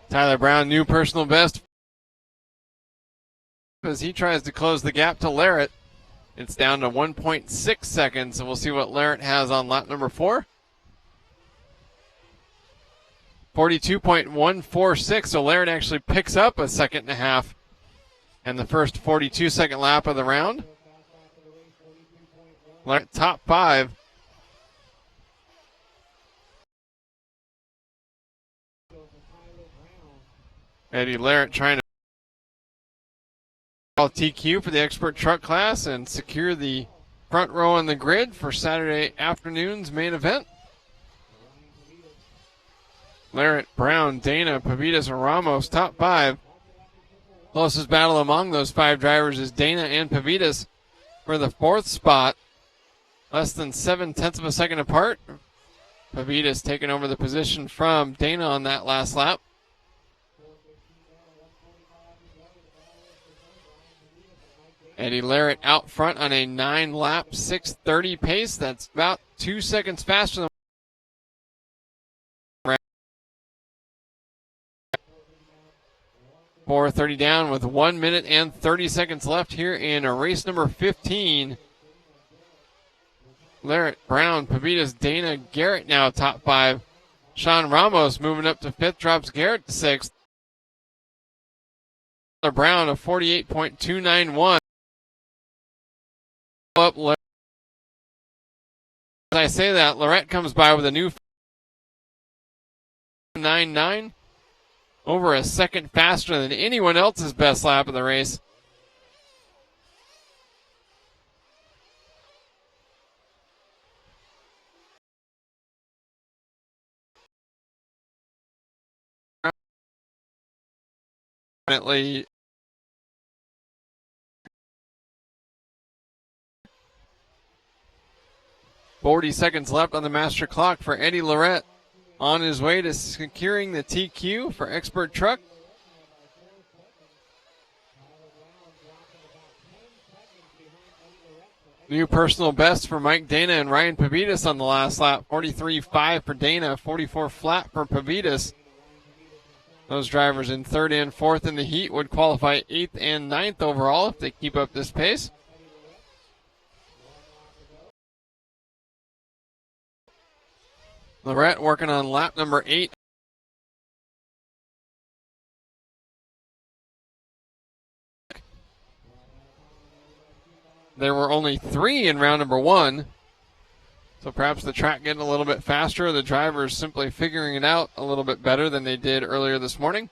Tyler Brown, new personal best as he tries to close the gap to Larrett. It's down to 1.6 seconds, and we'll see what Larrett has on lap number 4. 42.146, so Larrett actually picks up a second and a half in the first 42-second lap of the round. Larrett top 5. Eddie Larrett trying to call TQ for the expert truck class and secure the front row on the grid for Saturday afternoon's main event. Larrett, Brown, Dana, Pavitas, and Ramos, top 5. Closest battle among those 5 drivers is Dana and Pavitas for the 4th spot. Less than 0.7 of a second apart. Pavitas taking over the position from Dana on that last lap. Eddie Larrett out front on a 9-lap, 6:30 pace. That's about 2 seconds faster than 4:30 down with 1 minute and 30 seconds left here in race number 15. Larrett, Brown, Pavitas, Dana, Garrett now top 5. Sean Ramos moving up to 5th, drops Garrett to 6th. Brown of 48.291. Up, as I say that, Larrett comes by with a new 9.9, over a second faster than anyone else's best lap of the race. Definitely 40 seconds left on the master clock for Eddie Larrett on his way to securing the TQ for Expert Truck. New personal best for Mike Dana and Ryan Pavitas on the last lap. 43.5 for Dana, 44 flat for Pavitas. Those drivers in 3rd and 4th in the heat would qualify 8th and 9th overall if they keep up this pace. Larrett working on lap number 8. There were only 3 in round number 1. So perhaps the track getting a little bit faster, the drivers simply figuring it out a little bit better than they did earlier this morning.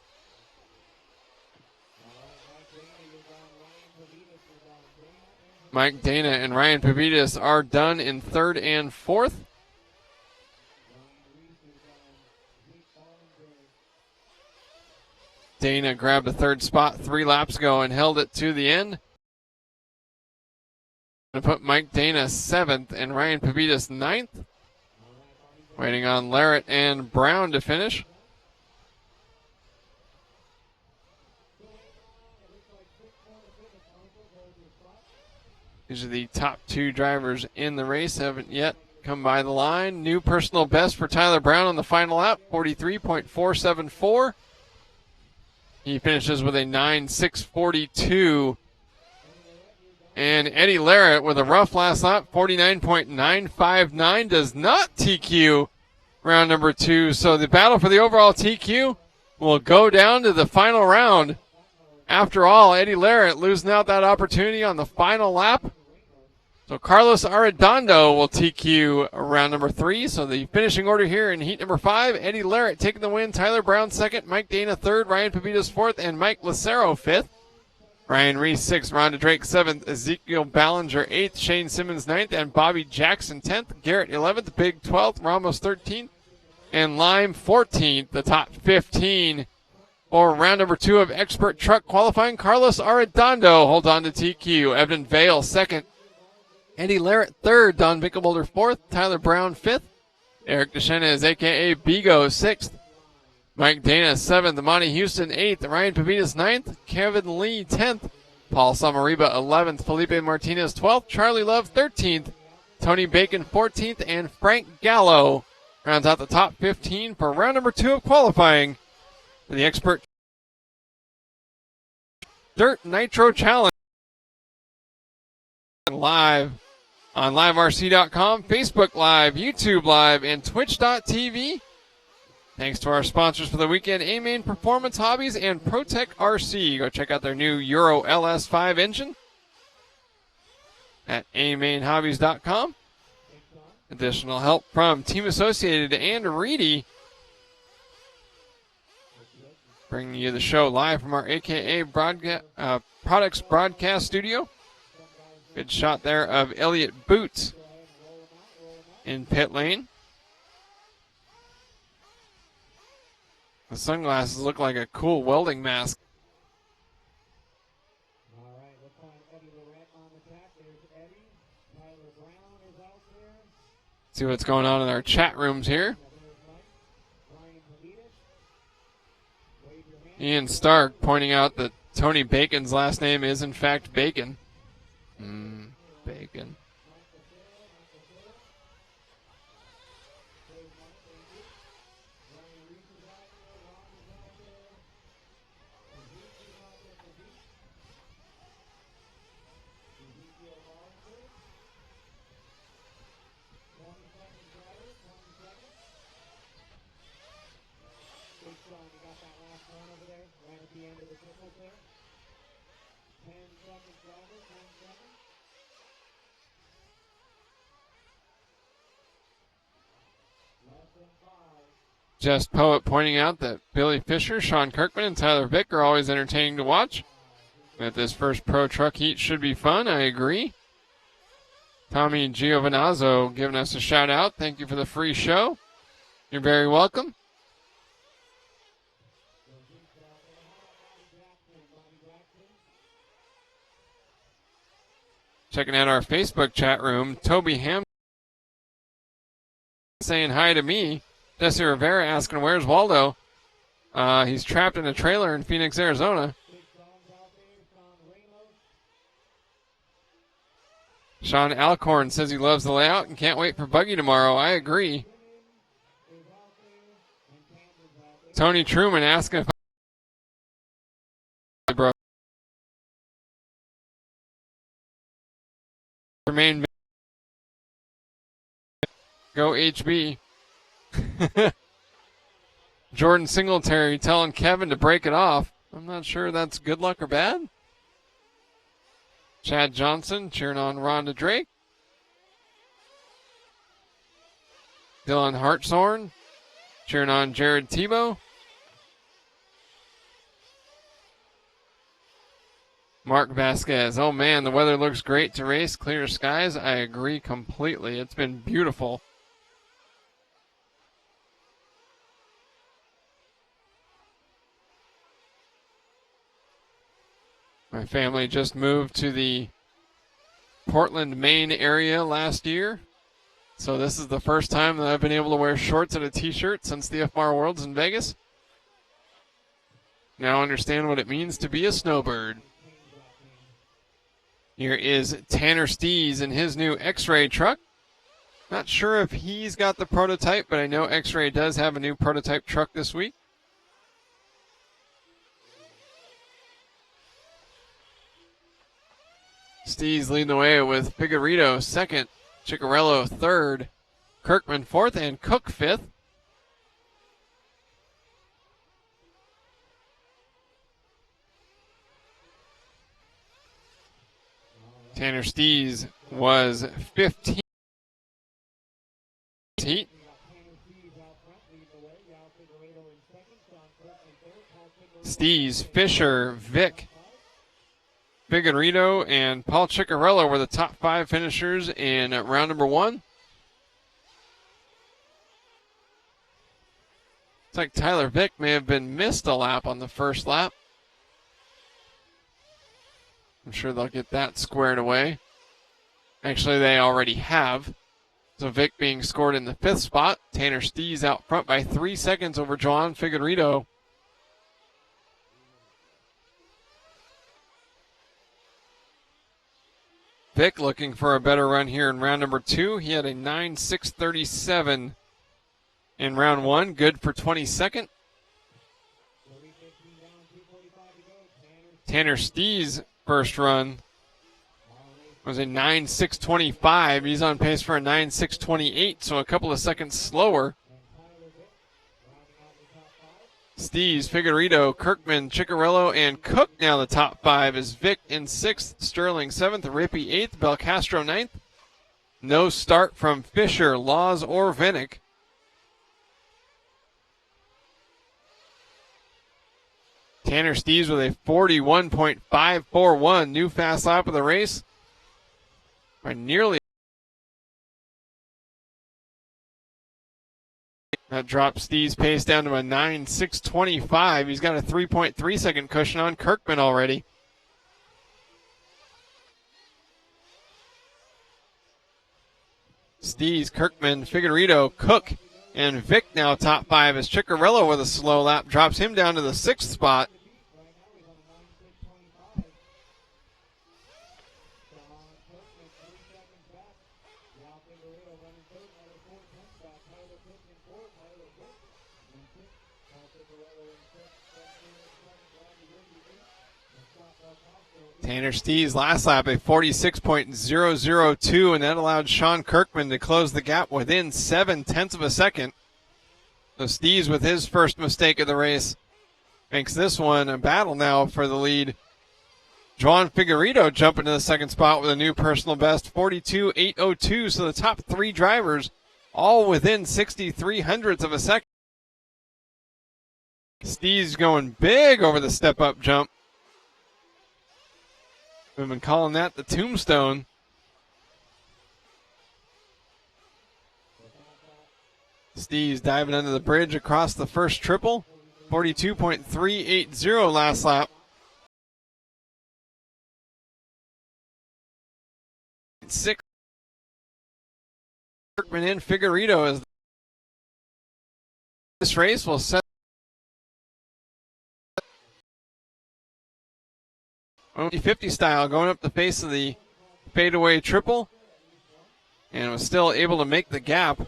Mike Dana and Ryan Pavitas are done in 3rd and 4th. Dana grabbed a 3rd spot 3 laps ago and held it to the end. Going to put Mike Dana 7th and Ryan Pavitas 9th. Waiting on Larrett and Brown to finish. These are the top 2 drivers in the race. Haven't yet come by the line. New personal best for Tyler Brown on the final lap, 43.474. He finishes with a 9.642. And Eddie Larrett with a rough last lap, 49.959, does not TQ round number 2. So the battle for the overall TQ will go down to the final round. After all, Eddie Larrett losing out that opportunity on the final lap. So Carlos Arredondo will TQ round number 3. So the finishing order here in heat number 5, Eddie Larrett taking the win, Tyler Brown 2nd, Mike Dana 3rd, Ryan Pavitas 4th, and Mike Lucero 5th. Ryan Reese 6th, Rhonda Drake 7th, Ezekiel Ballinger 8th, Shane Simmons 9th, and Bobby Jackson 10th, Garrett 11th, Big 12th, Ramos 13th, and Lime 14th. The top 15 for round number 2 of Expert Truck qualifying. Carlos Arredondo holds on to TQ. Evan Vale 2nd. Eddie Larrett 3rd, Don Bickelbolder 4th, Tyler Brown 5th, Eric Deschenez, a.k.a. Bigo 6th, Mike Dana 7th, Monty Houston 8th, Ryan Pavitas 9th, Kevin Lee 10th, Paul Samariba 11th, Felipe Martinez 12th, Charlie Love 13th, Tony Bacon 14th, and Frank Gallo rounds out the top 15 for round number 2 of qualifying for the Expert Dirt Nitro Challenge. Live on liverc.com, Facebook Live, YouTube Live, and twitch.tv. Thanks to our sponsors for the weekend, A-Main Performance Hobbies and ProTech RC. Go check out their new Euro LS5 engine at amainhobbies.com. Additional help from Team Associated and Reedy, bringing you the show live from our AKA Products Broadcast Studio. Good shot there of Elliott Boots in pit lane. The sunglasses look like a cool welding mask. See what's going on in our chat rooms here. Ian Stark pointing out that Tony Bacon's last name is in fact Bacon. Bacon. Just Poet pointing out that Billy Fisher, Sean Kirkman, and Tyler Vick are always entertaining to watch. That this first Pro Truck Heat should be fun, I agree. Tommy Giovinazzo giving us a shout out. Thank you for the free show. You're very welcome. Checking out our Facebook chat room, Toby Ham saying hi to me. Jesse Rivera asking, where's Waldo? He's trapped in a trailer in Phoenix, Arizona. Sean Alcorn says he loves the layout and can't wait for Buggy tomorrow. I agree. Tony Truman asking if bro. Remain. Go HB. Jordan Singletary telling Kevin to break it off. I'm not sure that's good luck or bad. Chad Johnson cheering on Rhonda Drake. Dylan Hartshorn cheering on Jared Tebow. Mark Vasquez. Oh man, the weather looks great to race. Clear skies. I agree completely. It's been beautiful. My family just moved to the Portland, Maine area last year. So this is the first time that I've been able to wear shorts and a t-shirt since the FMAR Worlds in Vegas. Now understand what it means to be a snowbird. Here is Tanner Stees in his new X-Ray truck. Not sure if he's got the prototype, but I know X-Ray does have a new prototype truck this week. Stees leading the way with Figueredo second, Ciccarello third, Kirkman fourth, and Cook fifth. Tanner Stees was 15th heat. Stees, Fisher, Vick, Figueredo, and Paul Ciccarello were the top 5 finishers in round number 1. Looks like Tyler Vick may have been missed a lap on the first lap. I'm sure they'll get that squared away. Actually, they already have. So Vick being scored in the 5th spot. Tanner Stees out front by 3 seconds over Joan Figueredo. Vick looking for a better run here in round number 2. He had a 9.637 in round 1, good for 22nd. Tanner Stee's first run was a 9.625. He's on pace for a 9.628, so a couple of seconds slower. Stees, Figueredo, Kirkman, Ciccarello, and Cook now the top 5 is Vick in 6th, Sterling 7th, Rippey 8th, Belcastro 9th. No start from Fisher, Laws, or Vinnick. Tanner Stees with a 41.541, new fast lap of the race by nearly. That drops Steve's pace down to a 9.625. He's got a 3.3 second cushion on Kirkman already. Steves, Kirkman, Figueredo, Cook, and Vick now top 5 as Ciccarello with a slow lap drops him down to the 6th spot. Tanner Stees last lap a 46.002, and that allowed Sean Kirkman to close the gap within 0.7 of a second. So Stees with his first mistake of the race makes this one a battle now for the lead. Juan Figueredo jumping to the 2nd spot with a new personal best, 42.802. So the top 3 drivers all within 0.63 of a second. Stees going big over the step-up jump. We've been calling that the tombstone. Steve's diving under the bridge across the first triple. 42.380 last lap. 6. Kirkman in, Figueredo as this race will set 50 style going up the face of the fadeaway triple, and was still able to make the gap.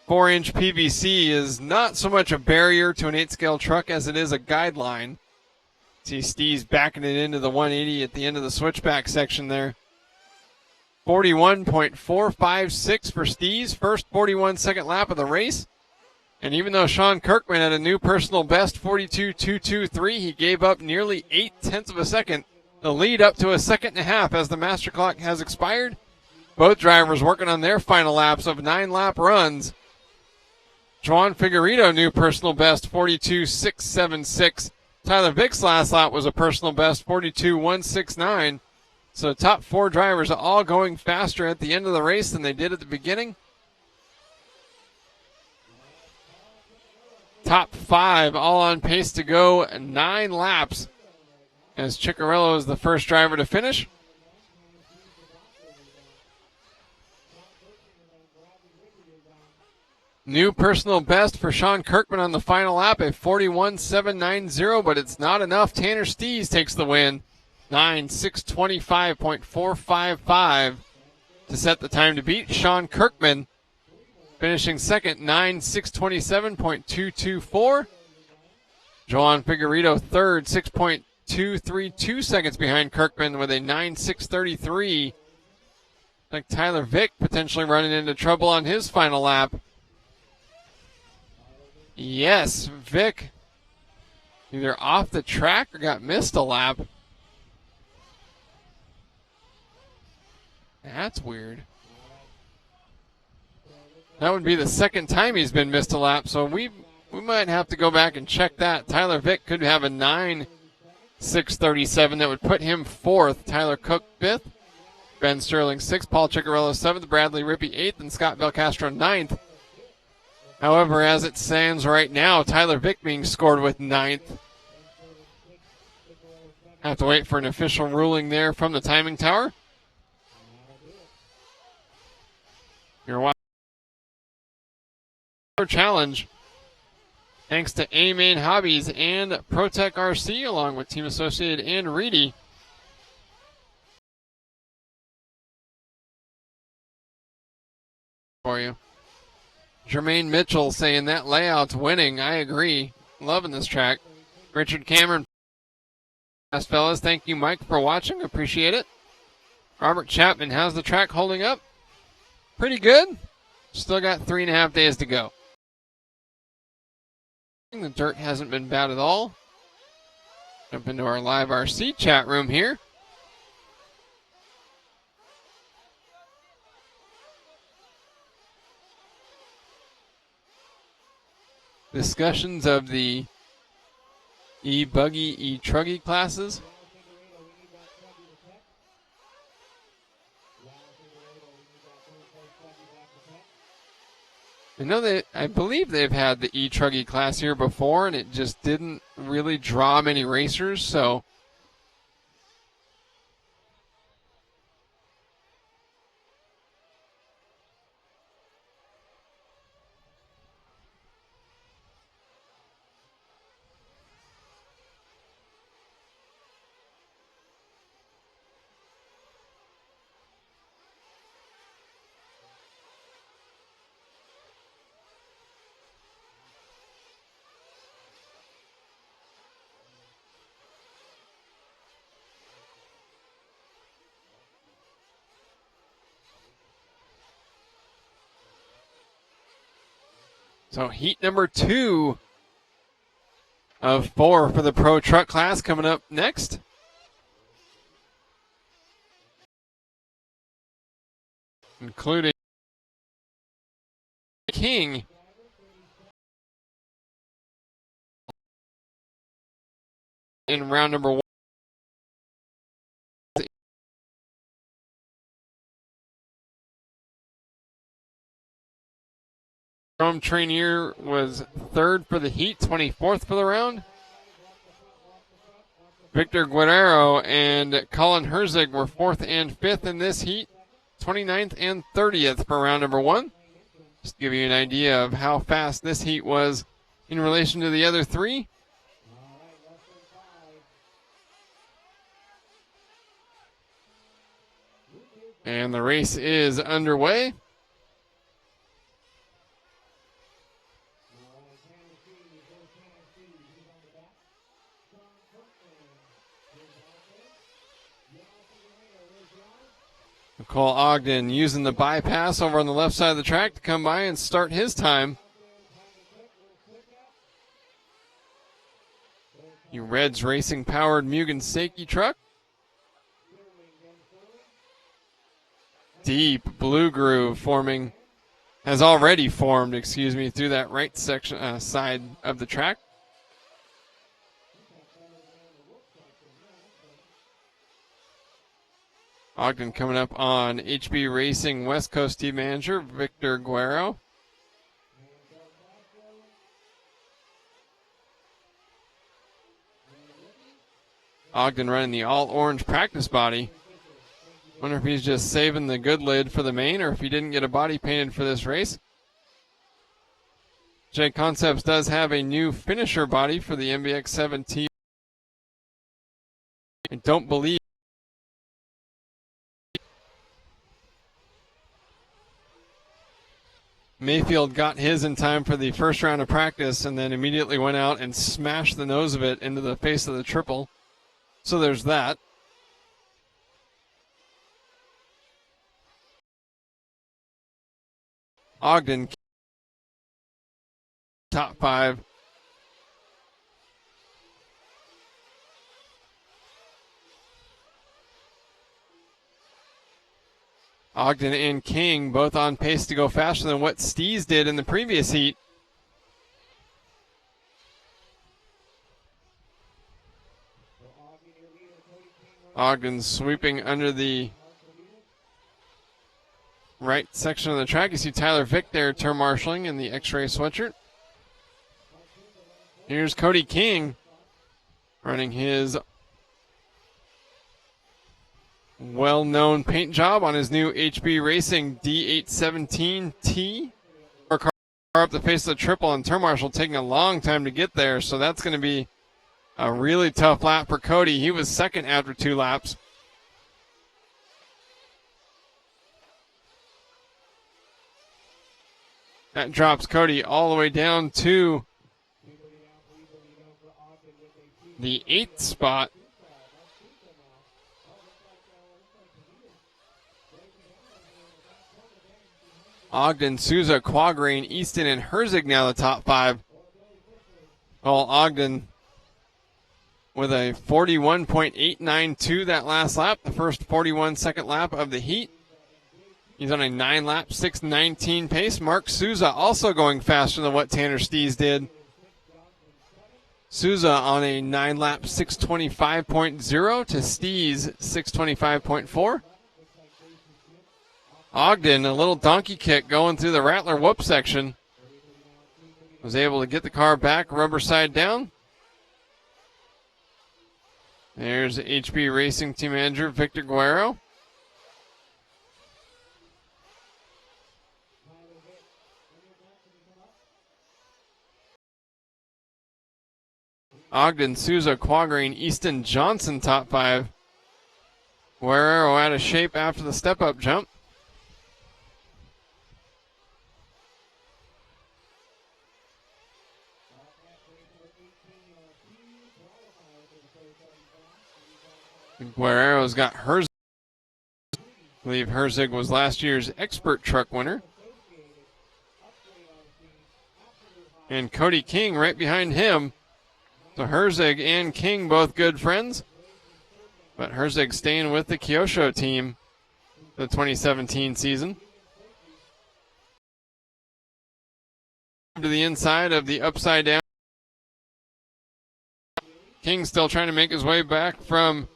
4-inch PVC is not so much a barrier to an 8-scale truck as it is a guideline. See Steves backing it into the 180 at the end of the switchback section there. 41.456 for Steves, first 41-second lap of the race. And even though Sean Kirkman had a new personal best, 42.223, he gave up nearly 0.8 of a second. The lead up to a 1.5 seconds as the master clock has expired. Both drivers working on their final laps of 9-lap runs. Juan Figueredo, new personal best, 42.676. Tyler Vick's last lap was a personal best, 42.169. So top 4 drivers all going faster at the end of the race than they did at the beginning. Top 5 all on pace to go 9 laps as Ciccarello is the first driver to finish. New personal best for Sean Kirkman on the final lap at 41.790, but it's not enough. Tanner Stees takes the win. 9.625.455 to set the time to beat Sean Kirkman. Finishing second, 9.627.224. Juan Figueredo third, 6.232 seconds behind Kirkman with a 9.633. Like Tyler Vick potentially running into trouble on his final lap. Yes, Vick either off the track or got missed a lap. That's weird. That would be the second time he's been missed a lap, so we might have to go back and check that. Tyler Vick could have a 9.637 that would put him 4th. Tyler Cook 5th. Ben Sterling 6th. Paul Ciccarello 7th. Bradley Rippey 8th. And Scott Belcastro 9th. However, as it stands right now, Tyler Vick being scored with 9th. Have to wait for an official ruling there from the timing tower. You're watching challenge thanks to A-Main Hobbies and ProTech RC along with Team Associated and Reedy. you. Jermaine Mitchell saying that layout's winning. I agree. Loving this track. Richard Cameron. Best fellas, thank you, Mike, for watching. Appreciate it. Robert Chapman, how's the track holding up? Pretty good. Still got 3.5 days to go. The dirt hasn't been bad at all. Jump into our live RC chat room here. Discussions of the E-buggy, E-truggy classes. I believe they've had the E-truggy class here before, and it just didn't really draw many racers, so heat number 2 of 4 for the Pro Truck class coming up next. Including King. In round number 1. Rome Trainier was 3rd for the heat, 24th for the round. Victor Guerrero and Colin Herzig were 4th and 5th in this heat, 29th and 30th for round number 1. Just to give you an idea of how fast this heat was in relation to the other 3. And the race is underway. Cole Ogden using the bypass over on the left side of the track to come by and start his time. The Reds Racing powered Mugen Seiki truck. Deep blue groove has already formed, through that right section side of the track. Ogden coming up on HB Racing West Coast team manager Victor Guerrero. Ogden running the all-orange practice body. Wonder if he's just saving the good lid for the main or if he didn't get a body painted for this race. J Concepts does have a new finisher body for the MBX 7T. I don't believe Mayfield got his in time for the first round of practice and then immediately went out and smashed the nose of it into the face of the triple. So there's that. Ogden, top 5. Ogden and King both on pace to go faster than what Stees did in the previous heat. Ogden sweeping under the right section of the track. You see Tyler Vick there turn marshaling in the X-Ray sweatshirt. Here's Cody King running his well-known paint job on his new HB Racing D817T. Car up the face of the triple, and turn marshal taking a long time to get there, so that's going to be a really tough lap for Cody. He was second after 2 laps. That drops Cody all the way down to the 8th spot. Ogden, Souza, Quagrain, Easton, and Herzig now the top 5. Well, Ogden with a 41.892 that last lap, the first 41-second lap of the heat. He's on a 9-lap, 6:19 pace. Mark Souza also going faster than what Tanner Stees did. Souza on a 9-lap, 6:25.0 to Stees, 6:25.4. Ogden, a little donkey kick going through the Rattler whoop section. Was able to get the car back, rubber side down. There's HB Racing Team Manager Victor Guerrero. Ogden, Souza, Quagrain, Easton, Johnson top 5. Guerrero out of shape after the step-up jump. Guerrero's got Herzig. I believe Herzig was last year's expert truck winner. And Cody King right behind him. So Herzig and King both good friends. But Herzig staying with the Kyosho team the 2017 season. To the inside of the upside down. King still trying to make his way back from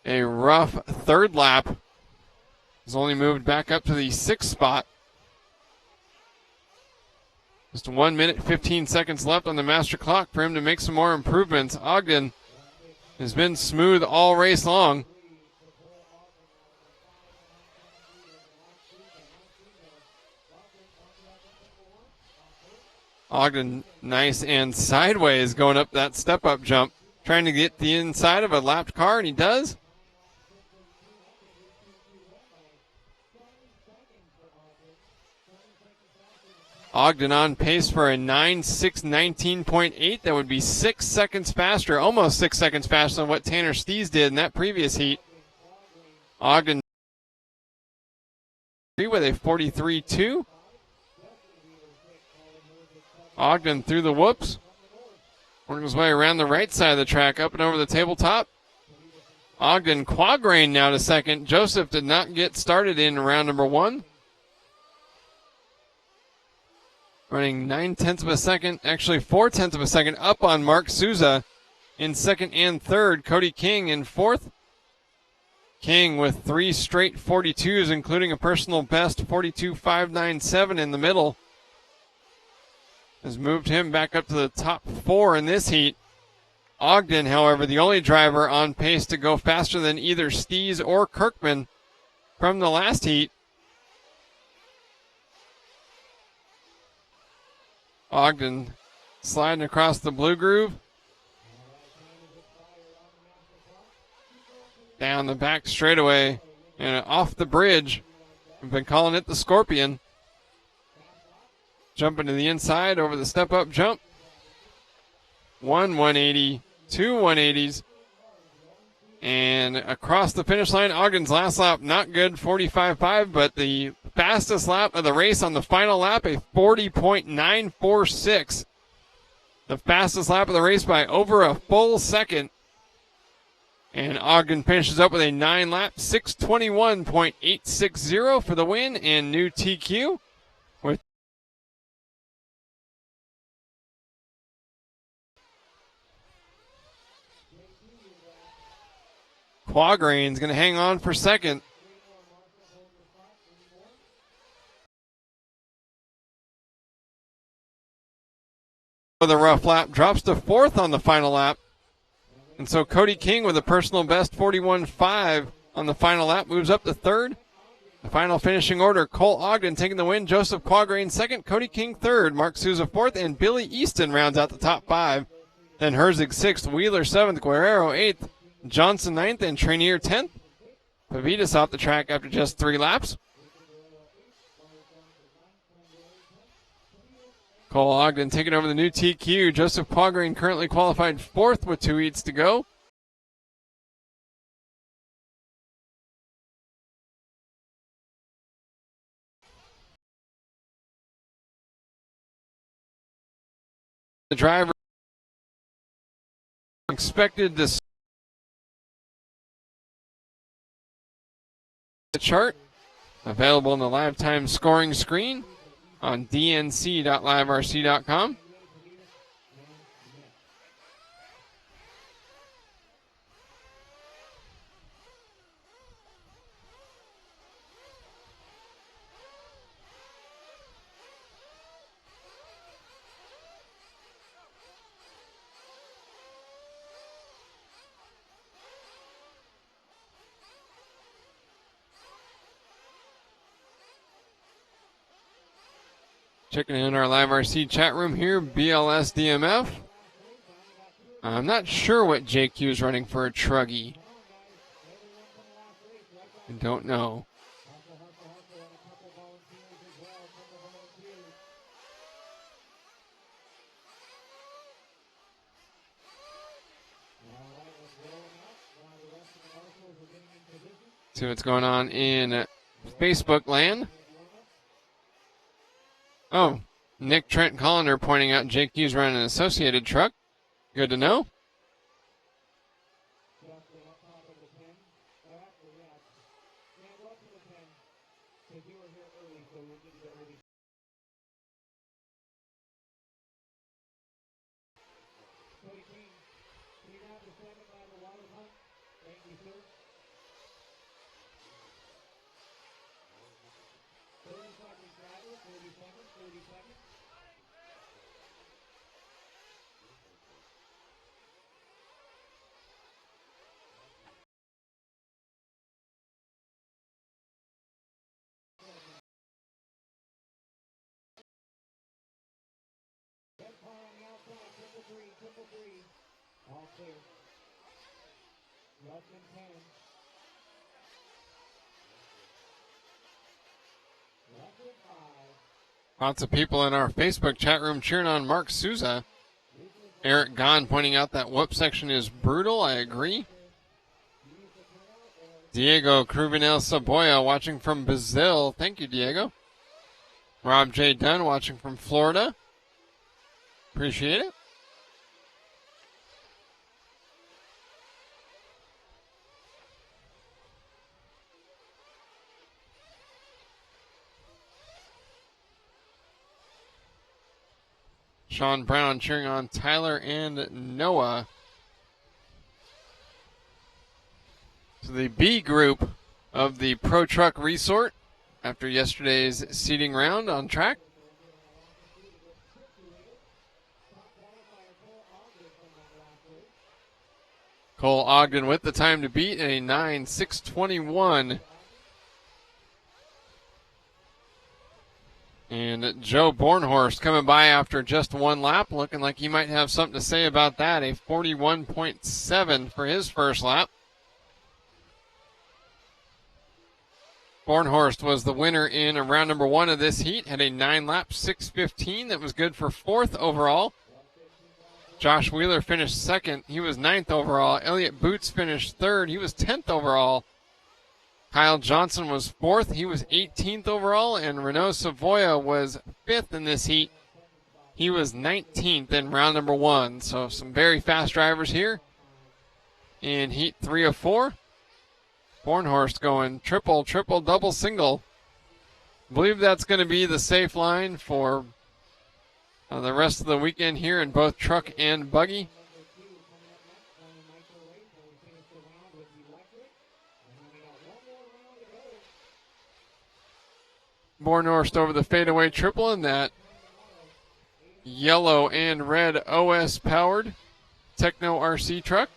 a rough 3rd lap. He's only moved back up to the 6th spot. Just 1 minute, 15 seconds left on the master clock for him to make some more improvements. Ogden has been smooth all race long. Ogden nice and sideways going up that step-up jump, trying to get the inside of a lapped car, and he does. Ogden on pace for a 9.619.8. That would be 6 seconds faster, almost 6 seconds faster than what Tanner Stees did in that previous heat. Ogden with a 43.2. Ogden through the whoops. Working his way around the right side of the track, up and over the tabletop. Ogden, Quagrain now to second. Joseph did not get started in round number 1. Running 9/10 of a second, actually 4/10 of a second up on Mark Souza in second and third. Cody King in 4th. King with 3 straight 42s, including a personal best 42.597 in the middle. Has moved him back up to the top 4 in this heat. Ogden, however, the only driver on pace to go faster than either Stees or Kirkman from the last heat. Ogden sliding across the blue groove. Down the back straightaway and off the bridge. We've been calling it the Scorpion. Jumping to the inside over the step-up jump. 1 180, 2 180s. And across the finish line, Ogden's last lap, not good, 45.5, but the fastest lap of the race on the final lap, a 40.946. The fastest lap of the race by over a full second. And Ogden finishes up with a 9-lap, 6:21.860 for the win and new TQ. With Quagrain's going to hang on for second. The rough lap drops to 4th on the final lap. And so Cody King with a personal best 41.5 on the final lap moves up to 3rd. The final finishing order, Cole Ogden taking the win, Joseph Quagrain 2nd, Cody King 3rd, Mark Souza 4th, and Billy Easton rounds out the top 5. Then Herzig 6th, Wheeler 7th, Guerrero 8th, Johnson 9th, and Trainier 10th. Pavitas off the track after just 3 laps. Cole Ogden taking over the new TQ. Joseph Pogren currently qualified 4th with 2 heats to go. The driver expected to the chart available on the live time scoring screen on dnc.liverc.com. Checking in our Live RC chat room here, BLS DMF. I'm not sure what JQ is running for a truggy. I don't know. See what's going on in Facebook land. Oh, Nick Trent Colliner pointing out JQ's running an associated truck. Good to know. Lots of people in our Facebook chat room cheering on Mark Souza. Eric Gahn pointing out that whoop section is brutal. I agree. Diego Cruvinel Saboya watching from Brazil. Thank you, Diego. Rob J. Dunn watching from Florida. Appreciate it. Sean Brown cheering on Tyler and Noah. So the B group of the Pro Truck Resort after yesterday's seeding round on track. Cole Ogden with the time to beat, a 9:6:21. And Joe Bornhorst coming by after just one lap, looking like he might have something to say about that. A 41.7 for his first lap. Bornhorst was the winner in round number 1 of this heat, had a 9-lap 6:15 that was good for 4th overall. Josh Wheeler finished 2nd. He was 9th overall. Elliott Boots finished 3rd. He was 10th overall. Kyle Johnson was 4th. He was 18th overall. And Renaud Savoya was 5th in this heat. He was 19th in round number 1. So some very fast drivers here in heat 3 of 4. Bornhorst going triple, triple, double, single. I believe that's going to be the safe line for the rest of the weekend here in both truck and buggy. Bornhorst over the fadeaway triple in that yellow and red OS powered Techno RC truck.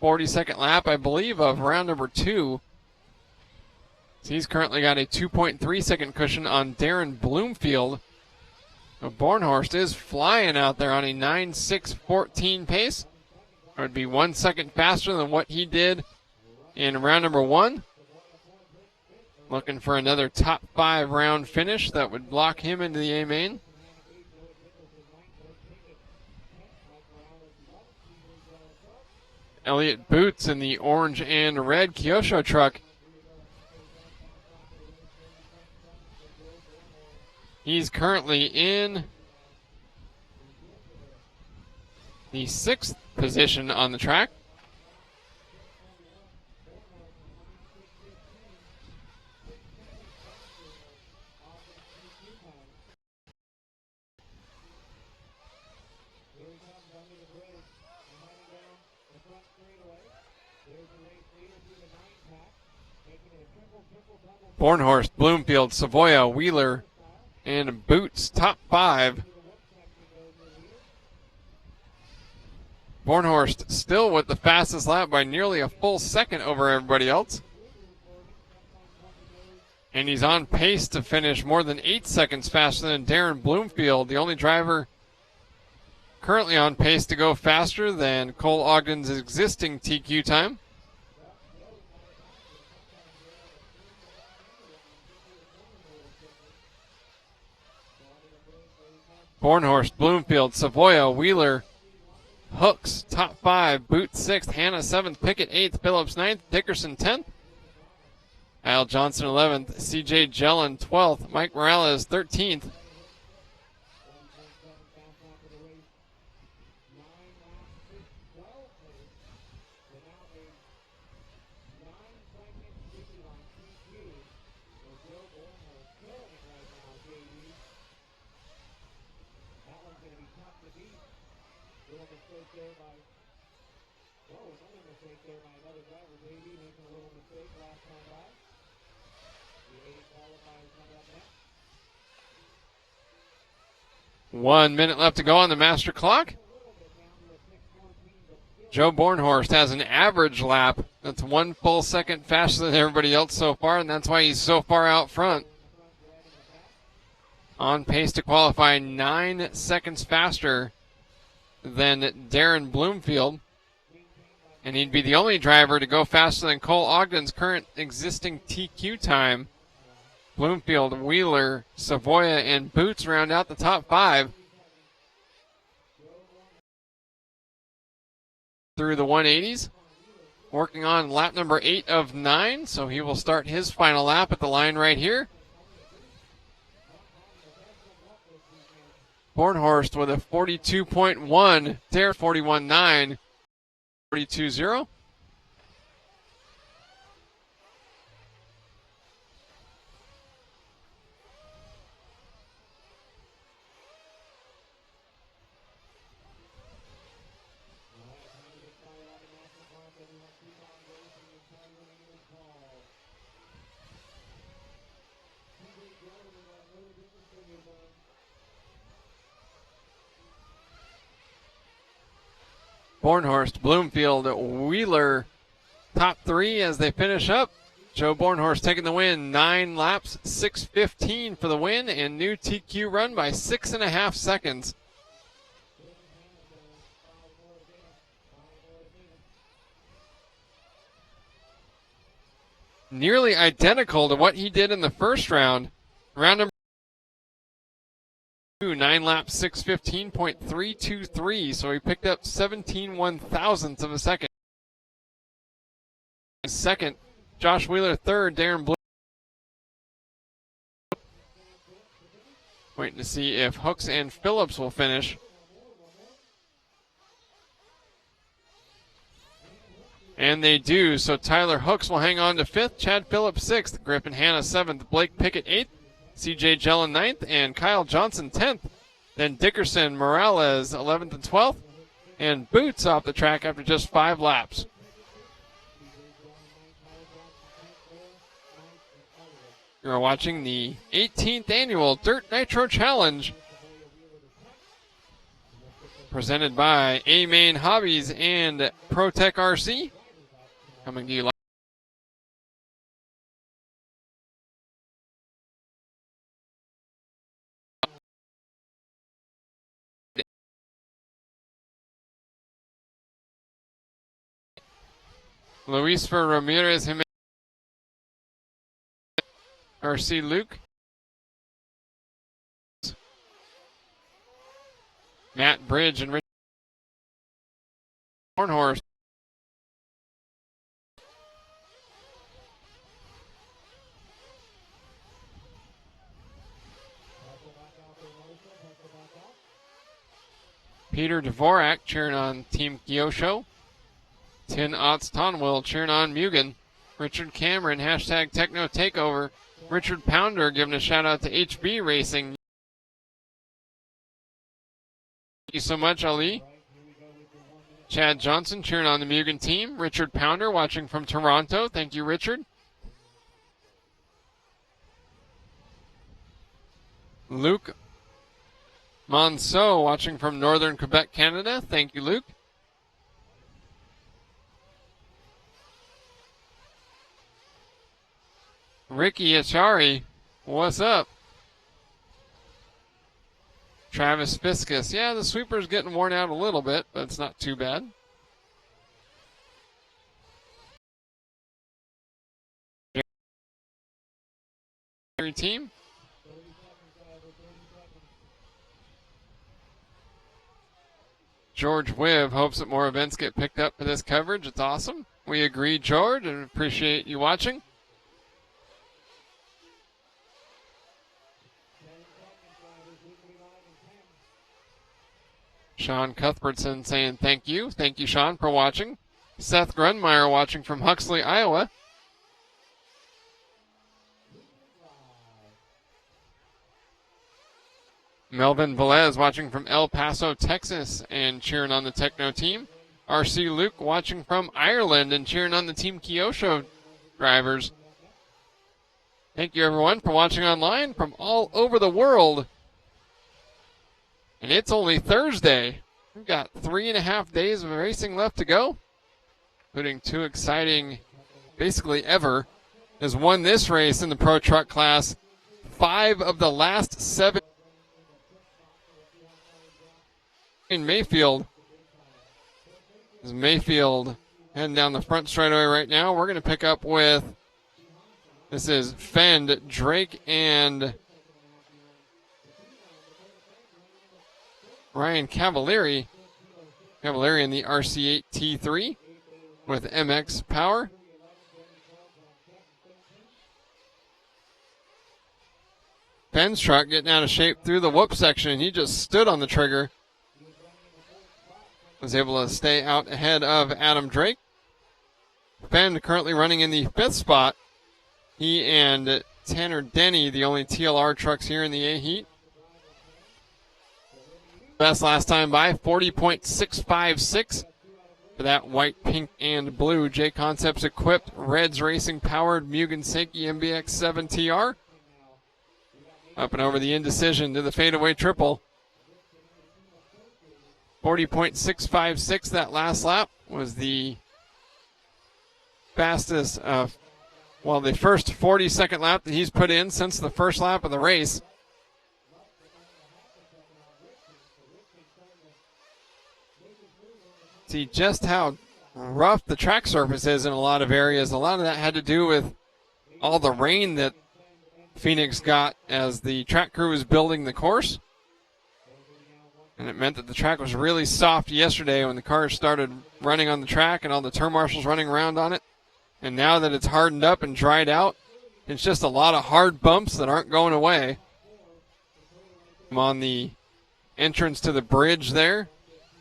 42nd lap, I believe, of round number 2. So he's currently got a 2.3 second cushion on Darren Bloomfield. So Bornhorst is flying out there on a 9.6.14 pace. It would be 1 second faster than what he did in round number 1. Looking for another top 5 round finish that would lock him into the A main. Elliott Boots in the orange and red Kyosho truck. He's currently in the 6th position on the track. Bornhorst, Bloomfield, Savoya, Wheeler, and Boots, top 5. Bornhorst still with the fastest lap by nearly a full second over everybody else. And he's on pace to finish more than 8 seconds faster than Darren Bloomfield, the only driver currently on pace to go faster than Cole Ogden's existing TQ time. Bornhorst, Bloomfield, Savoya, Wheeler, Hooks, top 5, Boots 6th, Hannah 7th, Pickett 8th, Phillips 9th, Dickerson 10th, Al Johnson 11th, CJ Jellin 12th, Mike Morales 13th. One minute left to go on the master clock. Joe Bornhorst has an average lap that's 1 full second faster than everybody else so far, and that's why he's so far out front. On pace to qualify 9 seconds faster than Darren Bloomfield. And he'd be the only driver to go faster than Cole Ogden's current existing TQ time. Bloomfield, Wheeler, Savoya, and Boots round out the top 5. Through the 180s. Working on lap number 8 of 9, so he will start his final lap at the line right here. Bornhorst with a 42.1, Dare 41.9, 42.0. Bornhorst, Bloomfield, Wheeler, top 3 as they finish up. Joe Bornhorst taking the win, 9 laps, 6:15 for the win, and new TQ run by 6.5 seconds. Nearly identical to what he did in the first round. Round number 2, 9 laps, 6:15.323, so he picked up 17/1000ths of a second. Second, Josh Wheeler third, Darren Blue. Waiting to see if Hooks and Phillips will finish. And they do, so Tyler Hooks will hang on to 5th, Chad Phillips 6th, Griffin Hanna 7th, Blake Pickett 8th, CJ Jellin 9th, and Kyle Johnson 10th. Then Dickerson, Morales 11th and 12th, and Boots off the track after just 5 laps. You're watching the 18th annual Dirt Nitro Challenge. presented by A-Main Hobbies and ProTech RC. Coming to you live. Luis for Ramirez, RC Luke. Matt Bridge and Rich Hornhorse. Peter Dvorak cheering on Team Kyosho. Tin Otts Tonwell cheering on Mugen. Richard Cameron, hashtag Techno Takeover. Richard Pounder giving a shout out to HB Racing. Thank you so much, Ali. Chad Johnson cheering on the Mugen team. Richard Pounder watching from Toronto. Thank you, Richard. Luke Monceau watching from Northern Quebec, Canada. Thank you, Luke. Ricky Achari, what's up? Travis Fiskus. Yeah, the sweeper's getting worn out a little bit, but it's not too bad. Team. George Wibb hopes that more events get picked up for this coverage. It's awesome. We agree, George, and appreciate you watching. Sean Cuthbertson saying thank you. Thank you, Sean, for watching. Seth Grunmeyer watching from Huxley, Iowa. Melvin Velez watching from El Paso, Texas, and cheering on the Techno team. RC Luke watching from Ireland and cheering on the Team Kyosho drivers. Thank you, everyone, for watching online from all over the world. And it's only Thursday. We've got 3.5 days of racing left to go, including two exciting, basically ever, has won this race in the Pro Truck class. 5 of the last 7 in Mayfield. This is Mayfield heading down the front straightaway right now. We're going to pick up with, this is Fend, Drake, and Ryan Cavalieri. Cavalieri in the RC8 T3 with MX power. Fend's truck getting out of shape through the whoop section. He just stood on the trigger. Was able to stay out ahead of Adam Drake. Fend currently running in the 5th spot. He and Tanner Denny, the only TLR trucks here in the A heat. Best last time by, 40.656 for that white, pink, and blue J Concepts equipped Reds Racing powered Mugen Seiki MBX7 TR. Up and over the indecision to the fadeaway triple. 40.656 that last lap was the fastest, the first 40-second lap that he's put in since the first lap of the race. See just how rough the track surface is in a lot of areas. A lot of that had to do with all the rain that Phoenix got as the track crew was building the course. And it meant that the track was really soft yesterday when the cars started running on the track and all the turn marshals running around on it. And now that it's hardened up and dried out, it's just a lot of hard bumps that aren't going away. I'm on the entrance to the bridge there.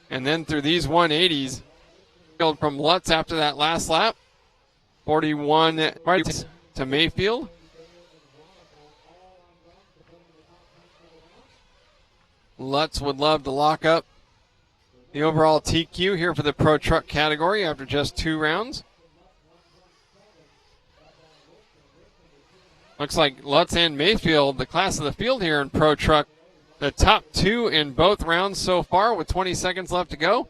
And then through these 180s, from Lutz after that last lap, 41 to Mayfield. Lutz would love to lock up the overall TQ here for the Pro Truck category after just 2 rounds. Looks like Lutz and Mayfield, the class of the field here in Pro Truck, the top two in both rounds so far with 20 seconds left to go.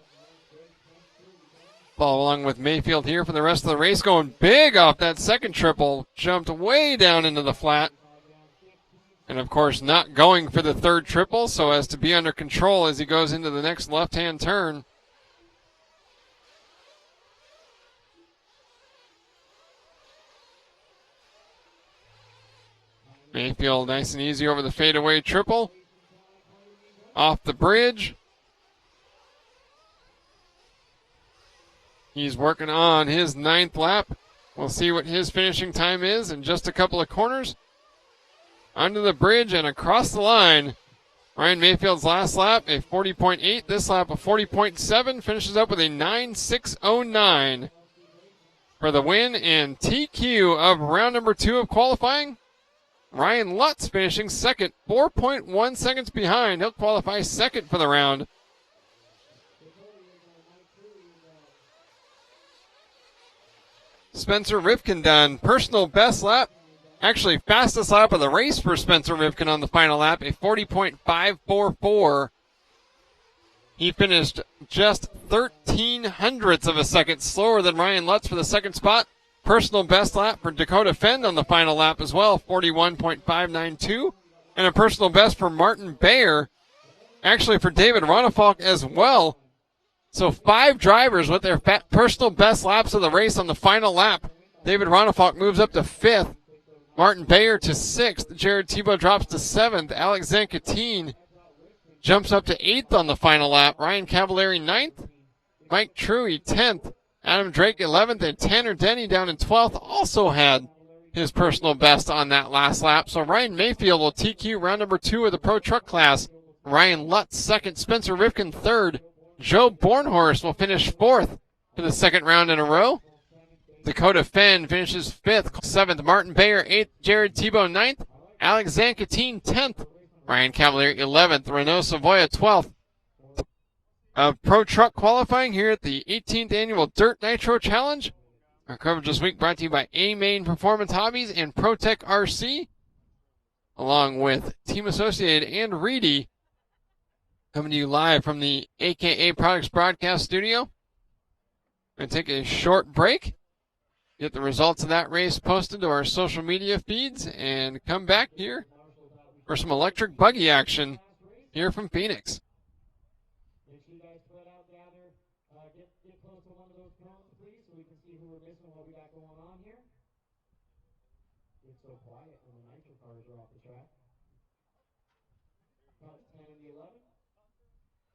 Follow along with Mayfield here for the rest of the race, going big off that second triple. Jumped way down into the flat. And, of course, not going for the third triple so as to be under control as he goes into the next left-hand turn. Mayfield nice and easy over the fadeaway triple. Off the bridge. He's working on his 9th lap. We'll see what his finishing time is in just a couple of corners. Onto the bridge and across the line. Ryan Mayfield's last lap, a 40.8. This lap, a 40.7. Finishes up with a 9.609 for the win and TQ of round number 2 of qualifying. Ryan Lutz finishing second, 4.1 seconds behind. He'll qualify second for the round. Spencer Rivkin done personal best lap. Actually, fastest lap of the race for Spencer Rivkin on the final lap, a 40.544. He finished just 13 hundredths of a second slower than Ryan Lutz for the second spot. Personal best lap for Dakota Fenn on the final lap as well, 41.592. And a personal best for Martin Bayer, actually for David Ronefalk as well. So 5 drivers with their personal best laps of the race on the final lap. David Ronefalk moves up to 5th. Martin Bayer to 6th. Jared Tebow drops to 7th. Alex Zankatine jumps up to 8th on the final lap. Ryan Cavallari 9th. Mike Truey 10th. Adam Drake 11th. And Tanner Denny down in 12th also had his personal best on that last lap. So Ryan Mayfield will TQ round number 2 of the Pro Truck class. Ryan Lutz 2nd. Spencer Rivkin 3rd. Joe Bornhorst will finish 4th for the second round in a row. Dakota Fenn finishes 5th. 7th, Martin Bayer 8th. Jared Tebow 9th. Alex Zankatine 10th. Ryan Cavallari 11th. Renault Savoya 12th. Pro Truck qualifying here at the 18th Annual Dirt Nitro Challenge. Our coverage this week brought to you by A-Main Performance Hobbies and ProTech RC, along with Team Associated and Reedy, coming to you live from the AKA Products Broadcast Studio. We're going to take a short break, get the results of that race posted to our social media feeds, and come back here for some electric buggy action here from Phoenix.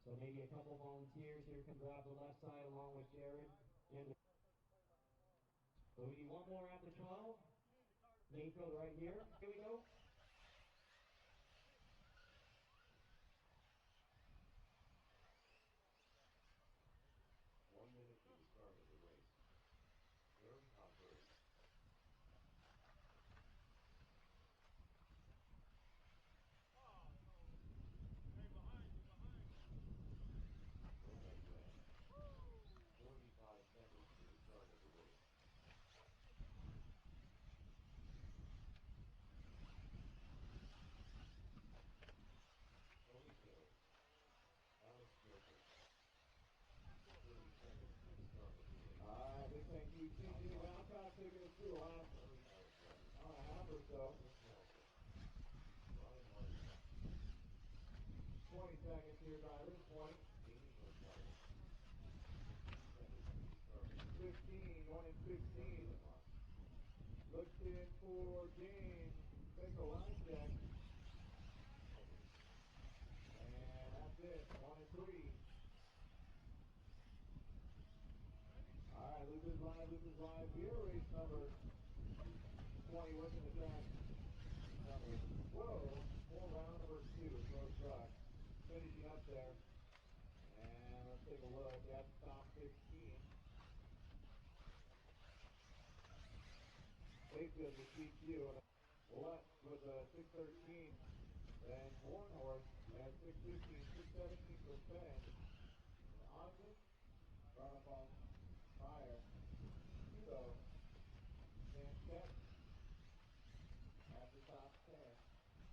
So maybe a couple volunteers here can grab the left side along with Jared. So we need one more after 12. Mayfield right here. Here we go. Live here, race number 20 working the track. Whoa, full round number 2, Pro Truck. Finishing up there. And let's take a look at top 15. Mayfield with CQ. What with a 613. Then Bornhorst at 615, 617%. August, Ronefalk, Fire. At the top 10.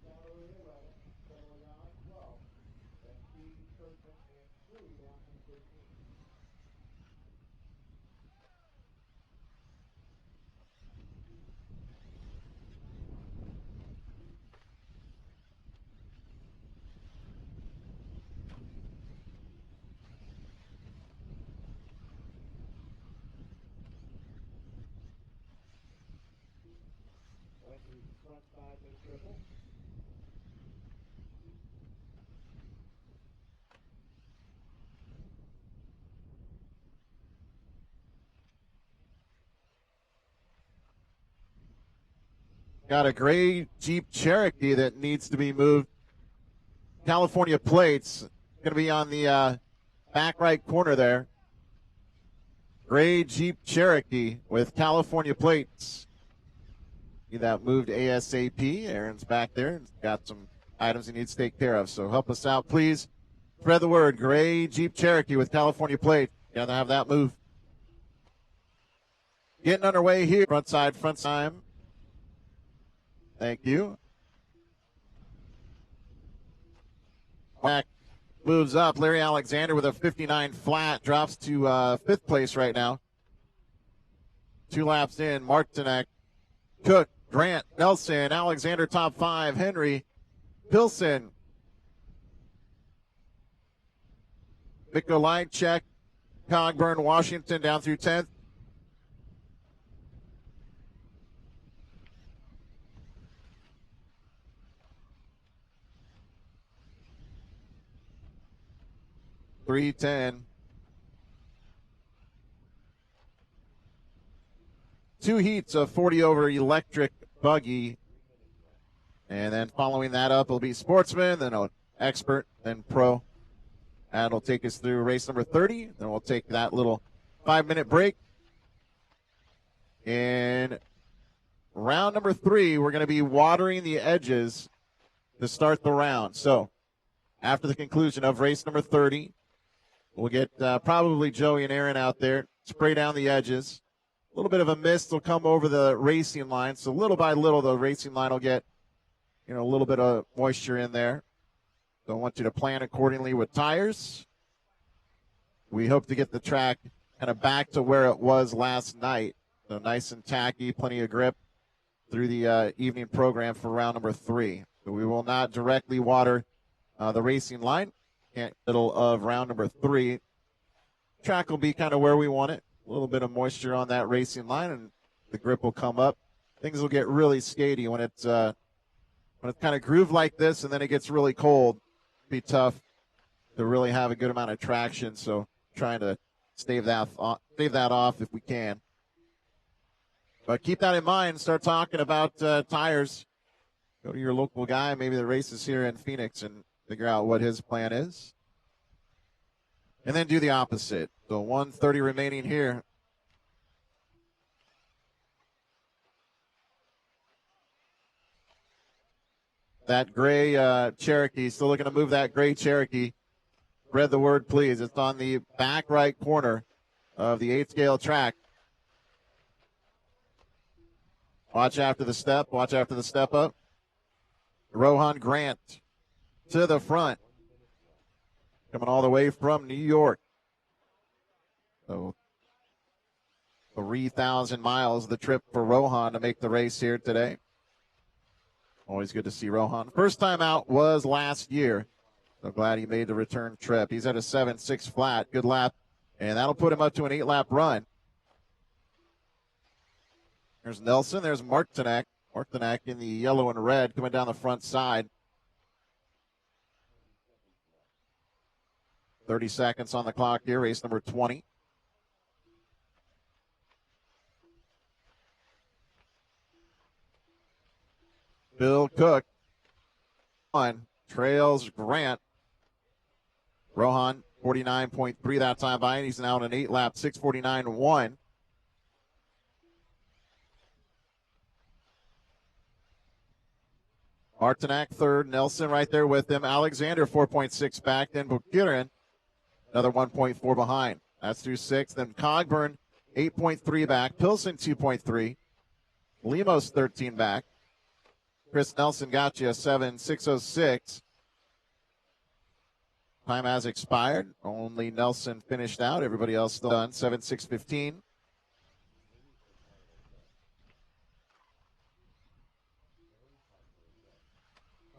Cavallari 11, Cavallari 12. Went to front side mid triple. Got a gray Jeep Cherokee that needs to be moved. California plates. Going to be on the back right corner there. Gray Jeep Cherokee with California plates. Need that moved ASAP. Aaron's back there and got some items he needs to take care of. So help us out, please. Spread the word. Gray Jeep Cherokee with California plate. Got to have that moved. Getting underway here. Front side time. Thank you. Back moves up. Larry Alexander with a 59 flat. Drops to fifth place right now. 2 laps in. Martinek, Cook, Grant, Nelson, Alexander top 5. Henry, Pilson. Nikolai, check. Cogburn, Washington down through 10th. .310. 2 heats of 40 over electric buggy. And then following that up will be Sportsman, then an expert, then pro. That'll take us through race number 30. Then we'll take that little 5-minute break. In round number 3, we're going to be watering the edges to start the round. So after the conclusion of race number 30, we'll get probably Joey and Aaron out there, spray down the edges. A little bit of a mist will come over the racing line. So little by little, the racing line will get, a little bit of moisture in there. So I want you to plan accordingly with tires. We hope to get the track kind of back to where it was last night. So nice and tacky, plenty of grip through the evening program for round number 3. So we will not directly water the racing line. Middle of round number 3. Track will be kind of where we want it. A little bit of moisture on that racing line, and the grip will come up. Things will get really skatey when it's kind of grooved like this, and then it gets really cold. It'll be tough to really have a good amount of traction. So trying to stave that off if we can. But keep that in mind. Start talking about tires. Go to your local guy, maybe the races here in Phoenix, and figure out what his plan is. And then do the opposite. So 1:30 remaining here. That gray Cherokee, still looking to move that gray Cherokee. Spread the word, please. It's on the back right corner of the 8th scale track. Watch after the step. Watch after the step up. Rohan Grant to the front. Coming all the way from New York. So 3,000 miles the trip for Rohan to make the race here today. Always good to see Rohan. First time out was last year. So glad he made the return trip. He's at a 7.6 flat. Good lap. And that'll put him up to an 8-lap run. There's Nelson. There's Martinek. Martinek in the yellow and red coming down the front side. 30 seconds on the clock here, race number 20. Bill Cook trails Grant. Rohan, 49.3 that time by, and he's now in an 8-lap, 6:49.1. Martinek third, Nelson right there with him. Alexander 4.6 back, then Bukirin another 1.4 behind. That's through 6. Then Cogburn 8.3 back. Pilson 2.3. Lemos 13 back. Chris Nelson got you a 7.606. Time has expired. Only Nelson finished out. Everybody else still done. 7:6:15.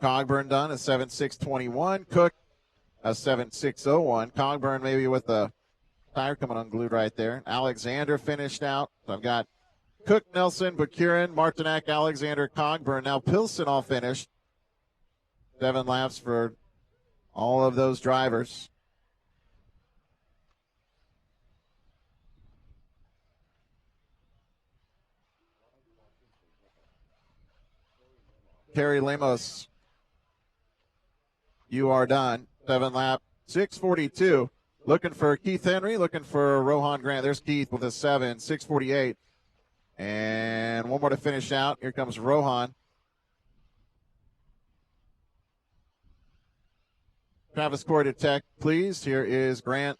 Cogburn done at 7:6:21. Cook a 7:6:01. Cogburn maybe with the tire coming unglued right there. Alexander finished out. So I've got Cook, Nelson, Bukurin, Martinek, Alexander, Cogburn. Now Pilsen all finished. 7 laps for all of those drivers. Terry Lemos, you are done. 7 lap, 6:42. Looking for Keith Henry, looking for Rohan Grant. There's Keith with a 7, 6:48. And one more to finish out. Here comes Rohan. Travis Corey to tech, please. Here is Grant.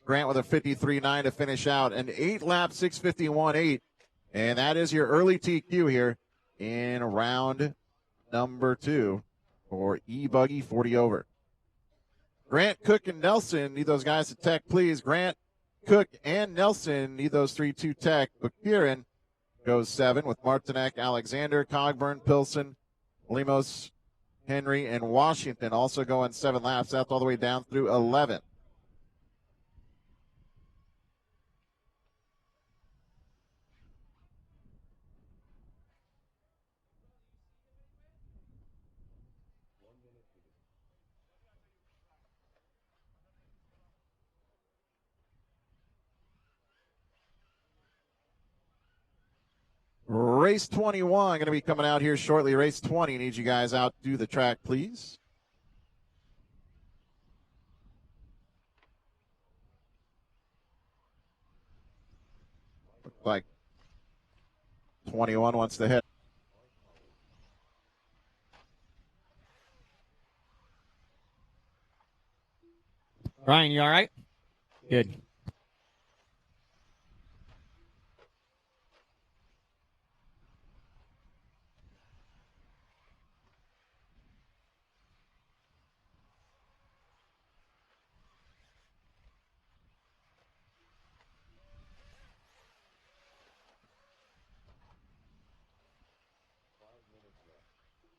Grant with a 53.9 to finish out. An 8 lap, 6:51.8. And that is your early TQ here in round number 2 for E-buggy 40 over. Grant, Cook, and Nelson need those guys to tech, please. Grant, Cook, and Nelson need those 3 to tech. Bukurin goes 7 with Martinek, Alexander, Cogburn, Pilsen, Lemos, Henry, and Washington also going 7 laps. That's all the way down through 11. Race 21 going to be coming out here shortly. Race 20 needs you guys out to do the track, please. Looks like 21 wants to hit. Ryan, you all right? Good.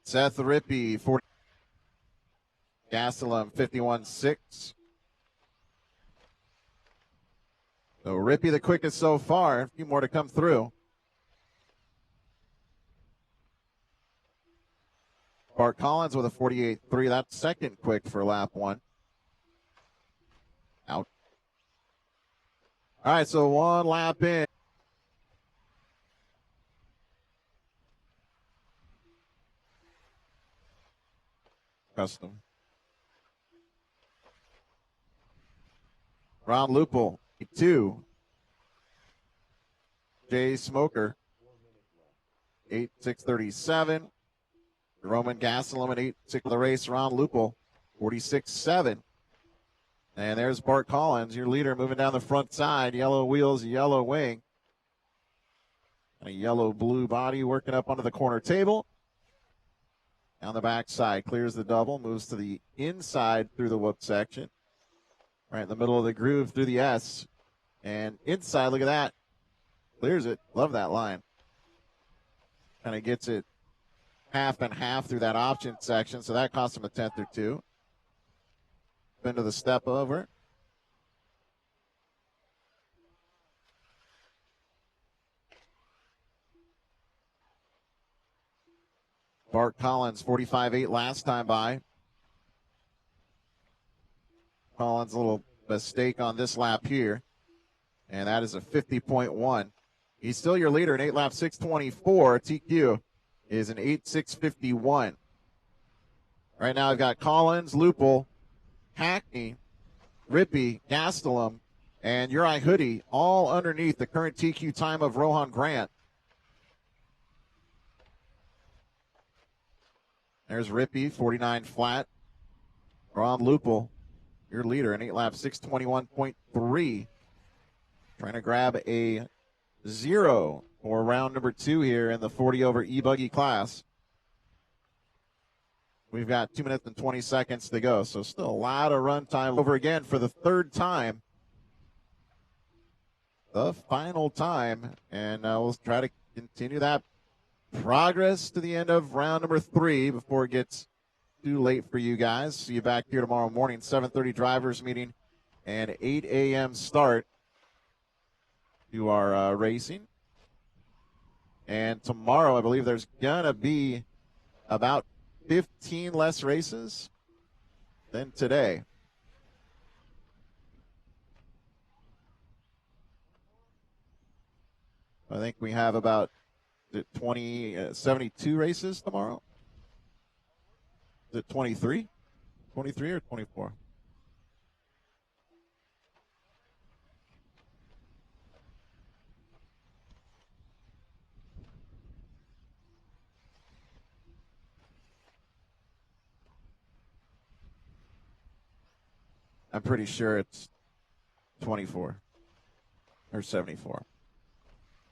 Seth Rippey, 40. Gastelum, 51.6. So Rippey the quickest so far. A few more to come through. Bart Collins with a 48.3. That's second quick for lap 1. Out. All right, so 1 lap in. Custom. Ron Lupel, 2. Jay Smoker, 8:6:37. Roman Gastelum at 8:6 for the race. Ron Lupel, 46.7. And there's Bart Collins, your leader, moving down the front side. Yellow wheels, yellow wing. And a yellow-blue body working up onto the corner table. Down the backside, clears the double, moves to the inside through the whoop section. Right in the middle of the groove through the S. And inside, look at that. Clears it. Love that line. Kind of gets it half and half through that option section, so that cost him a 10th or 2. Into the step over. Bart Collins, 45.8 last time by. Collins, a little mistake on this lap here. And that is a 50.1. He's still your leader in 8 lap 6:24. TQ is an 8:6:51. Right now I've got Collins, Lupel, Hackney, Rippey, Gastelum, and Uri Hoodie all underneath the current TQ time of Rohan Grant. There's Rippey, 49 flat. Ron Lupel, your leader in 8 lap 6:21.3. Trying to grab a 0 for round number 2 here in the 40 over E-buggy class. We've got 2 minutes and 20 seconds to go, so still a lot of run time. Over again for the third time. The final time, and we'll try to continue that progress to the end of round number 3 before it gets too late for you guys. See you back here tomorrow morning, 7:30 drivers meeting and 8 a.m. start to our racing. And tomorrow, I believe there's going to be about 15 less races than today. I think we have about 72 races tomorrow. Is it 23? 23 or 24? I'm pretty sure it's 24 or 74.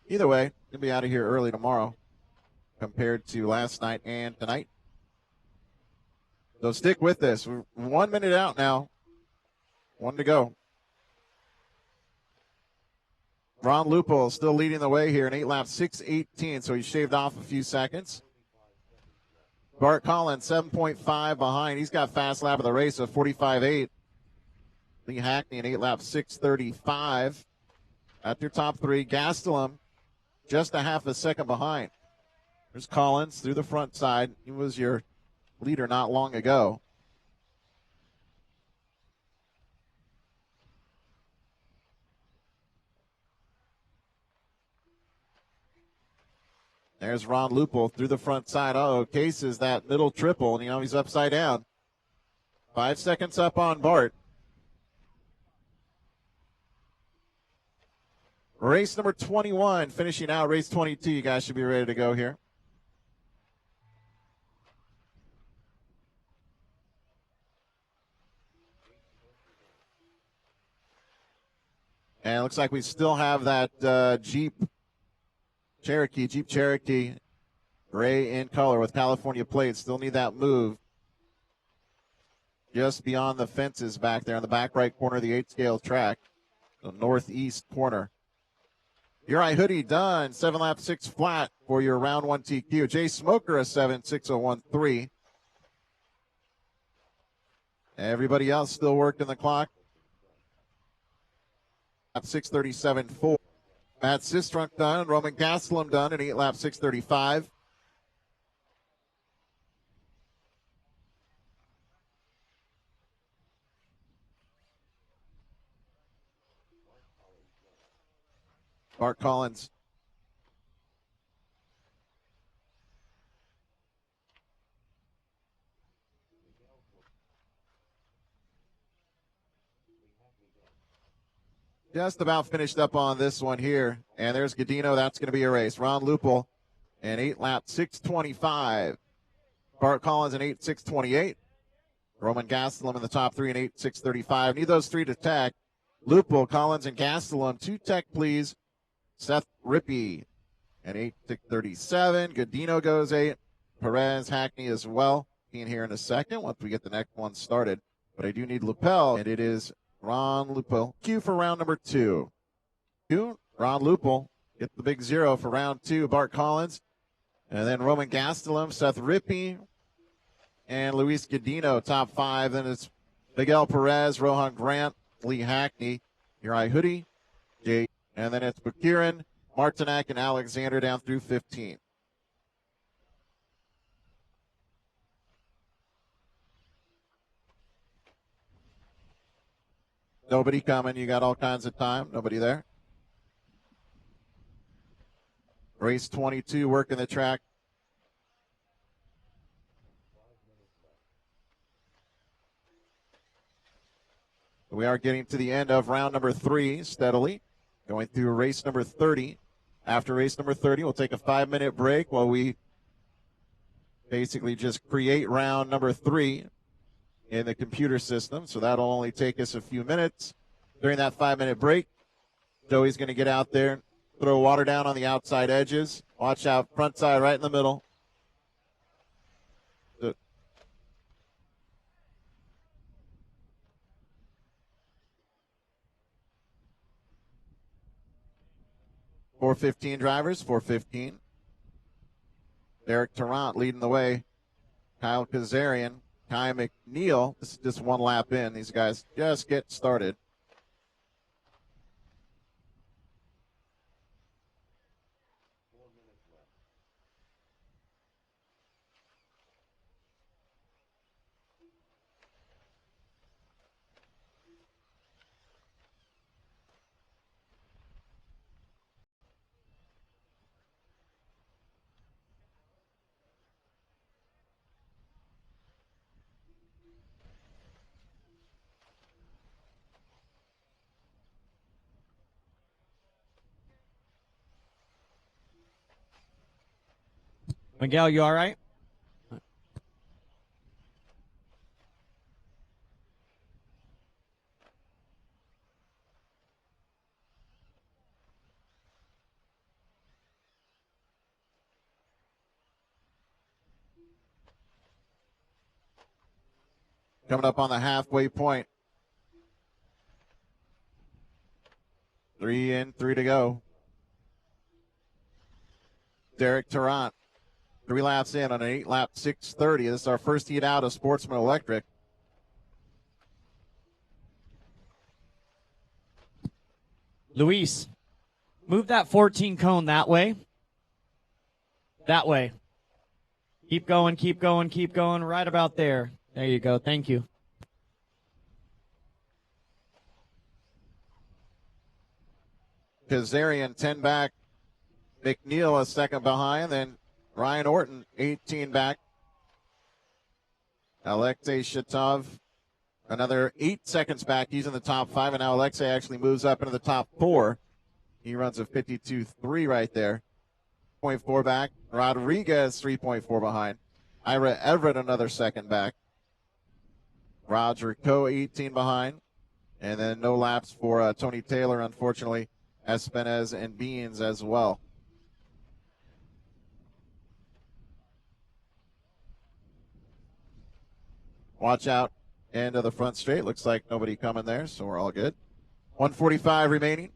Either way, we'll be out of here early tomorrow compared to last night and tonight. So stick with this. We're 1 minute out now. 1 to go. Ron Lupo still leading the way here in 8 laps, 6:18, so he shaved off a few seconds. Bart Collins, 7.5 behind. He's got fast lap of the race of 45.8. Lee Hackney in 8 laps, 6:35. At your top 3, Gastelum just a half a second behind. There's Collins through the front side. He was your leader not long ago. There's Ron Lupo through the front side. Oh, Cases that middle triple, and he's upside down. 5 seconds up on Bart. Race number 21 finishing out. Race 22, you guys should be ready to go here. And it looks like we still have that Jeep Cherokee, gray in color with California plates. Still need that move. Just beyond the fences back there on the back right corner of the 8-scale track, the northeast corner. Uri Hoodie done, 7 laps, 6 flat for your round 1 TQ. Jay Smoker a 7.6013. Everybody else still working the clock. 6:37.4. Matt Sistrunk done. Roman Gastelum done in 8 laps, 6:35. Bart Collins. Just about finished up on this one here. And there's Godino. That's going to be a race. Ron Lupel in 8 laps, 6:25. Bart Collins in 8:628. Roman Gastelum in the top 3 in 8:635. Need those 3 to tech. Lupel, Collins, and Gastelum. 2 tech, please. Seth Rippey at 8:637. Godino goes 8. Perez, Hackney as well. Being here in a second once we get the next one started. But I do need Lupel, and it is Ron Lupel. Q for round number 2. Ron Lupel. Get the big 0 for round 2. Bart Collins. And then Roman Gastelum, Seth Rippey, and Luis Godino, top 5. Then it's Miguel Perez, Rohan Grant, Lee Hackney, Uri Hoodie, Jay. And then it's Bukirin, Martinak, and Alexander down through 15. Nobody coming. You got all kinds of time. Nobody there. Race 22, working the track. We are getting to the end of round number 3 steadily. Going through race number 30. After race number 30, we'll take a 5-minute break while we basically just create round number 3 in the computer system. So that'll only take us a few minutes. During that 5-minute break, Joey's going to get out there, throw water down on the outside edges. Watch out, front side right in the middle. 4:15 drivers, 4:15. Derek Tarrant leading the way. Kyle Kazarian, Kai McNeil. This is just one lap in. These guys just get started. Miguel, you all right? Coming up on the halfway point. 3 in, 3 to go. Derek Tarrant, 3 laps in on an 8-lap 6:30. This is our first heat out of Sportsman Electric. Luis, move that 14 cone that way. That way. Keep going, keep going, keep going. Right about there. There you go. Thank you. Kazarian 10 back. McNeil a second behind. Then Ryan Orton 18 back. Alexei Shatov another 8 seconds back. He's in the top 5. And now Alexei actually moves up into the top 4. He runs a 52.3 right there. 0.4 back. Rodriguez 3.4 behind. Ira Everett another second back. Roger Coe 18 behind. And then no laps for Tony Taylor, unfortunately. Espenez and Beans as well. Watch out end of the front straight. Looks like nobody coming there, so we're all good. 1:45 remaining.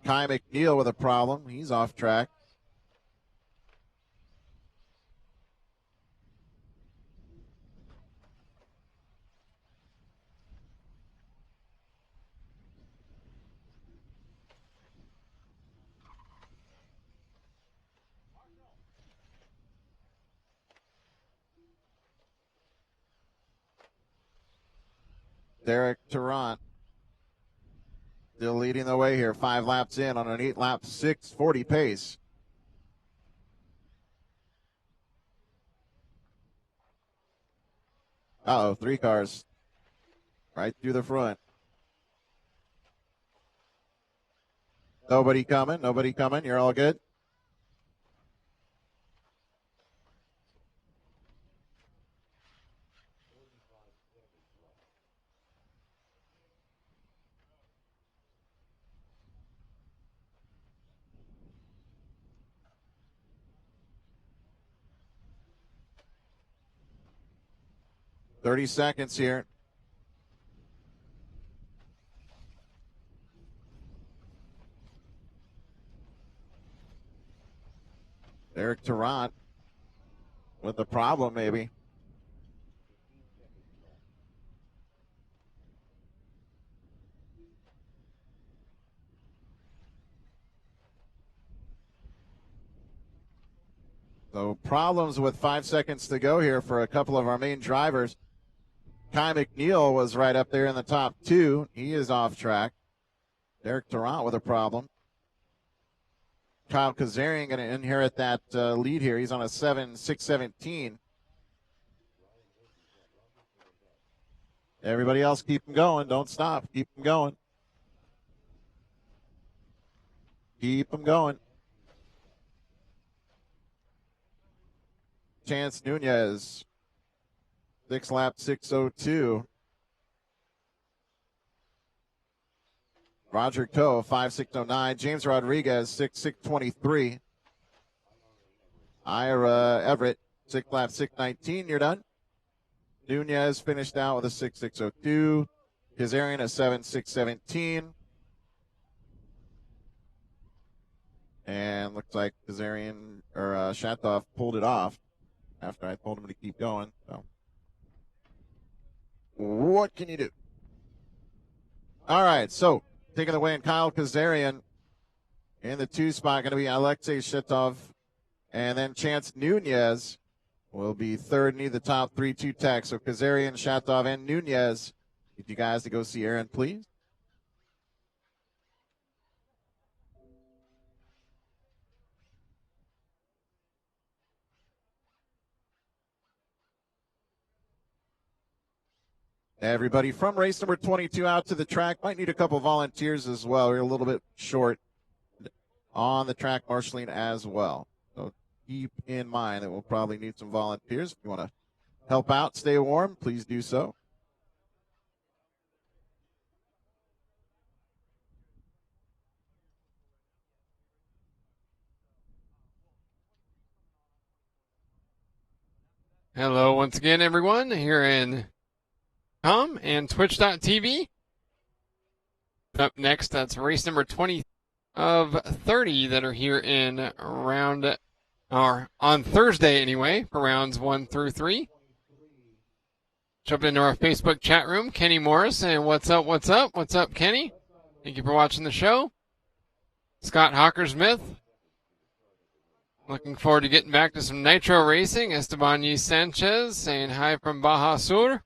Kai McNeil with a problem. He's off track. Derek Tarrant still leading the way here. 5 laps in on an 8-lap 6:40 pace. Uh-oh, 3 cars right through the front. Nobody coming, nobody coming. You're all good. Thirty seconds here. Derek Tarrant with the problem, maybe. So problems with 5 seconds to go here for a couple of our main drivers. Kai McNeil was right up there in the top 2. He is off track. Derek Tarrant with a problem. Kyle Kazarian going to inherit that lead here. He's on a 6:17. Everybody else keep them going. Don't stop. Keep them going. Keep them going. Chance Nunez, 6-lap 6:02. Roger Coe, 5:6:09. James Rodriguez, 6:6:23. Ira Everett, 6-lap 6:19. You're done. Nunez finished out with a 6:6:02. Kazarian, a 7:6:17. and looks like Kazarian or Shatov pulled it off after I told him to keep going. So, what can you do? All right, so taking away in Kyle Kazarian in the 2 spot, going to be Alexei Shatov, and then Chance Nunez will be third in the top 3-2 tech. So Kazarian, Shatov, and Nunez. Get you guys to go see Aaron, please. Everybody from race number 22 out to the track. Might need a couple volunteers as well. We're a little bit short on the track marshaling as well. So keep in mind that we'll probably need some volunteers. If you want to help out, stay warm, please do so. Hello once again, everyone, here in and twitch.tv. Up next, that's race number 20 of 30 that are here in round, or on Thursday anyway, for rounds 1 through 3. Jump into our Facebook chat room. Kenny Morris saying, what's up, what's up? What's up, Kenny? Thank you for watching the show. Scott Hockersmith. Looking forward to getting back to some Nitro racing. Esteban Yee Sanchez saying hi from Baja Sur.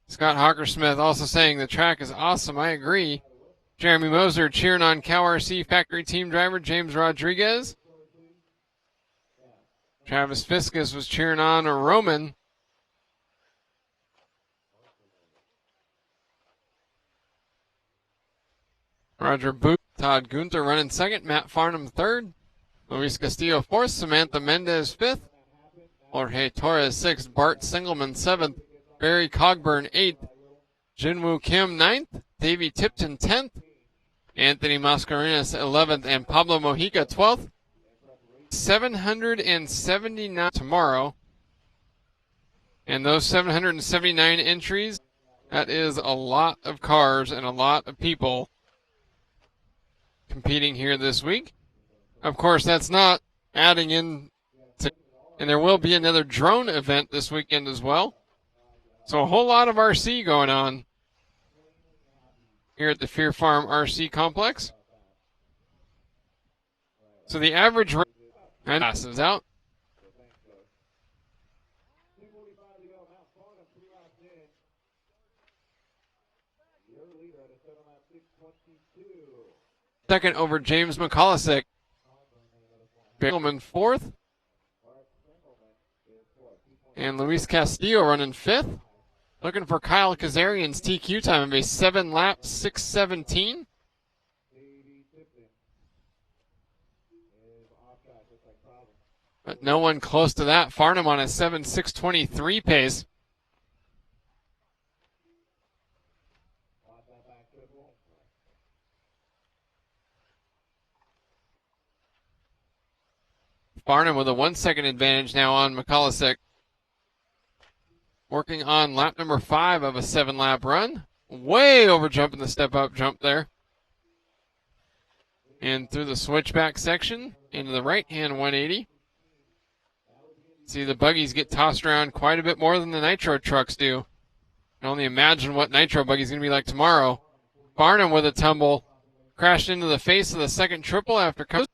Scott Hockersmith also saying the track is awesome. I agree. Jeremy Moser cheering on Cow RC factory team driver James Rodriguez. Travis Fiskus was cheering on Roman. Roger Booth, Todd Gunther running second, Matt Farnham third, Luis Castillo fourth, Samantha Mendez fifth, Jorge Torres sixth, Bart Singelman seventh, Barry Cogburn 8th, Jinwoo Kim 9th, Davey Tipton 10th, Anthony Mascarenas 11th, and Pablo Mojica 12th. 779 tomorrow. And those 779 entries, that is a lot of cars and a lot of people competing here this week. Of course, that's not adding in to, and there will be another drone event this weekend as well. So a whole lot of RC going on here at the Fear Farm RC complex. So the average rate passes out. Second over James McCullough. Bigelman fourth. And Luis Castillo running fifth. Looking for Kyle Kazarian's TQ time of a 7-lap 6:17. But no one close to that. Farnham on a 7:6:23 pace. Farnham with a 1 second advantage now on McCullough. Working on lap number 5 of a 7-lap run. Way over jumping the step-up jump there. And through the switchback section into the right-hand 180. See the buggies get tossed around quite a bit more than the Nitro trucks do. I can only imagine what Nitro buggy's going to be like tomorrow. Farnham with a tumble. Crashed into the face of the second triple after coming.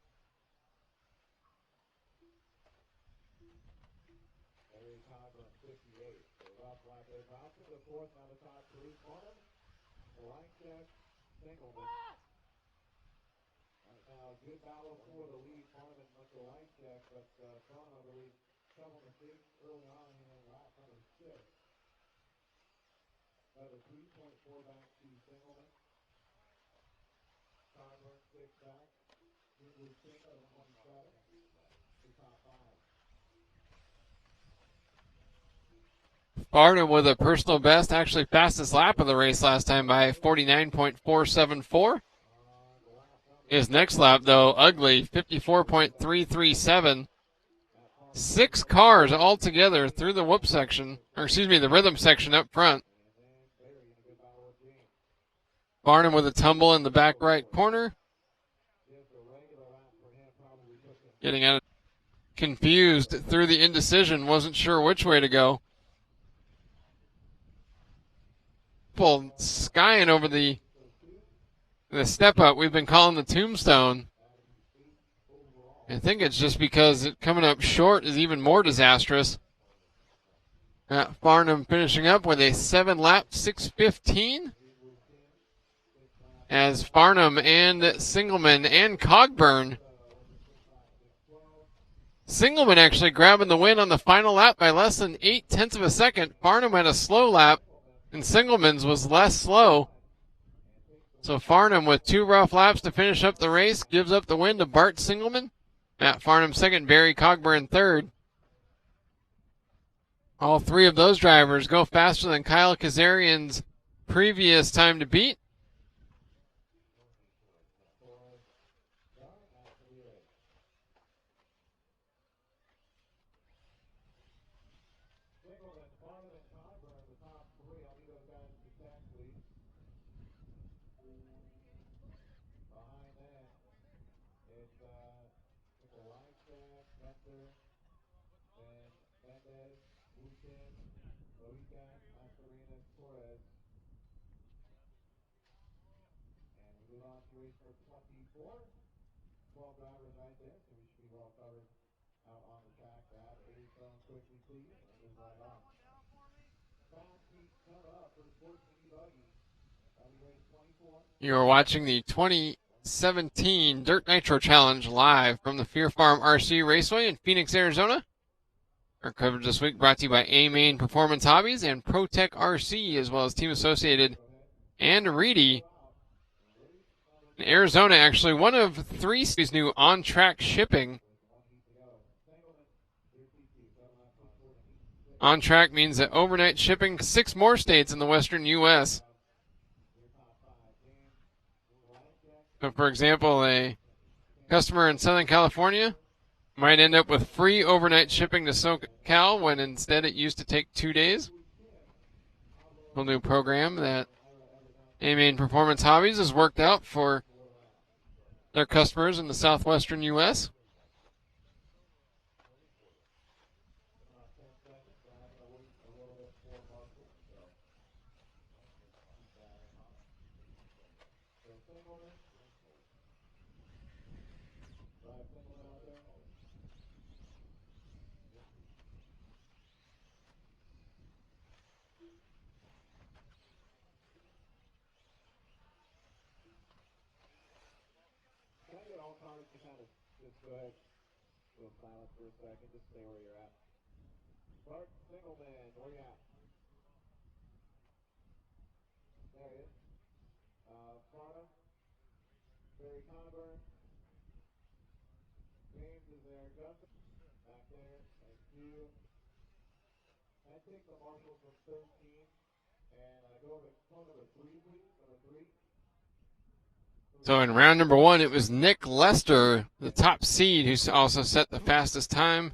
Farnham with a personal best, actually fastest lap of the race last time by 49.474. His next lap, though, ugly, 54.337. 6 cars all together through the whoop section, or excuse me, the rhythm section up front. Farnham with a tumble in the back right corner. getting out of confused through the indecision, wasn't sure which way to go. People skying over the step up we've been calling the tombstone. I think it's just because it coming up short is even more disastrous. Farnham finishing up with a 7-lap 6:15. As Farnham and Singleman and Cogburn. Singleman actually grabbing the win on the final lap by less than 0.8 of a second. Farnham had a slow lap, and Singleman's was less slow. So Farnham, with 2 rough laps to finish up the race, gives up the win to Bart Singleman. Matt Farnham second, Barry Cogburn third. All 3 of those drivers go faster than Kyle Kazarian's previous time to beat. You are watching the 2017 Dirt Nitro Challenge live from the Fear Farm RC Raceway in Phoenix, Arizona. Our coverage this week brought to you by A-Main Performance Hobbies and ProTech RC, as well as Team Associated and Reedy. In Arizona, actually, one of 3 cities new on-track shipping. On-track means that overnight shipping to 6 more states in the western U.S. So, for example, a customer in Southern California might end up with free overnight shipping to SoCal when instead it used to take 2 days. A new program that A-Main Performance Hobbies has worked out for their customers in the southwestern U.S. So in round number 1, it was Nick Lester, the top seed, who also set the fastest time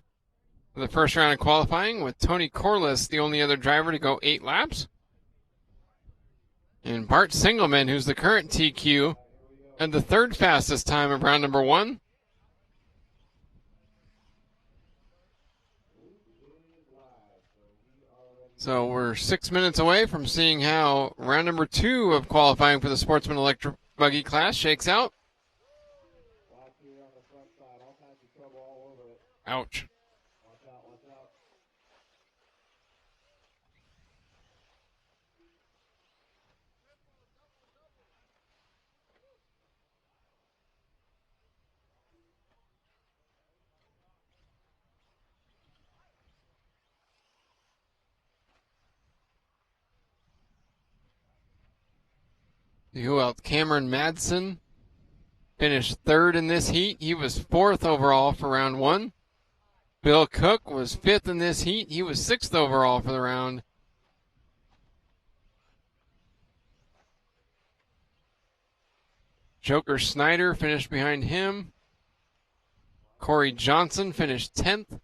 for the first round of qualifying, with Tony Corliss the only other driver to go 8 laps. And Bart Singleman, who's the current TQ, had the 3rd fastest time of round number 1. So we're 6 minutes away from seeing how round number 2 of qualifying for the Sportsman Electric Buggy class shakes out. Ouch. Who else? Cameron Madsen finished 3rd in this heat. He was 4th overall for round 1. Bill Cook was 5th in this heat. He was 6th overall for the round. Joker Snyder finished behind him. Corey Johnson finished 10th.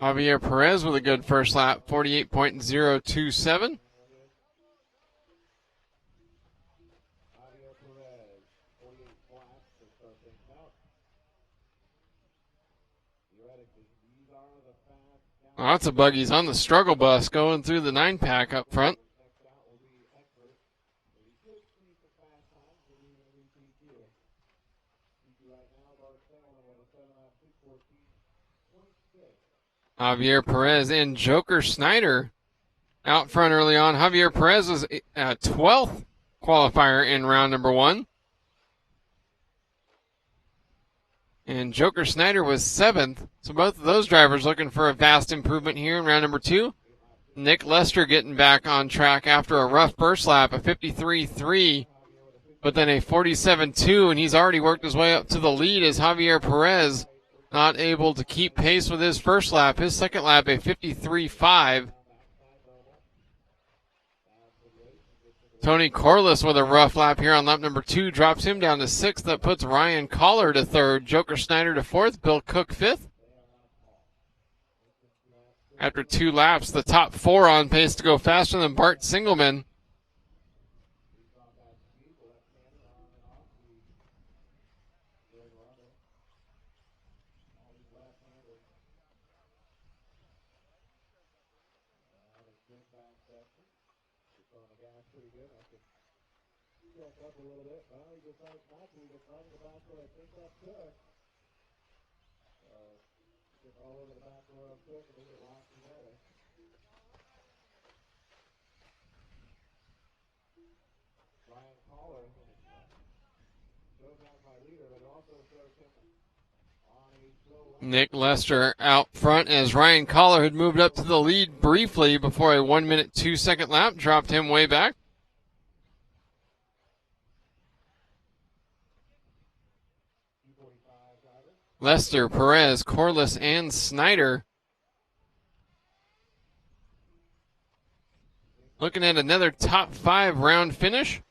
Javier Perez with a good first lap, 48.027. Lots of buggies on the struggle bus going through the 9-pack up front. Javier Perez and Joker Snyder out front early on. Javier Perez was 12th qualifier in round number 1. And Joker Snyder was 7th. So both of those drivers looking for a vast improvement here in round number 2. Nick Lester getting back on track after a rough first lap, a 53.3, but then a 47.2, and he's already worked his way up to the lead as Javier Perez not able to keep pace with his first lap. His second lap, a 53.5. Tony Corliss with a rough lap here on lap number 2 drops him down to 6th. That puts Ryan Collar to 3rd, Joker Snyder to 4th, Bill Cook 5th. After 2 laps, the top 4 on pace to go faster than Bart Singelman. Nick Lester out front as Ryan Collar had moved up to the lead briefly before a 1 minute 2 second lap dropped him way back. Lester, Perez, Corliss, and Snyder looking at another top 5 round finish.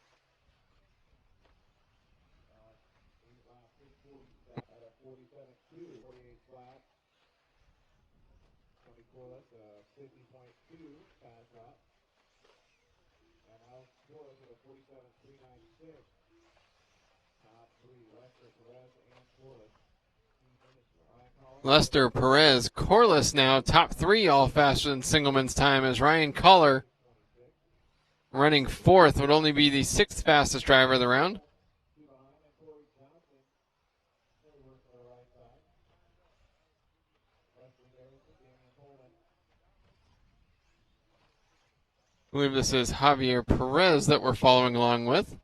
Lester, Perez, Corliss now top 3, all faster than Singelman's time, as Ryan Collar running 4th would only be the 6th fastest driver of the round. I believe this is Javier Perez that we're following along with.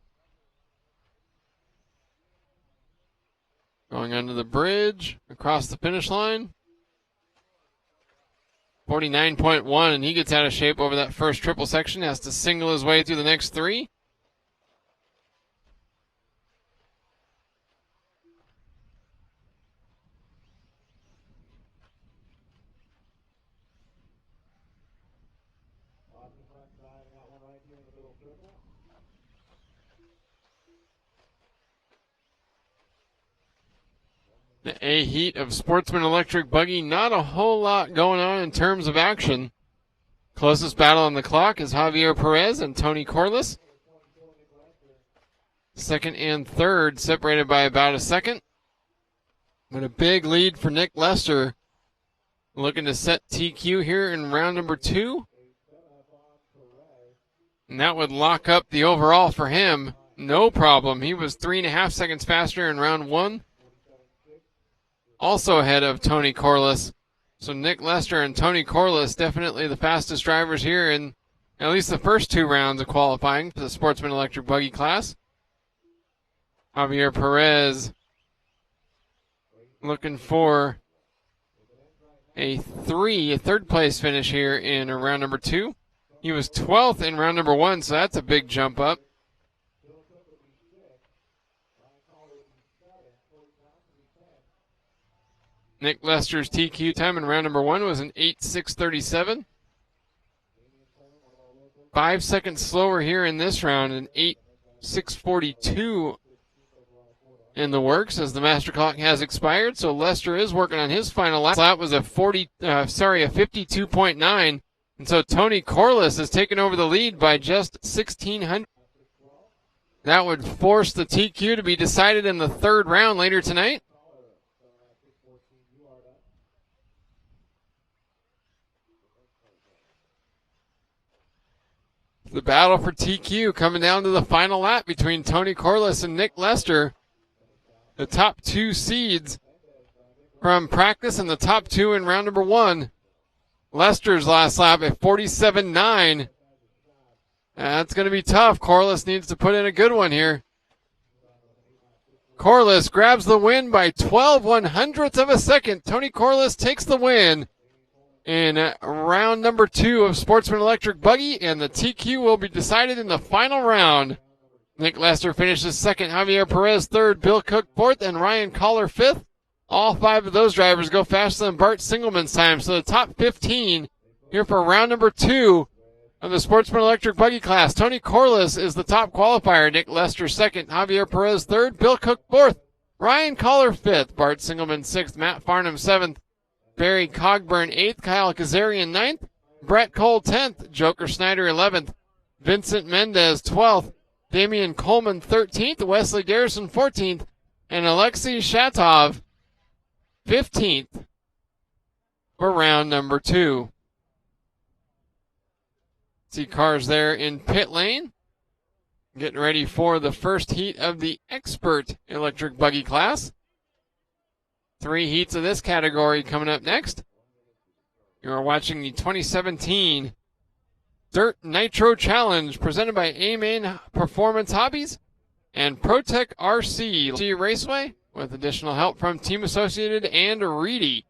Going under the bridge, across the finish line. 49.1, and he gets out of shape over that first triple section, has to single his way through the next 3. The A heat of Sportsman Electric Buggy, not a whole lot going on in terms of action. Closest battle on the clock is Javier Perez and Tony Corliss. Second and third separated by about a second. But a big lead for Nick Lester, looking to set TQ here in round number 2. And that would lock up the overall for him. No problem. He was 3.5 seconds faster in round 1. Also ahead of Tony Corliss. So Nick Lester and Tony Corliss definitely the fastest drivers here in at least the first 2 rounds of qualifying for the Sportsman Electric Buggy class. Javier Perez looking for a 3rd place finish here in round number 2. He was 12th in round number 1, so that's a big jump up. Nick Lester's TQ time in round number 1 was an 8:6:37. 5 seconds slower here in this round, an 8:6:42 in the works as the master clock has expired. So Lester is working on his final lap. That was a 52.9, and so Tony Corliss has taken over the lead by just 1,600. That would force the TQ to be decided in the 3rd round later tonight. The battle for TQ coming down to the final lap between Tony Corliss and Nick Lester. The top two seeds from practice and the top two in round number one. Lester's last lap at 47.9. That's going to be tough. Corliss needs to put in a good one here. Corliss grabs the win by 12/100ths of a second. Tony Corliss takes the win in round number 2 of Sportsman Electric Buggy, and the TQ will be decided in the final round. Nick Lester finishes second, Javier Perez third, Bill Cook fourth, and Ryan Collar fifth. All 5 of those drivers go faster than Bart Singelman's time. So the top 15 here for round number 2 of the Sportsman Electric Buggy class. Tony Corliss is the top qualifier. Nick Lester second, Javier Perez third, Bill Cook fourth, Ryan Collar fifth, Bart Singelman sixth, Matt Farnham seventh, Barry Cogburn eighth, Kyle Kazarian ninth, Brett Cole 10th, Joker Snyder 11th, Vincent Mendez 12th, Damian Coleman 13th, Wesley Garrison 14th, and Alexei Shatov 15th for round number 2. See cars there in pit lane, getting ready for the first heat of the Expert Electric Buggy class. 3 heats of this category coming up next. You are watching the 2017 Dirt Nitro Challenge presented by A-Main Performance Hobbies and ProTech RC Raceway with additional help from Team Associated and Reedy.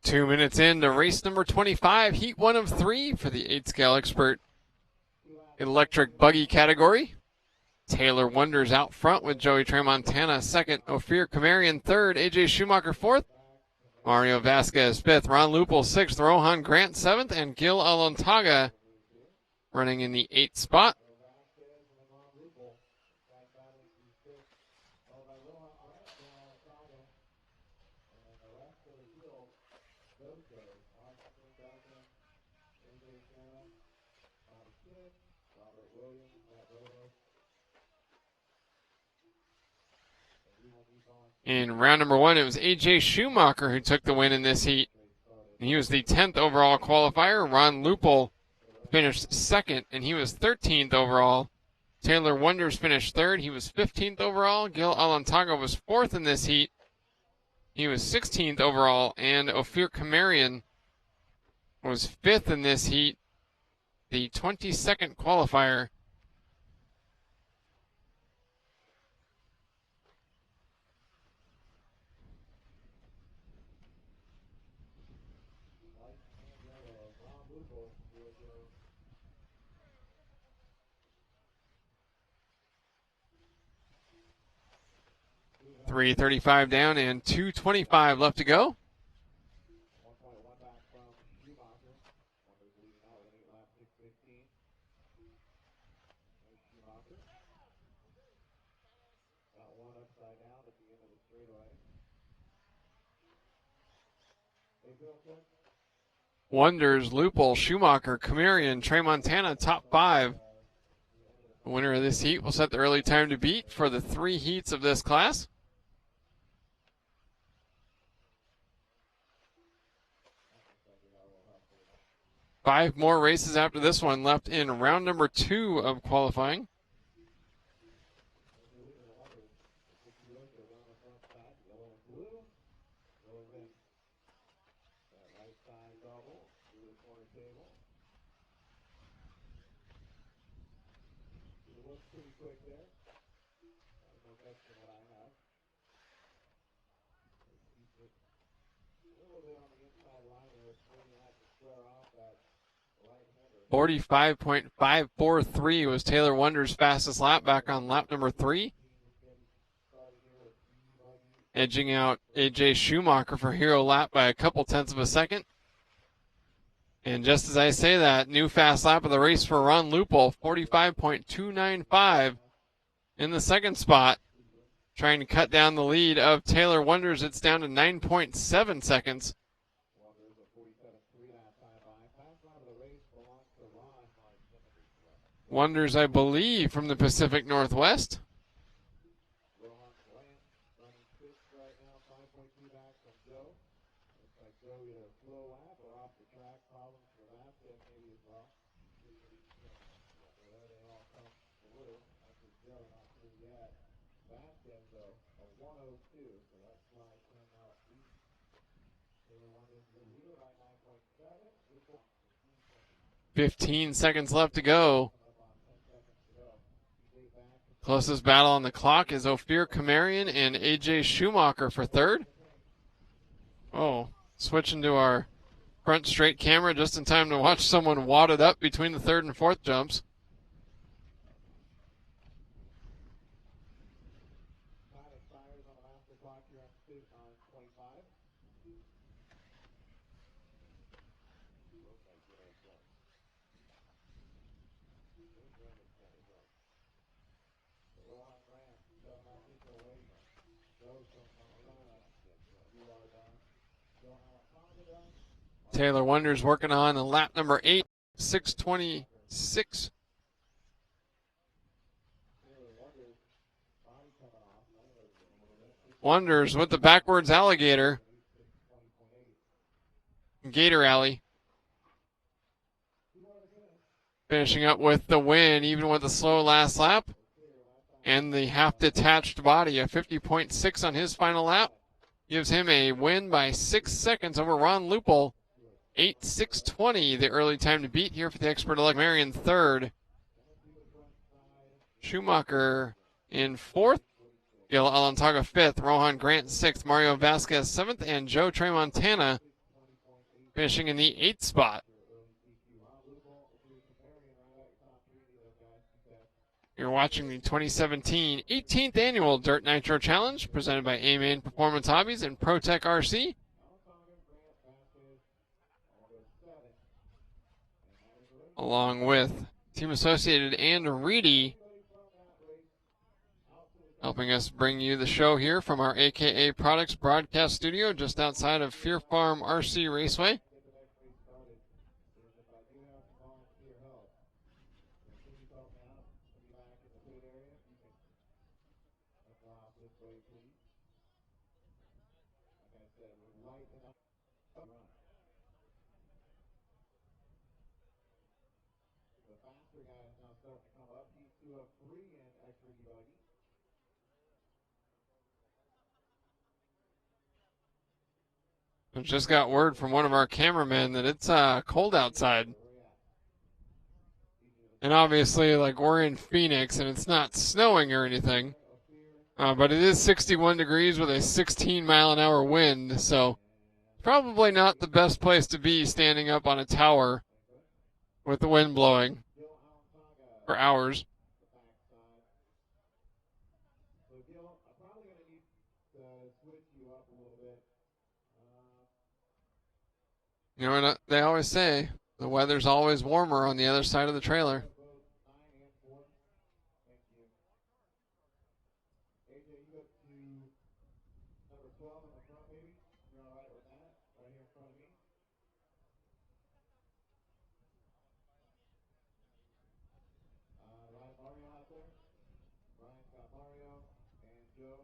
Two minutes into race number 25, heat 1 of 3 for the 8-scale Expert Electric Buggy category. Taylor Wonders out front with Joey Tramontana second, Ophir Kamarian third, AJ Schumacher fourth, Mario Vasquez fifth, Ron Lupel sixth, Rohan Grant seventh, and Gil Alontaga running in the 8th spot. In round number 1, it was AJ Schumacher who took the win in this heat. He was the 10th overall qualifier. Ron Lupel finished second, and he was 13th overall. Taylor Wonders finished third. He was 15th overall. Gil Alontaga was fourth in this heat. He was 16th overall, and Ophir Kamarian was fifth in this heat, the 22nd qualifier. Loophole, 0-0. 3:35 down and 2:25 left to go. 1.1 back from Schumacher. Wonders leading out with an 8 lap 6:15. There's Schumacher. Got one upside down at the end of the straightaway. Hey, Bill, sir. Wonders, Lupul, Schumacher, Kamarian, Trey Montana, top 5. The winner of this heat will set the early time to beat for the 3 heats of this class. 5 more races after this one left in round number 2 of qualifying. Pretty quick there. No better than what I have. Keep it a little bit on the inside line there. Maybe I have to square off that right-hander. 45.543 was Taylor Wonders' fastest lap back on lap number 3. Edging out AJ Schumacher for hero lap by a couple tenths of a second. And just as I say that, new fast lap of the race for Ron Lupul, 45.295 in the second spot. Trying to cut down the lead of Taylor Wonders. It's down to 9.7 seconds. Wonders, I believe, from the Pacific Northwest. Vasquez, though, a 102, so that's why I came out east. Taylor Wonders is the leader by 9.7. 15 seconds left to go. Closest battle on the clock is Ophir Kamarian and AJ Schumacher for third. Oh, switching to our front straight camera just in time to watch someone wadded up between the third and fourth jumps. Time expires on the master clock here on 25. Taylor Wonders working on a lap number 8, 6:26. Wonders with the backwards alligator. Gator Alley. Finishing up with the win, even with a slow last lap. And the half-detached body, a 50.6 on his final lap. Gives him a win by 6 seconds over Ron Lupul. 8:6:20, the early time to beat here for the expert-elect Marion third. Schumacher in fourth. Gil Alantaga fifth. Rohan Grant sixth. Mario Vasquez seventh. And Joe Tramontana finishing in the 8th spot. You're watching the 2017 18th Annual Dirt Nitro Challenge presented by A-Main Performance Hobbies and ProTech RC. Along with Team Associated and Reedy, helping us bring you the show here from our AKA Products broadcast studio just outside of Fear Farm RC Raceway. I just got word from one of our cameramen that it's cold outside. And obviously, like, we're in Phoenix and it's not snowing or anything. But it is 61 degrees with a 16-mile-an-hour wind, so probably not the best place to be standing up on a tower with the wind blowing for hours. So Gil, I'm probably going to need to switch you up a little bit. You know what they always say? The weather's always warmer on the other side of the trailer. Both 9 and 4. Thank you. AJ, you go to number 12 in the front, maybe? You're all right with that? Right here in front of me? Ryan Mario out there? Ryan's got Mario and Joe.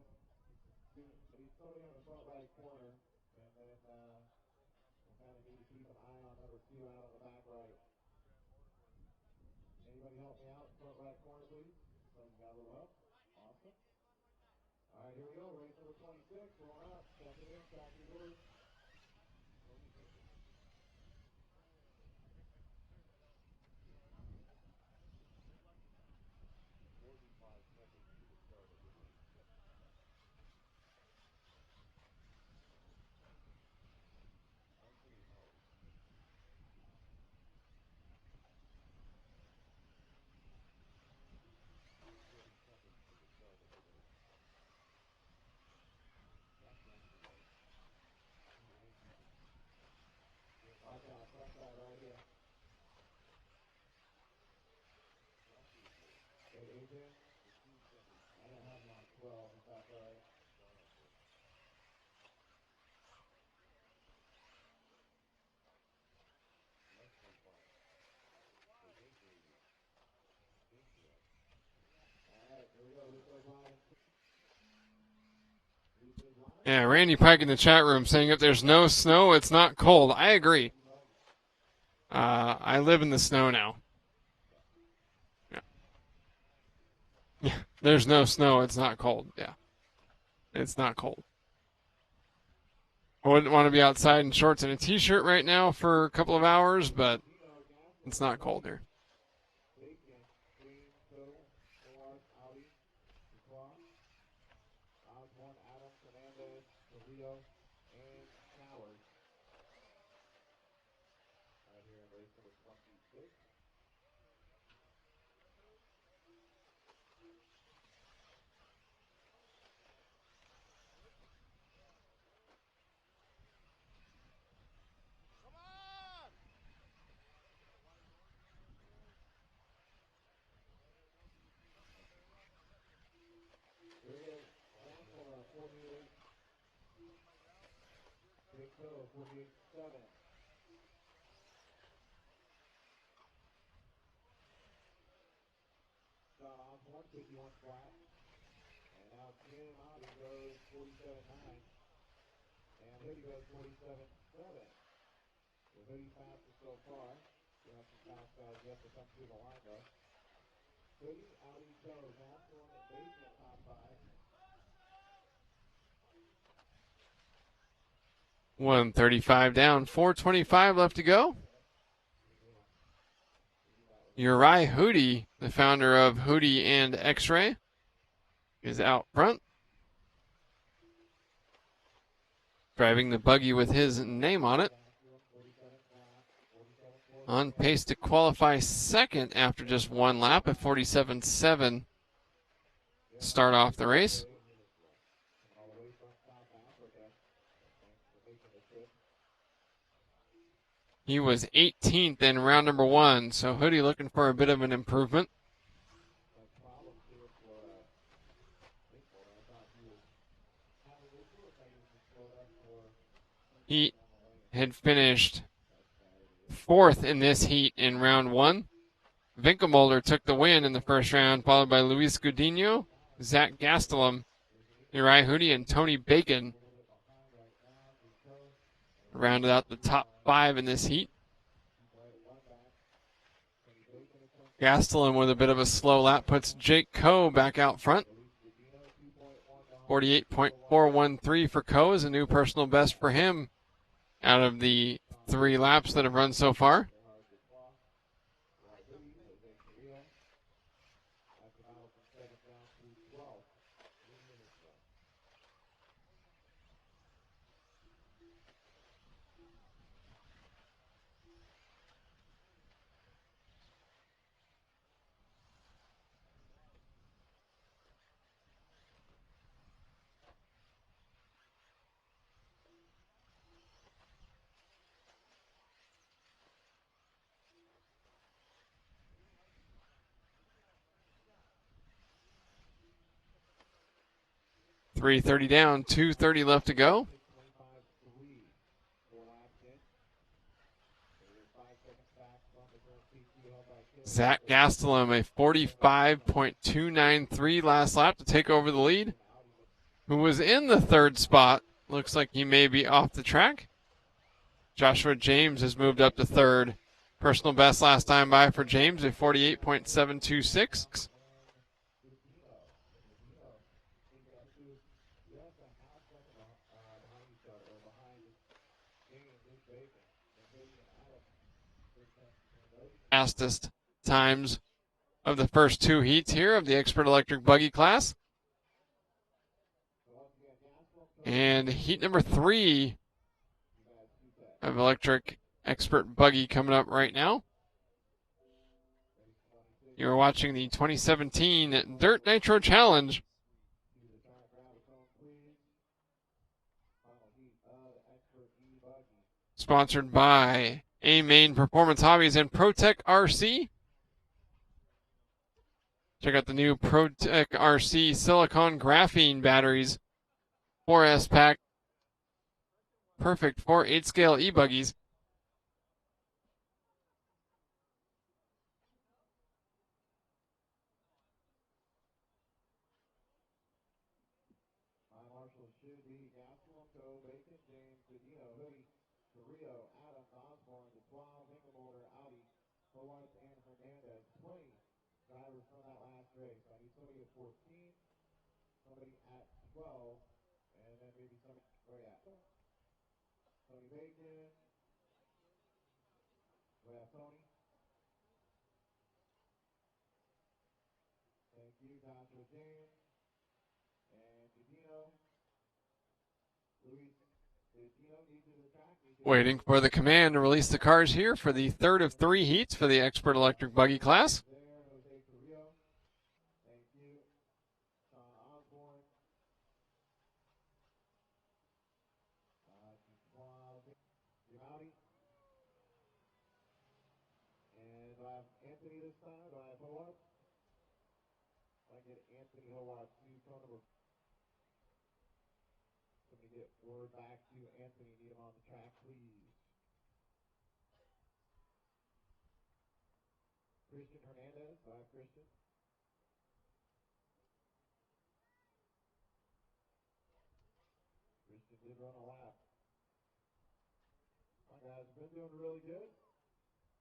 But he's totally on the front right corner. And then we'll kind of need to keep an eye on number 2 out on the back right. Anybody help me out? Front right corner, please. Someone got a little help. Awesome. All right, here we go. Race number 26. Rolling up. Check it in. Track your doors. Watch out. Front side right here. Hey, AJ. I don't have him on 12. If that's all right. All right, here we go. This goes live. Yeah, Randy Pike in the chat room saying if there's no snow, it's not cold. I agree. I live in the snow now. Yeah. Yeah, there's no snow, it's not cold. Yeah, it's not cold. I wouldn't want to be outside in shorts and a t-shirt right now for a couple of hours, but it's not cold here. Osborne, Adams, Hernandez, Carrillo, and Towers. Right here in race number 26. Here we go. Last for 48. Big Toe, 48-7. Scott Osborne, 51 flat. And now Jim Audi goes 47-9. And Hoodie goes 47-7. The Hoodie fastest so far. We have some fast guys yet to come through the line though. Hoodie, Audi, Toe, Osborne, and Bateman top 5. 135 down, 425 left to go. Uri Hootie, the founder of Hootie and X-Ray, is out front. Driving the buggy with his name on it. On pace to qualify second after just one lap at 47.7. Start off the race. He was 18th in round number 1, so Hoodie looking for a bit of an improvement. He had finished 4th in this heat in round 1. Winkelmolder took the win in the first round, followed by Luis Godinho, Zach Gastelum, Uri Hootie, and Tony Bacon. Rounded out the top 5 in this heat. Gastelum with a bit of a slow lap puts Jake Coe back out front. 48.413 for Coe is a new personal best for him out of the 3 laps that have run so far. 3:30 down, 2:30 left to go. 25-3. 4 laps in. There's 5 seconds back from the current P2 held by Kittle. Zach Gastelum, a 45.293 last lap to take over the lead. Who was in the third spot. Looks like he may be off the track. Joshua James has moved up to third. Personal best last time by for James, a 48.726. Fastest times of the first two heats here of the Expert Electric Buggy class. And heat number 3 of Electric Expert Buggy coming up right now. You're watching the 2017 Dirt Nitro Challenge. Sponsored by A-Main Performance Hobbies and ProTech RC. Check out the new ProTech RC silicone graphene batteries. 4S pack. Perfect for 8-scale e-buggies. Marshall should be Gastelum, Toe, Bacon, James, Godino, Hoodie, Carrillo, Adams, Osborne, DePlow, Winkelmotor, Audi, Howard, and Hernandez. 20 drivers from that last race. I need somebody at 14, somebody at 12, and then maybe somebody, where you at? Tony Bacon. We have Tony. Thank you, Joshua James. And Godino. Luis, Godino needs to the track. Waiting for the command to release the cars here for the third of 3 heats for the Expert Electric Buggy class. There, Jose Carrillo. Thank you. Sean Osborne. Giamatti. And do I have Anthony this time? Do I have Howard? I get Anthony Howard to phone number. Let me get word back to Anthony. Need him on the track, please. Christian Hernandez. Do I have Christian? Christian did run a lap. My guys have been doing really good.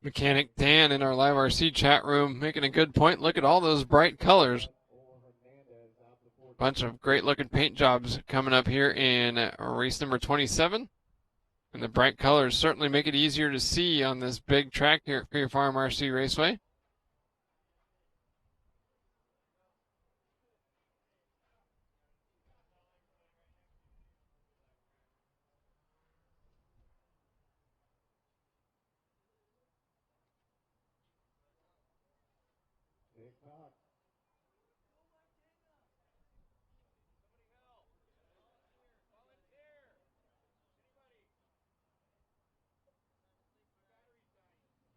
Mechanic Dan in our live RC chat room making a good point. Look at all those bright colors. Bunch of great looking paint jobs coming up here in race number 27. And the bright colors certainly make it easier to see on this big track here at Fair Farm RC Raceway.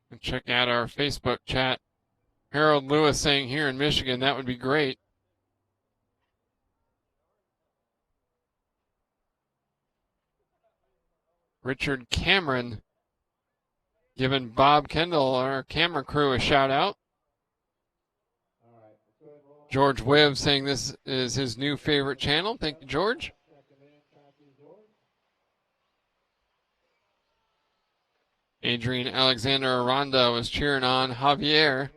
And check out our Facebook chat. Harold Lewis saying here in Michigan, that would be great. Richard Cameron giving Bob Kendall, our camera crew, a shout out. George Webb saying this is his new favorite channel. Thank you, George. Adrian Alexander Aranda was cheering on Javier.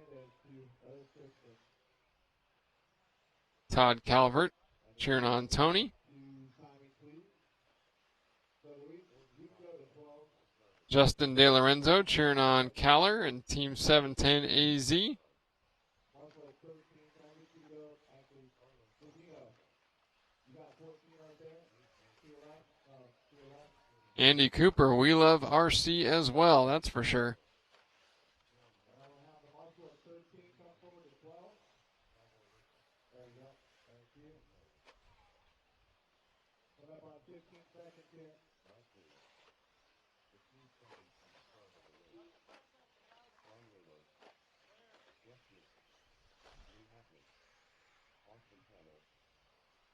Todd Calvert cheering on Tony. Justin De Lorenzo cheering on Caller and Team 710 AZ. Andy Cooper, we love RC as well, that's for sure.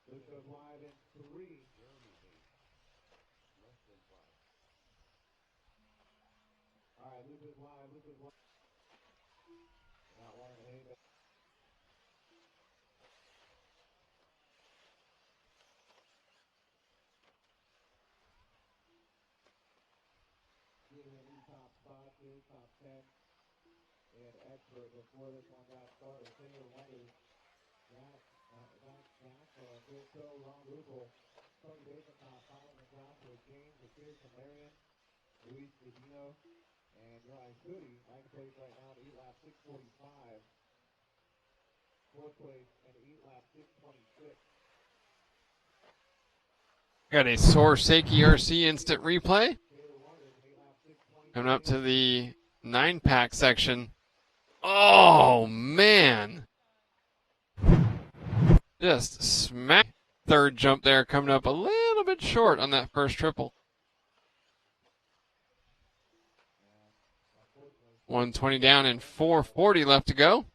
This goes wide in 3. All right, Luke is wide. Not wanting to hit it. Getting in top spots here, top 10. And expert before this one got started. Taylor Wonders, Jack, good show, Ron Ruppel, Tony Bateman, top 5, and Joshua James, the kid from Marion, Luis Godino, and Uri Sudi, ninth place right now in the lap 6:45. Fourth place in the lap 6:26. Got a Sorseki RC instant replay. Coming up to the 9-pack section. Oh, man. Just smack. Third jump there, coming up a little bit short on that first triple. 120 down and 440 left to go.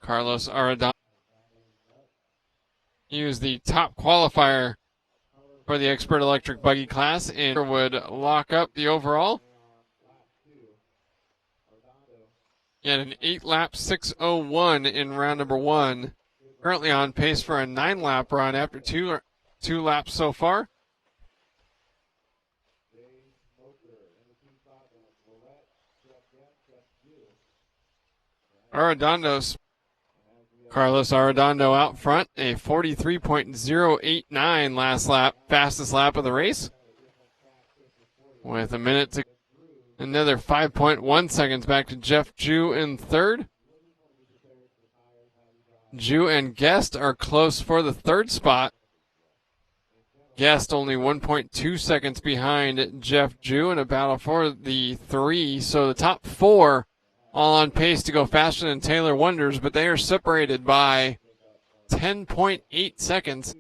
Carlos Arredondo. He was the top qualifier for the Expert Electric Buggy class and would lock up the overall. He had an 8-lap 6:01 in round number 1. Currently on pace for a 9-lap run after two laps so far. Carlos Arredondo out front, a 43.089 last lap, fastest lap of the race. With a minute to another 5.1 seconds back to Jeff Jew in third. Jew and Guest are close for the third spot. Guest only 1.2 seconds behind Jeff Jew in a battle for the 3. So the top 4 all on pace to go faster than Taylor Wonders, but they are separated by 10.8 seconds.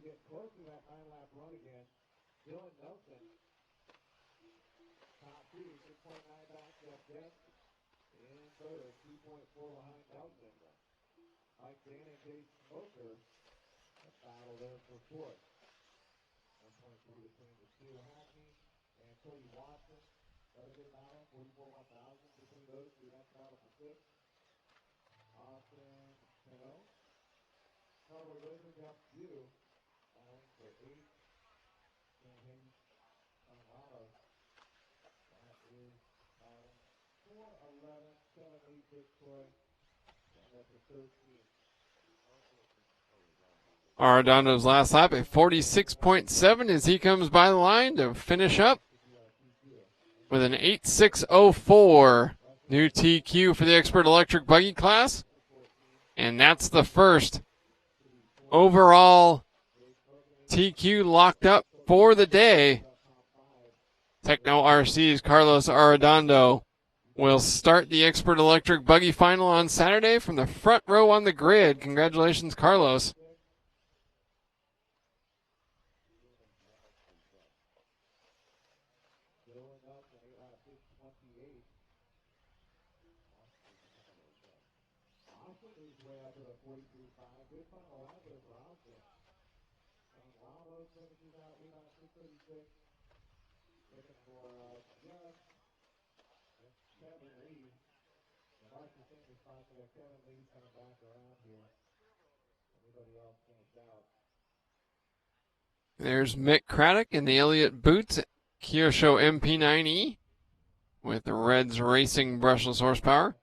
Arredondo's last lap, a 46.7 as he comes by the line to finish up with an 8.604 new TQ for the Expert Electric Buggy class. And that's the first overall TQ locked up for the day. Techno RC's Carlos Arredondo will start the Expert Electric Buggy final on Saturday from the front row on the grid. Congratulations, Carlos. There's Mick Craddock in the Elliott Boots Kyosho MP9E with the Reds Racing brushless horsepower.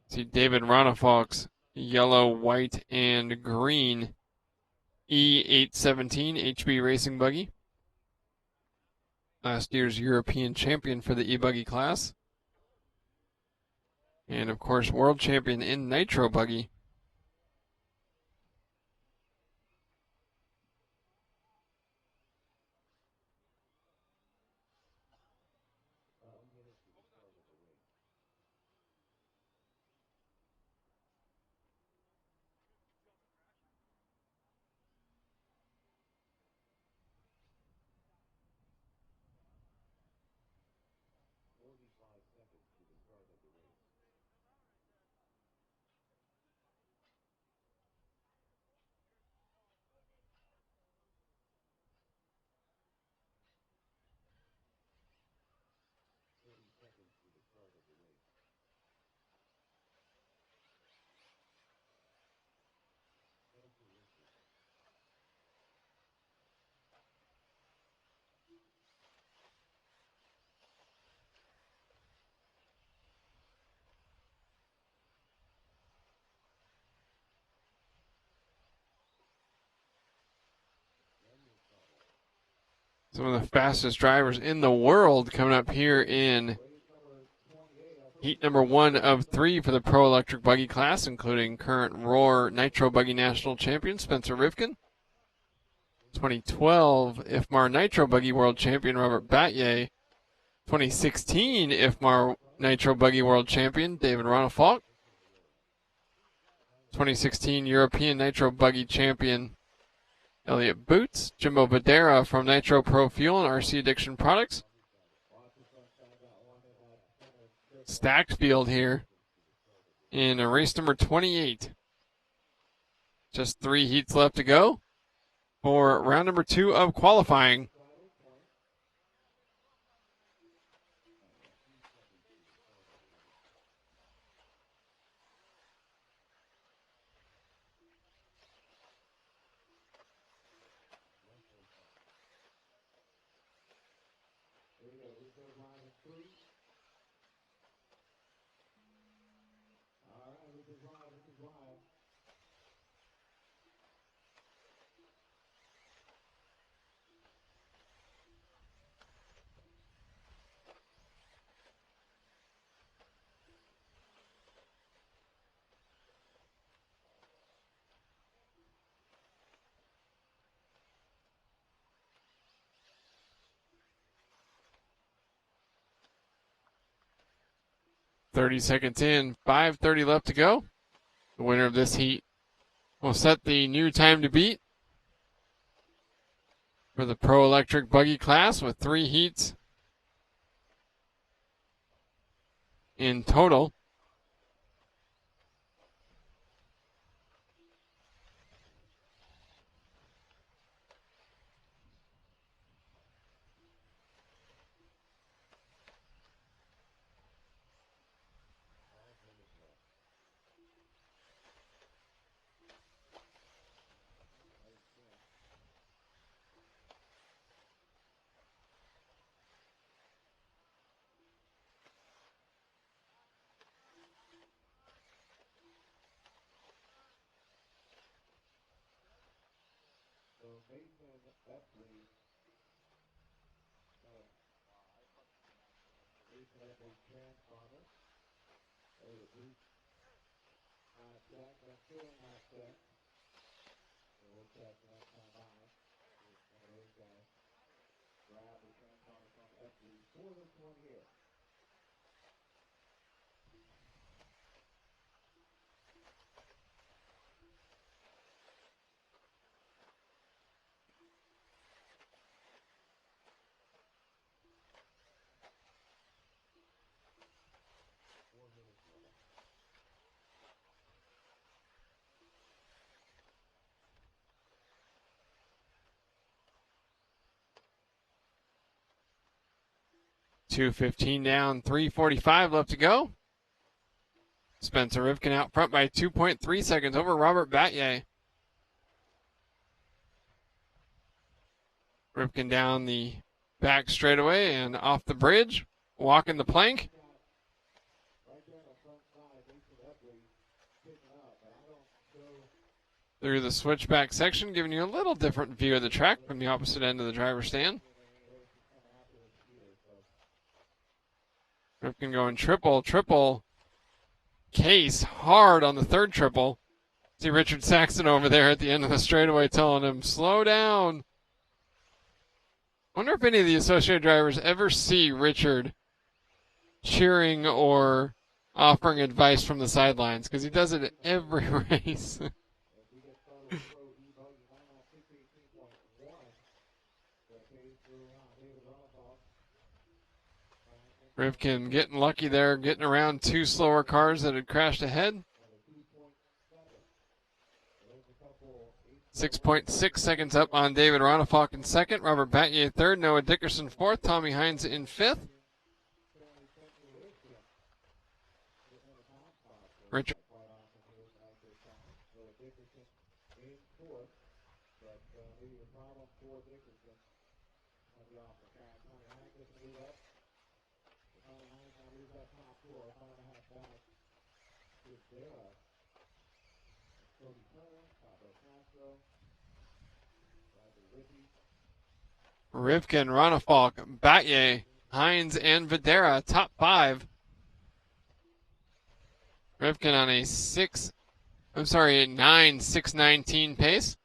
See David Ronafalk's yellow, white, and green E817 HB Racing Buggy. Last year's European champion for the E-buggy class. And of course, world champion in Nitro Buggy. Some of the fastest drivers in the world coming up here in heat number 1 of 3 for the Pro Electric Buggy class, including current Roar Nitro Buggy National Champion Spencer Rivkin, 2012 IFMAR Nitro Buggy World Champion Robert Batye, 2016 IFMAR Nitro Buggy World Champion David Ronafalk, 2016 European Nitro Buggy Champion Elliot Boots, Jimbo Badera from Nitro Pro Fuel and RC Addiction Products. Stacked field here in race number 28. Just 3 heats left to go for round number 2 of qualifying. Live. 30 seconds in, 5:30 left to go. The winner of this heat will set the new time to beat for the Pro Electric Buggy class with 3 heats in total. So Mason Epley, Mason Epley transponder. There's a boost. Not check, but still not check. So we'll check next time by. One of those guys grab the transponder from Epley for this one here. .215 down, 3:45 left to go. Spencer Rivkin out front by 2.3 seconds over Robert Batye. Rivkin down the back straightaway and off the bridge, walking the plank. Right there on the front side, Mason Epley picking up, but I don't go. Through the switchback section, giving you a little different view of the track from the opposite end of the driver's stand. Rivkin going triple case hard on the third triple. See Richard Saxon over there at the end of the straightaway telling him, slow down. Wonder if any of the associated drivers ever see Richard cheering or offering advice from the sidelines, because he does it at every race. As we get started with Pro E-buggy, line out 618.1. The pace through David Ronafalk. Rivkin getting lucky there, getting around 2 slower cars that had crashed ahead. 6.6 seconds up on David Ronafalk in second, Robert Batye third, Noah Dickerson fourth, Tommy Hines in fifth. Richard Rivkin, Ronafalk, Batye, Hines, and Videra, top 5. Rivkin on a 9:6:19 pace.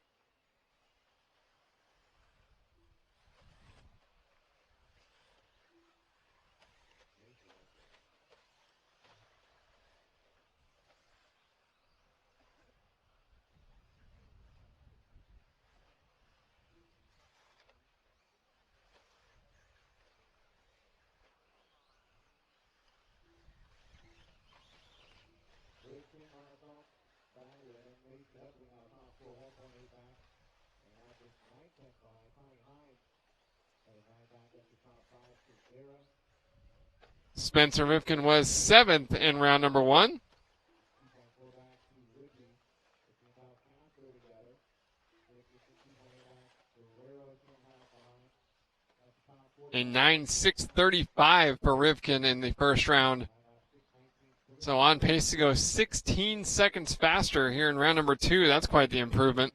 Spencer Rivkin was 7th in round number 1. A 9:6:35 for Rivkin in the first round. So on pace to go 16 seconds faster here in round number 2. That's quite the improvement.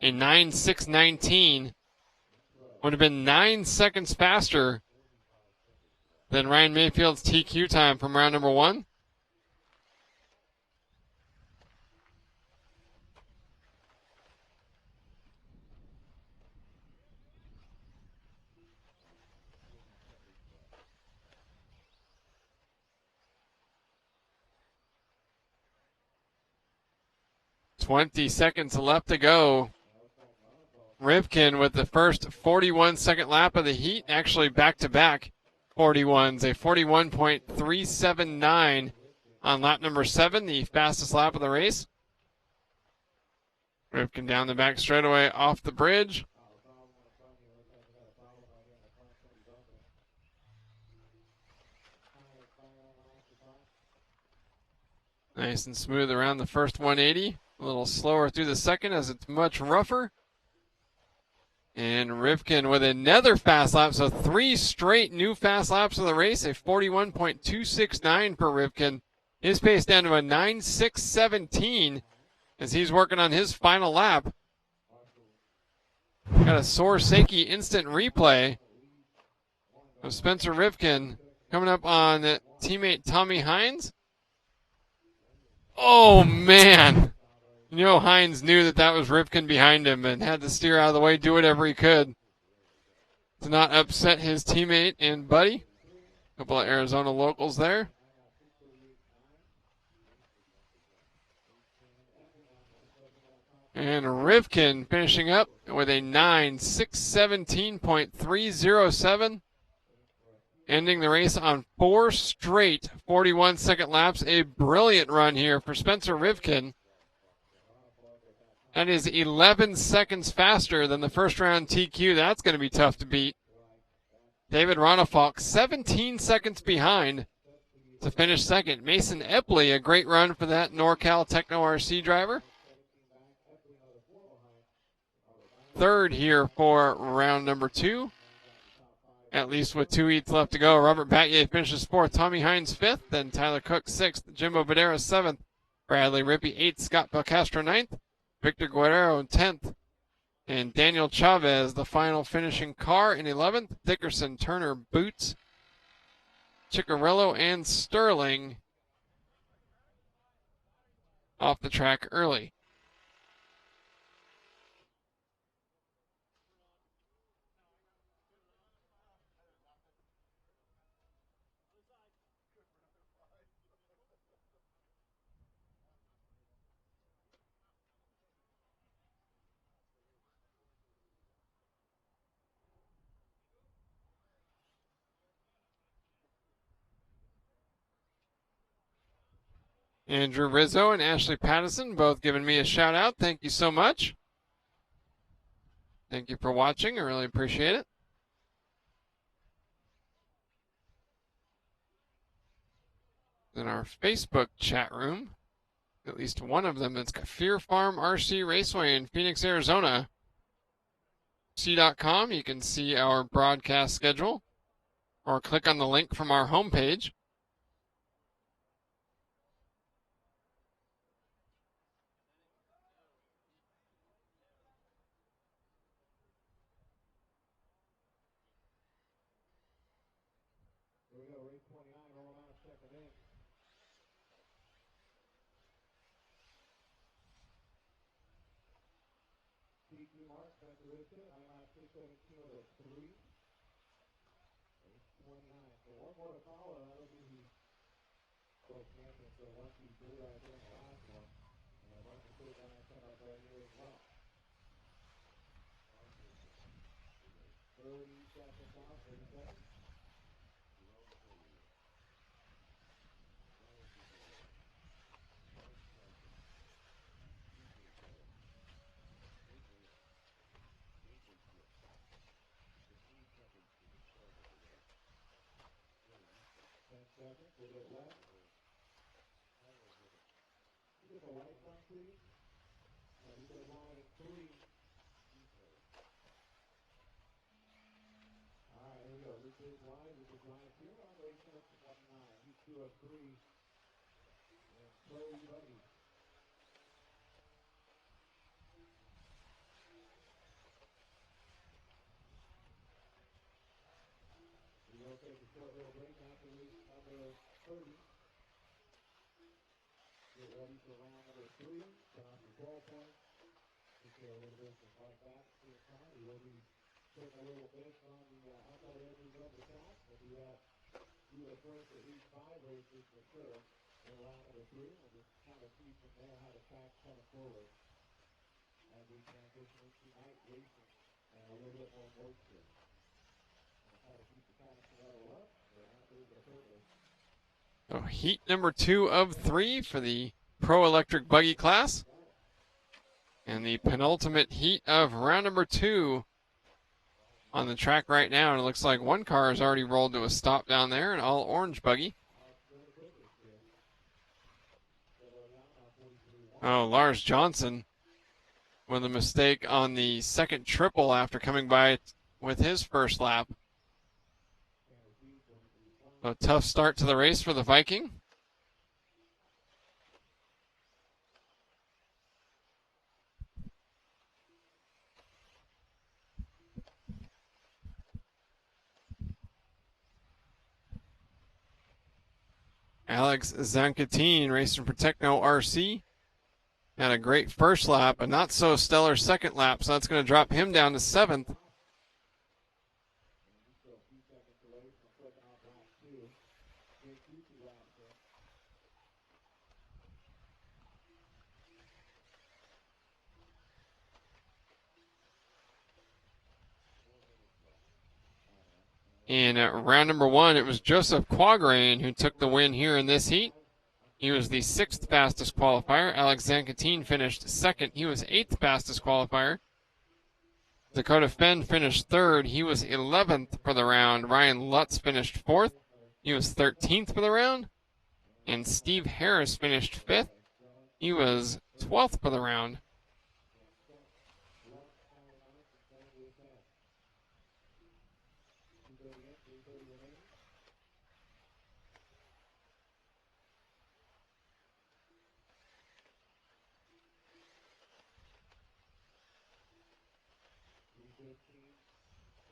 A 9:6:19 would have been 9 seconds faster than Ryan Mayfield's TQ time from round number 1. "20 seconds left to go." Rivkin with the first 41-second lap of the heat, actually back-to-back 41s, a 41.379 on lap number 7, the fastest lap of the race. Rivkin down the back straightaway off the bridge. Nice and smooth around the first 180. A little slower through the second as it's much rougher. And Rivkin with another fast lap, so 3 straight new fast laps of the race, a 41.269 for Rivkin. His pace down to a 9:6:17 as he's working on his final lap. Got a Sorseki instant replay of Spencer Rivkin coming up on teammate Tommy Hines. Oh, man. You know, Hines knew that was Rivkin behind him and had to steer out of the way, do whatever he could to not upset his teammate and buddy. A couple of Arizona locals there. And Rivkin finishing up with a 9:6:17.307. Ending the race on 4 straight 41-second laps. A brilliant run here for Spencer Rivkin. That is 11 seconds faster than the first round TQ. That's going to be tough to beat. David Ronafalk 17 seconds behind to finish second. Mason Epley, a great run for that NorCal Techno RC driver. Third here for round number 2. At least with 2 heats left to go. Robert Batye finishes 4th. Tommy Hines 5th. Then Tyler Cook 6th. Jimbo Videra 7th. Bradley Rippey 8th. Scott Belcastro 9th. Victor Guerrero 10th. And Daniel Chavez, the final finishing car in 11th. Dickerson, Turner, Boots, Ciccarello, and Sterling off the track early. Andrew Rizzo and Ashley Pattison both giving me a shout out. Thank you so much. Thank you for watching. I really appreciate it. In our Facebook chat room, at least one of them, it's Fear Farm RC Raceway in Phoenix, Arizona. RC.com, you can see our broadcast schedule or click on the link from our homepage. we go, race 29, rolling out second in. PQ Mark, Spencer Richardson, I lap 6:17 with a 3. Race 29. So one more to follow, that'll be the world champion. So once he blew right there in the last one, and a bunch of food going to come up right here as well. 30 seconds off, 30 seconds. Seconds, we'll get left. Get the lights on, please. You could have gone in 3. All right, here we go. This is line 2 on race number 29. He's 2 of 3. And Pro E-buggy. We will take a short little break after race number 30. Get ready for round number 3. Turn off your 12 points. Just get a little bit just like that. See it time. We will be putting a little bit on the outside edges of the track. We'll do that through the first at least 5 races for sure. In round number 3, we'll just kind of see from there how the track's coming forward as we transition into night racing and a little bit more moisture. We'll try to keep the traction level up. We're not losing the purpose. So heat number 2 of 3 for the Pro Electric Buggy class. And the penultimate heat of round number 2 on the track right now. And it looks like one car has already rolled to a stop down there, an all orange buggy. Oh, Lars Johnson with a mistake on the second triple after coming by with his first lap. A tough start to the race for the Viking. Alex Zancatin racing for Techno RC. Had a great first lap, a not so stellar second lap, so that's going to drop him down to 7th. In round number 1, it was Joseph Quagrain who took the win here in this heat. He was the 6th fastest qualifier. Alex Zancatin finished 2nd. He was 8th fastest qualifier. Dakota Fenn finished 3rd. He was 11th for the round. Ryan Lutz finished 4th. He was 13th for the round. And Steve Harris finished 5th. He was 12th for the round.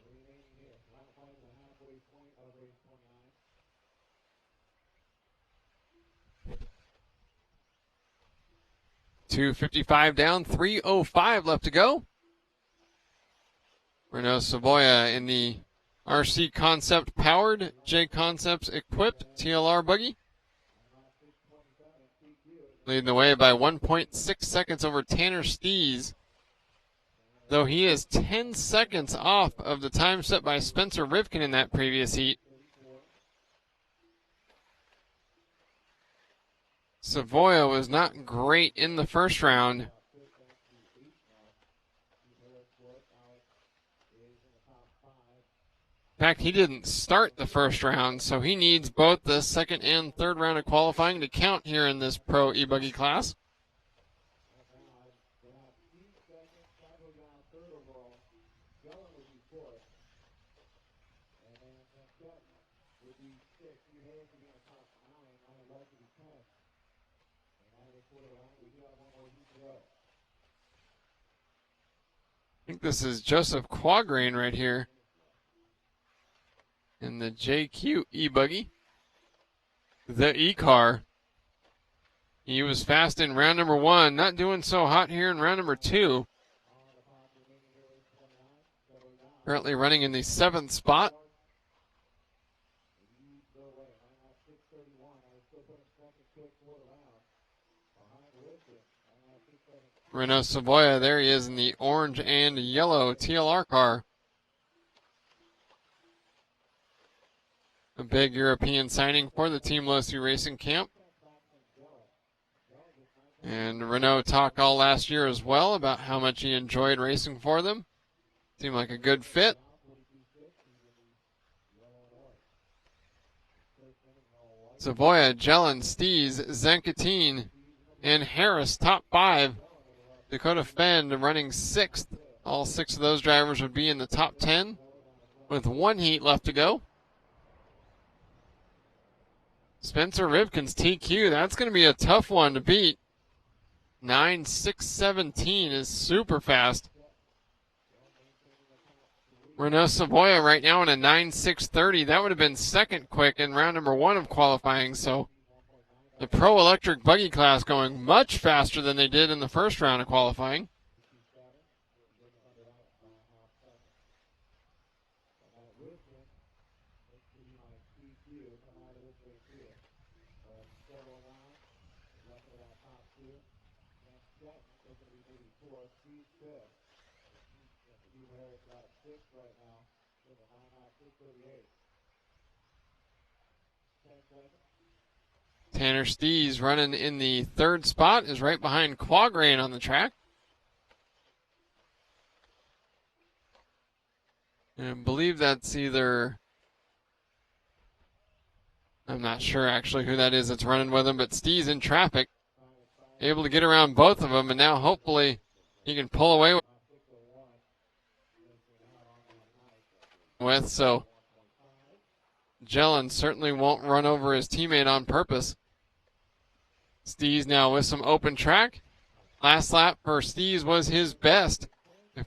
Remaining here. Lap 5 is the halfway point of race 29. 2:55 down, 3:05 left to go. Renault Savoia in the RC Concept powered, J Concepts equipped TLR buggy. Leading the way by 1.6 seconds over Tanner Stees, though he is 10 seconds off of the time set by Spencer Rivkin in that previous heat. Savoia was not great in the first round. In fact, he didn't start the first round, so he needs both the second and third round of qualifying to count here in this Pro E-buggy class. I think this is Joseph Quagrain right here. in the JQ E-buggy. The E-car. He was fast in round number 1, not doing so hot here in round number 2. Currently running in the 7th spot. Renault Savoia, there he is in the orange and yellow TLR car. A big European signing for the Team Losi Racing Camp. And Renault talked all last year as well about how much he enjoyed racing for them. Seemed like a good fit. Savoia, Jellin, Stees, Zenkatine, and Harris, top 5. Dakota Fend running 6th. All 6 of those drivers would be in the top 10 with 1 heat left to go. Spencer Rivkin's TQ, that's going to be a tough one to beat. 9.617 is super fast. Renault Savoia right now in a 9.630. That would have been second quick in round number 1 of qualifying. So the Pro Electric Buggy class going much faster than they did in the first round of qualifying. Tanner Stees running in the 3rd spot is right behind Quagrain on the track. And I believe that's either, I'm not sure actually who that is that's running with him, but Stees in traffic, able to get around both of them, and now hopefully he can pull away with. So Jellin certainly won't run over his teammate on purpose. Stees now with some open track. Last lap for Stees was his best.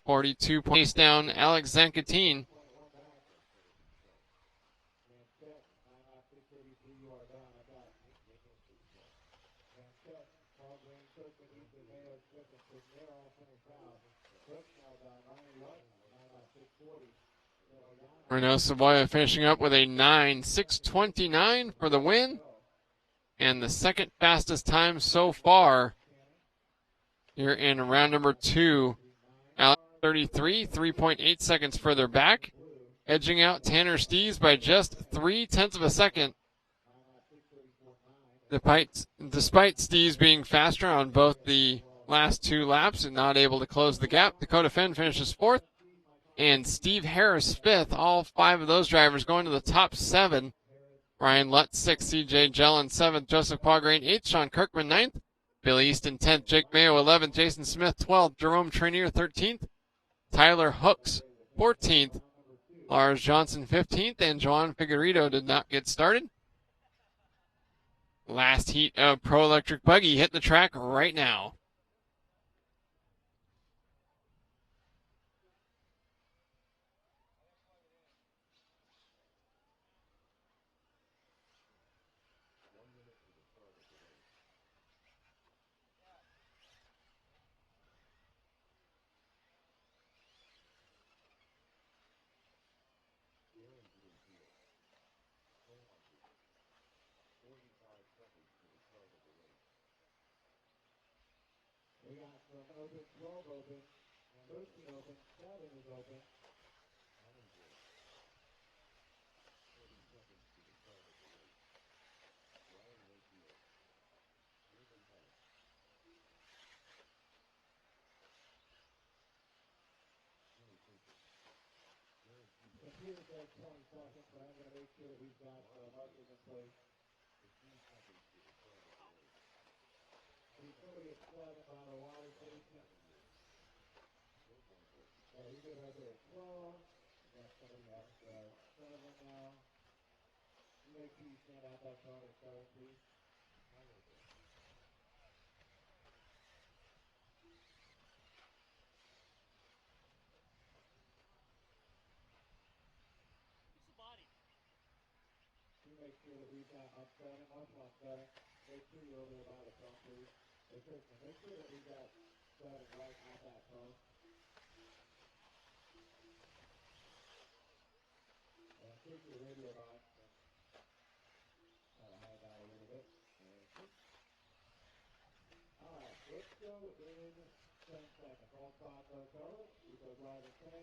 42 points down Alex Zenkatine. Renault Savoia finishing up with a 9.629 for the win. And the second fastest time so far here in round number 2. Alex 33, 3.8 seconds further back, edging out Tanner Stees by just 0.3 of a second. Despite Stees being faster on both the last 2 laps and not able to close the gap, Dakota Fenn finishes 4th, and Steve Harris 5th. All 5 of those drivers going to the top 7. Ryan Lutz 6th, CJ Jellin 7th, Joseph Quagrain 8th, Sean Kirkman 9th, Billy Easton 10th, Jake Mayo 11th, Jason Smith 12th, Jerome Trainier 13th, Tyler Hooks 14th, Lars Johnson 15th, and Joan Figueredo did not get started. Last heat of Pro Electric Buggy hit the track right now. We got some open, 12 open, 13 open, 7 is open. Computer says 20 seconds, but I'm going to make sure that we've got markers in place. He's going to get 7 by the water station. Yeah, he's good right there. 12. We got somebody else. 7 now. You make sure you stand out that cone at 7, please. sure that we've got upsetting, much upsetting. Make sure you're over there by the phone, please. Hey, Kristen, make sure that we've got setting right at that phone. And take your radio box and hide that a little bit. All right, let's go in 10 seconds. All spots are covered. We go live in 10.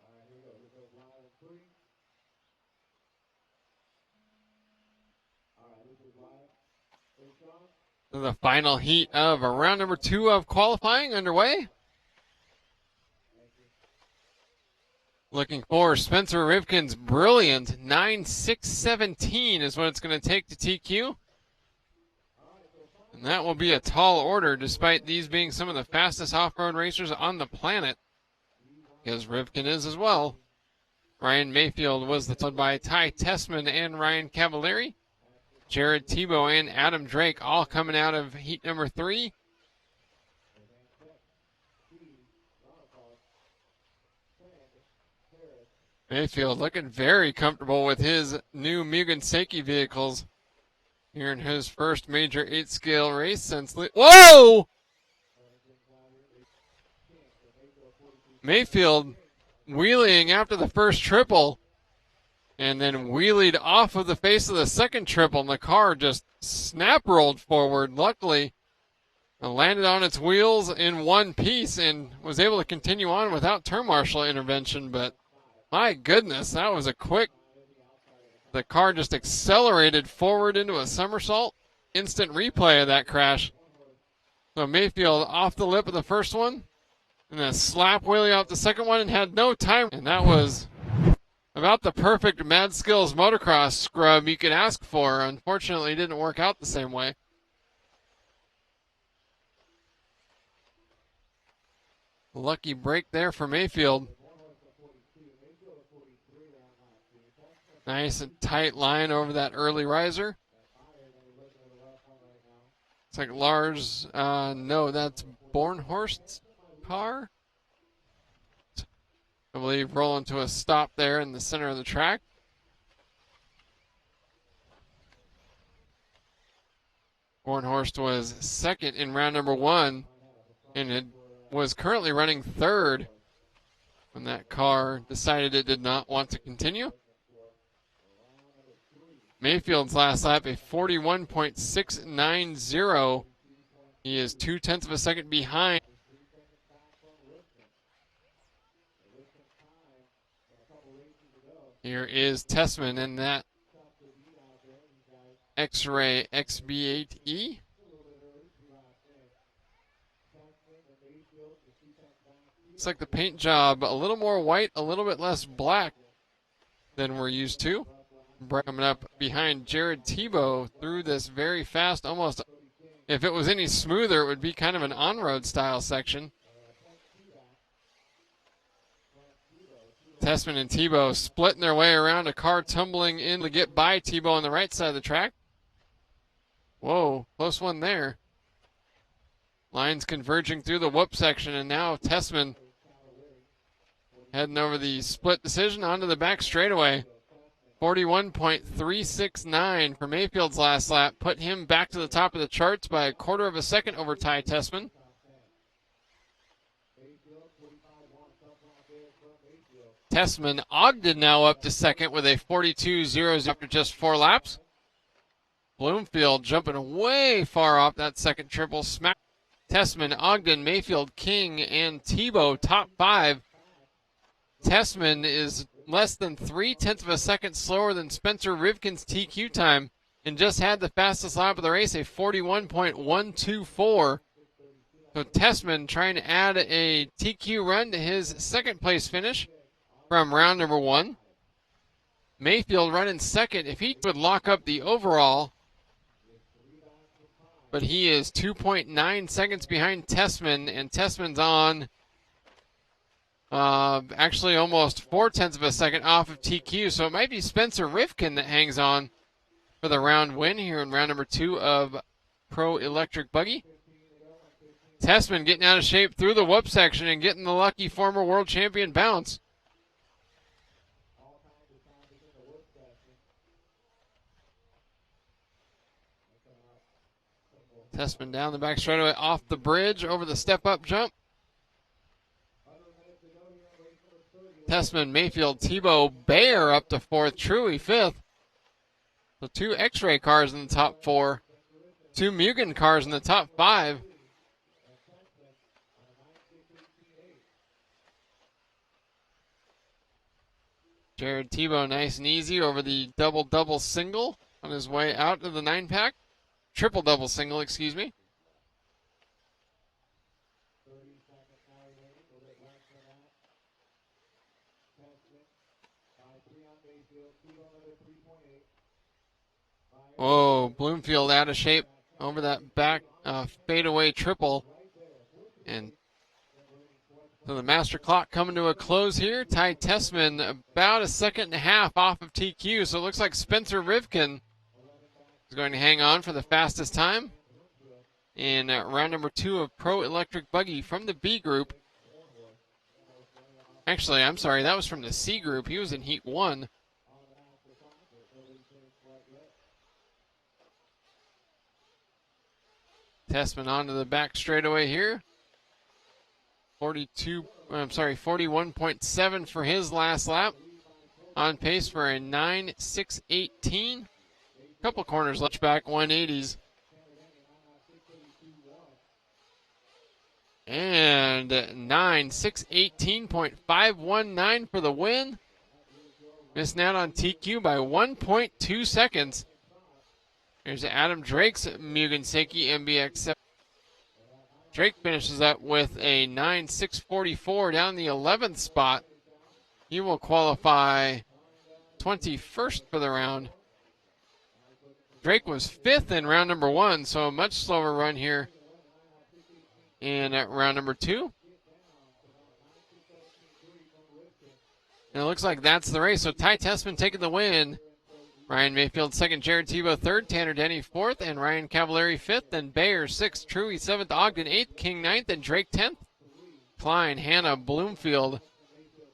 All right, here we go. Here goes live in 3. All right, this is live. Hey, Sean. The final heat of round number 2 of qualifying underway. Looking for Spencer Rivkin's brilliant 9.617 is what it's going to take to TQ. And that will be a tall order, despite these being some of the fastest off-road racers on the planet, because Rivkin is as well. Ryan Mayfield was led by Ty Tessman and Ryan Cavalieri. Jared Tebow and Adam Drake all coming out of heat number 3. Mayfield looking very comfortable with his new Mugen Seiki vehicles here in his first major 8-scale race since... Whoa! Mayfield wheeling after the first triple and then wheelied off of the face of the second triple, and the car just snap rolled forward. Luckily, it landed on its wheels in one piece and was able to continue on without turn marshal intervention, but my goodness, that was a quick... The car just accelerated forward into a somersault. Instant replay of that crash. So Mayfield off the lip of the first one, and then slap wheelie off the second one and had no time. And that was about the perfect Mad Skills motocross scrub you could ask for. Unfortunately, it didn't work out the same way. Lucky break there for Mayfield. Nice and tight line over that early riser. It's like Lars, no, that's Bornhorst's car. I believe rolling to a stop there in the center of the track. Bornhorst was second in round number 1 and it was currently running third when that car decided it did not want to continue. Mayfield's last lap, a 41.690. He is 0.2 of a second behind. Here is Tessman in that X-Ray XB8E. Looks like the paint job a little more white, a little bit less black than we're used to. Coming up behind Jared Tebow through this very fast, almost, if it was any smoother, it would be kind of an on-road style section. Tessman and Tebow splitting their way around a car tumbling in to get by Tebow on the right side of the track. Whoa, close one there. Lines converging through the whoop section, and now Tessman heading over the split decision onto the back straightaway. 41.369 for Mayfield's last lap put him back to the top of the charts by a quarter of a second over Ty Tessman. Tessman Ogden now up to second with a 42.00 after just 4 laps. Bloomfield jumping way far off that second triple smack. Tessman, Ogden, Mayfield, King, and Tebow top 5. Tessman is less than 0.3 of a second slower than Spencer Rivkin's TQ time and just had the fastest lap of the race, a 41.124. So Tessman trying to add a TQ run to his second place finish from round number 1. Mayfield running second if he would lock up the overall, but he is 2.9 seconds behind Tessman, and Tessman's on actually almost 0.4 of a second off of TQ, so it might be Spencer Rivkin that hangs on for the round win here in round number 2 of Pro Electric Buggy. Tessman getting out of shape through the whoop section and getting the lucky former world champion bounce. Tessman down the back straightaway off the bridge over the step-up jump. Tessman, Mayfield, Tebow, Bear up to fourth, Truey fifth. So 2 X-ray cars in the top 4. 2 Mugen cars in the top 5. Jared Tebow nice and easy over the double-double single on his way out to the 9-pack. Triple-double single, excuse me. Whoa, Bloomfield out of shape over that back fadeaway triple. And so the master clock coming to a close here. Ty Tessman about a second and a half off of TQ. So it looks like Spencer Rivkin is going to hang on for the fastest time in round number 2 of Pro Electric Buggy from the B group. Actually, I'm sorry, that was from the C group. He was in Heat 1. Tessman onto the back straightaway here. 41.7 for his last lap. On pace for a 9.618. Couple corners left back 180s. And 9.618.519 for the win. Missing out on TQ by 1.2 seconds. Here's Adam Drake's Mugen Seiki MBX7. Drake finishes up with a 9.644 down the 11th spot. He will qualify 21st for the round. Drake was 5th in round number 1, so a much slower run here in round number 2. And it looks like that's the race. So Ty Tessman taking the win. Ryan Mayfield second, Jared Tebow third, Tanner Denny fourth, and Ryan Cavallari fifth, then Bayer sixth, Truey seventh, Ogden eighth, King ninth, and Drake 10th. Klein, Hannah, Bloomfield,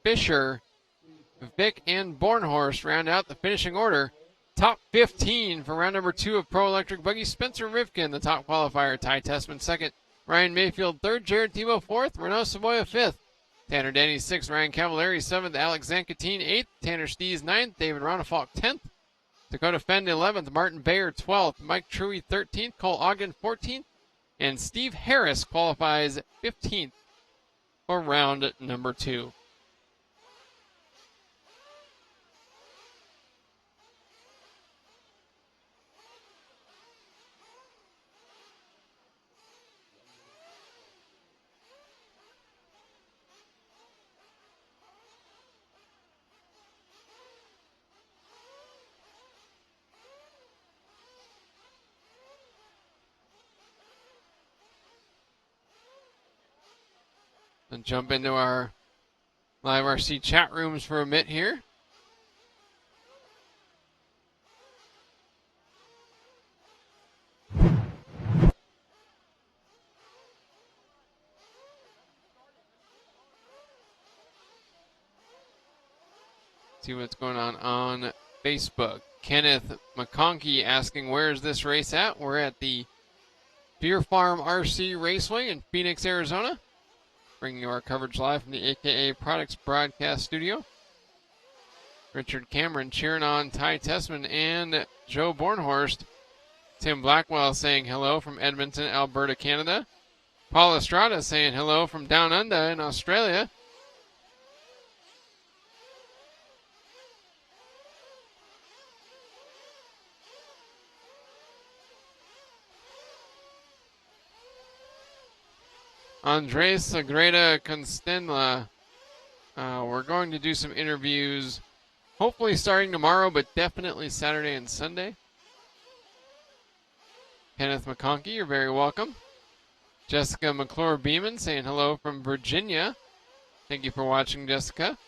Fisher, Vic, and Bornhorst round out the finishing order. Top 15 for round number 2 of Pro Electric Buggy. Spencer Rivkin, the top qualifier. Ty Tessman second, Ryan Mayfield third, Jared Tebow fourth, Renault Savoya fifth, Tanner Denny sixth, Ryan Cavallari seventh, Alex Zankatine eighth, Tanner Stees ninth, David Ronafalk 10th, Dakota Fend 11th, Martin Bayer 12th, Mike Truey 13th, Cole Ogden 14th, and Steve Harris qualifies 15th for round number 2. And jump into our live RC chat rooms for a bit here. See what's going on Facebook. Kenneth McConkey asking, where is this race at? We're at the Beer Farm RC Raceway in Phoenix, Arizona. Bringing you our coverage live from the AKA Products Broadcast Studio. Richard Cameron cheering on Ty Tessman and Joe Bornhorst. Tim Blackwell saying hello from Edmonton, Alberta, Canada. Paul Estrada saying hello from Down Under in Australia. Andres Agreda Constenla. We're going to do some interviews, hopefully starting tomorrow, but definitely Saturday and Sunday. Kenneth McConkey, you're very welcome. Jessica McClure Beeman saying hello from Virginia. Thank you for watching, Jessica.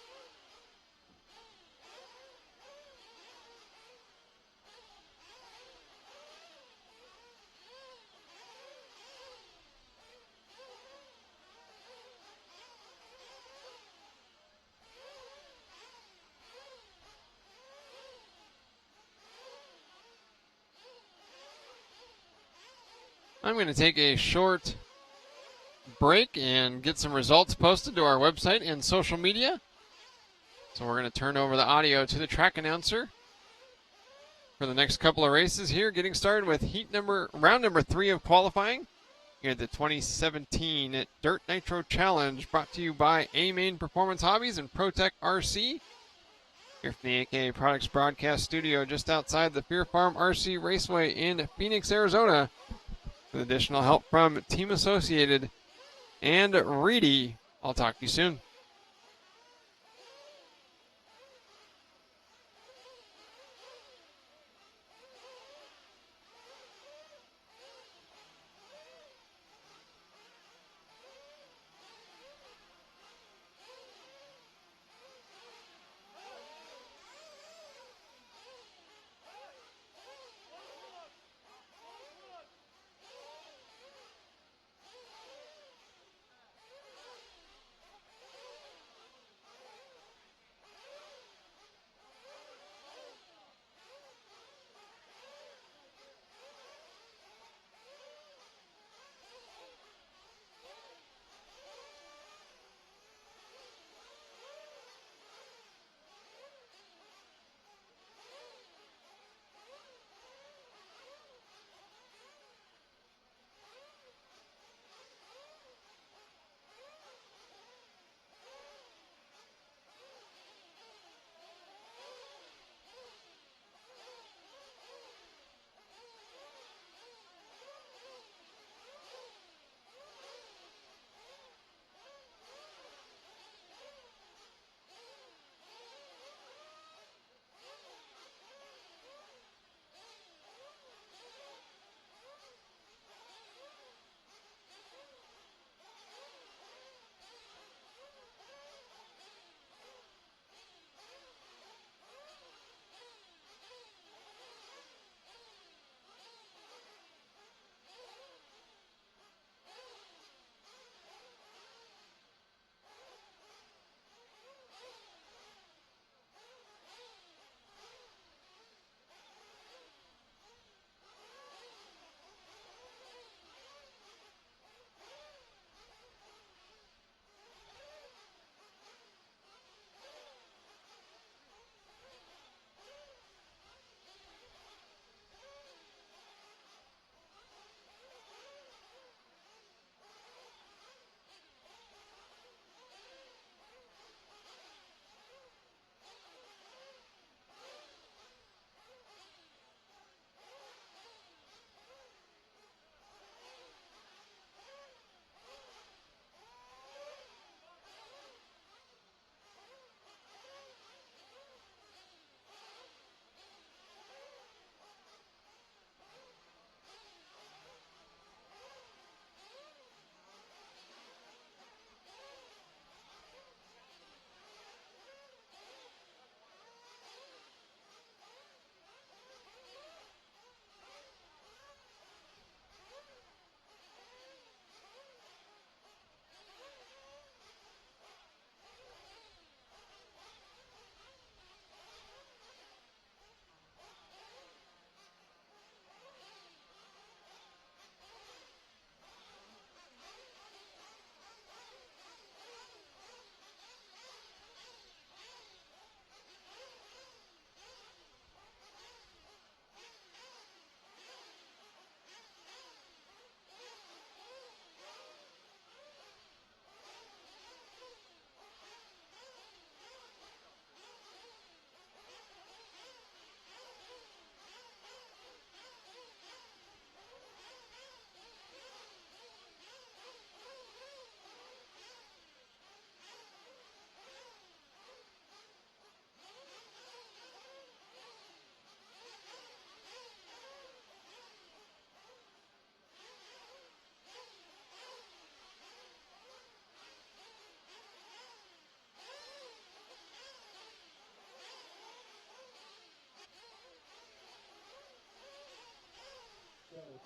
I'm going to take a short break and get some results posted to our website and social media. So we're going to turn over the audio to the track announcer for the next couple of races here, getting started with round number 3 of qualifying here at the 2017 Dirt Nitro Challenge, brought to you by A-Main Performance Hobbies and ProTech RC. Here from the AKA Products broadcast studio just outside the Fear Farm RC Raceway in Phoenix, Arizona, with additional help from Team Associated and Reedy. I'll talk to you soon.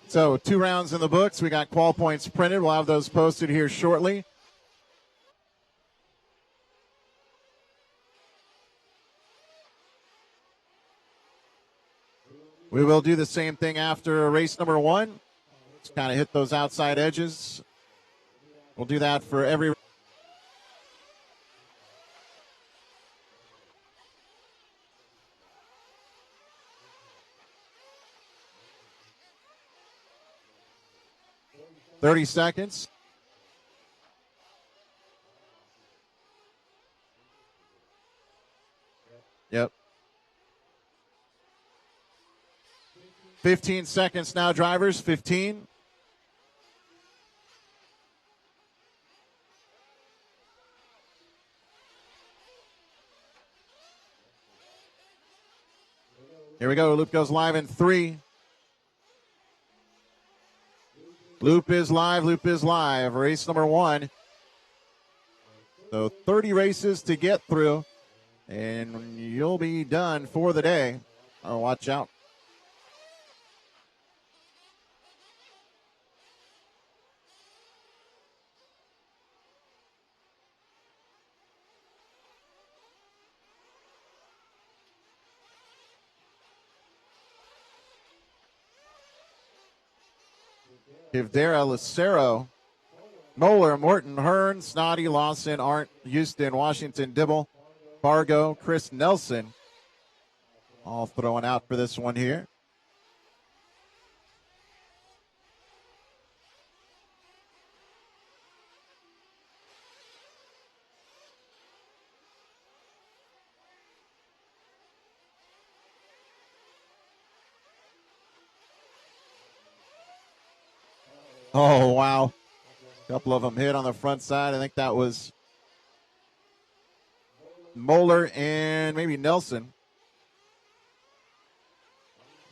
So 2 rounds in the books. We got qual points printed. We'll have those posted here shortly. We will do the same thing after race number 1. Just kind of hit those outside edges. We'll do that for every. "30 seconds. Yep. 15 seconds now, drivers. 15. Here we go. Loop goes live in 3. Loop is live. Loop is live. Race number 1. So 30 races to get through, and you'll be done for the day. Oh, watch out. Kivdera, Lucero, Moeller, Morton, Hearn, Snoddy, Lawson, Arndt, Houston, Washington, Dibble, Fargo, Chris Nelson, all throwing out for this one here. Oh, wow. A couple of them hit on the front side. I think that was Moeller and maybe Nelson.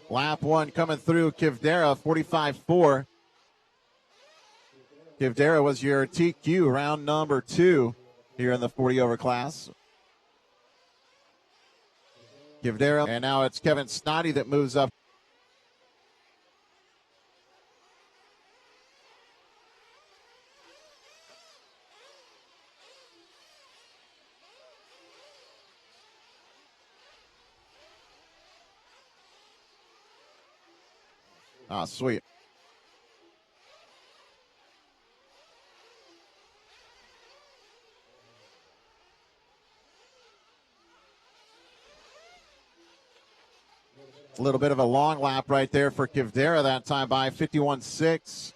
Lap 1 coming through. Kivdera, 45.4. Kivdera was your TQ round number 2 here in the 40 over class. Kivdera, and now it's Kevin Snoddy that moves up. Ah, sweet. A little bit of a long lap right there for Kivdera that time by 51.6.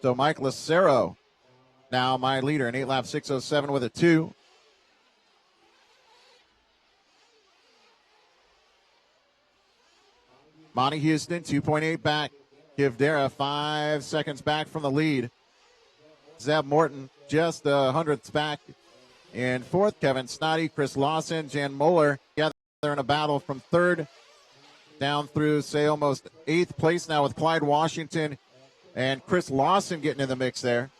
So Mike Lucero, now my leader, an 8-lap 6:07 with a 2. Monty Houston, 2.8 back. Kivdera, 5 seconds back from the lead. Zeb Morton, just 100ths back. In 4th, Kevin Snoddy, Chris Lawson, Jan Moeller, together in a battle from 3rd down through, say, almost 8th place now with Clyde Washington and Chris Lawson getting in the mix there.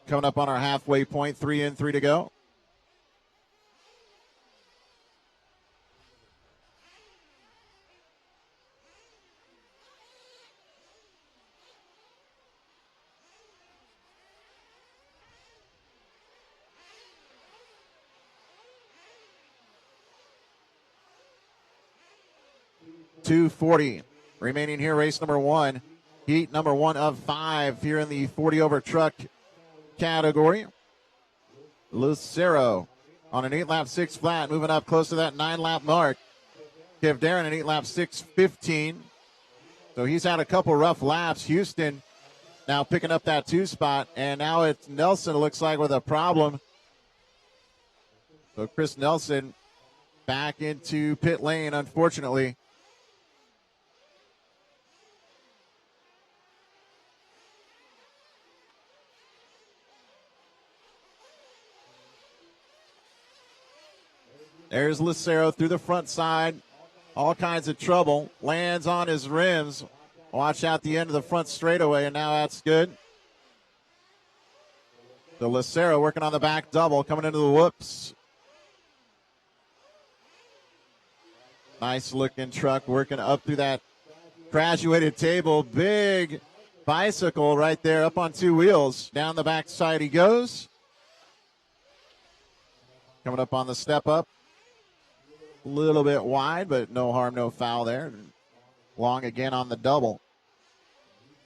Coming up on our halfway point, 3 in, 3 to go. .240 remaining here, race number 1. Heat number 1 of 5 here in the 40 over truck category. Lucero on an 8-lap 6 flat, moving up close to that 9-lap mark. Kivdera an 8-lap 6:15. So he's had a couple rough laps. Houston now picking up that 2 spot, and now it's Nelson, it looks like, with a problem. So Chris Nelson back into pit lane, unfortunately. There's Lucero through the front side. All kinds of trouble. Lands on his rims. Watch out the end of the front straightaway, and now that's good. So Lucero working on the back double, coming into the whoops. Nice looking truck working up through that graduated table. Big bicycle right there up on 2 wheels. Down the back side he goes. coming up on the step up. A little bit wide, but no harm, no foul there. Long again on the double.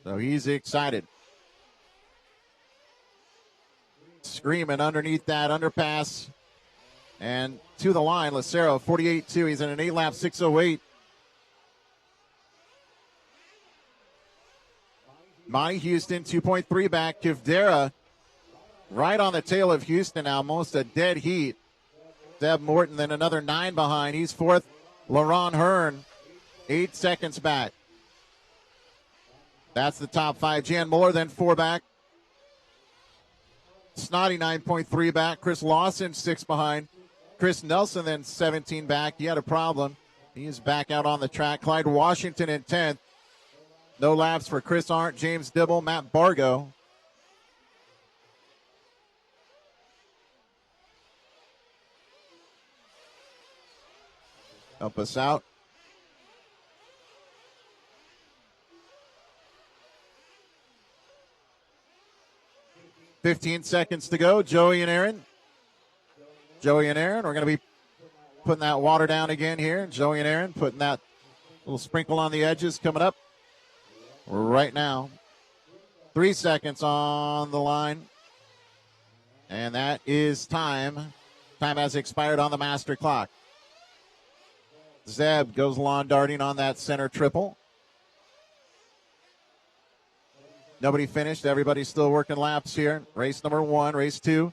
So he's excited. Screaming underneath that underpass. And to the line, Lucero, 48-2. He's in an 8-lap 6:08. Monty Houston, 2.3 back. Kivdera right on the tail of Houston now, almost a dead heat. Zeb Morton then another 9 behind. He's fourth. LaRon Hearn, 8 seconds back. That's the top 5. Jan Muller then 4 back. Snotty 9.3 back. Chris Lawson 6 behind. Chris Nelson then 17 back. He had a problem. He's back out on the track. Clyde Washington in 10th. No laps for Chris Arndt, James Dibble, Matt Bargo. Help us out. "15 seconds to go. Joey and Aaron. Joey and Aaron, we're going to be putting that water down again here. Joey and Aaron putting that little sprinkle on the edges coming up right now. 3 seconds on the line. And that is time. Time has expired on the master clock. Zeb goes lawn darting on that center triple. Nobody finished. Everybody's still working laps here. Race number 1, race 2.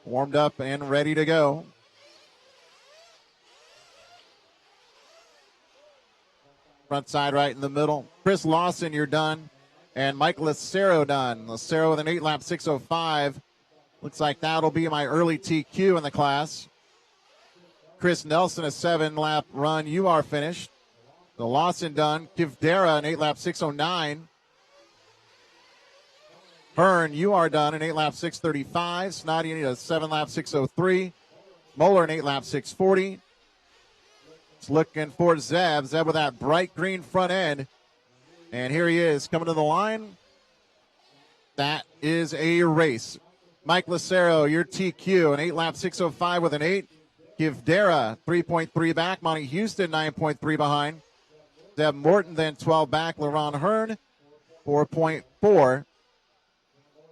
Warmed up and ready to go. Front side right in the middle. Chris Lawson, you're done. And Mike Lucero done. Lucero with an 8-lap 6:05. Looks like that'll be my early TQ in the class. Chris Nelson, a 7-lap run. You are finished. The Lawson done. Kivdera, an 8-lap 6:09. Hearn, you are done, an 8-lap 6:35. Snoddy, a 7-lap 6:03. Moeller, an 8-lap 6:40. It's looking for Zeb. Zeb with that bright green front end. And here he is coming to the line. That is a race. Mike Lucero, your TQ, an 8-lap 6:05 with an 8. Kivdera, 3.3 back. Monty Houston, 9.3 behind. Zeb Morton, then 12 back. LaRon Hearn, 4.4.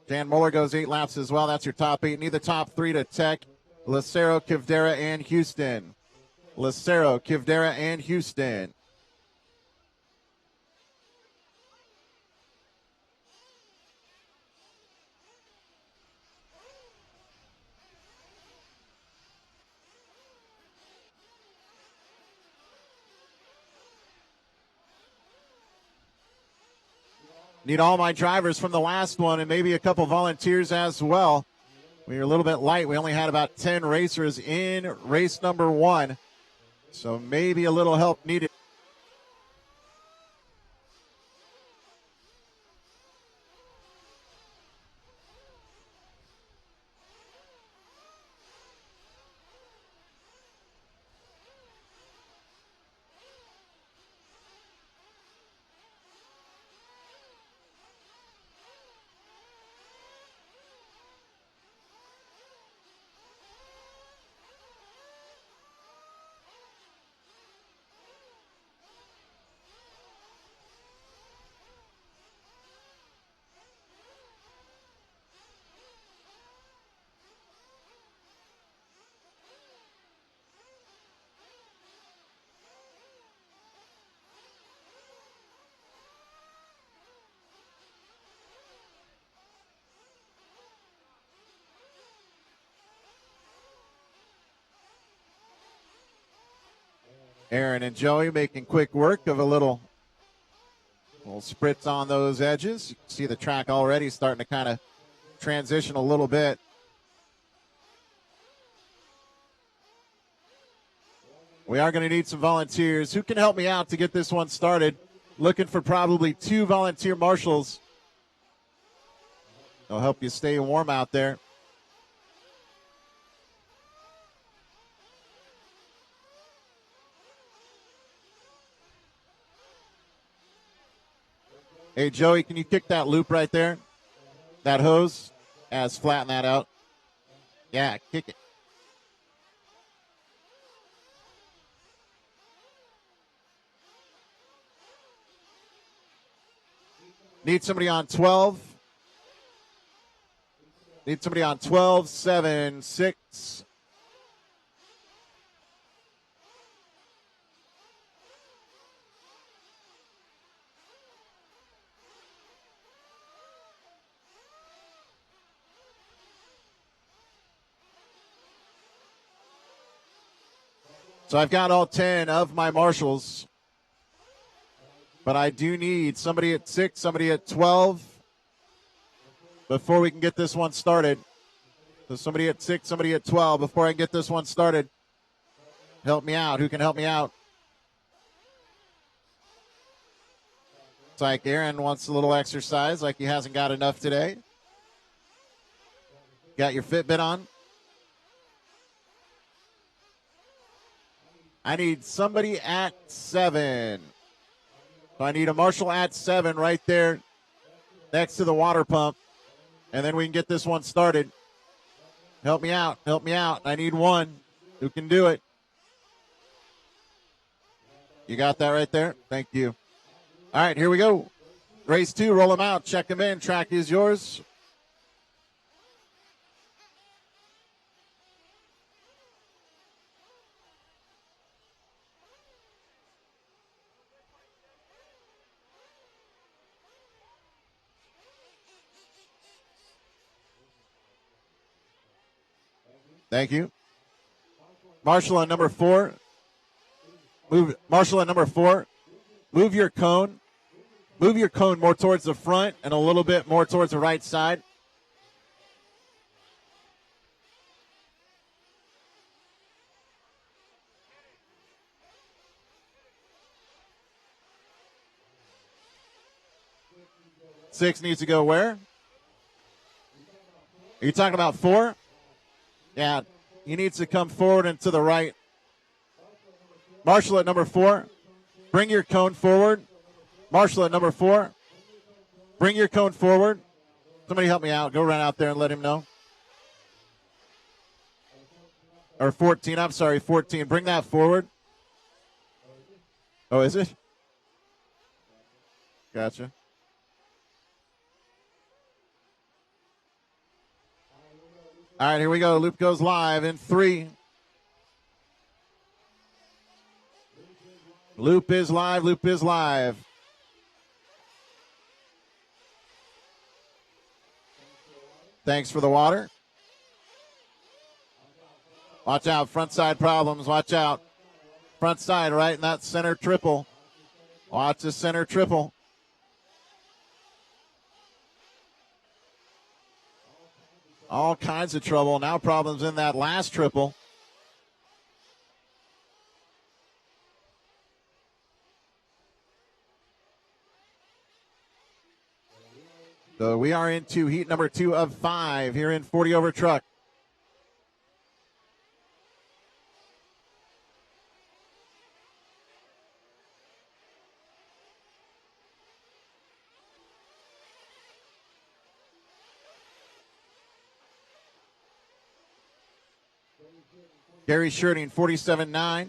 Jan Muller goes 8 laps as well. That's your top 8. Need the top 3 to Tech. Lucero, Kivdera, and Houston. Lucero, Kivdera, and Houston. Need all my drivers from the last one and maybe a couple volunteers as well. We were a little bit light. We only had about 10 racers in race number 1. So maybe a little help needed. Aaron and Joey making quick work of a little spritz on those edges. You can see the track already starting to kind of transition a little bit. We are going to need some volunteers. Who can help me out to get this one started? Looking for probably 2 volunteer marshals. They'll help you stay warm out there. Hey, Joey, can you kick that loop right there? That hose? Flatten that out. Yeah, kick it. Need somebody on 12. Need somebody on 12, 7, 6. So I've got all 10 of my marshals. But I do need somebody at 6, somebody at 12 before we can get this one started. So somebody at 6, somebody at 12 before I can get this one started. Help me out. Who can help me out? It's like Aaron wants a little exercise, like he hasn't got enough today. Got your Fitbit on? I need somebody at 7. So I need a marshal at 7 right there next to the water pump. And then we can get this one started. Help me out. Help me out. I need one. Who can do it? You got that right there? Thank you. All right, here we go. Race 2, roll them out. Check them in. Track is yours. Thank you. Marshal on number 4. Move Marshal on number 4. Move your cone. Move your cone more towards the front and a little bit more towards the right side. Six needs to go where? Are you talking about 4? Yeah, he needs to come forward and to the right. Marshal at number 4. Bring your cone forward. Marshal at number 4. Bring your cone forward. Somebody help me out. Go run out there and let him know. Or 14, I'm sorry, 14. Bring that forward. Oh, is it? Gotcha. All right, here we go. Loop goes live in 3. Loop is live. Loop is live. Thanks for the water. Watch out. Front side problems. Watch out. Front side right in that center triple. Watch the center triple. All kinds of trouble. Now problems in that last triple. So we are into heat number 2 of 5 here in 40 over truck. Gary Shirting, 47.9.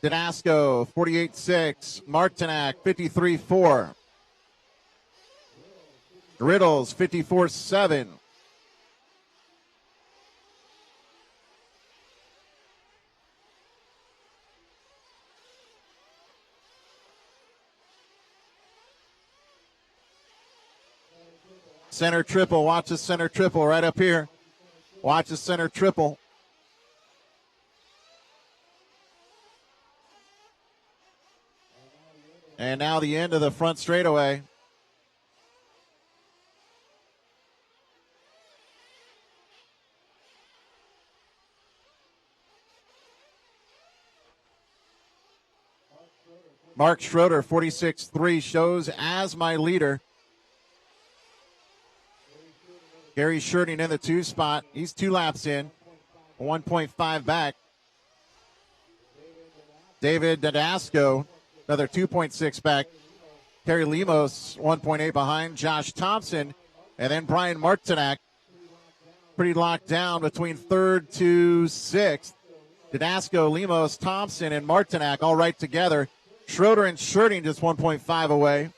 Danasco, 48.6. Martinak, 53.4. Riddles, 54.7. Center triple. Watch the center triple right up here. Watch the center triple. And now the end of the front straightaway. Mark Schroeder, 46.3, shows as my leader. Gary Shirting in the 2 spot. He's 2 laps in, 1.5 back. David Dadasco, another 2.6 back. Terry Lemos, 1.8 behind. Josh Thompson, and then Brian Martinak. Pretty locked down between 3rd to 6th. Dadasco, Lemos, Thompson, and Martinak all right together. Schroeder and Shirting just 1.5 away.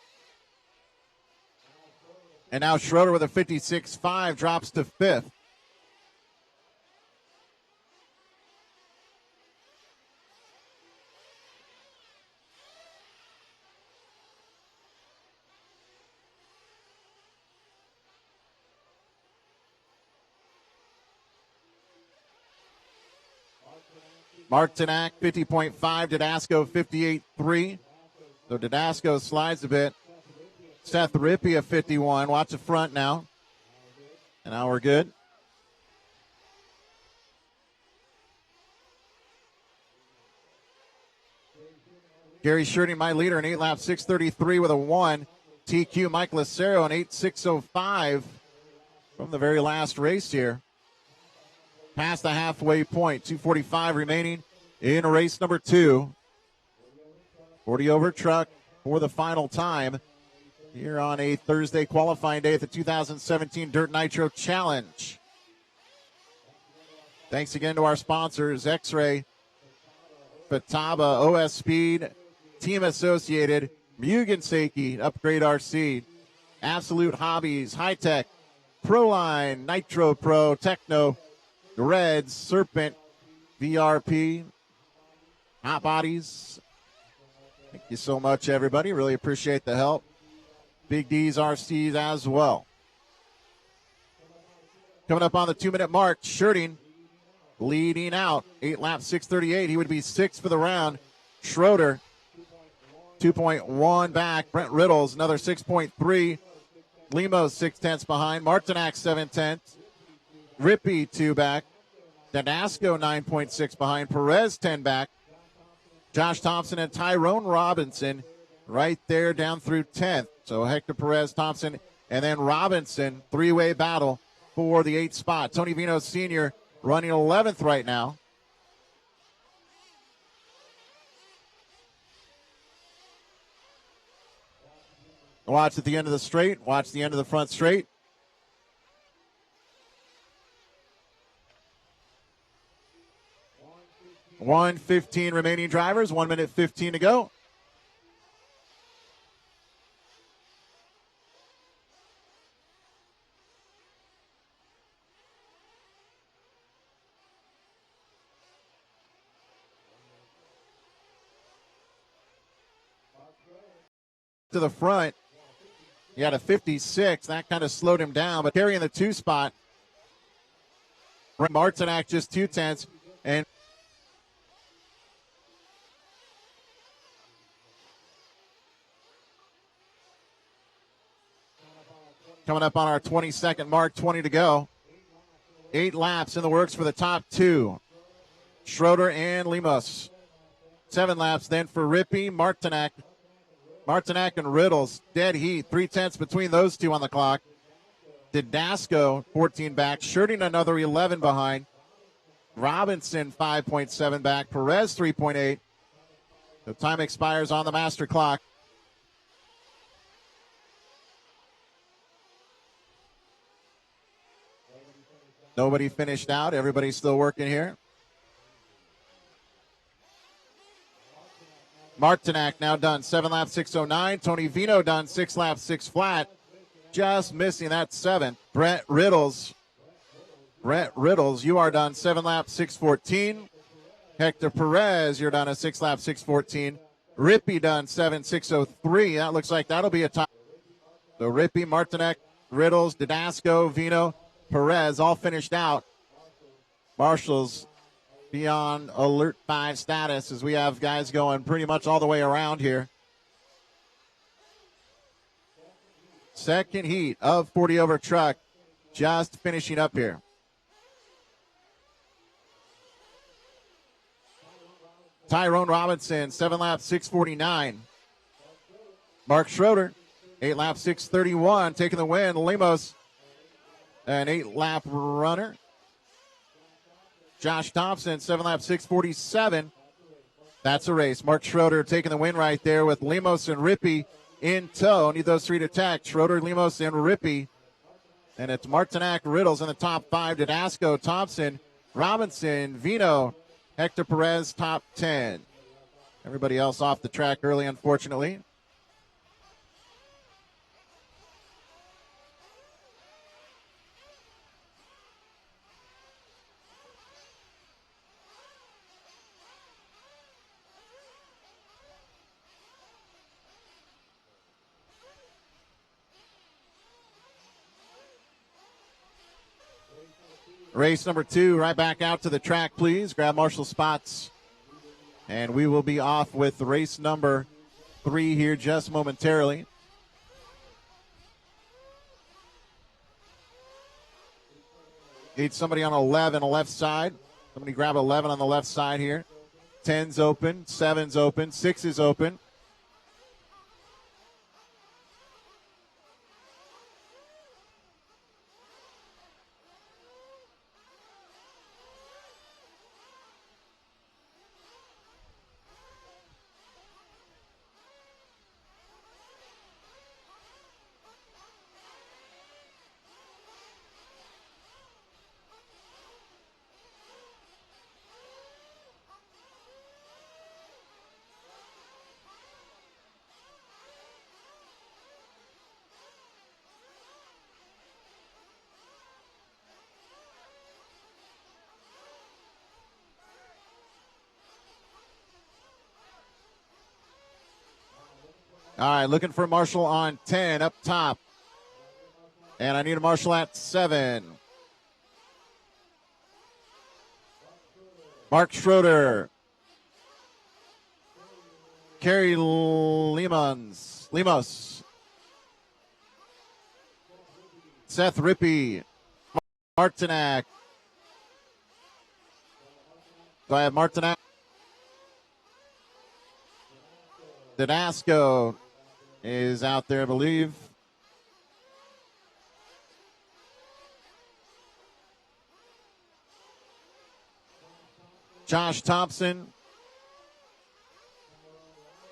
And now Schroeder with a 56.5 drops to 5th. Martinak, 50.5. Didasco, 58.3. So Didasco slides a bit. Seth Rippey, a 51. Watch the front now. And now we're good. Gary Shirting, my leader, in 8 laps, 6:33 with a 1. TQ Mike Lucero, an 8:605 from the very last race here. Past the halfway point, 2:45 remaining in race number 2. 40 over truck for the final time here on a Thursday qualifying day at the 2017 Dirt Nitro Challenge. Thanks again to our sponsors, X-Ray, Fataba, OS Speed, Team Associated, Mugen Seiki, Upgrade RC, Absolute Hobbies, High Tech, Proline, Nitro Pro, Techno, Reds, Serpent, VRP, Hot Bodies. Thank you so much, everybody. Really appreciate the help. Big D's, RC's as well. Coming up on the 2-minute mark, Shirting leading out. 8 laps, 6:38. He would be 6th for the round. Schroeder, 2.1 back. Brent Riddles, another 6.3. Lemos, 6/10 behind. Martinak, 7/10. Rippey, 2 back. Didasco, 9.6 behind. Perez, 10 back. Josh Thompson and Tyrone Robinson right there down through 10th. So Hector Perez, Thompson, and then Robinson, 3-way battle for the 8th spot. Tony Vino Sr. running 11th right now. Watch at the end of the straight. Watch the end of the front straight. $1:15 remaining drivers. 1 minute 15 to go. To the front. He had a 56. That kind of slowed him down, but carrying the 2 spot. Martinak just 2/10. And coming up on our 22nd mark, 20 to go. 8 laps in the works for the top 2. Schroeder and Lemos. 7 laps then for Rippey, Martinak. Martinak and Riddles, dead heat. 3/10 between those two on the clock. Didasco, 14 back. Shirting another 11 behind. Robinson, 5.7 back. Perez, 3.8. The time expires on the master clock. Nobody finished out. Everybody's still working here. Martinak now done 7 laps, 6:09. Tony Vino done 6 laps, 6 flat. Just missing that 7. Brent Riddles, you are done 7 laps, 6:14. Hector Perez, you're done a 6 laps, 6:14. Rippey done 7, 6:03. That looks like that'll be a tie. So Rippey, Martinak, Riddles, Didasco, Vino, Perez all finished out. Marshall's beyond alert 5 status as we have guys going pretty much all the way around here. Second heat of 40 over truck just finishing up here. Tyrone Robinson, 7 laps, 6:49. Mark Schroeder, 8 laps, 6:31, taking the win. Lemos, an 8-lap runner. Josh Thompson, 7 laps, 6:47. That's a race. Mark Schroeder taking the win right there with Lemos and Rippey in tow. Need those 3 to attack. Schroeder, Lemos, and Rippey. And it's Martinak, Riddles in the top 5. Didasco, Thompson, Robinson, Vino, Hector Perez, top 10. Everybody else off the track early, unfortunately. Race number 2, right back out to the track, please. Grab marshal spots. And we will be off with race number 3 here just momentarily. Need somebody on 11 on the left side. Somebody grab 11 on the left side here. 10's open, 7's open, 6 is open. All right, looking for a marshal on 10 up top. And I need a marshal at 7. Mark Schroeder. Kerry Lemos. Seth Rippey. Martinac. Do I have Martinac? Didasco is out there, I believe. Josh Thompson.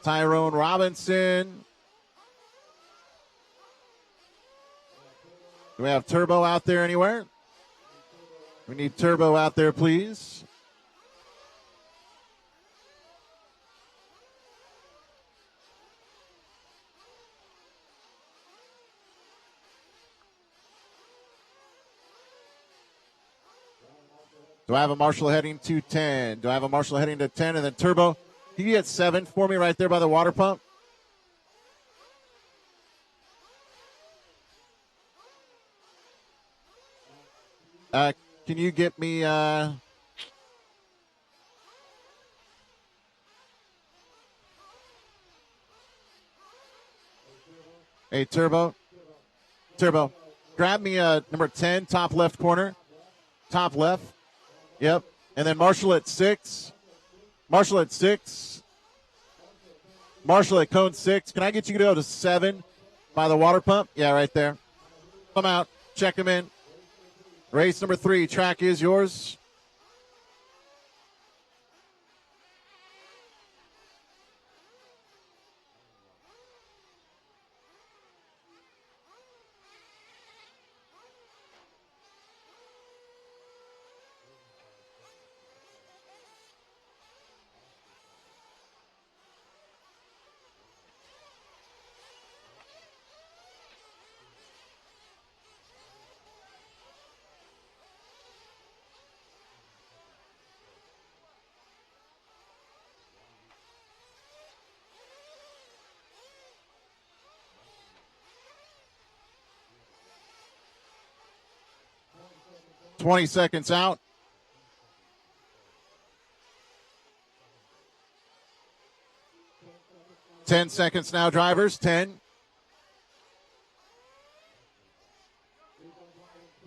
Tyrone Robinson. Do we have Turbo out there anywhere? We need Turbo out there, please. Do I have a marshal heading to 10? Do I have a marshal heading to 10? And then Turbo, can you get 7 for me right there by the water pump? Can you get me... Hey, Turbo. Turbo, grab me number 10, top left corner. Top left. Yep. And then Marshall at 6. Marshall at 6. Marshall at cone 6. Can I get you to go to 7 by the water pump? Yeah, right there. Come out. Check him in. Race number 3. Track is yours. $20 seconds out. $10 seconds now, drivers. 10.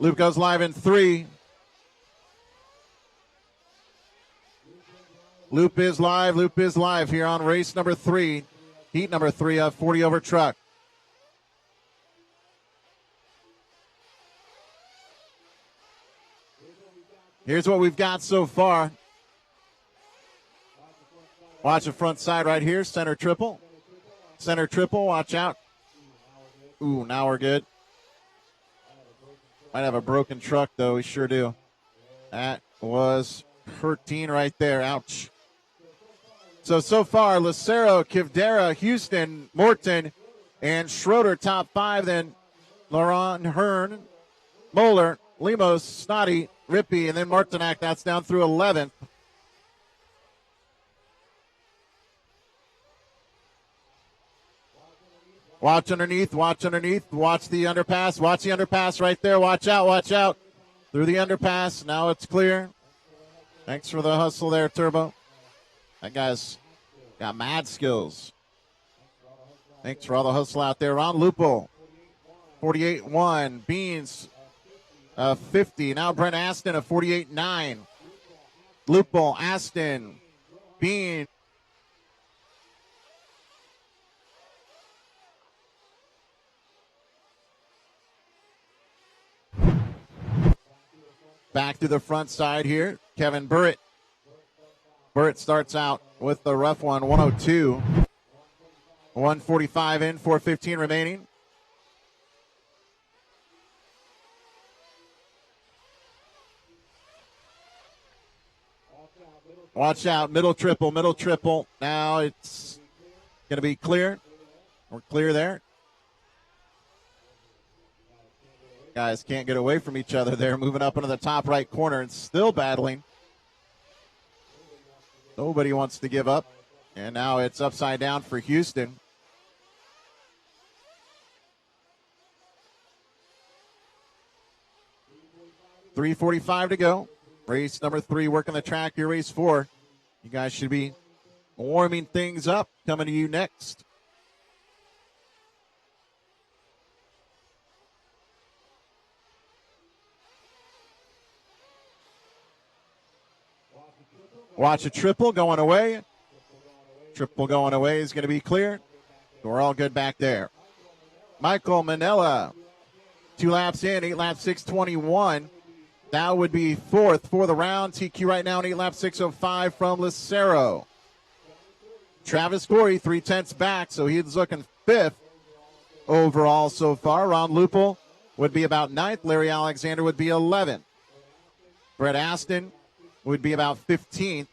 Loop goes live in 3. Loop is live here on race number 3. Heat number 3 of 40 over truck. Here's what we've got so far. Watch the front side right here. Center triple. Center triple. Watch out. Ooh, now we're good. Might have a broken truck, though. We sure do. That was 13 right there. Ouch. So far, Lucero, Kivdera, Houston, Morton, and Schroeder top 5. Then Laurent Hearn, Moeller, Lemos, Snotty, Rippey, and then Martinac. That's down through 11th. Watch underneath. Watch the underpass. Watch the underpass right there. Watch out. Through the underpass. Now it's clear. Thanks for the hustle there, Turbo. That guy's got mad skills. Thanks for all the hustle out there. Ron Lupo, 48-1. Beans, 50. Now Brent Aston, a 48-9. Lupo, Aston, Bean. Back to the front side here. Kevin Burritt. Burritt starts out with the rough one, 102. 145 in, 4:15 remaining. Watch out, middle triple. Now it's going to be clear. We're clear there. Guys can't get away from each other there, moving up into the top right corner and still battling. Nobody wants to give up. And now it's upside down for Houston. .345 to go. Race number 3 working the track here, race 4. You guys should be warming things up. Coming to you next. Watch a triple going away. Triple going away is going to be clear. We're all good back there. Michael Manella, 2 laps in, 8 laps, 6:21. That would be 4th for the round. TQ right now in 8 laps, 6:05 from Lucero. Travis Corey, 3/10 back, so he's looking 5th overall so far. Ron Lupel would be about 9th. Larry Alexander would be 11th. Brett Aston would be about 15th.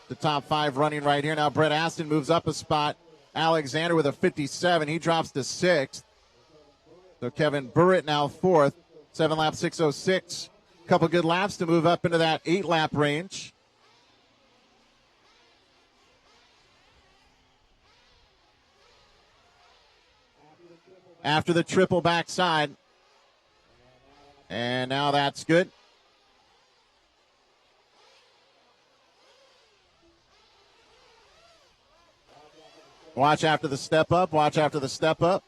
The top 5 running right here. Now Brett Aston moves up a spot. Alexander with a 57. He drops to 6th. So Kevin Burritt now 4th. 7 laps, 6:06. Couple good laps to move up into that 8-lap range. After the triple backside. And now that's good. Watch after the step up. Watch after the step up.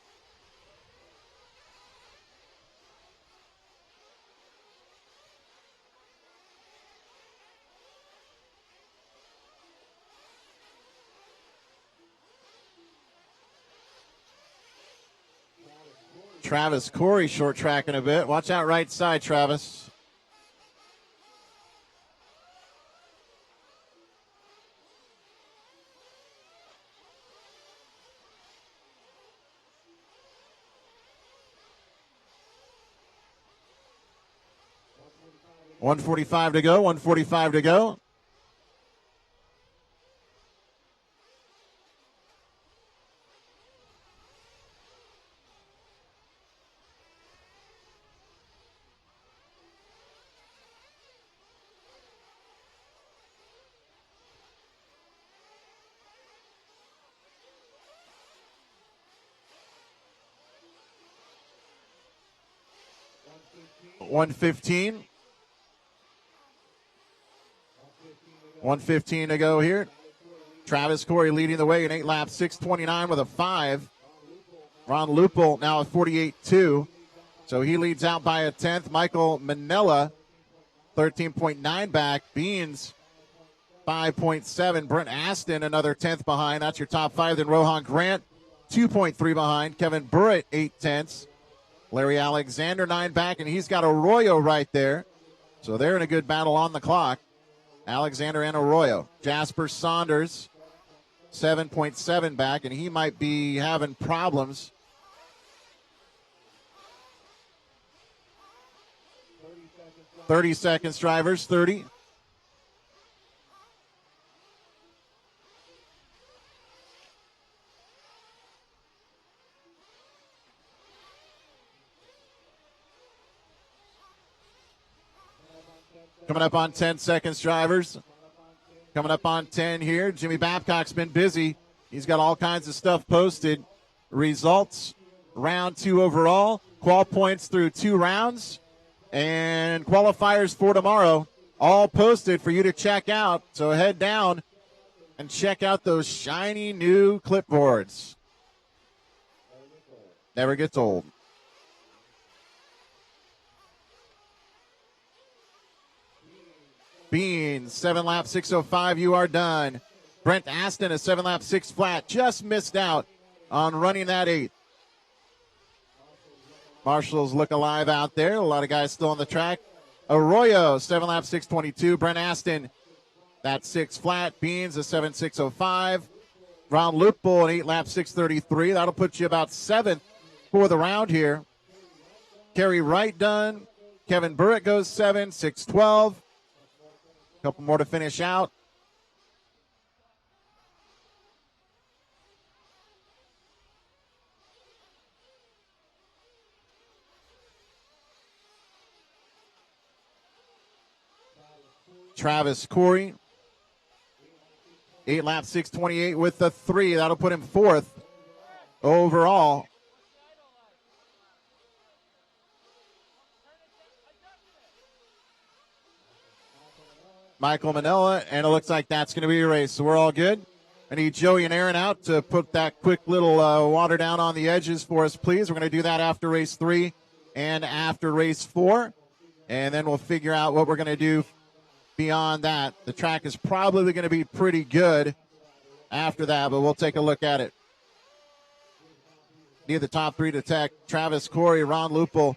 Travis Corey short tracking a bit. Watch out right side, Travis. .145 to go, 145 to go. .115. 1:15 to go here. Travis Corey leading the way in 8 laps, 6:29 with a 5. Ron Lupel now at 48.2. So he leads out by a 10th. Michael Manella, 13.9 back. Beans, 5.7. Brent Aston, another 10th behind. That's your top 5. Then Rohan Grant, 2.3 behind. Kevin Burritt, 8/10. Larry Alexander, 9 back, and he's got Arroyo right there. So they're in a good battle on the clock. Alexander and Arroyo. Jasper Saunders, 7.7 back, and he might be having problems. 30 seconds, drivers, 30. Coming up on 10 seconds, drivers. Coming up on 10 here. Jimmy Babcock's been busy. He's got all kinds of stuff posted. Results, round 2 overall. Qual points through 2 rounds. And qualifiers for tomorrow, all posted for you to check out. So head down and check out those shiny new clipboards. Never gets old. Beans, 7-lap 6:05, you are done. Brent Aston, a 7-lap 6 flat, just missed out on running that 8th. Marshall's look alive out there. A lot of guys still on the track. Arroyo, 7-lap 6:22. Brent Aston, that 6 flat. Beans, a 7:6:05. Ron Lupel, an 8-lap 6:33. That'll put you about 7th for the round here. Kerry Wright done. Kevin Burrett goes 7, 6:12. A couple more to finish out. Travis Corey, 8-lap 6:28 with the 3. That'll put him 4th overall. Michael Manella, and it looks like that's going to be a race. So we're all good. I need Joey and Aaron out to put that quick little water down on the edges for us, please. We're going to do that after race 3 and after race 4. And then we'll figure out what we're going to do beyond that. The track is probably going to be pretty good after that, but we'll take a look at it. Need the top 3 to tech. Travis Corey, Ron Lupel,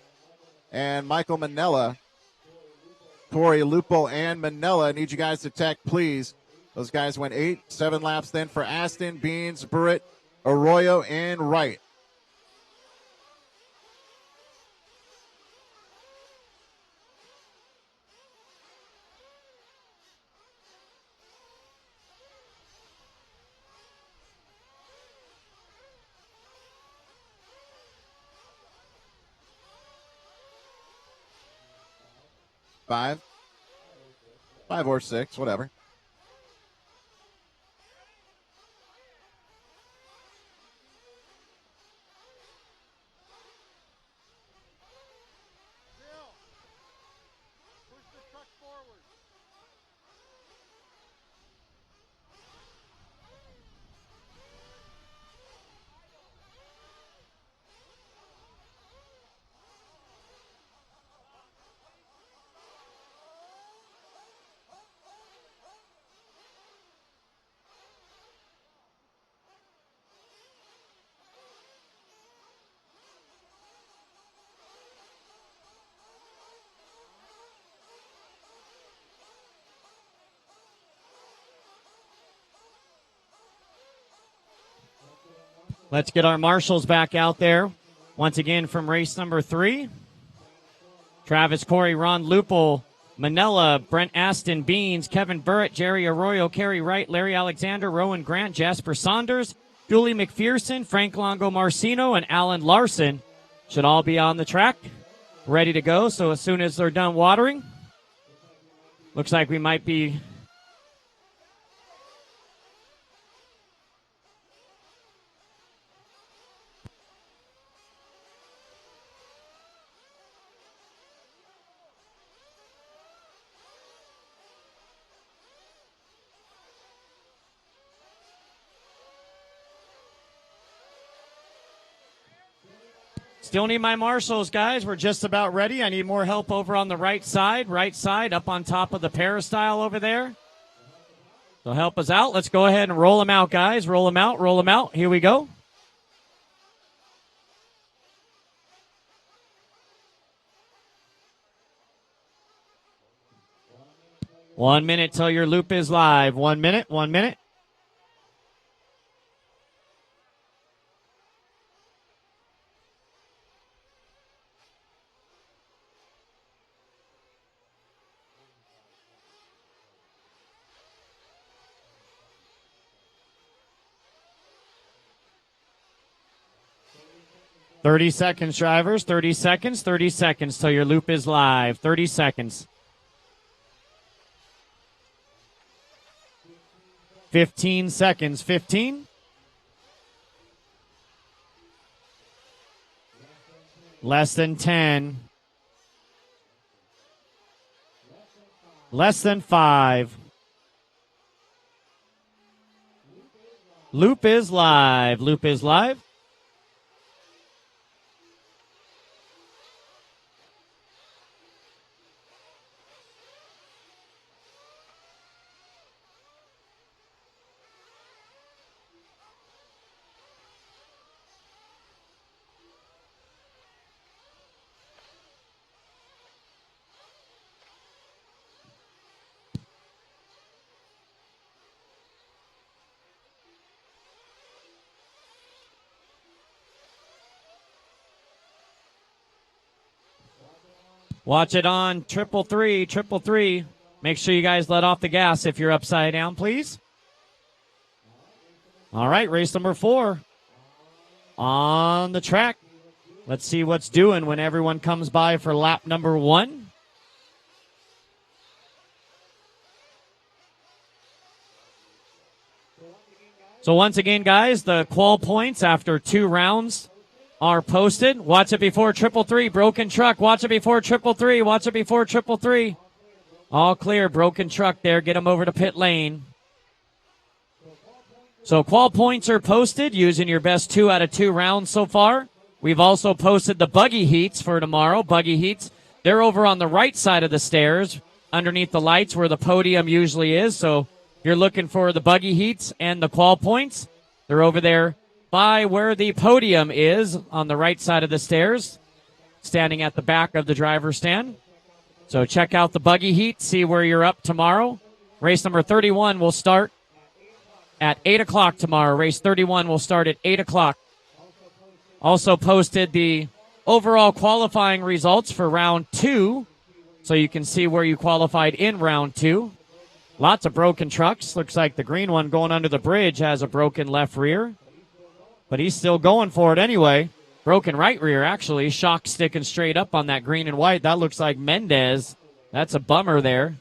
and Michael Manella. Corey, Lupel, and Manella. I need you guys to tech, please. Those guys went 8, 7 laps then for Aston, Beans, Burrett, Arroyo, and Wright. Five or 6, whatever. Let's get our marshals back out there. Once again from race number 3. Travis Corey, Ron Lupel, Manella, Brent Aston, Beans, Kevin Burrett, Jerry Arroyo, Kerry Wright, Larry Alexander, Rowan Grant, Jasper Saunders, Julie McPherson, Frank Longo Marcino, and Alan Larson should all be on the track, ready to go. So as soon as they're done watering, looks like we might be Still need my marshals, guys. We're just about ready. I need more help over on the right side, up on top of the peristyle over there. So help us out. Let's go ahead and roll them out, guys. Roll them out, roll them out. Here we go. One minute till your loop is live. 1 minute, 1 minute. Thirty seconds, drivers. 30 seconds. 30 seconds till your loop is live. 30 seconds. 15 seconds. 15. Less than 10. Less than 5. Loop is live. Loop is live. Watch it on triple three. Make sure you guys let off the gas if you're upside down, please. All right, race number 4 on the track. Let's see what's doing when everyone comes by for lap number 1. So once again, guys, the qual points after 2 rounds are posted. Watch it before triple three. Broken truck. Watch it before triple three. Watch it before triple three. All clear. Broken truck there. Get them over to pit lane. So qual points are posted using your best 2 out of 2 rounds so far. We've also posted the buggy heats for tomorrow. Buggy heats. They're over on the right side of the stairs underneath the lights where the podium usually is. So if you're looking for the buggy heats and the qual points, they're over there by where the podium is on the right side of the stairs, standing at the back of the driver's stand. So check out the buggy heat, see where you're up tomorrow. Race number 31 will start at 8 o'clock tomorrow. Race 31 will start at 8 o'clock. Also posted the overall qualifying results for round 2, so you can see where you qualified in round 2. Lots of broken trucks. Looks like the green one going under the bridge has a broken left rear, but he's still going for it anyway. Broken right rear, actually. Shock sticking straight up on that green and white. That looks like Mendez. That's a bummer there.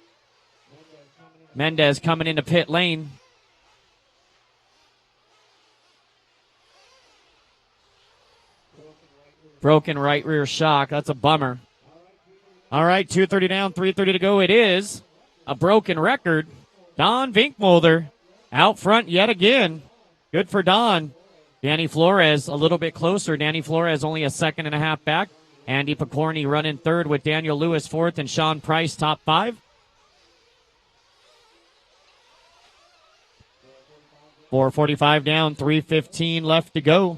Mendez coming into pit lane. Broken right rear shock. That's a bummer. All right, 2:30 down, 3:30 to go. It is a broken record. Don Vinkmolder out front yet again. Good for Don. Danny Flores a little bit closer. Danny Flores only a second and a half back. Andy Picorni running third with Daniel Lewis fourth and Sean Price top 5. 4:45 down, 3:15 left to go.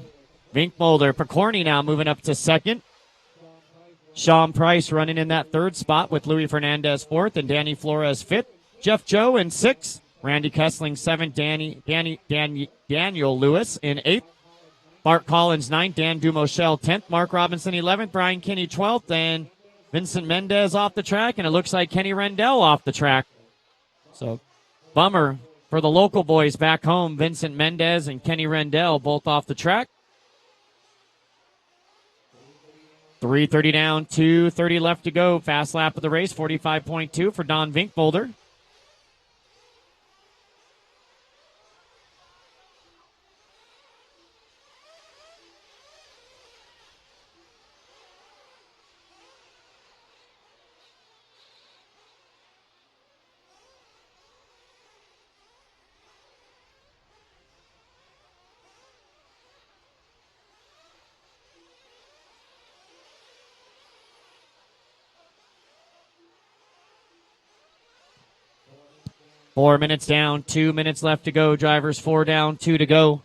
Vinkmolder, Picorni now moving up to second. Sean Price running in that third spot with Louis Fernandez fourth and Danny Flores fifth. Jeff Joe in sixth. Randy Kessling seventh. Daniel Lewis in eighth. Bart Collins ninth. Dan Dumoshel 10th. Mark Robinson 11th. Brian Kinney 12th. And Vincent Mendez off the track. And it looks like Kenny Rendell off the track. So bummer for the local boys back home. Vincent Mendez and Kenny Rendell both off the track. 3:30 down, 2:30 left to go. Fast lap of the race, 45.2 for Don Vinkmolder. Four minutes down, 2 minutes left to go. Drivers 4 down, 2 to go.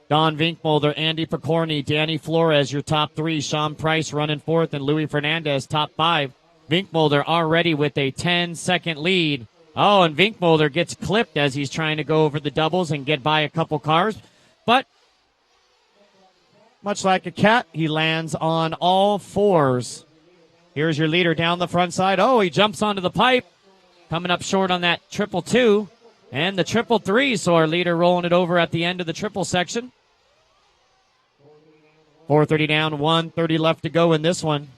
Don Vinkmolder, Andy Picorni, Danny Flores, your top 3. Sean Price running fourth and Louis Fernandez top 5. Vinkmolder already with a 10-second lead. Oh, and Vinkmolder gets clipped as he's trying to go over the doubles and get by a couple cars. But much like a cat, he lands on all fours. Here's your leader down the front side. Oh, he jumps onto the pipe. Coming up short on that 222 and the 333. So our leader rolling it over at the end of the triple section. 4:30 down, 1:30 left to go in this one.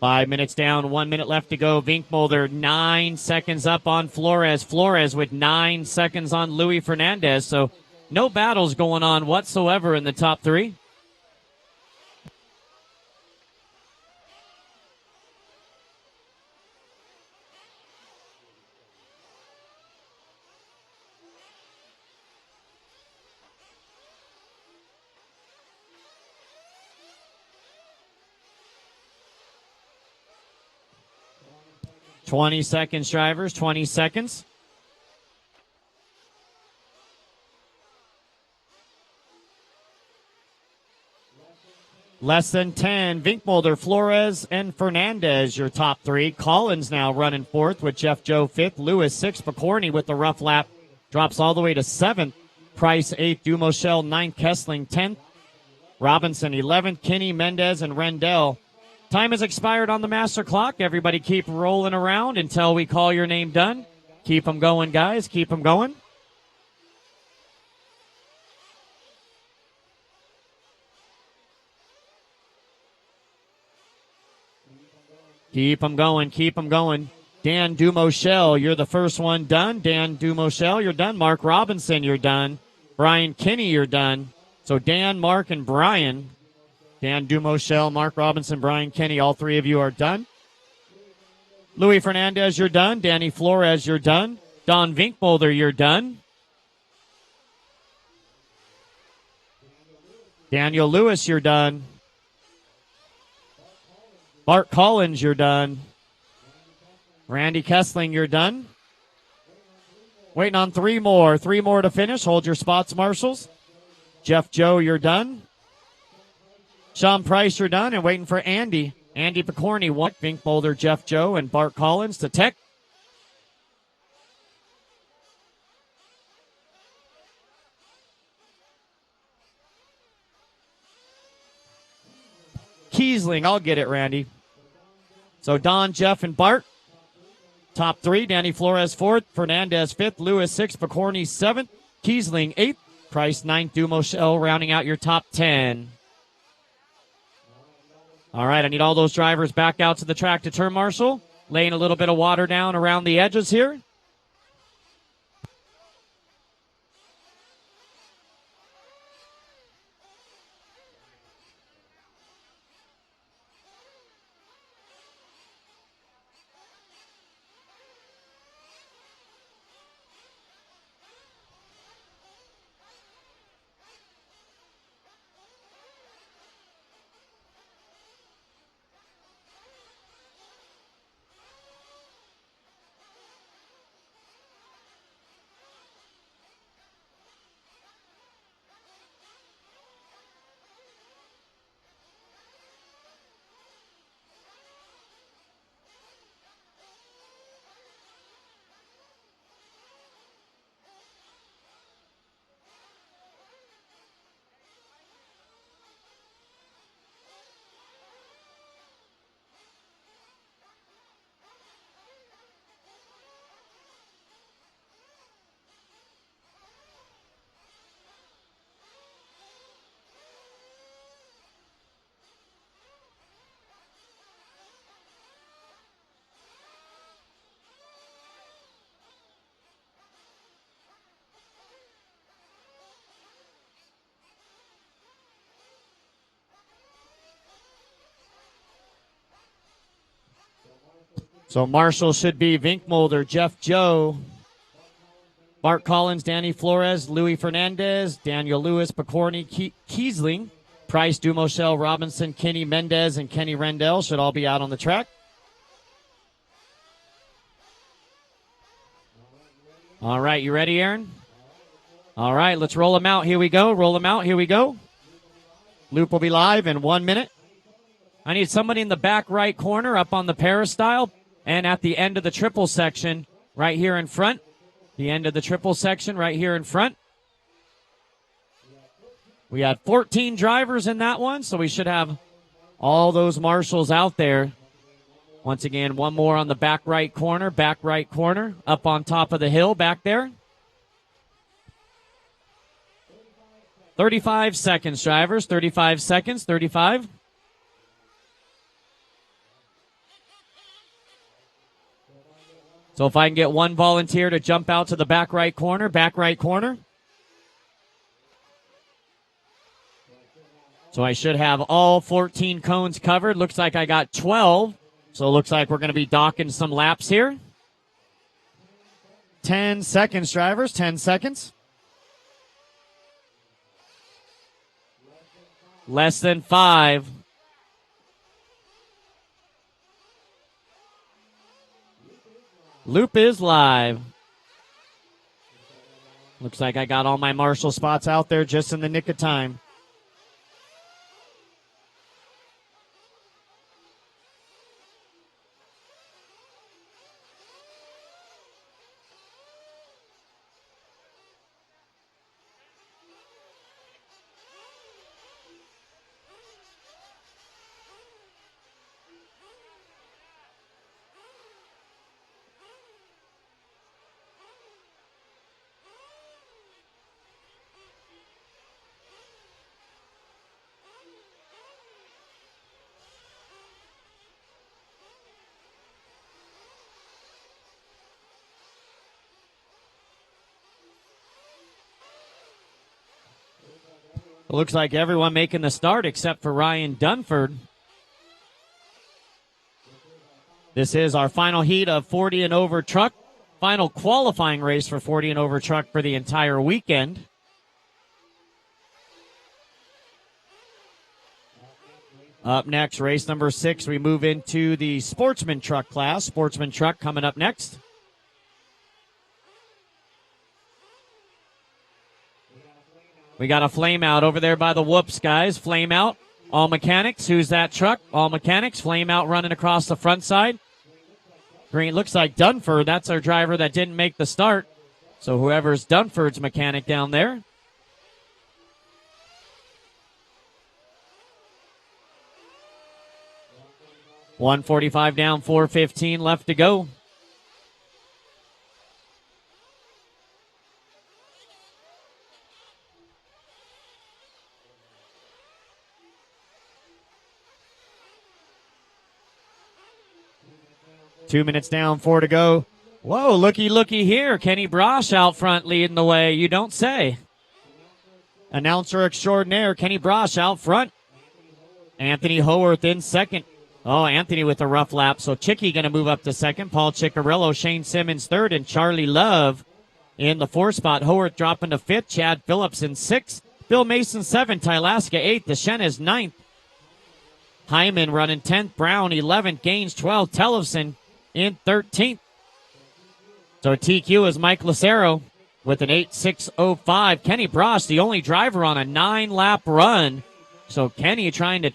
5 minutes down, 1 minute left to go. Vinkmolder 9 seconds up on Flores. Flores with 9 seconds on Louis Fernandez. So no battles going on whatsoever in the top three. Twenty seconds, drivers. 20 seconds. Less than 10. Vinkmolder, Flores, and Fernandez, your top three. Collins now running fourth with Jeff Joe fifth. Lewis sixth. McCorney with the rough lap drops all the way to seventh. Price eighth. Dumoshel ninth. Kessling 10th. Robinson 11th. Kinney, Mendez, and Rendell. Time has expired on the master clock. Everybody keep rolling around until we call your name done. Keep them going, guys. Keep them going. Keep them going. Keep them going. Dan Dumoshel, you're the first one done. Dan Dumoshel, you're done. Mark Robinson, you're done. Brian Kinney, you're done. So Dan, Mark, and Brian. Dan Dumoshel, Mark Robinson, Brian Kinney, all three of you are done. Louis Fernandez, you're done. Danny Flores, you're done. Don Vinkmolder, you're done. Daniel Lewis, you're done. Bart Collins, you're done. Randy Kessling, you're done. Waiting on three more. Three more to finish. Hold your spots, marshals. Jeff Joe, you're done. Sean Price, you're done. And waiting for Andy. Andy Picorni, Vinkmolder, Jeff Joe, and Bart Collins to tech. Kiesling, I'll get it, Randy. So Don, Jeff, and Bart. Top three, Danny Flores fourth, Fernandez fifth, Lewis sixth, Picorni seventh, Kiesling eighth, Price ninth, Dumoshel rounding out your top 10. All right, I need all those drivers back out to the track to turn marshal. Laying a little bit of water down around the edges here. So Marshall should be Vinkmolder, Jeff Joe, Bart Collins, Danny Flores, Louis Fernandez, Daniel Lewis, Picorni, Kiesling, Price, Dumoshel, Robinson, Kinney, Mendez, and Kenny Rendell should all be out on the track. All right, you ready, Aaron? All right, let's roll them out. Here we go. Roll them out. Here we go. Loop will be live in 1 minute. I need somebody in the back right corner up on the peristyle and at the end of the triple section right here in front. The end of the triple section right here in front. We had 14 drivers in that one, so we should have all those marshals out there. Once again, one more on the back right corner, up on top of the hill back there. 35 seconds, drivers. 35 seconds. 35. So if I can get one volunteer to jump out to the back right corner. So I should have all 14 cones covered. Looks like I got 12. So it looks like we're going to be docking some laps here. 10 seconds, drivers, 10 seconds. Less than 5. Loop is live. Looks like I got all my marshal spots out there just in the nick of time. It looks like everyone making the start except for Ryan Dunford. This is our final heat of 40 and over truck. Final qualifying race for 40 and over truck for the entire weekend. Up next, race number 6, we move into the Sportsman truck class. Sportsman truck coming up next. We got a flame out over there by the whoops, guys. Flame out. All Mechanics. Who's that truck? All Mechanics. Flame out running across the front side. Green looks like Dunford. That's our driver that didn't make the start. So whoever's Dunford's mechanic down there. .145 down, 4:15 left to go. Two minutes down, 4 to go. Whoa, looky here. Kenny Brosh out front leading the way. You don't say. Announcer extraordinaire, Kenny Brosh out front. Anthony Howarth in second. Oh, Anthony with a rough lap. So Chicky going to move up to second. Paul Ciccarello, Shane Simmons third, and Charlie Love in the 4th spot. Howarth dropping to 5th. Chad Phillips in 6th. Bill Mason 7th. Tylaska 8th. Deschenez 9th. Hyman running 10th. Brown 11th. Gaines 12th. Tellefson in 13th. So TQ is Mike Lucero with an 8.605. Kenny Brosh, the only driver on a 9-lap run. So Kenny trying to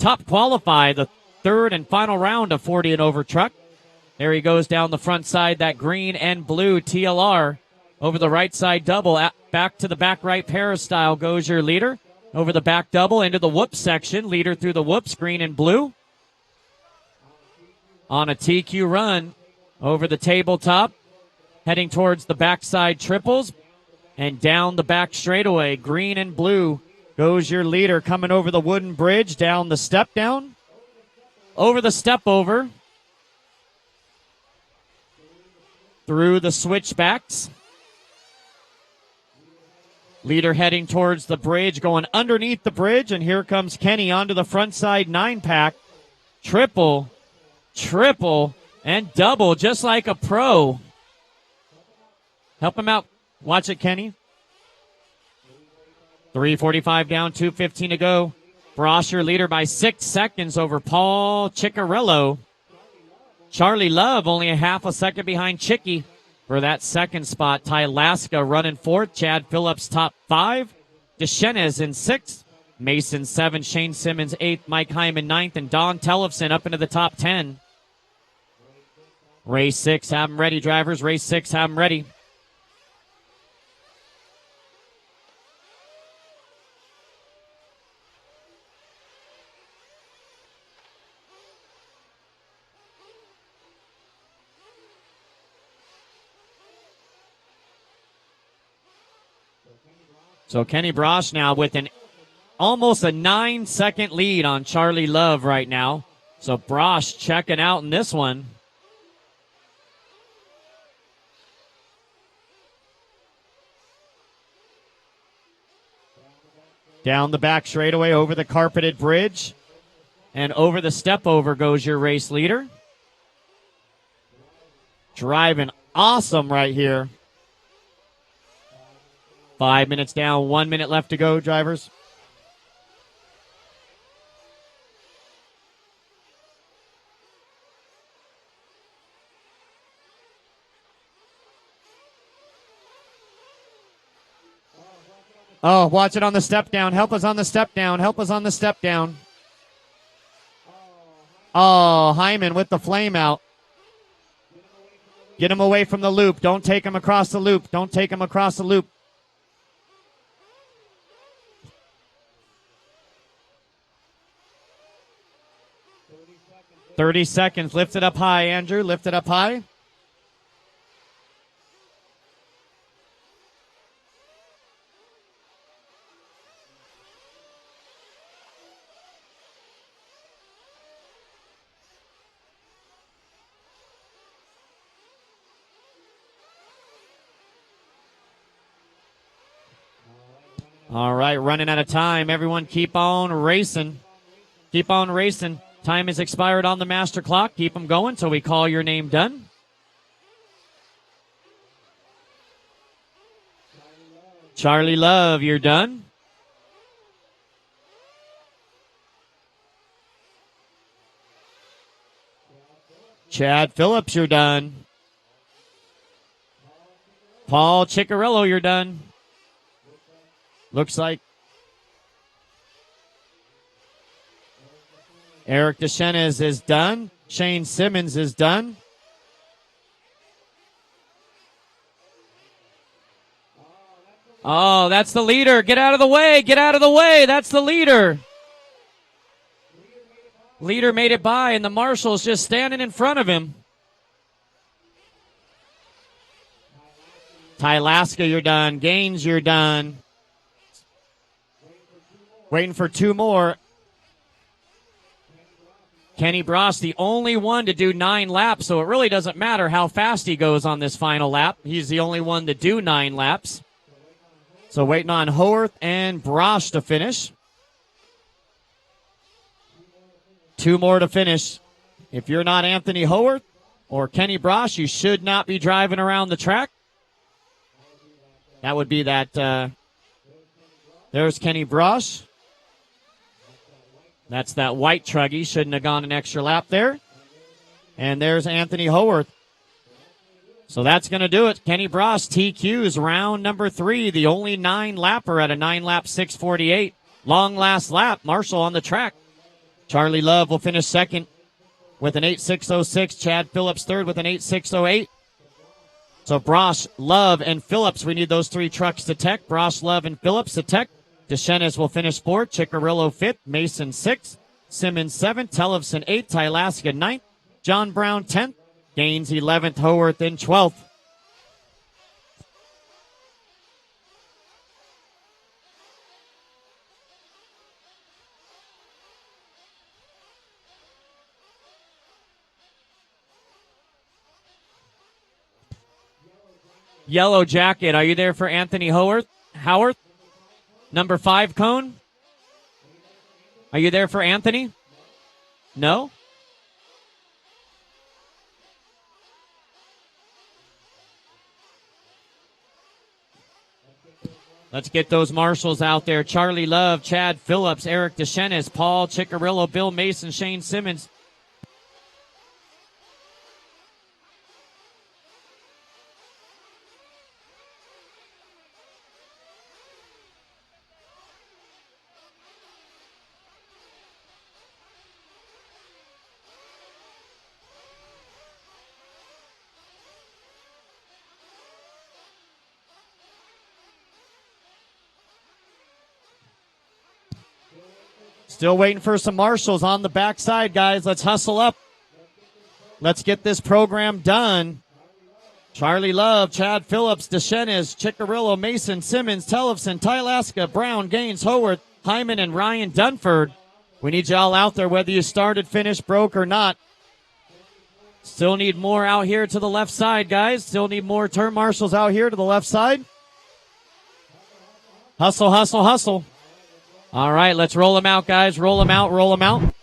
top qualify the 3rd and final round of 40 and over truck. There he goes down the front side, that green and blue TLR. Over the right side double, back to the back right peristyle goes your leader. Over the back double into the whoop section. Leader through the whoops, green and blue. On a TQ run over the tabletop, heading towards the backside triples and down the back straightaway. Green and blue goes your leader coming over the wooden bridge, down the step down, over the step over, through the switchbacks. Leader heading towards the bridge, going underneath the bridge, and here comes Kenny onto the front side 9-pack. Triple, and double, just like a pro. Help him out. Watch it, Kenny. 3:45 down, 2:15 to go. Brosher leader by 6 seconds over Paul Ciccarello. Charlie Love only a half a second behind Chicky for that second spot. Tylaska running 4th. Chad Phillips top 5. Deschenez in 6th. Mason 7th. Shane Simmons 8th. Mike Hyman 9th. And Don Tellefson up into the top 10. Race 6, have them ready, drivers. Race 6, have them ready. So Kenny Brosh now with almost a 9-second lead on Charlie Love right now. So Brosh checking out in this one. Down the back straightaway, over the carpeted bridge, and over the step over goes your race leader. Driving awesome right here. 5 minutes down, 1 minute left to go, drivers. Oh, watch it on the step down. Help us on the step down. Help us on the step down. Oh, Hyman with the flame out. Get him away from the loop. Don't take him across the loop. Don't take him across the loop. $30. Lift it up high, Andrew. Lift it up high. All right, running out of time. Everyone keep on racing. Keep on racing. Time has expired on the master clock. Keep them going till we call your name done. Charlie Love, you're done. Chad Phillips, you're done. Paul Ciccarello, you're done. Looks like Eric Deschenes is done. Shane Simmons is done. Oh, that's the leader. Get out of the way. Get out of the way. That's the leader. Leader made it by, and the marshal's just standing in front of him. Tylaska, you're done. Gaines, you're done. Waiting for two more. Kenny Bross, the only one to do 9 laps, so it really doesn't matter how fast he goes on this final lap. He's the only one to do 9 laps. So waiting on Howarth and Brosh to finish. 2 more to finish. If you're not Anthony Howarth or Kenny Brosh, you should not be driving around the track. That would be that. There's Kenny Brosh. That's that white truggy. Shouldn't have gone an extra lap there. And there's Anthony Howarth. So that's going to do it. Kenny Bross, TQ's round number 3. The only 9-lapper at a 9-lap 6:48. Long last lap. Marshall on the track. Charlie Love will finish second with an 8.606. Chad Phillips third with an 8.608. So Brosh, Love, and Phillips, we need those 3 trucks to tech. Brosh, Love, and Phillips to tech. Deschenes will finish 4th. Ciccarello 5th. Mason 6th. Simmons 7th. Tellefson 8th. Tylaska 9th. John Brown 10th. Gaines 11th. Howarth in 12th. Yellow jacket. Are you there for Anthony Howarth? Number 5 cone. Are you there for Anthony? No? Let's get those marshals out there. Charlie Love, Chad Phillips, Eric Deschenes, Paul Ciccarello, Bill Mason, Shane Simmons. Still waiting for some marshals on the backside, guys. Let's hustle up. Let's get this program done. Charlie Love, Chad Phillips, Deschenes, Ciccarello, Mason, Simmons, Tellefson, Tylaska, Brown, Gaines, Howarth, Hyman, and Ryan Dunford. We need y'all out there whether you started, finished, broke, or not. Still need more out here to the left side, guys. Still need more turn marshals out here to the left side. Hustle, hustle, hustle. All right, let's roll them out, guys. Roll them out, roll them out.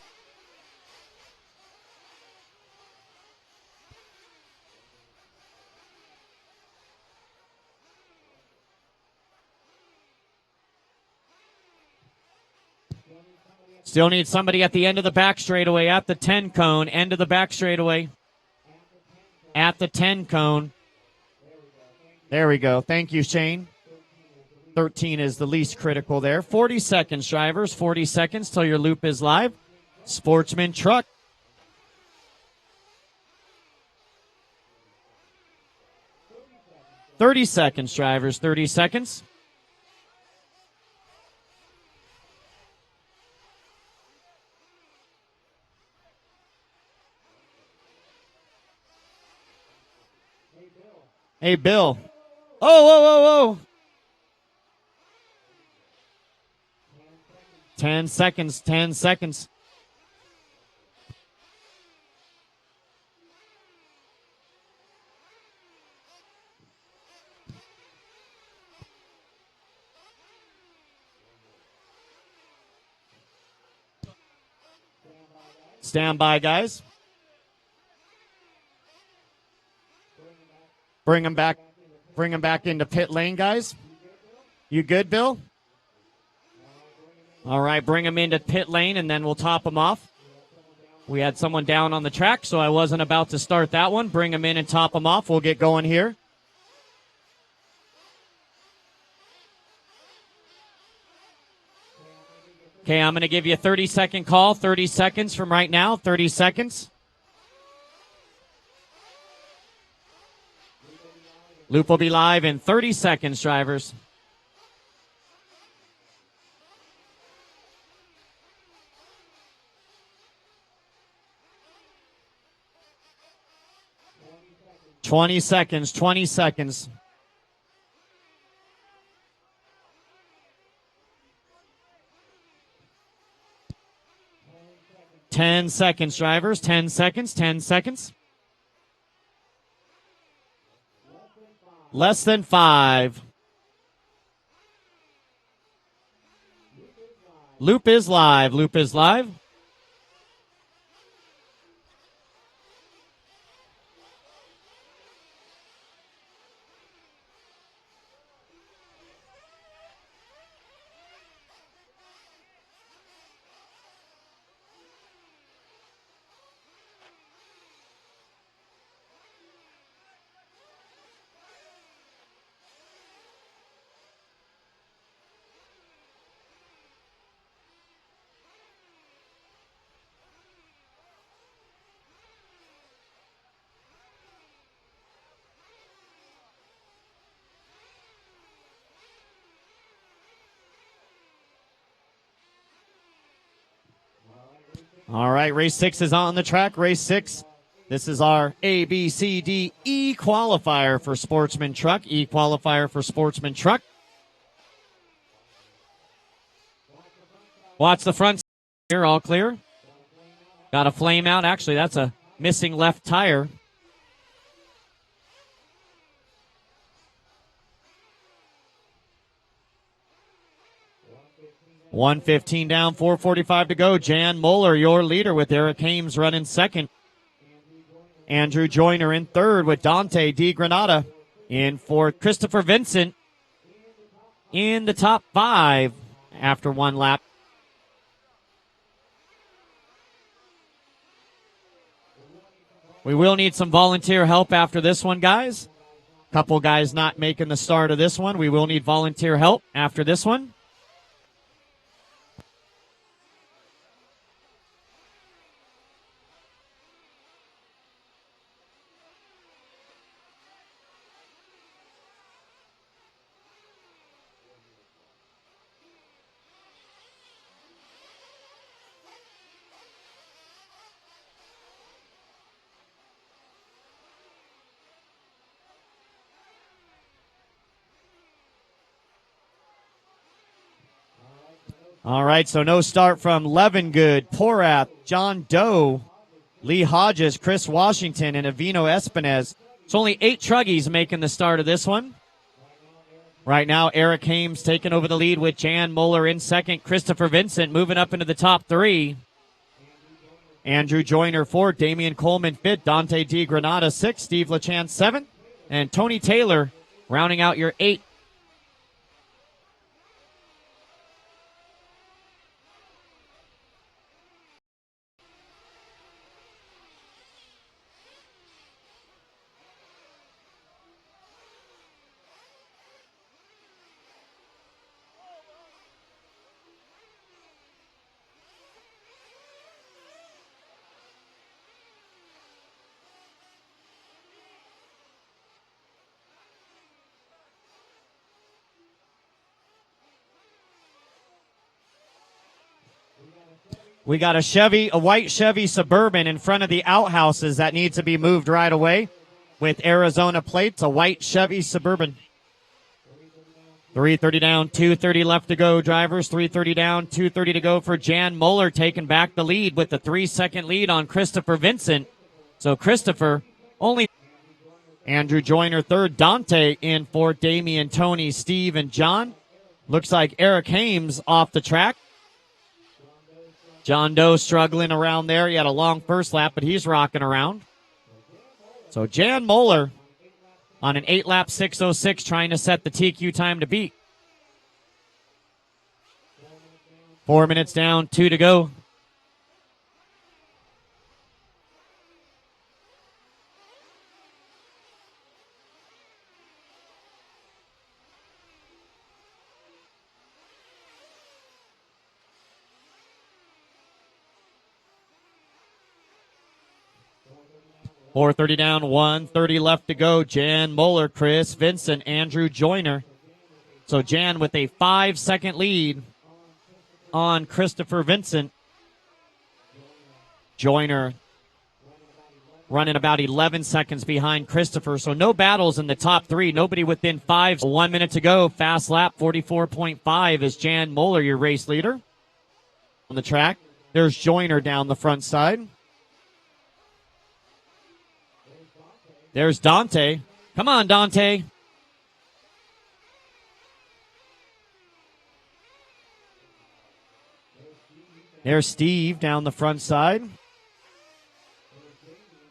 Still need somebody at the end of the back straightaway, at the 10 cone, end of the back straightaway. At the 10 cone. There we go. Thank you, Shane. 13 is the least critical there. 40 seconds, drivers. 40 seconds till your loop is live. Sportsman truck. "30 seconds, drivers. 30 seconds. Hey, Bill. Oh, whoa, whoa, whoa. 10 seconds, 10 seconds. Stand by, guys. Bring him back. Bring him back into pit lane, guys. You good, Bill? All right, bring him into pit lane, and then we'll top him off. We had someone down on the track, so I wasn't about to start that one. Bring him in and top him off. We'll get going here. Okay, I'm going to give you a 30-second call. 30 seconds from right now. 30 seconds. Loop will be live in 30 seconds, drivers. "20 seconds, 20 seconds. "10 seconds, drivers. 10 seconds, 10 seconds. Less than 5. Loop is live. Loop is live. All right, race 6 is on the track. Race 6. This is our A, B, C, D, E qualifier for Sportsman Truck. E qualifier for Sportsman Truck. Watch the front here, all clear. Got a flame out. Actually, that's a missing left tire. $1:15 down, 4:45 to go. Jan Moeller, your leader, with Eric Hames running second. Andrew Joyner in third with Dante Di Granada in fourth. Christopher Vincent in the top 5 after one lap. We will need some volunteer help after this one, guys. Couple guys not making the start of this one. We will need volunteer help after this one. All right, so no start from Levengood, Porath, John Doe, Lee Hodges, Chris Washington, and Avino Espinez. It's only 8 truggies making the start of this one. Right now, Eric Hames taking over the lead with Jan Moeller in second. Christopher Vincent moving up into the top three. Andrew Joyner fourth. Damian Coleman fifth. Dante D. Granada sixth. Steve LeChance seventh. And Tony Taylor rounding out your eight. We got a white Chevy Suburban in front of the outhouses that needs to be moved right away with Arizona plates, a white Chevy Suburban. 3:30 down, 2:30 left to go, drivers. 3:30 down, 2:30 to go for Jan Moeller, taking back the lead with the 3-second lead on Christopher Vincent. So Christopher only. Andrew Joyner third, Dante in fourth, Damian, Tony, Steve, and John. Looks like Eric Hames off the track. John Doe struggling around there. He had a long first lap, but he's rocking around. So Jan Moeller on an 8-lap 6:06 trying to set the TQ time to beat. 4 minutes down, 2 to go. .430 down, 1:30 left to go. Jan Moeller, Chris Vincent, Andrew Joyner. So Jan with a 5-second lead on Christopher Vincent. Joyner running about 11 seconds behind Christopher. So no battles in the top three. Nobody within 5. 1 minute to go. Fast lap, 44.5 is Jan Moeller, your race leader on the track. There's Joyner down the front side. There's Dante. Come on, Dante. There's Steve down the front side.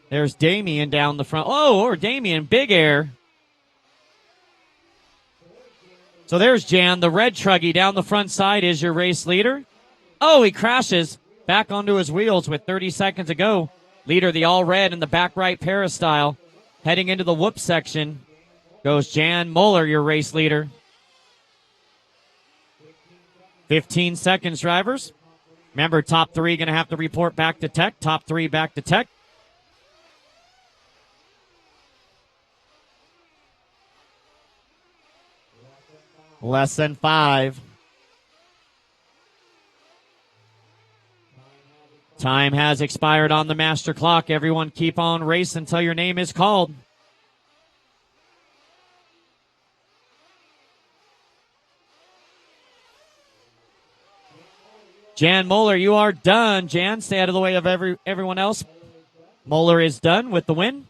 There's Damian down the front. Oh, or Damian, big air. So there's Jan, the red truggy down the front side is your race leader. Oh, he crashes back onto his wheels with 30 seconds to go. Leader, the all red in the back right Para-style. Heading into the whoop section goes Jan Moeller, your race leader. 15 seconds, drivers. Remember, top three going to have to report back to tech. Top three back to tech. Less than 5. Time has expired on the master clock. Everyone keep on racing until your name is called. Jan Moeller, you are done. Jan, stay out of the way of everyone else. Moeller is done with the win.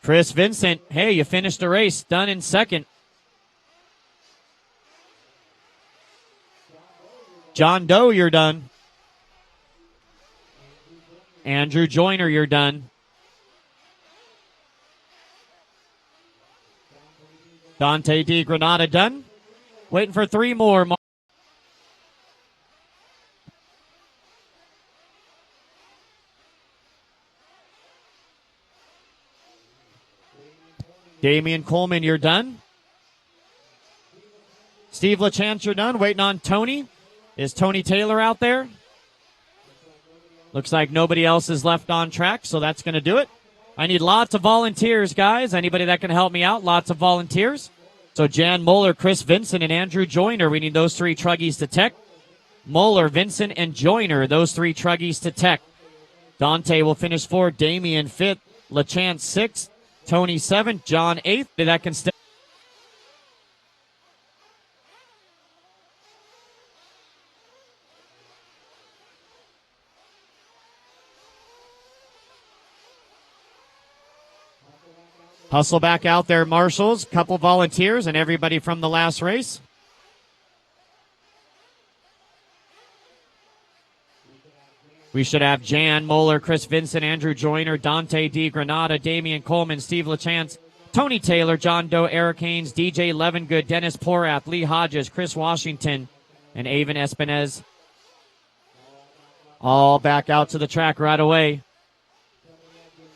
Chris Vincent, hey, you finished the race. Done in second. John Doe, you're done. Andrew Joyner, you're done. Dante D. Granada, done. Waiting for 3 more. Damian Coleman, you're done. Steve LeChance, you're done. Waiting on Tony. Is Tony Taylor out there? Looks like nobody else is left on track, so that's going to do it. I need lots of volunteers, guys. Anybody that can help me out, lots of volunteers. So Jan Moeller, Chris Vincent, and Andrew Joyner. We need those 3 truggies to tech. Moeller, Vincent, and Joyner, those 3 truggies to tech. Dante will finish 4th. Damian 5th. LeChance 6th. Tony 7th. John 8th. That can stay. Hustle back out there, marshals, couple volunteers, and everybody from the last race. We should have Jan Moeller, Chris Vincent, Andrew Joyner, Dante D. Granada, Damian Coleman, Steve LaChance, Tony Taylor, John Doe, Eric Haynes, DJ Levengood, Dennis Porath, Lee Hodges, Chris Washington, and Avon Espinez. All back out to the track right away.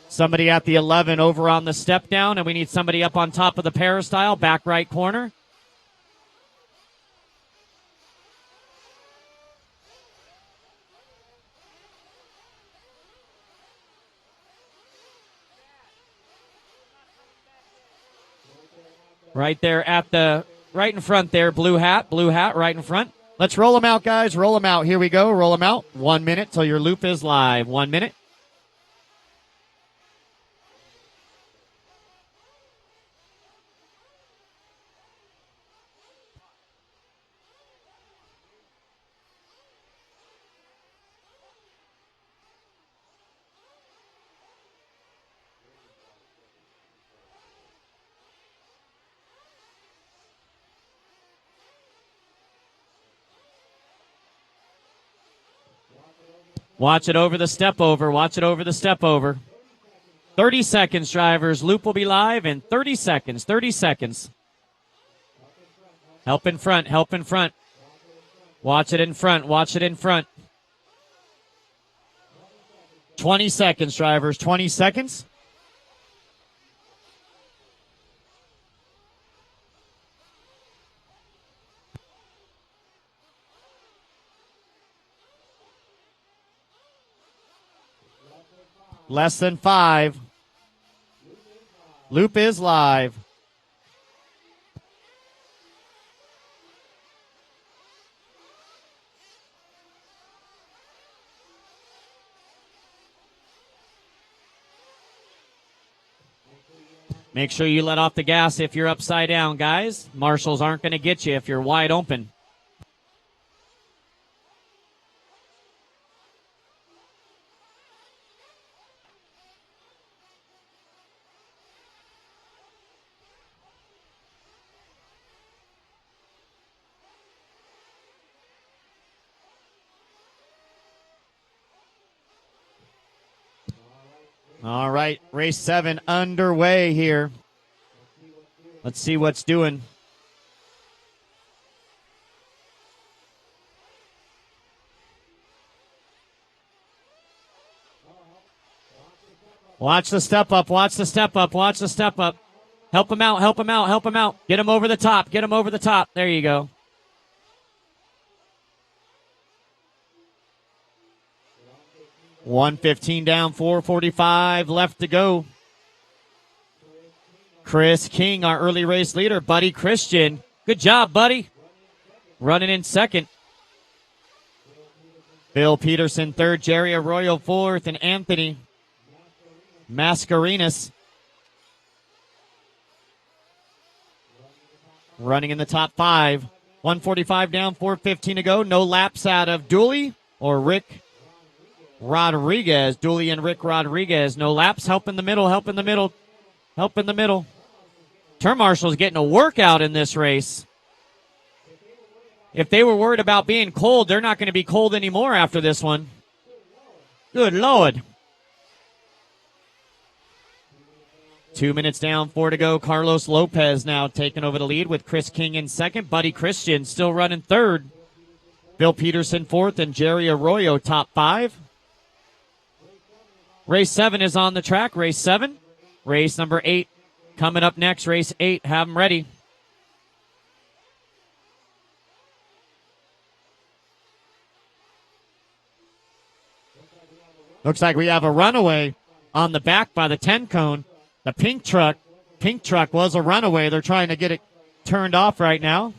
Somebody at the 11 over on the step down, and we need somebody up on top of the peristyle, back right corner. Right there right in front there, blue hat right in front. Let's roll them out, guys. Roll them out. Here we go. Roll them out. 1 minute till your loop is live. 1 minute. Watch it over the step over. Watch it over the step over. 30 seconds, drivers. Loop will be live in 30 seconds. 30 seconds. Help in front. Help in front. Watch it in front. Watch it in front. 20 seconds, drivers. 20 seconds. Less than 5. Loop is live. Make sure you let off the gas if you're upside down, guys. Marshals aren't going to get you if you're wide open. All right, race 7 underway here. Let's see what's doing. Watch the step up, watch the step up, watch the step up. Help him out, help him out, help him out. Get him over the top, get him over the top. There you go. $115 down, 4:45 left to go. Chris King, our early race leader. Buddy Christian. Good job, buddy. Running in second. Bill Peterson third. Jerry Arroyo fourth. And Anthony Mascarenas running in the top 5. 1:45 down, 4:15 to go. No laps out of Dooley or Rick Rodriguez. Dooley and Rick Rodriguez. No laps. Help in the middle. Help in the middle. Help in the middle. Turn Marshal's getting a workout in this race. If they were worried about being cold, they're not going to be cold anymore after this one. Good Lord. 2 minutes down, 4 to go. Carlos Lopez now taking over the lead with Chris King in second. Buddy Christian still running third. Bill Peterson fourth and Jerry Arroyo top 5. Race 7 is on the track. Race 7. Race number 8 coming up next. Race 8. Have them ready. Looks like we have a runaway on the back by the 10 cone. The pink truck was a runaway. They're trying to get it turned off right now.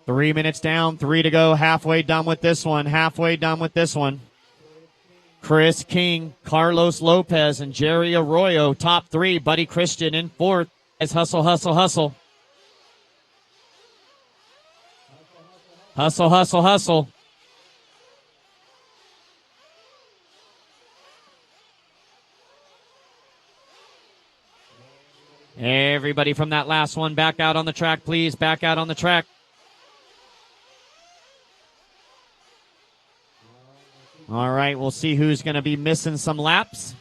Three minutes down, 3 to go. Halfway done with this one. Halfway done with this one. Chris King, Carlos Lopez, and Jerry Arroyo, top 3. Buddy Christian in 4th as hustle, hustle, hustle. Hustle, hustle, hustle. Everybody from that last one, back out on the track, please. Back out on the track. All right, we'll see who's going to be missing some laps.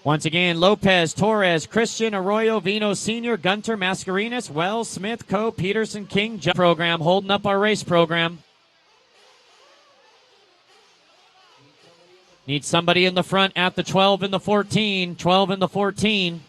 Once again, Lopez, Torres, Christian, Arroyo, Vino Sr., Gunter, Mascarenas, Wells, Smith, Coe, Peterson, King, program, holding up our race program. Need somebody in the front at the 12 and the 14. 12 and the 14.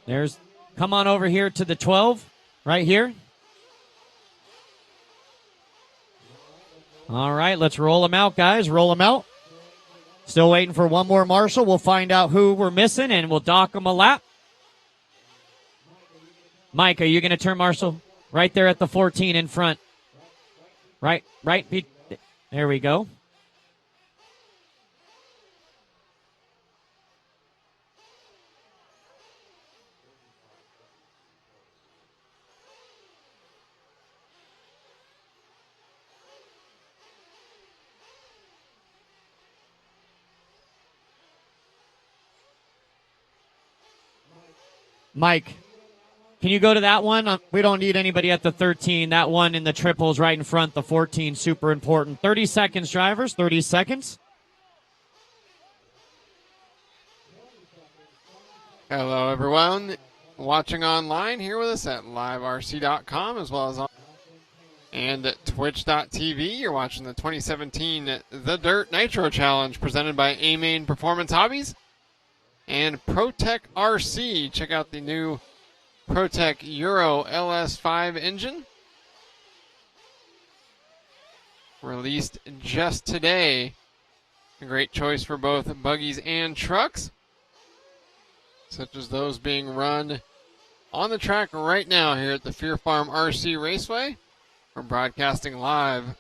There's, come on over here to the 12, right here. All right, let's roll them out, guys. Roll them out. Still waiting for one more marshal. We'll find out who we're missing, and we'll dock them a lap. Mike, are you going to turn marshal? Right there at the 14 in front. Right. There we go. Mike, can you go to that one? We don't need anybody at the 13. That one in the triples right in front, the 14, super important. 30 seconds, drivers, 30 seconds. Hello, everyone watching online here with us at liverc.com as well as on and at twitch.tv. You're watching the 2017 The Dirt Nitro Challenge presented by A-Main Performance Hobbies and ProTech RC. Check out the new ProTech Euro LS5 engine. Released just today. A great choice for both buggies and trucks, such as those being run on the track right now here at the Fear Farm RC Raceway. We're broadcasting live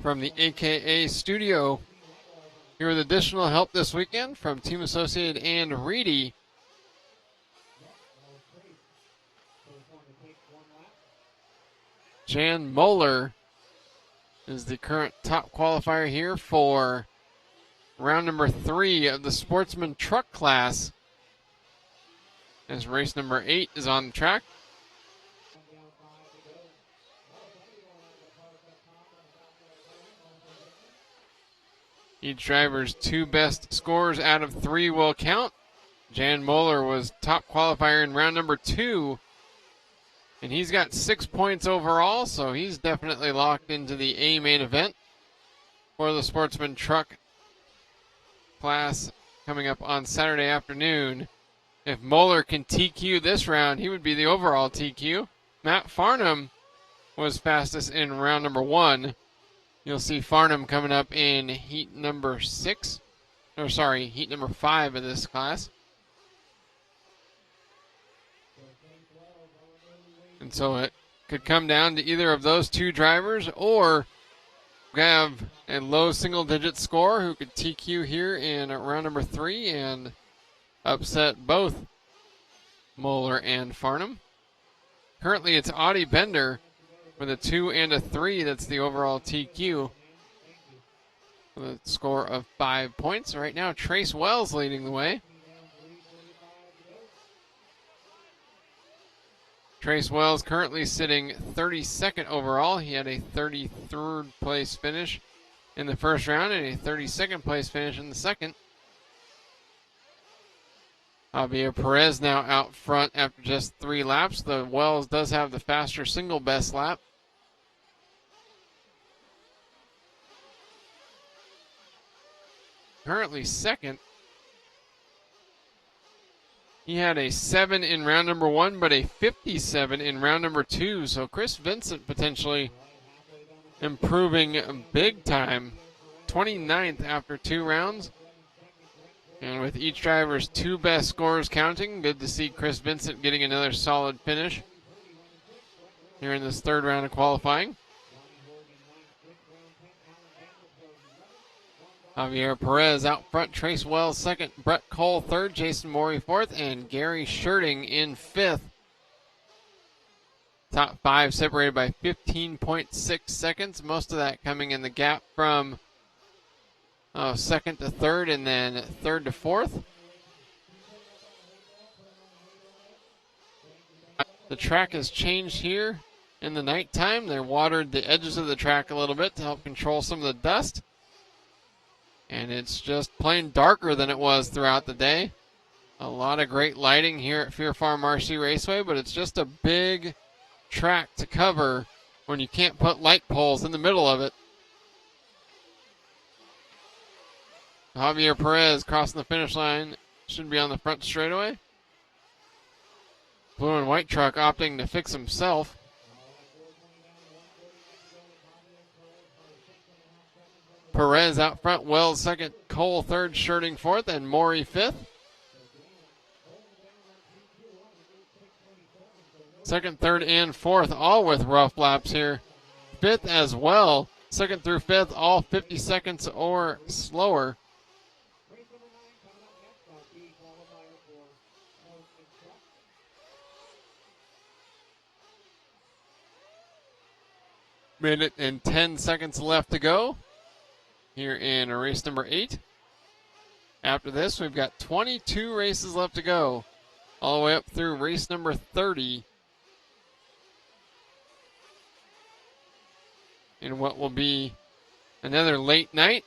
from the AKA studio here with additional help this weekend from Team Associated and Reedy. Jan Moeller is the current top qualifier here for round number 3 of the Sportsman truck class, as race number 8 is on the track. Each driver's 2 best scores out of 3 will count. Jan Moeller was top qualifier in round number 2, and he's got 6 points overall, so he's definitely locked into the A main event for the Sportsman truck class coming up on Saturday afternoon. If Moeller can TQ this round, he would be the overall TQ. Matt Farnham was fastest in round number 1. You'll see Farnham coming up in heat number 5 of this class. And so it could come down to either of those 2 drivers, or have a low single-digit score who could TQ here in round number 3 and upset both Moeller and Farnham. Currently, it's Audie Bender with a 2 and a 3. That's the overall TQ with a score of 5 points. Right now, Trace Wells leading the way. Trace Wells currently sitting 32nd overall. He had a 33rd place finish in the first round and a 32nd place finish in the second. Javier Perez now out front after just 3 laps. The Wells does have the faster single best lap. Currently second. He had a 7 in round number 1, but a 57 in round number 2. So Chris Vincent potentially improving big time. 29th after 2 rounds. And with each driver's 2 best scores counting, good to see Chris Vincent getting another solid finish. here in this third round of qualifying. Javier Perez out front, Trace Wells second, Brett Cole third, Jason Morey fourth, and Gary Scherting in fifth. Top five separated by 15.6 seconds, most of that coming in the gap from second to third and then third to fourth. The track has changed here in the nighttime. They watered the edges of the track a little bit to help control some of the dust. And it's just plain darker than it was throughout the day. A lot of great lighting here at Fear Farm RC Raceway, but it's just a big track to cover when you can't put light poles in the middle of it. Javier Perez crossing the finish line, should be on the front straightaway. Blue and white truck opting to fix himself. Perez out front, Wells second, Cole third, Scherting fourth, and Morey fifth. Second, third, and fourth, all with rough laps here. Fifth as well. Second through fifth, all 50 seconds or slower. Minute and 10 seconds left to go here in race number 8. After this, we've got 22 races left to go, all the way up through race number 30. In what will be another late night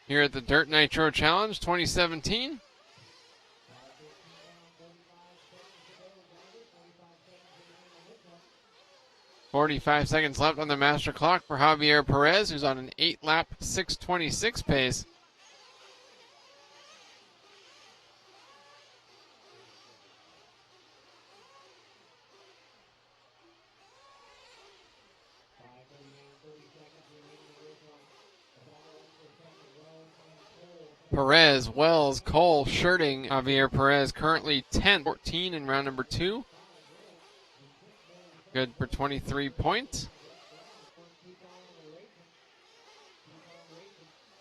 here at the Dirt Nitro Challenge 2017. .45 seconds left on the master clock for Javier Perez, who's on an 8-lap 6:26 pace. Perez, Wells, Cole, Scherting. Javier Perez currently 10-14 in round number 2. Good for 23 points.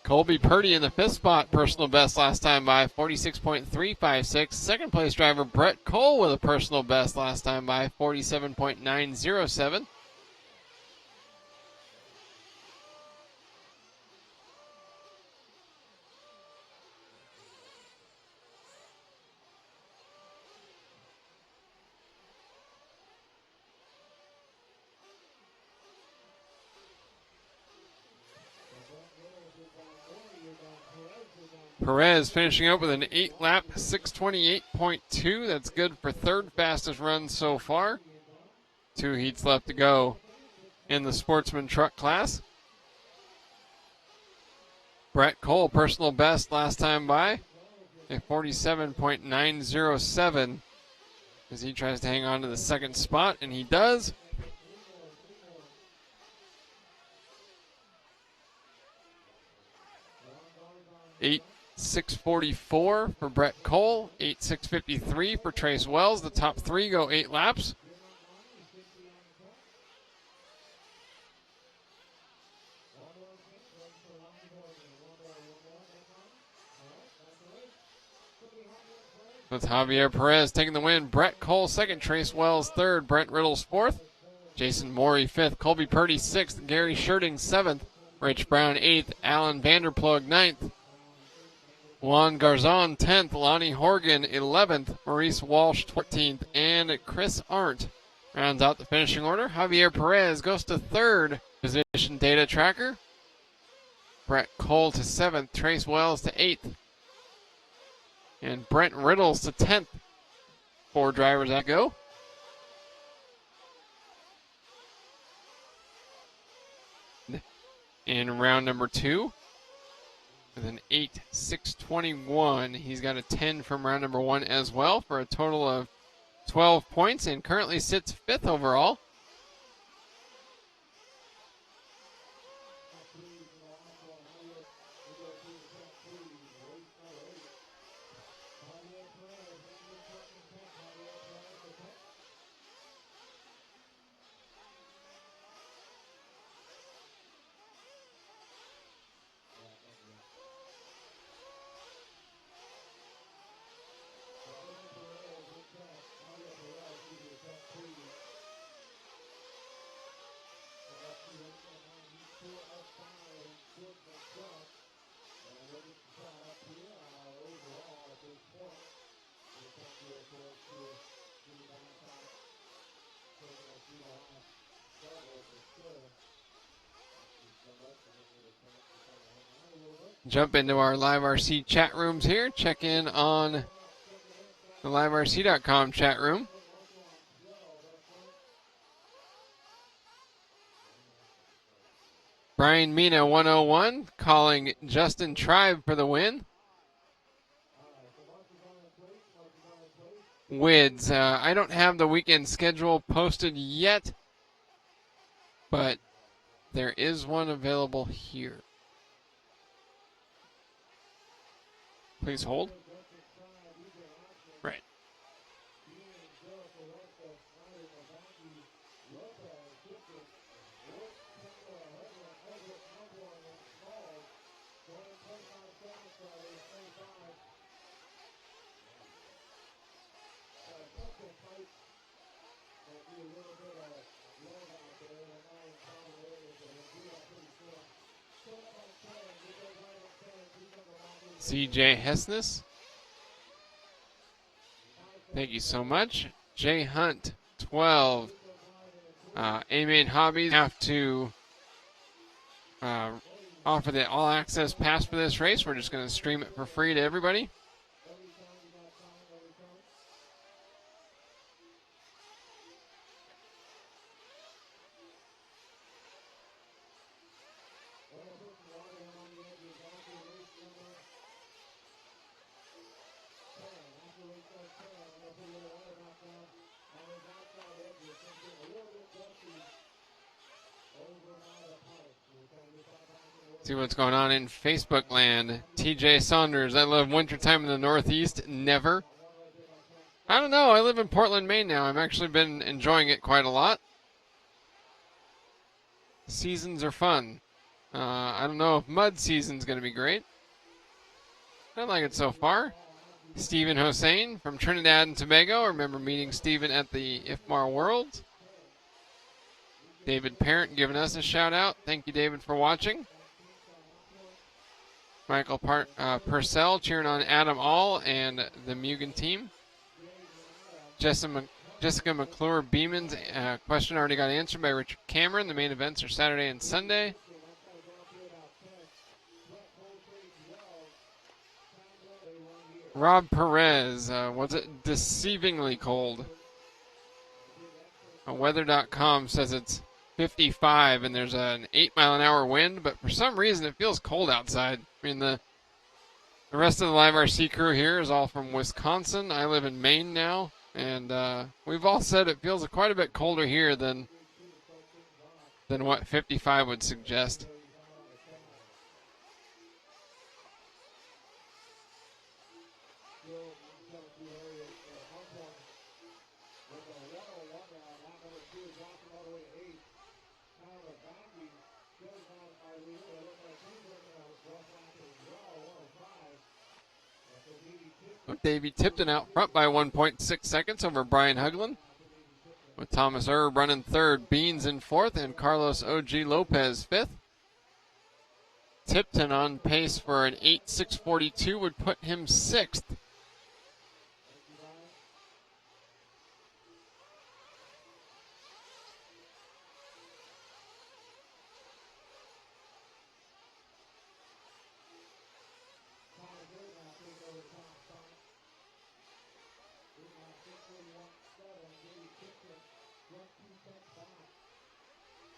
Colby Purdy in the 5th spot, personal best last time by 46.356. Second place driver Brett Cole with a personal best last time by 47.907. Perez finishing up with an 8-lap 6:28.2. That's good for third fastest run so far. 2 heats left to go in the Sportsman truck class. Brett Cole, personal best last time by a 47.907 as he tries to hang on to the second spot, and he does. Eight 6:44 for Brett Cole, 8:653 for Trace Wells. The top 3 go 8 laps. With Javier Perez taking the win, Brett Cole second, Trace Wells third, Brent Riddles fourth, Jason Morey fifth, Colby Purdy sixth, Gary Scherting seventh, Rich Brown eighth, Alan Vanderplug ninth, Juan Garzon 10th, Lonnie Horgan 11th, Maurice Walsh 14th, and Chris Arndt rounds out the finishing order. Javier Perez goes to third position data tracker. Brett Cole to 7th, Trace Wells to 8th, and Brent Riddles to 10th. 4 drivers that go. In round number 2. With an 8:621. He's got a 10 from round number 1 as well for a total of 12 points and currently sits 5th overall. Jump into our Live RC chat rooms here. Check in on the liverc.com chat room. Brian Mina 101 calling Justin Tribe for the win. Wids, I don't have the weekend schedule posted yet, but there is one available here. Please hold. Right. CJ Hessness, thank you so much. Jay Hunt 12. A-Main Hobbies have to offer the all access pass for this race. We're just going to stream it for free to everybody. See what's going on in Facebook land. TJ Saunders, I love wintertime in the Northeast. Never. I don't know. I live in Portland, Maine now. I've actually been enjoying it quite a lot. Seasons are fun. I don't know if mud season's going to be great. I like it so far. Stephen Hossein from Trinidad and Tobago. I remember meeting Stephen at the IFMAR Worlds. David Parent giving us a shout out. Thank you, David, for watching. Michael Purcell cheering on Adam All and the Mugen team. Jessica McClure Beeman's question already got answered by Richard Cameron. The main events are Saturday and Sunday. Rob Perez, was it deceivingly cold? Weather.com says it's 55 and there's an 8-mile-an-hour wind, but for some reason it feels cold outside. I mean, the rest of the Live RC crew here is all from Wisconsin. I live in Maine now, and we've all said it feels quite a bit colder here than what 55 would suggest. Davey Tipton out front by 1.6 seconds over Brian Huglin, with Thomas Erb running third, Beans in fourth, and Carlos O.G. Lopez fifth. Tipton on pace for an 8.642 would put him sixth.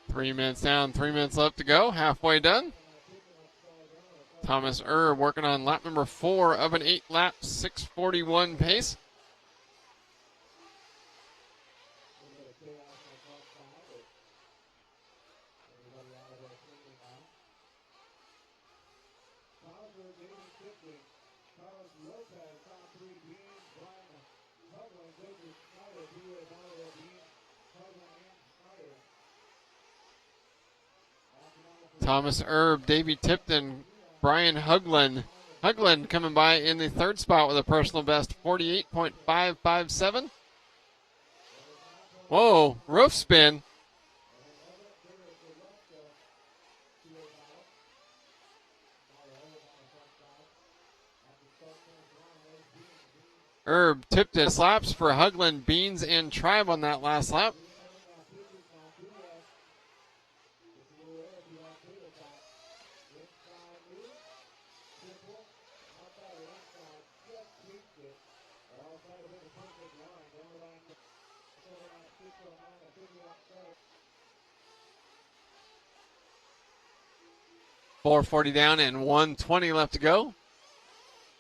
Three minutes down, 3 minutes left to go. Halfway done. Thomas Erb working on lap number 4 of an 8-lap 6:41 pace. Thomas Erb, Davey Tipton, Brian Huglin. Huglin coming by in the third spot with a personal best 48.557. Whoa, roof spin. Herb tipped his laps for Hugland, Beans, and Tribe on that last lap. .440 down and 120 left to go.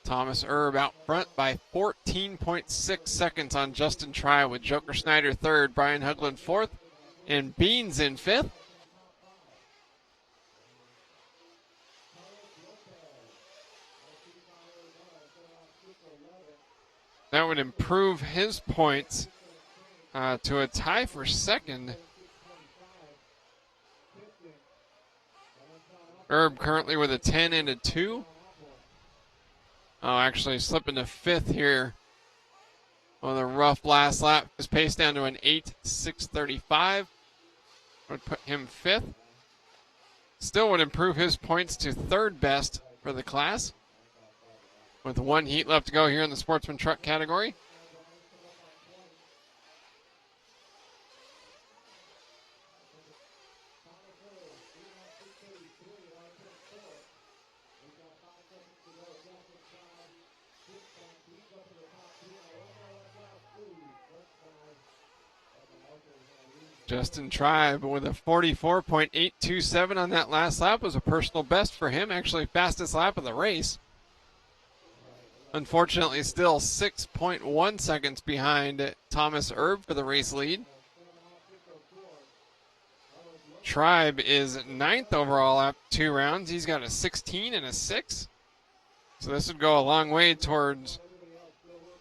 Thomas Herb out front by 14.6 seconds on Justin Tribe, with Joker Snyder third, Brian Hugland fourth, and Beans in fifth. That would improve his points to a tie for second. Herb currently with a 10 and a 2. Oh, actually slipping to fifth here on a rough last lap. His pace down to an 8:6:35. Would put him fifth. Still would improve his points to third best for the class, with one heat left to go here in the Sportsman Truck category. Justin Tribe with a 44.827 on that last lap was a personal best for him, actually fastest lap of the race. Unfortunately, still 6.1 seconds behind Thomas Herb for the race lead. Tribe is ninth overall after 2 rounds. He's got a 16 and a 6. So this would go a long way towards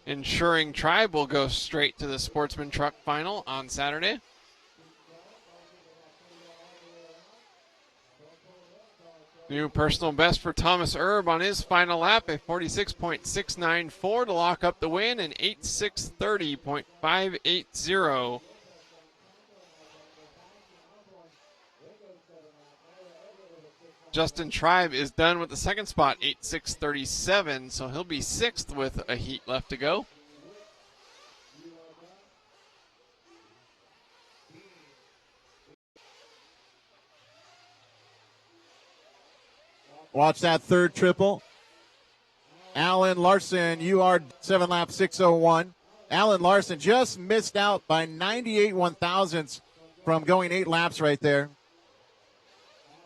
ensuring Tribe will go straight to the Sportsman Truck Final on Saturday. New personal best for Thomas Herb on his final lap, a 46.694 to lock up the win, and 8:6:30.580. Justin Tribe is done with the second spot, 8:6:37, so he'll be sixth with a heat left to go. Watch that third triple. Alan Larson, UR 7 lap 6:01. Alan Larson just missed out by 98 1/1000ths from going 8 laps right there.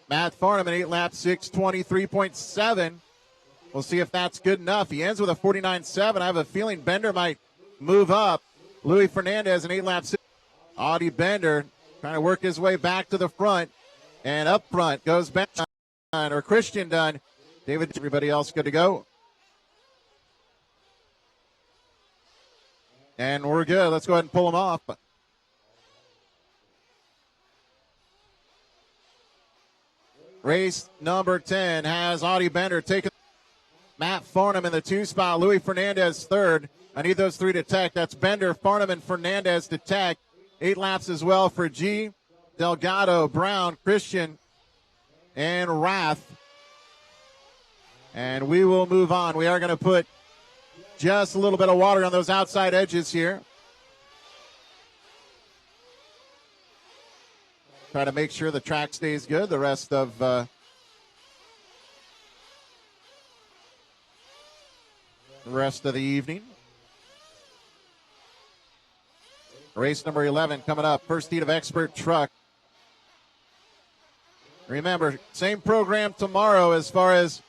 Matt Farnham, an 8 lap 6:23.7. We'll see if that's good enough. He ends with a 49.7. I have a feeling Bender might move up. Louis Fernandez, an 8 lap 6. Audie Bender trying to work his way back to the front. And up front goes Ben or Christian Dunn. David, everybody else good to go? And we're good. Let's go ahead and pull them off. Race number 10 has Audie Bender taking Matt Farnham in the 2 spot. Louis Fernandez third. I need those 3 to tech. That's Bender, Farnham, and Fernandez to tech. 8 laps as well for G, Delgado, Brown, Christian, and Rath. And we will move on. We are going to put just a little bit of water on those outside edges here. Try to make sure the track stays good the rest of the evening. Race number 11 coming up. First heat of Expert Truck. Remember, same program tomorrow as far as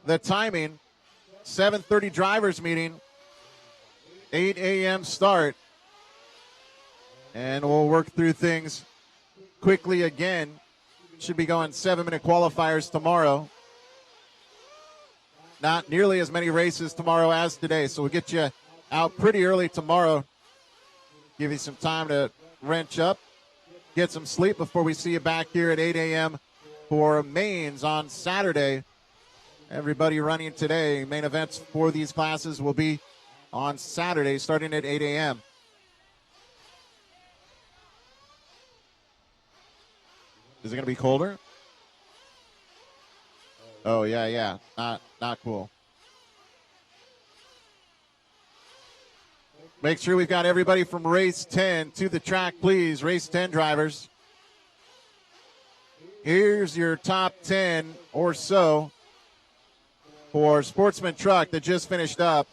the timing. 7:30 drivers meeting. 8 a.m. start. And we'll work through things quickly again. Should be going 7-minute qualifiers tomorrow. Not nearly as many races tomorrow as today, so we'll get you out pretty early tomorrow. Give you some time to wrench up, get some sleep before we see you back here at 8 a.m. for mains on Saturday. Everybody running today. Main events for these classes will be on Saturday starting at 8 a.m. Is it going to be colder? Oh, yeah. Not cool. Make sure we've got everybody from race 10 to the track, please. Race 10 drivers. Here's your top 10 or so for Sportsman Truck that just finished up.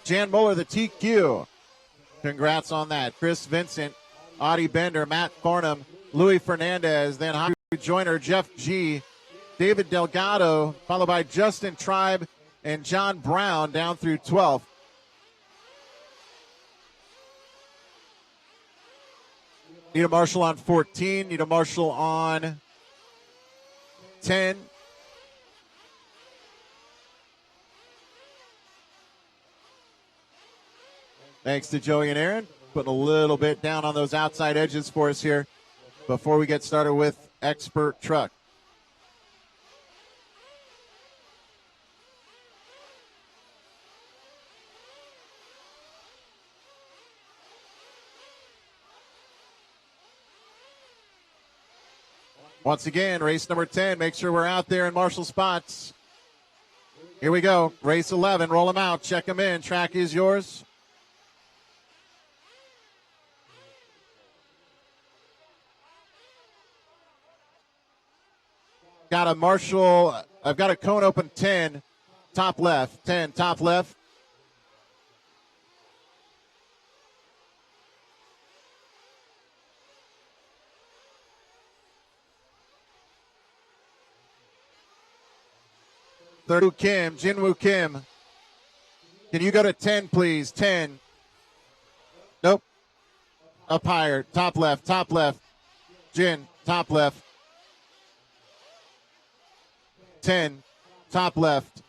Jan Muller, the TQ. Congrats on that. Chris Vincent, Audie Bender, Matt Farnham, Louis Fernandez, then Howard Joyner, Jeff G., David Delgado, followed by Justin Tribe and John Brown down through 12th. Nita Marshall on 14. Nita Marshall on 10. Thanks to Joey and Aaron. Putting a little bit down on those outside edges for us here before we get started with Expert Truck. Once again, race number 10. Make sure we're out there in Marshall spots. Here we go. Race 11. Roll them out. Check them in. Track is yours. Got a Marshall. I've got a cone open 10. Top left. 10. Top left. Third Kim, Jinwoo Kim. Can you go to 10, please? 10. Nope. Up higher. Top left. Top left. Jin, top left. 10. Top left.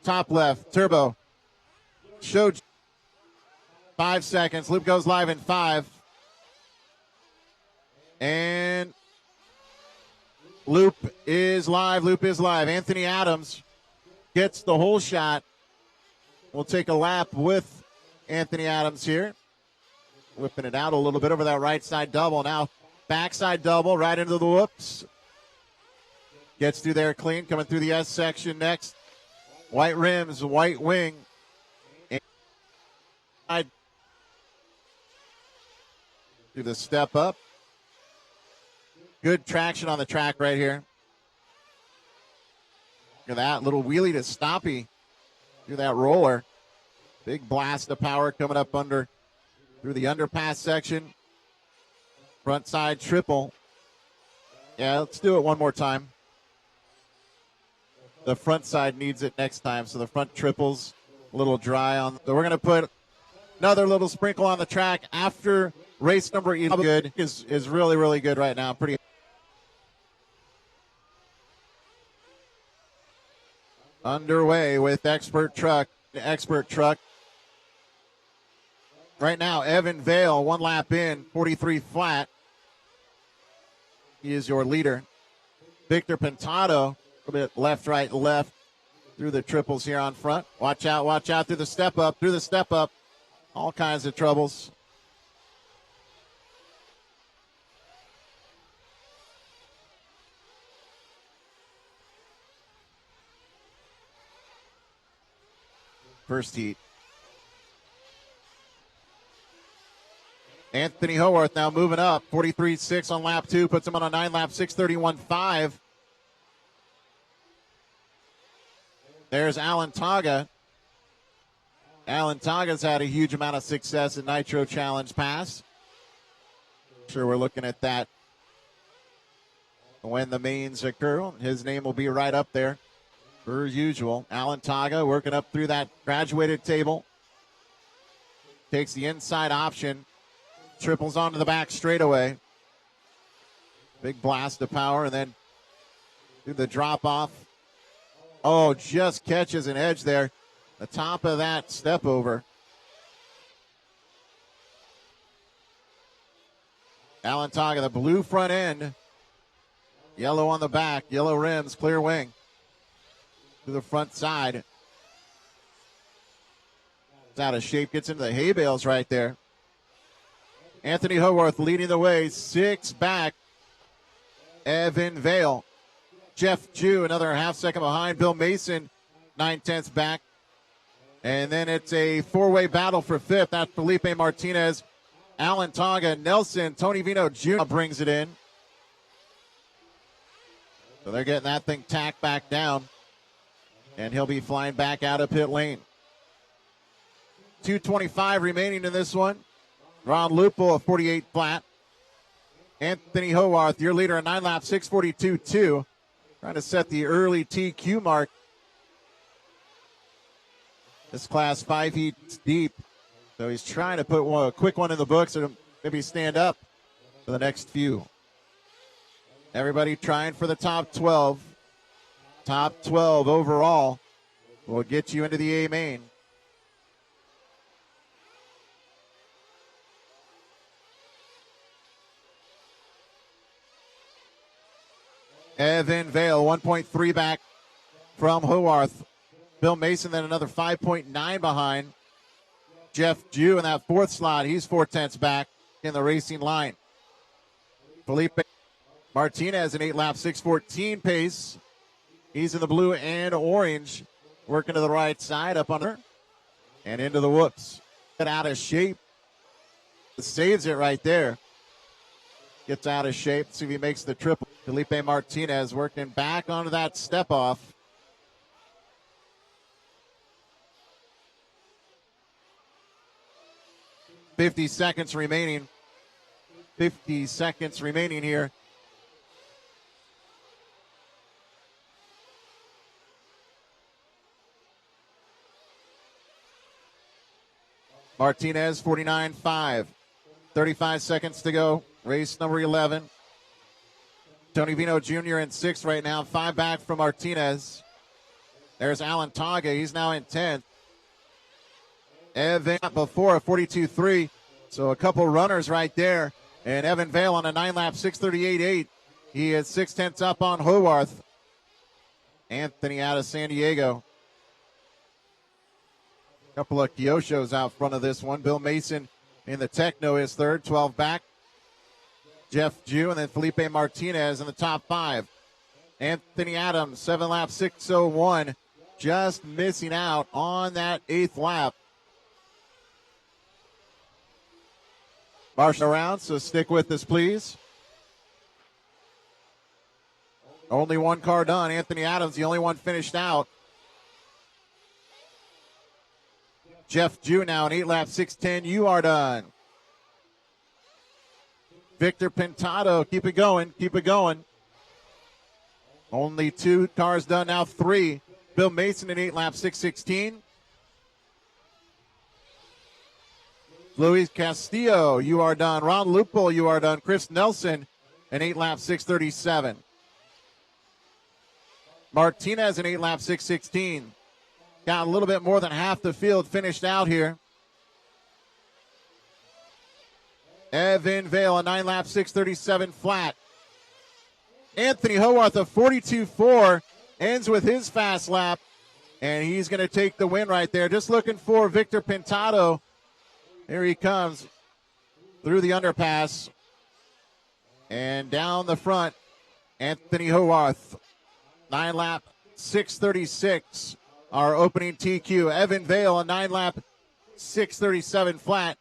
Top left. Turbo. Show. 5 seconds. Loop goes live in 5. And loop is live. Loop is live. Anthony Adams gets the whole shot. We'll take a lap with Anthony Adams here. Whipping it out a little bit over that right side double. Now backside double right into the whoops. Gets through there clean. Coming through the S section next. White rims, white wing. And do the step up. Good traction on the track right here. Look at that little wheelie to stoppy through that roller. Big blast of power coming up under through the underpass section. Front side triple. Yeah, let's do it one more time. The front side needs it next time, so the front triples a little dry on. So we're going to put another little sprinkle on the track after race number 11. Good is really, really good right now. Pretty underway with Expert Truck. Right now, Evan Vale, 1 lap in, 43 flat. He is your leader. Victor Pintado, a bit left, right, left through the triples here on front. Watch out through the step up. All kinds of troubles. First heat. Anthony Howarth now moving up. 43.6 on lap 2. Puts him on a 9 lap 6:31.5. There's Alan Taga. Alan Taga's had a huge amount of success in Nitro Challenge Pass. Sure, we're looking at that when the mains occur. His name will be right up there. Per usual, Alan Taga working up through that graduated table. Takes the inside option. Triples onto the back straightaway. Big blast of power, and then do the drop off. Oh, just catches an edge there. The top of that step over. Alan Taga, the blue front end. Yellow on the back, yellow rims, clear wing. To the front side. It's out of shape, gets into the hay bales right there. Anthony Howarth leading the way, 6 back. Evan Vale. Jeff Jew, another half second behind. Bill Mason, 9/10 back. And then it's a four-way battle for fifth. That's Felipe Martinez, Alan Tonga, Nelson, Tony Vino Jr. brings it in. So they're getting that thing tacked back down. And he'll be flying back out of pit lane. 2:25 remaining in this one. Ron Lupo, a 48 flat. Anthony Howarth, your leader, a 9 lap, 6:42.2. Trying to set the early TQ mark. This class 5 heats deep. So he's trying to put a quick one in the books and maybe stand up for the next few. Everybody trying for the top 12. Top 12 overall will get you into the A main. Evan Vale, 1.3 back from Howarth. Bill Mason then another 5.9 behind. Jeff Jew in that fourth slot. He's 4/10 back in the racing line. Felipe Martinez an 8 lap, 6:14 pace. He's in the blue and orange. Working to the right side up under and into the whoops. Get out of shape. Saves it right there. Gets out of shape. See if he makes the triple. Felipe Martinez working back onto that step off. $50 seconds remaining. 50 seconds remaining here. Martinez, 49.5. 35 seconds to go. Race number 11. Tony Vino Jr. in 6th right now. 5 back from Martinez. There's Alan Tonga. He's now in 10th. Evan before a 42.3. So a couple runners right there. And Evan Vale on a 9 lap, 6:38.8. He is 6/10 up on Howarth. Anthony out of San Diego. Couple of Kyoshos out front of this one. Bill Mason in the Techno is third, 12 back. Jeff Jew and then Felipe Martinez in the top 5. Anthony Adams, 7 lap, 6:01. Just missing out on that 8th lap. Marshing around, so stick with us, please. Only one car done. Anthony Adams, the only one finished out. Jeff Jew now an 8 lap, 6:10. You are done. Victor Pintado, keep it going, keep it going. Only 2 cars done, now 3. Bill Mason an 8 lap, 6:16. Luis Castillo, you are done. Ron Lupo, you are done. Chris Nelson an 8 lap, 6:37. Martinez an 8 lap, 6:16. Got a little bit more than half the field finished out here. Evan Vale, a 9 lap, 6:37 flat. Anthony Howarth, a 42.4, ends with his fast lap, and he's going to take the win right there. Just looking for Victor Pintado. Here he comes through the underpass and down the front. Anthony Howarth, 9 lap, 6:36. Our opening TQ. Evan Vale, a 9 lap, 6:37 flat.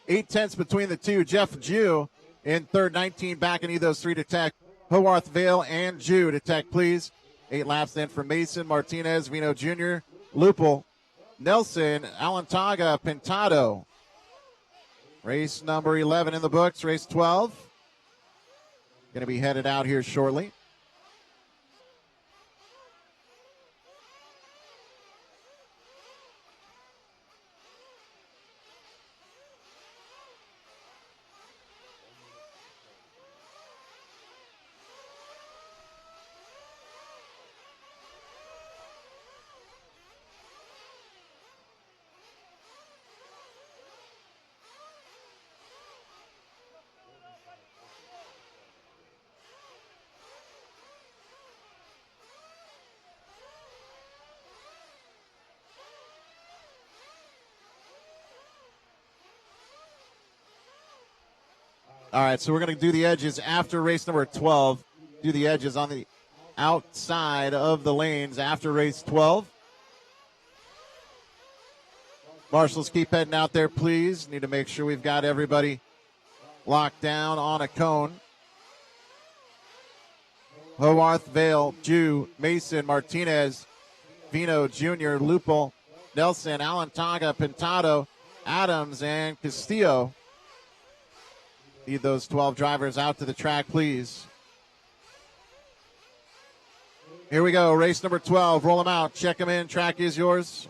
8/10 between the two. Jeff Jew in third, 19 back. I need those 3 to tech. Howarth, Vale, and Jew to tech, please. 8 laps then for Mason, Martinez, Vino Jr., Lupel, Nelson, Alantaga, Pintado. Race number 11 in the books. Race 12. Going to be headed out here shortly. All right, so we're going to do the edges after race number 12. Do the edges on the outside of the lanes after race 12. Marshals, keep heading out there, please. Need to make sure we've got everybody locked down on a cone. Howarth, Vale, Jew, Mason, Martinez, Vino, Jr., Lupel, Nelson, Alantaga, Pintado, Adams, and Castillo. Need those 12 drivers out to the track, please. Here we go, race number 12. Roll them out, check them in. Track is yours.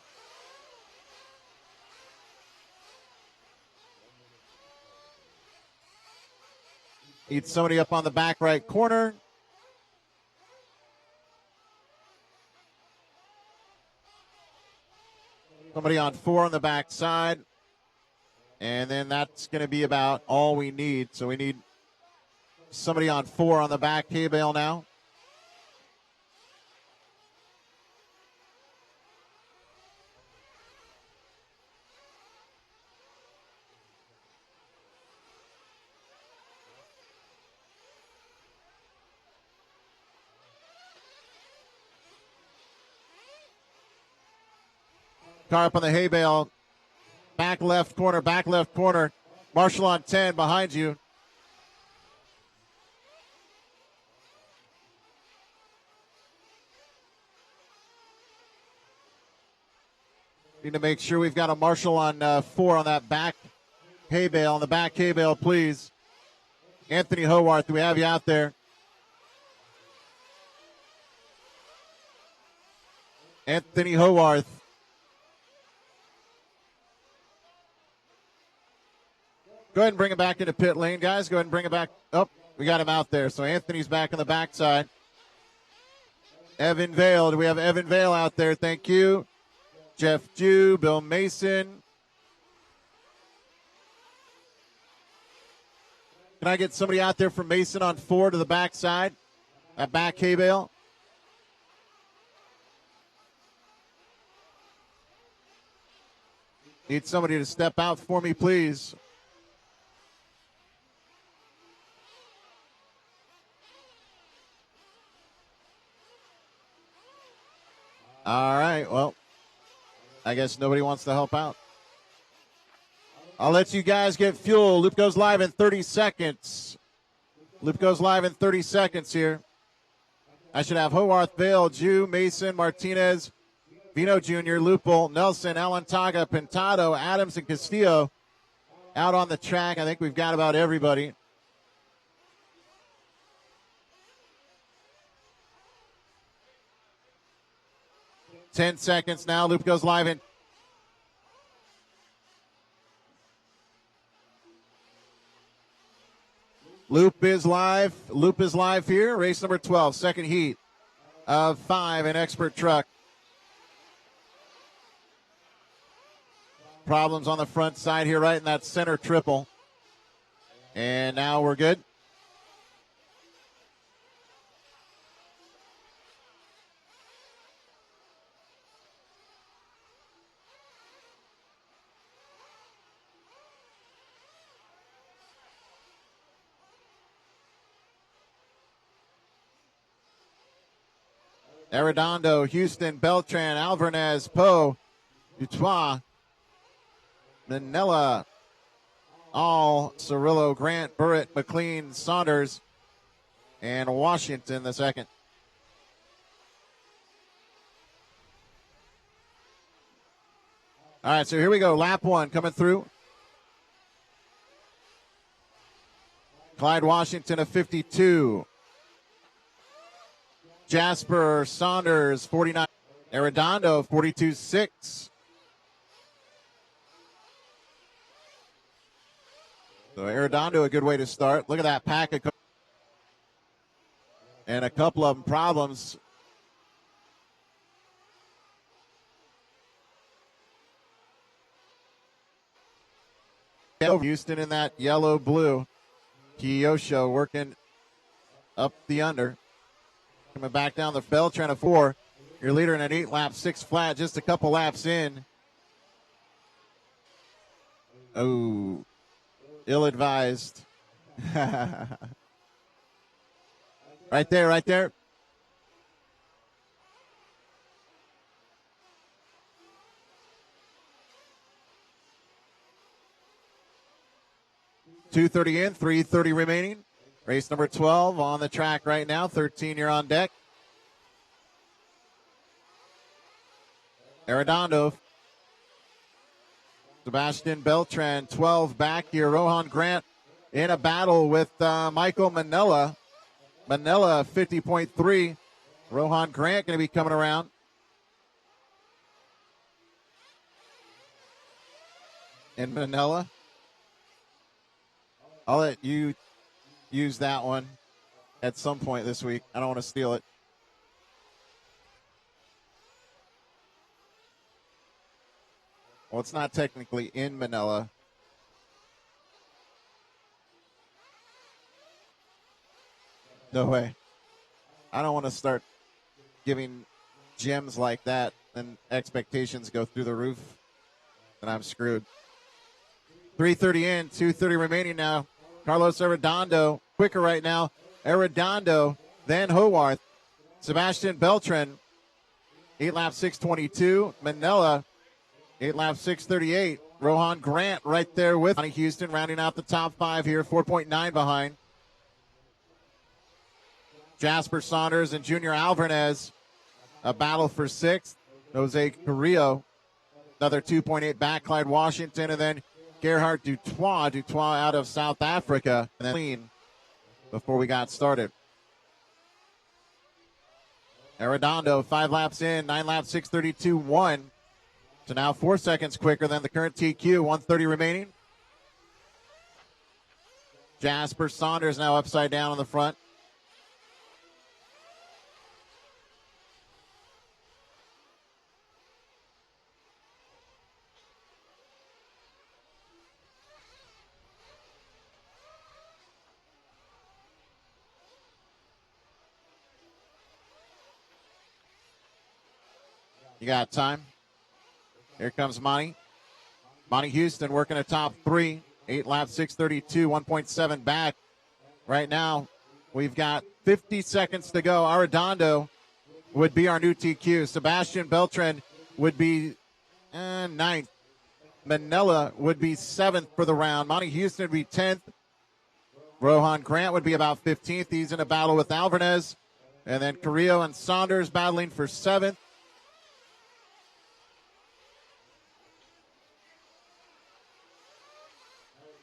Need somebody up on the back right corner. Somebody on 4 on the back side. And then that's going to be about all we need. So we need somebody on 4 on the back hay bale now. Car up on the hay bale. Back left corner, back left corner. Marshall on 10 behind you. Need to make sure we've got a Marshall on 4 on that back hay bale. On the back hay bale, please. Anthony Howarth, do we have you out there? Anthony Howarth. Go ahead and bring him back into pit lane, guys. Go ahead and bring him back. Oh, we got him out there. So Anthony's back on the backside. Evan Vale. Do we have Evan Vale out there? Thank you. Jeff Jew, Bill Mason. Can I get somebody out there from Mason on 4 to the backside? That back hay bale. Need somebody to step out for me, please. All right, well, I guess nobody wants to help out. I'll let you guys get fuel. Loop goes live in 30 seconds. Loop goes live in 30 seconds here. I should have Howarth, Vale, Jew, Mason, Martinez, Vino Jr., Lupel, Nelson, Alantaga, Pintado, Adams, and Castillo out on the track. I think we've got about everybody. Ten seconds now. Loop goes live in. Loop is live. Loop is live here. Race number 12, second heat of 5 in expert truck. Problems on the front side here, right in that center triple. And now we're good. Arredondo, Houston, Beltran, Alvarez, Poe, Dutois, Manila, All, Cirillo, Grant, Burritt, McLean, Saunders, and Washington the second. All right, so here we go. Lap 1 coming through. Clyde Washington of 52. Jasper Saunders, 49. Arredondo, 42.6. So Arredondo, a good way to start. Look at that pack. And a couple of them problems. Houston in that yellow-blue. Kiyosho working up the under. Coming back down the bell, trying to 4. Your leader in an 8-lap, 6 flat, just a couple laps in. Oh, ill-advised. Right there, right there. 2:30 in, 3:30 remaining. Race number 12 on the track right now. 13 you're on deck. Arredondo, Sebastian Beltran, 12 back here. Rohan Grant in a battle with Michael Manella. Manella 50.3. Rohan Grant going to be coming around. And Manella, I'll let you use that one at some point this week. I don't want to steal it. Well, it's not technically in Manila. No way. I don't want to start giving gems like that and expectations go through the roof, and I'm screwed. 3:30 in, 2:30 remaining now. Carlos Arredondo, quicker right now. Arredondo, then Howarth. Sebastian Beltran, 8 lap 6:22. Manila, 8 lap 6:38. Rohan Grant right there with Johnny Houston, rounding out the top 5 here, 4.9 behind. Jasper Saunders and Junior Alvarez, a battle for 6th. Jose Carrillo, another 2.8 back. Clyde Washington, and then Gerhard Dutois out of South Africa, and then clean before we got started. Arredondo, 5 laps in, 9 laps, 6:32.1. So now 4 seconds quicker than the current TQ, 1:30 remaining. Jasper Saunders now upside down on the front. You got time. Here comes Monty. Monty Houston working a top 3. 8 laps, 6:32, 1.7 back. Right now, we've got 50 seconds to go. Arredondo would be our new TQ. Sebastian Beltran would be 9th. Manila would be 7th for the round. Monty Houston would be 10th. Rohan Grant would be about 15th. He's in a battle with Alvarez. And then Carrillo and Saunders battling for 7th.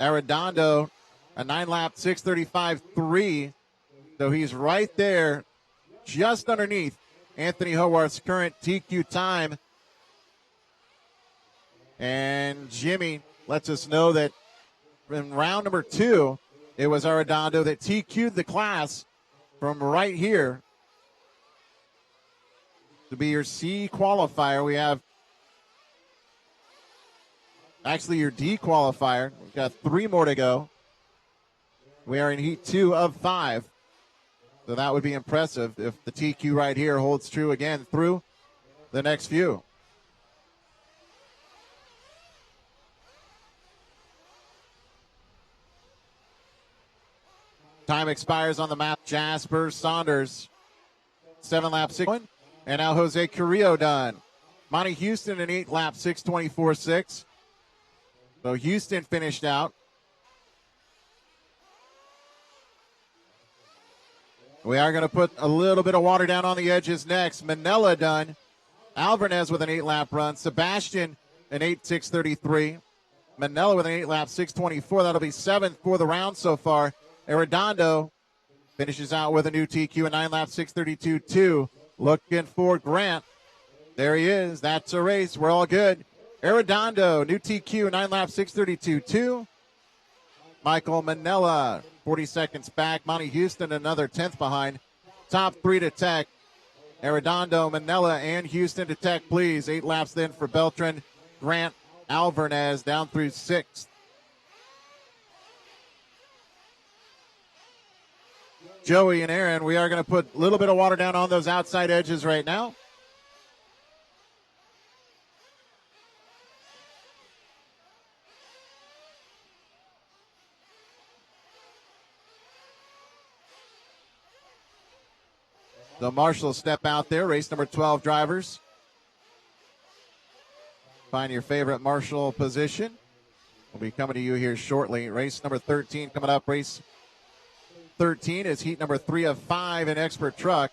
Arredondo, a 9-lap, 6:35.3. So he's right there, just underneath Anthony Howarth's current TQ time. And Jimmy lets us know that in round number 2, it was Arredondo that TQ'd the class from right here. To be your C qualifier, we have actually your D qualifier. We've got 3 more to go. We are in heat 2 of 5. So that would be impressive if the TQ right here holds true again through the next few. Time expires on the map. Jasper Saunders, 7 lap 6. And now Jose Carrillo done. Monty Houston in 8 lap 6:24.6. So Houston finished out. We are going to put a little bit of water down on the edges next. Manella done. Alvarez with an 8-lap run. Sebastian an 8:6:33. Manella with an 8-lap 6:24. That'll be 7th for the round so far. Arredondo finishes out with a new TQ, a 9-lap 6:32.2. Looking for Grant. There he is. That's a race. We're all good. Arredondo, new TQ, 9-lap 6:32.2. Michael Manella, 40 seconds back. Monty Houston, another 10th behind. Top 3 to Tech. Arredondo, Manella, and Houston to Tech, please. 8 laps then for Beltran, Grant, Alvarez down through 6th. Joey and Aaron, we are going to put a little bit of water down on those outside edges right now. The marshals step out there, race number 12 drivers. Find your favorite marshal position. will be coming to you here shortly. Race number 13 coming up. Race 13 is heat number 3 of 5 in Expert Truck.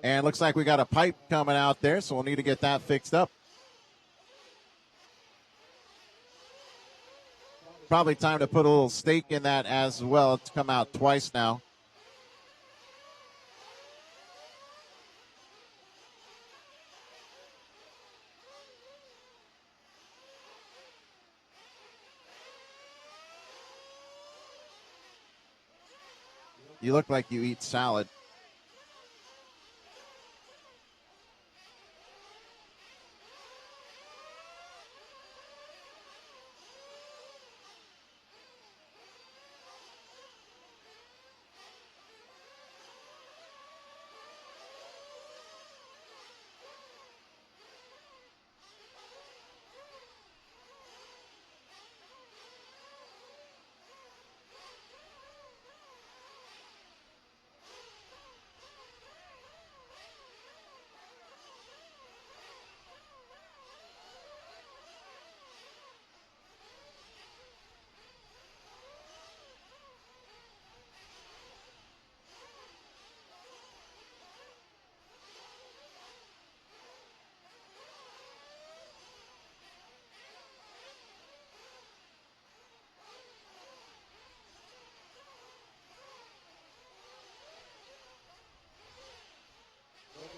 And looks like we got a pipe coming out there, so we'll need to get that fixed up. Probably time to put a little stake in that as well. It's come out twice now. You look like you eat salad.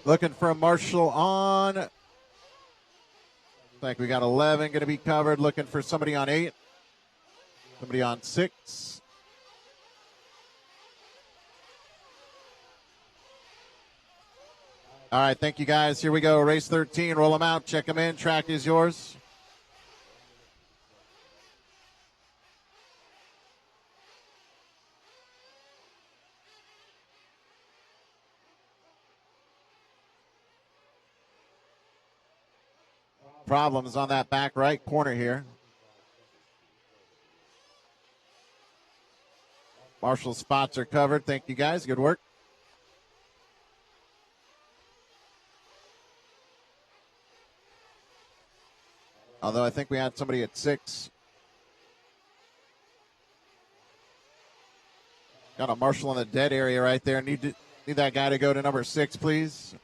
Looking for a marshal on. Looks like we got 11 going to be covered. Looking for somebody on 8. Somebody on 6. All right, thank you guys. Here we go. Race 13. Roll them out. Check them in. Track is yours. Problems on that back right corner here. Marshall spots are covered. Thank you guys. Good work. Although I think we had somebody at 6. Got a marshal in the dead area right there. Need that guy to go to number 6, please.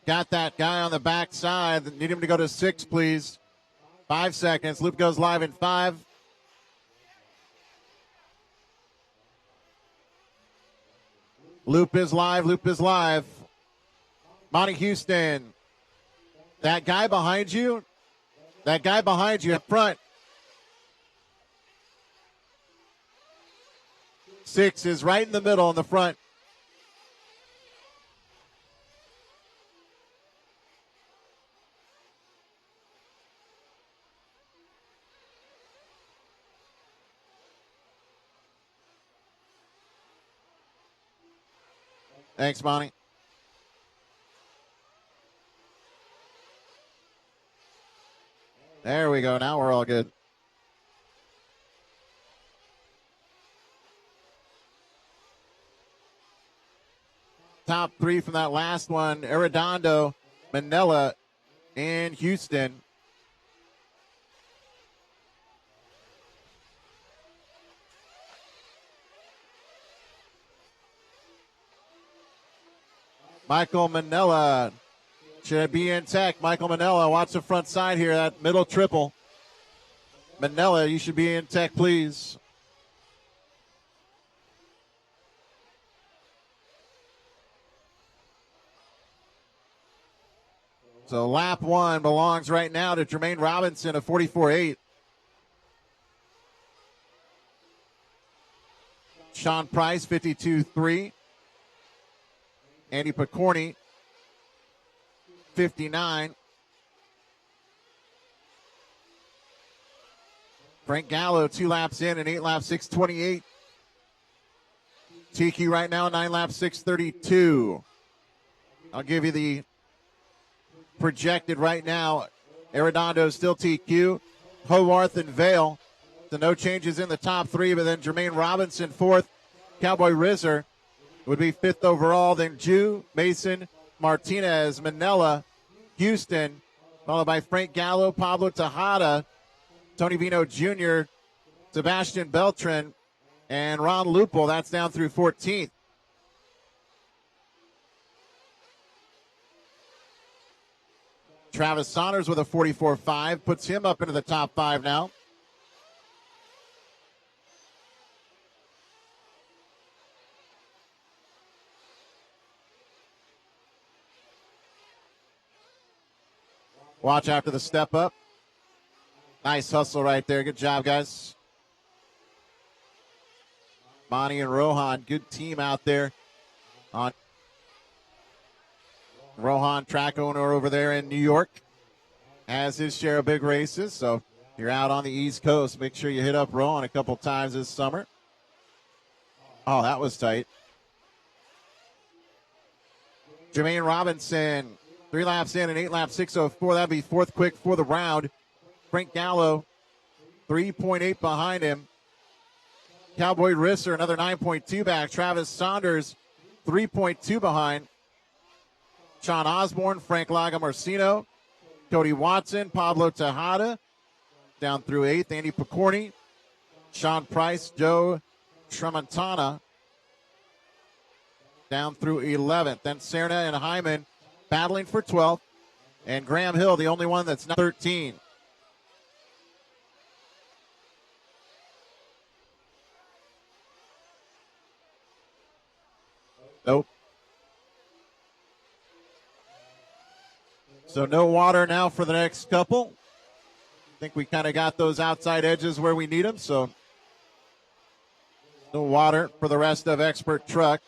Got that guy on the back side. Need him to go to 6, please. 5 seconds. Loop goes live in 5. Loop is live. Loop is live. Monty Houston. That guy behind you. That guy behind you up front. 6 is right in the middle in the front. Thanks, Monty. There we go. Now we're all good. Top 3 from that last one. Arredondo, Manila, and Houston. Michael Manella should be in tech. Michael Manella, watch the front side here, that middle triple. Manella, you should be in tech, please. So lap 1 belongs right now to Jermaine Robinson of 44.8. Sean Price, 52.3. Andy Picorni, 59. Frank Gallo, 2 laps in and 8 laps, 6:28. TQ right now, 9 laps, 6:32. I'll give you the projected right now Arredondo still TQ. Howarth and Vale. So no changes in the top three, but then Jermaine Robinson fourth. Cowboy Rizzer would be fifth overall. Then Jew, Mason, Martinez, Manella, Houston, followed by Frank Gallo, Pablo Tejada, Tony Vino Jr., Sebastian Beltran, and Ron Lupel. That's down through 14th. Travis Saunders with a 44.5 puts him up into the top five now. Watch after the step up. Nice hustle right there. Good job, guys. Monty and Rohan, good team out there. On Rohan, track owner over there in New York, has his share of big races. So if you're out on the East Coast, make sure you hit up Rohan a couple times this summer. Oh, that was tight. Jermaine Robinson, 3 laps in and 8 laps 6:04. That'd be fourth quick for the round. Frank Gallo, 3.8 behind him. Cowboy Risser, another 9.2 back. Travis Saunders, 3.2 behind. Sean Osborne, Frank Lagomarsino, Cody Watson, Pablo Tejada, down through 8th. Andy Picorni, Sean Price, Joe Tramontana, down through 11th. Then Serna and Hyman battling for 12th. And Graham Hill, the only one that's not 13. Nope. So no water now for the next couple. I think we kind of got those outside edges where we need them. So no water for the rest of Expert Truck.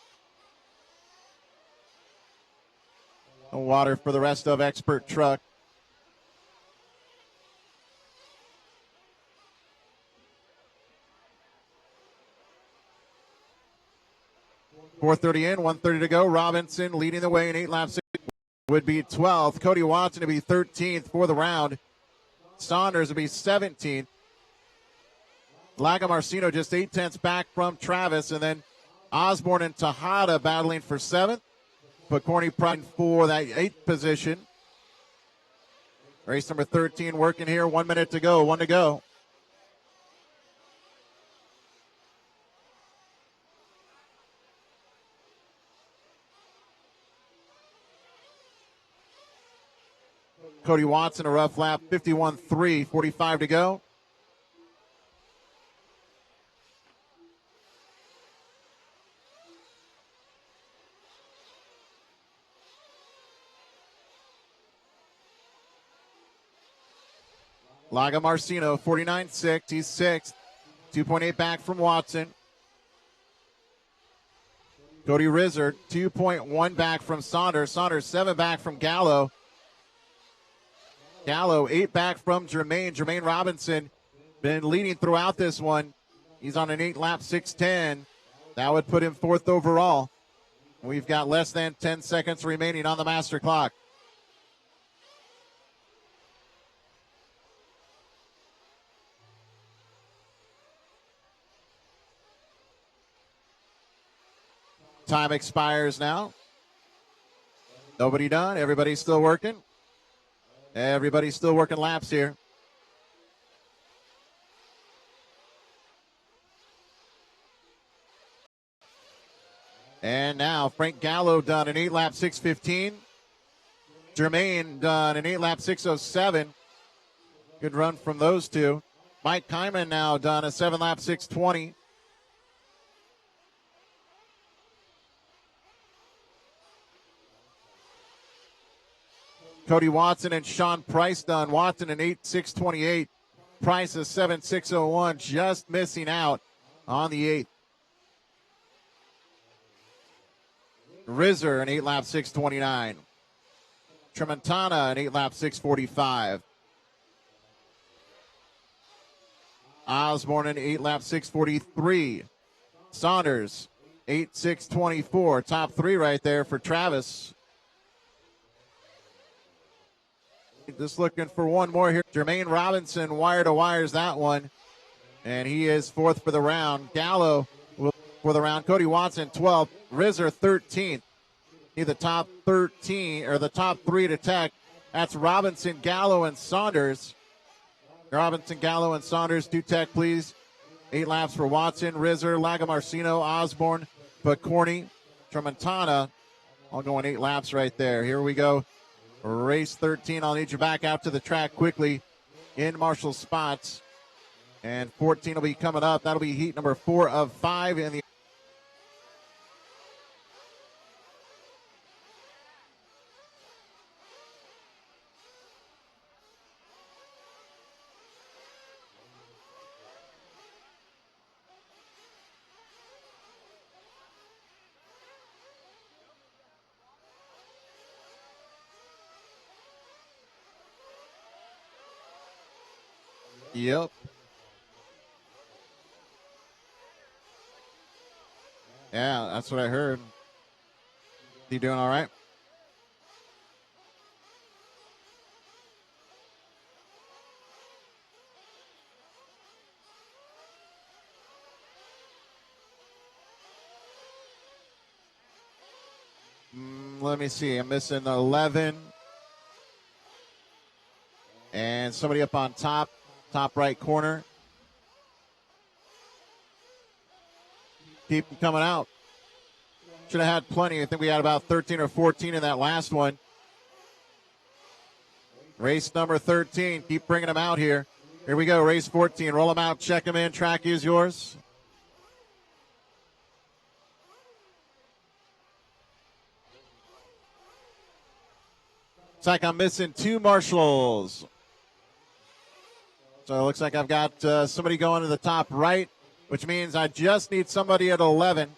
No water for the rest of Expert Truck. .430 in, 1:30 to go. Robinson leading the way in 8 laps. Would be 12th. Cody Watson to be 13th for the round. Saunders would be 17th. Lagomarsino just 8/10 back from Travis. And then Osborne and Tejada battling for 7th. Picorni prime for that 8th position. Race number 13 working here. 1 minute to go. 1 to go. Cody Watson, a rough lap, 51.3, 45 to go. Lagomarsino, 49.6, he's 6th. 2.8 back from Watson. Cody Rizzer, 2.1 back from Saunders. Saunders, 7 back from Gallo. Gallo, 8 back from Jermaine. Jermaine Robinson been leading throughout this one. He's on an 8-lap 6:10. That would put him 4th overall. We've got less than 10 seconds remaining on the master clock. Time expires now. Nobody done. Everybody's still working. Everybody's still working laps here. And now Frank Gallo done an 8-lap 6:15. Jermaine done an 8-lap 6:07. Good run from those two. Mike Kyman now done a 7-lap 6:20. Cody Watson and Sean Price done. Watson an 8.628. Price a 7.601. Just missing out on the 8th. Rizzer an 8-lap 6.29. Tramontana an 8-lap 6.45. Osborne an 8-lap 6.43. Saunders 8.624. Top 3 right there for Travis. Just looking for one more here. Jermaine Robinson wire to wires that one, and he is fourth for the round. Gallo for the round. Cody Watson 12th. Rizzer 13th. Need the top 13 or the top three to tech. That's Robinson, Gallo, and Saunders. Robinson, Gallo, and Saunders do tech, please. 8 laps for Watson, Rizzer, Lagamarcino, Osborne, Picorni, Tramontana. All going 8 laps right there. Here we go. Race 13. I'll need you back out to the track quickly in Marshall's spots. And 14 will be coming up. That'll be heat number 4 of 5 in the. Yep. Yeah, that's what I heard. You doing all right? Let me see. I'm missing 11. And somebody up on top right corner. Keep them coming out. Should have had plenty. I think we had about 13 or 14 in that last one. Race number 13. Keep bringing them out here. Here we go. Race 14. Roll them out. Check them in. Track is yours. Looks like I'm missing 2 marshals. So it looks like I've got somebody going to the top right, which means I just need somebody at 11.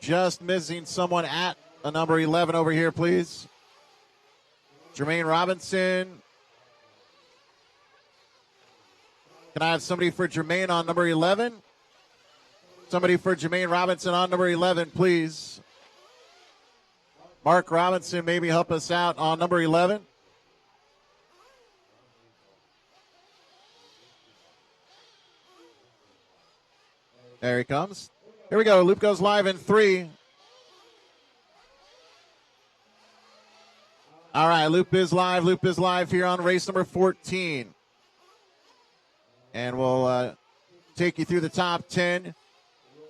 Just missing someone at a number 11 over here, please. Jermaine Robinson. Can I have somebody for Jermaine on number 11? Somebody for Jermaine Robinson on number 11, please. Mark Robinson, maybe help us out on number 11. There he comes. Here we go. Loop goes live in 3. All right, loop is live. Loop is live here on race number 14. And we'll take you through the top 10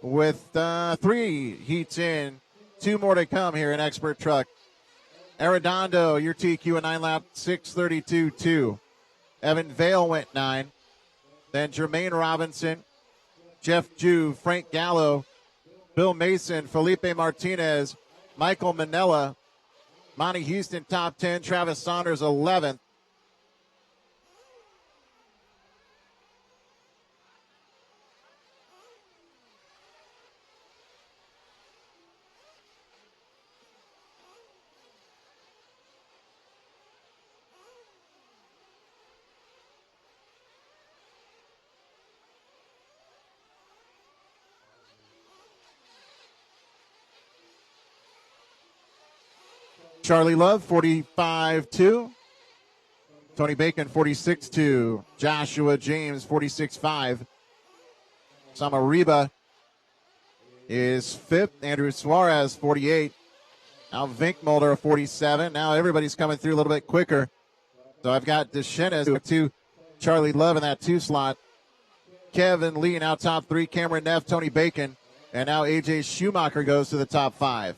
with 3 heats in. 2 more to come here in Expert Truck. Arredondo, your TQ, a 9-lap 6:32.2. Evan Vale went 9. Then Jermaine Robinson, Jeff Jew, Frank Gallo, Bill Mason, Felipe Martinez, Michael Manella, Monty Houston top 10, Travis Saunders 11th. Charlie Love, 45.2. Tony Bacon, 46.2. Joshua James, 46.5. Samariba is 5th. Andrew Suarez, 48. Now Vinkmulder, 47. Now everybody's coming through a little bit quicker. So I've got Deschenes, 2. Charlie Love in that 2 slot. Kevin Lee now top 3. Cameron Neff, Tony Bacon. And now A.J. Schumacher goes to the top 5.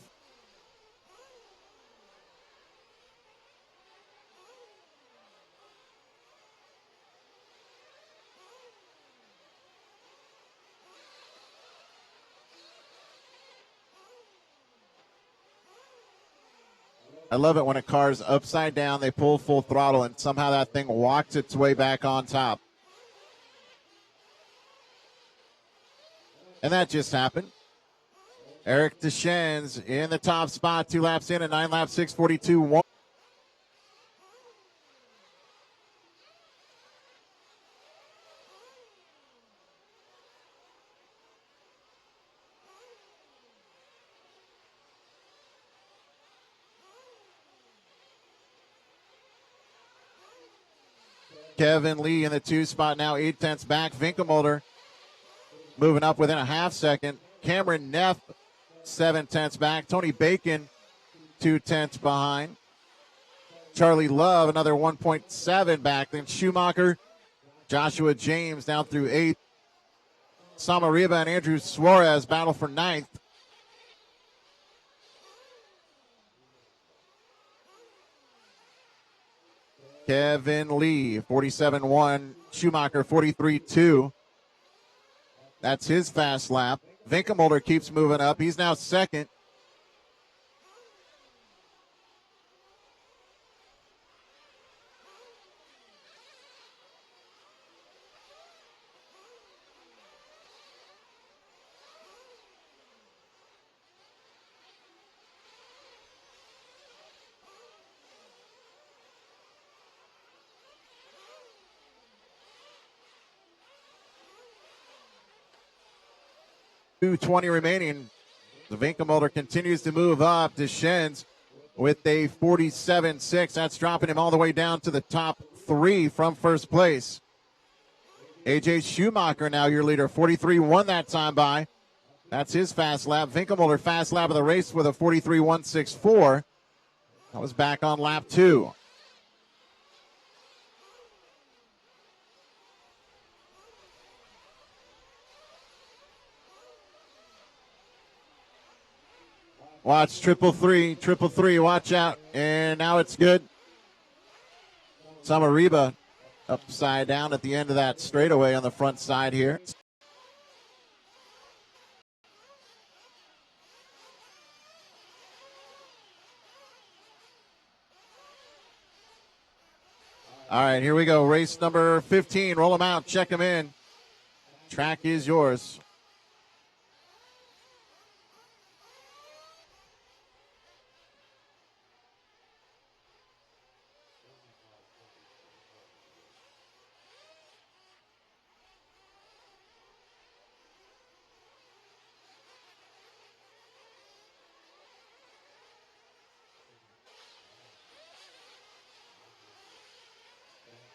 I love it when a car's upside down, they pull full throttle, and somehow that thing walks its way back on top. And that just happened. Eric Deschennes in the top spot, 2 laps in, a 9-lap 6:42.1. Kevin Lee in the 2 spot now, 8/10ths back. Winkelmulder moving up within a half second. Cameron Neff, 7/10ths back. Tony Bacon, 2/10ths behind. Charlie Love, another 1.7 back. Then Schumacher, Joshua James down through 8th. Samariba and Andrew Suarez battle for 9th. Kevin Lee, 47.1. Schumacher, 43.2. That's his fast lap. Winkelmulder keeps moving up. He's now 2nd. .220 remaining. The Winkelmulder continues to move up. Deschennes with a 47.6. That's dropping him all the way down to the top 3 from first place. AJ Schumacher now your leader. 43.1 that time by. That's his fast lap. Winkelmulder fast lap of the race with a 43.164. That was back on lap 2. Watch, triple three, watch out. And now it's good. Samariba upside down at the end of that straightaway on the front side here. All right, here we go. Race number 15. Roll them out, check them in. Track is yours.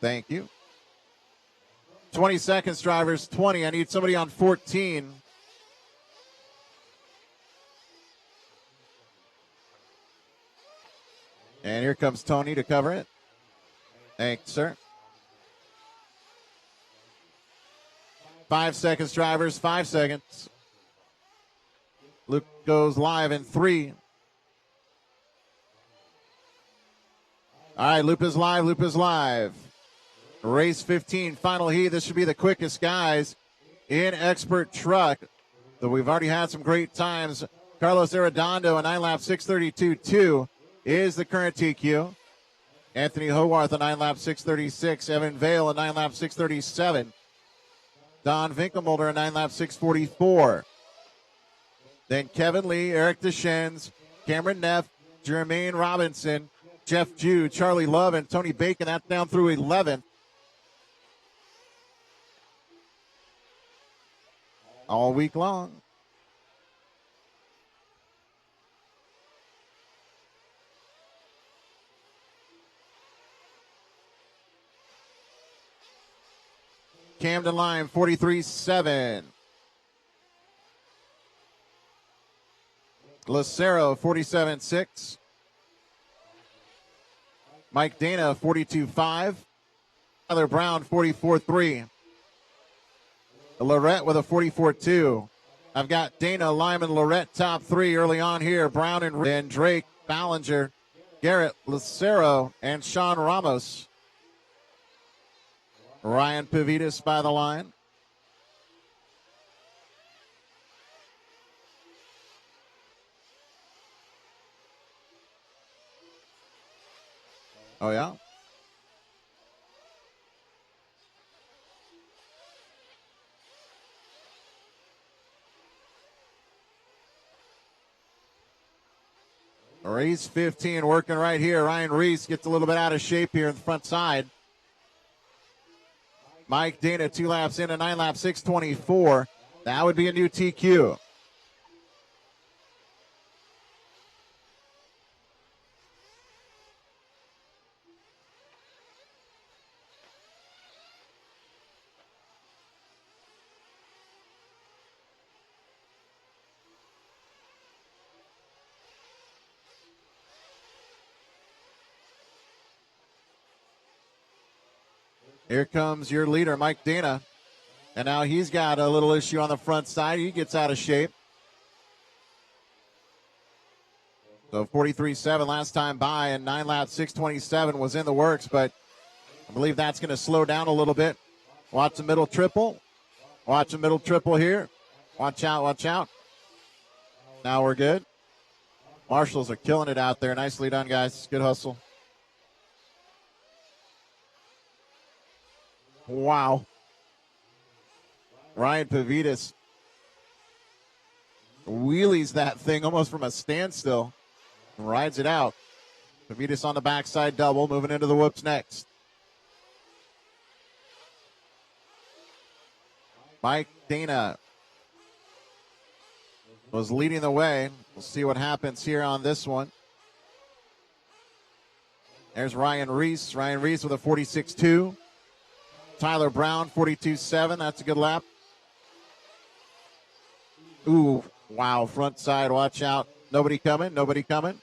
Thank you. 20 seconds, drivers. 20. I need somebody on 14. And here comes Tony to cover it. Thanks, sir. 5 seconds, drivers. 5 seconds. Luke goes live in 3. All right, Loop is live. Loop is live. Race 15, final heat. This should be the quickest guys in expert truck. So we've already had some great times. Carlos Arredondo, a 9 lap 6:32.2 is the current TQ. Anthony Howarth, a 9 lap 6:36. Evan Vale, a 9 lap 6:37. Don Winkelmulder, a 9 lap 6:44. Then Kevin Lee, Eric Deschennes, Cameron Neff, Jermaine Robinson, Jeff Jew, Charlie Love, and Tony Bacon. That's down through 11th. All week long. Camden Lime, 43.7. Lucero, 47.6. Mike Dana, 42.5. Tyler Brown, 44.3. Lorette with a 44.2. I've got Dana, Lyman, Lorette top 3 early on here. Brown and then Drake, Ballinger, Garrett, Lucero, and Sean Ramos. Ryan Pavitas by the line. Oh, yeah? Race 15 working right here. Ryan Reese gets a little bit out of shape here in the front side. Mike Dana, 2 laps in, a 9 lap 6:24. That would be a new TQ. Here comes your leader, Mike Dana. And now he's got a little issue on the front side. He gets out of shape. So 43.7 last time by, and 9 laps, 6:27 was in the works, but I believe that's going to slow down a little bit. Watch the middle triple. Watch the middle triple here. Watch out, watch out. Now we're good. Marshals are killing it out there. Nicely done, guys. Good hustle. Wow. Ryan Pavitas wheelies that thing almost from a standstill and rides it out. Pavitas on the backside double, moving into the whoops next. Mike Dana was leading the way. We'll see what happens here on this one. There's Ryan Reese. Ryan Reese with a 46.2. Tyler Brown, 42.7. That's a good lap. Ooh, wow, front side, watch out. Nobody coming, nobody coming.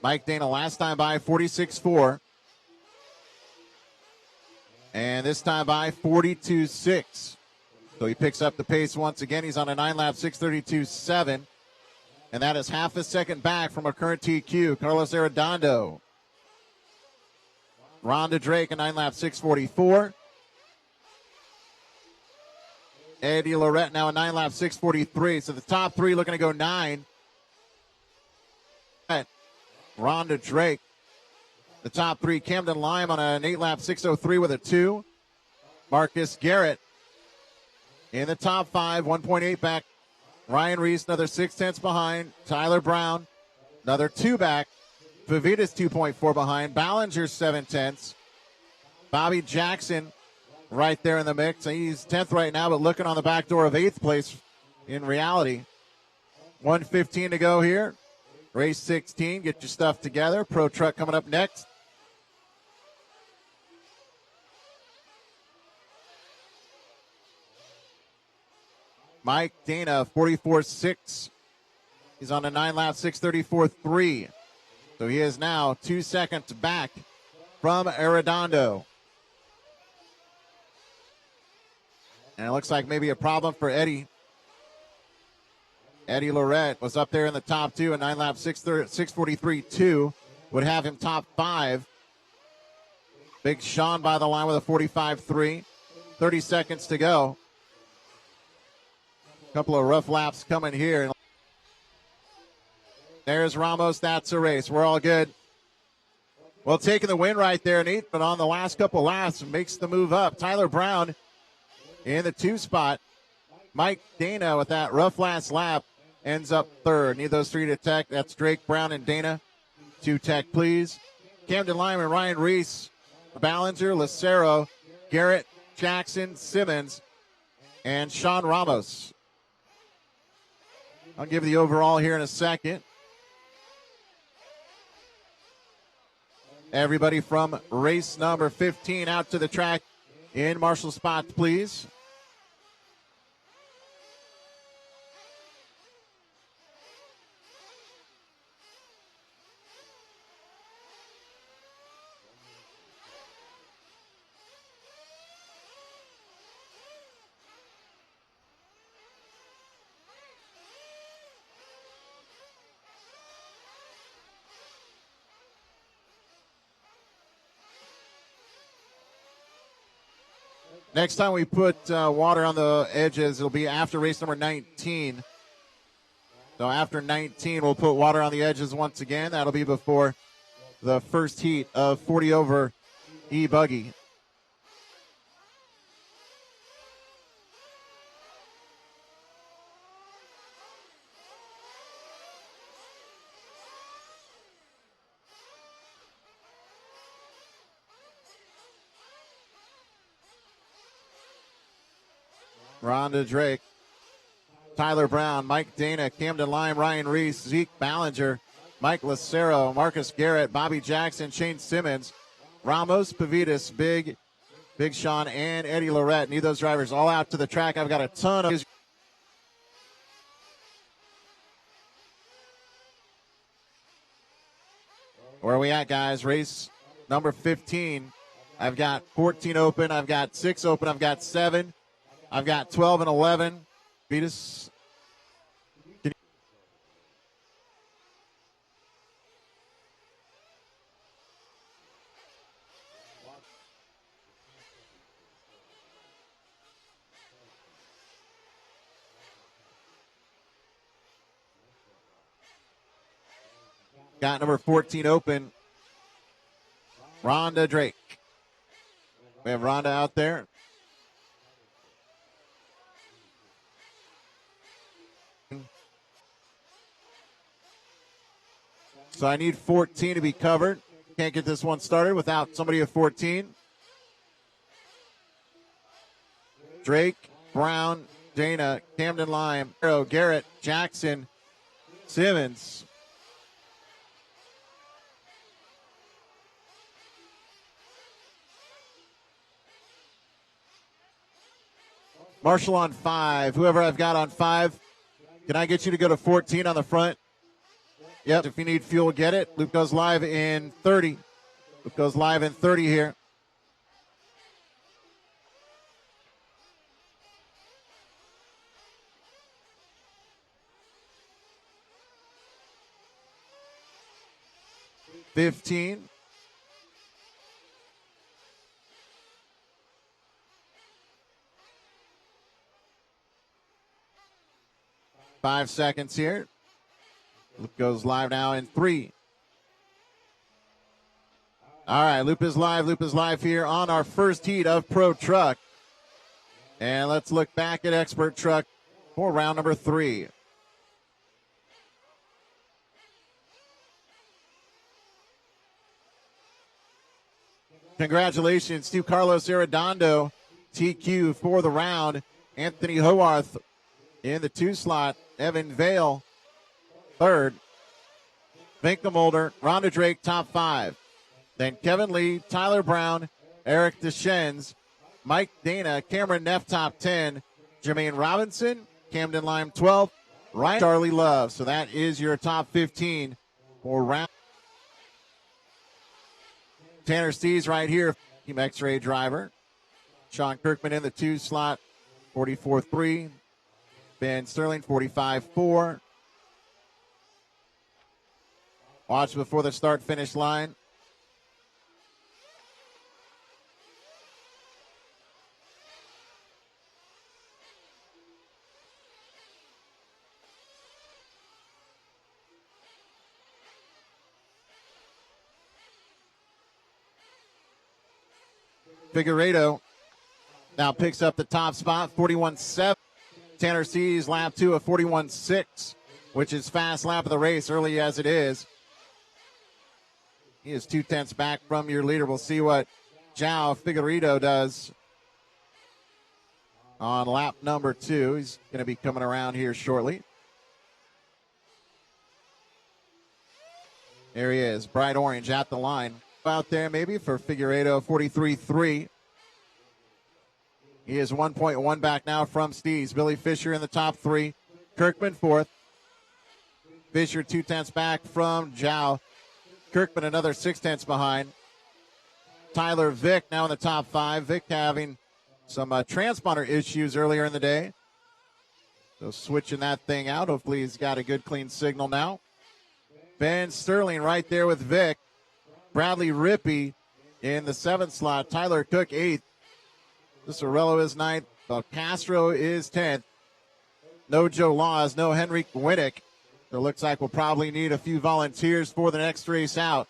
Mike Dana last time by 46.4. And this time by 42.6. So he picks up the pace once again. He's on a 9-lap 6:32.7. And that is half a second back from our current TQ, Carlos Arredondo. Rhonda Drake, a 9-lap 6:44. Eddie Lorette now a 9-lap 6:43. So the top three looking to go 9. Rhonda Drake. The top three, Camden Lime on an 8-lap 6:03 with a 2. Marcus Garrett in the top 5, 1.8 back. Ryan Reese, another 0.6 behind. Tyler Brown, another 2 back. Pavitas, 2.4 behind. Ballinger, 7/10. Bobby Jackson right there in the mix. He's 10th right now, but looking on the back door of 8th place in reality. 1:15 to go here. Race 16, get your stuff together. Pro Truck coming up next. Mike Dana, 44.6. He's on a 9-lap 6:34.3. So he is now 2 seconds back from Arredondo. And it looks like maybe a problem for Eddie. Eddie Lorette was up there in the top 2, a 9-lap 6:43.2 would have him top 5. Big Sean by the line with a 45.3. 30 seconds to go. Couple of rough laps coming here. There's Ramos. That's a race. We're all good. Well, taking the win right there, Nate, but on the last couple laps, makes the move up. Tyler Brown in the 2 spot. Mike Dana with that rough last lap ends up 3rd. Need those 3 to tech. That's Drake, Brown, and Dana. 2 tech, please. Camden Lyman, Ryan Reese, Ballinger, Lucero, Garrett, Jackson, Simmons, and Sean Ramos. I'll give you the overall here in a second. Everybody from race number 15 out to the track in marshal spots, please. Next time we put water on the edges, it'll be after race number 19. So after 19, we'll put water on the edges once again. That'll be before the first heat of 40 over E-buggy. Rhonda Drake, Tyler Brown, Mike Dana, Camden Lime, Ryan Reese, Zeke Ballinger, Mike Lucero, Marcus Garrett, Bobby Jackson, Shane Simmons, Ramos, Pavitas, Big, Big Sean and Eddie Lorette need those drivers all out to the track. I've got a ton of. Where are we at, guys? Race number 15. I've got 14 open. I've got 6 open. I've got 7. I've got 12 and 11. Beat us. Got number 14 open. Rhonda Drake. We have Rhonda out there. So I need 14 to be covered. Can't get this one started without somebody at 14. Drake, Brown, Dana, Camden Lime, Arrow, Garrett, Jackson, Simmons. Marshall on 5. Whoever I've got on 5, can I get you to go to 14 on the front? Yep, if you need fuel, get it. Loop goes live in 30. Loop goes live in 30 here. $15. Five seconds here. Loop goes live now in 3. All right, Loop is live. Loop is live here on our first heat of Pro Truck. And let's look back at Expert Truck for round number 3. Congratulations to Carlos Arredondo, TQ for the round. Anthony Howarth in the 2 slot. Evan Vale, 3rd. Vinkelmolder, Rhonda Drake, top 5. Then Kevin Lee, Tyler Brown, Eric Deschennes, Mike Dana, Cameron Neff, top 10. Jermaine Robinson, Camden Lime, 12. Ryan Charlie Love. So that is your top 15 for round. Tanner Stees right here, Team X-Ray driver. Sean Kirkman in the 2 slot, 44-3. Ben Sterling, 45-4. Watch before the start-finish line. Figueredo now picks up the top spot, 41-7. Tanner Stees, lap 2 of 41-6, which is fast lap of the race, early as it is. He is 2/10 back from your leader. We'll see what João Figueiredo does on lap number 2. He's going to be coming around here shortly. There he is, bright orange at the line. Out there maybe for Figueiredo, 43-3. He is 1.1 back now from Stees. Billy Fisher in the top 3. Kirkman 4th. Fisher 2/10 back from João. Kirkman another 6/10 behind. Tyler Vick now in the top 5. Vick having some transponder issues earlier in the day. So switching that thing out. Hopefully he's got a good clean signal now. Ben Sterling right there with Vick. Bradley Rippey in the 7th slot. Tyler Cook 8th. Cicerello is 9th. Castro is 10th. No Joe Laws, no Henrik Winnick. So it looks like we'll probably need a few volunteers for the next race out.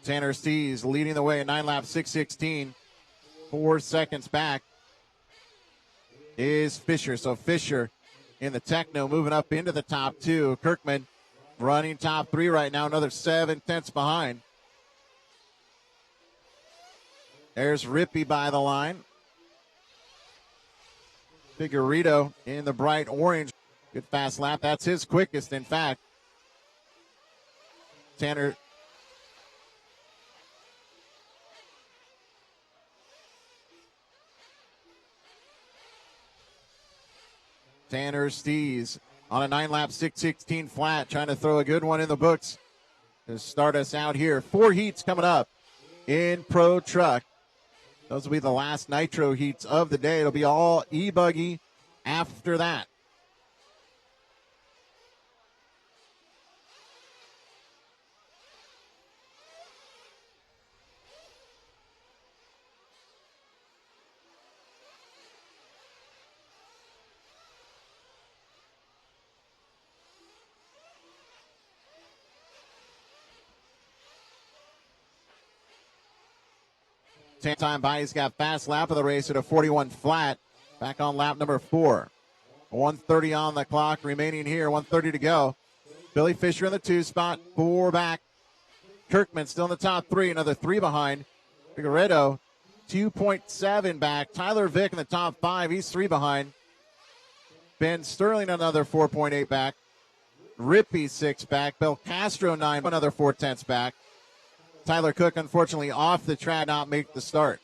Tanner Stees leading the way in 9 laps, 6:16. 4 seconds back is Fisher. So Fisher in the Techno moving up into the top 2. Kirkman running top three right now, another 7/10 behind. There's Rippey by the line. Figueredo in the bright orange. Good fast lap. That's his quickest, in fact. Tanner Stees on a 9-lap 6:16 flat, trying to throw a good one in the books to start us out here. 4 heats coming up in Pro Truck. Those will be the last Nitro heats of the day. It'll be all E-buggy after that. Time by, he's got fast lap of the race at a 41 flat. Back on lap number 4. 1:30 on the clock remaining here. 1:30 to go. Billy Fisher in the 2 spot. 4 back. Kirkman still in the top 3. Another 3 behind. Figueredo 2.7 back. Tyler Vick in the top 5. He's 3 behind. Ben Sterling another 4.8 back. Rippey 6 back. Bel Castro 9. Another 4/10 back. Tyler Cook, unfortunately, off the track, not make the start.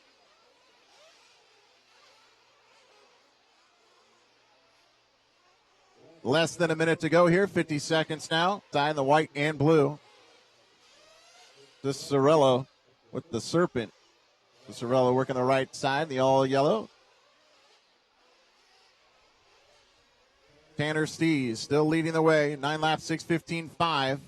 Less than a minute to go here, 50 seconds now. Side the white and blue. Cicerello with the serpent. Cicerello working the right side, the all yellow. Tanner Stees still leading the way, 9 laps, 6:15.5.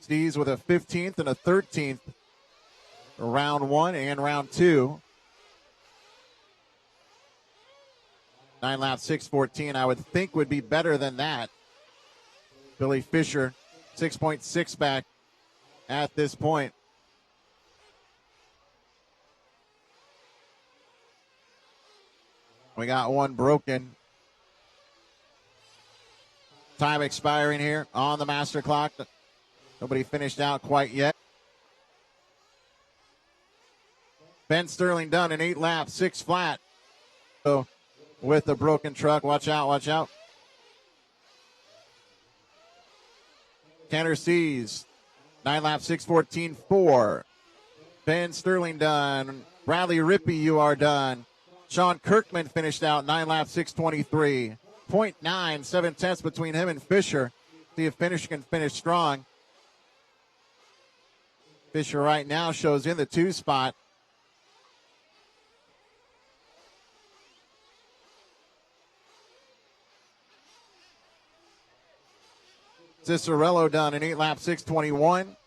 Stees with a 15th and a 13th round 1 and round 2. 9 laps, 6:14, I would think would be better than that. Billy Fisher, 6.6 back at this point. We got one broken. Time expiring here on the master clock. Nobody finished out quite yet. Ben Sterling done in 8 laps, 6 flat. So with the broken truck, watch out, watch out. Tanner Stees, 9 laps, 6:14.4. Ben Sterling done. Bradley Rippey, you are done. Sean Kirkman finished out 9 laps, 6:23. 0.9, 7/10 between him and Fisher. See if Fisher can finish strong. Fisher right now shows in the 2 spot. Cicerello done in 8 laps, 6:21.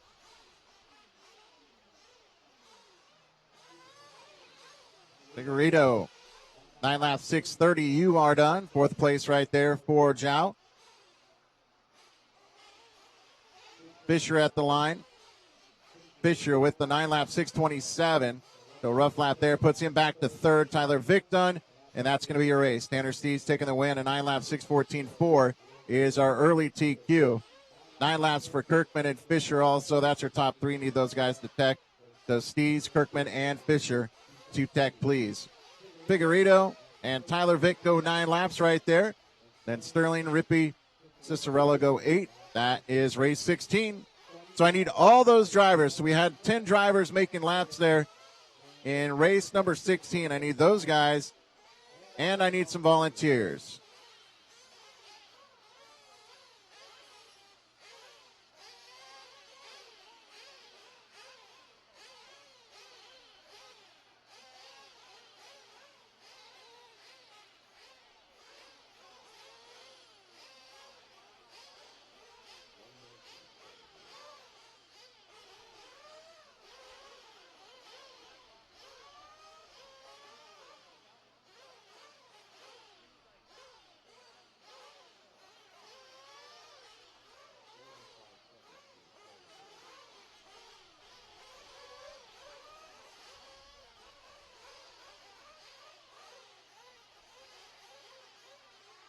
Figueredo, 9 laps, 6:30. You are done. 4th place right there for Zhao. Fisher at the line. Fisher with the 9 lap 6:27. So rough lap there puts him back to 3rd. Tyler Vick done, and that's going to be your race. Tanner Stees taking the win. A 9 lap 6:14.4 is our early TQ. 9 laps for Kirkman and Fisher also. That's your top 3. Need those guys to tech. So Stees, Kirkman, and Fisher to tech, please. Figueredo and Tyler Vick go 9 laps right there. Then Sterling, Rippey, Cicerello go 8. That is race 16. So I need all those drivers. So we had 10 drivers making laps there in race number 16. I need those guys, and I need some volunteers.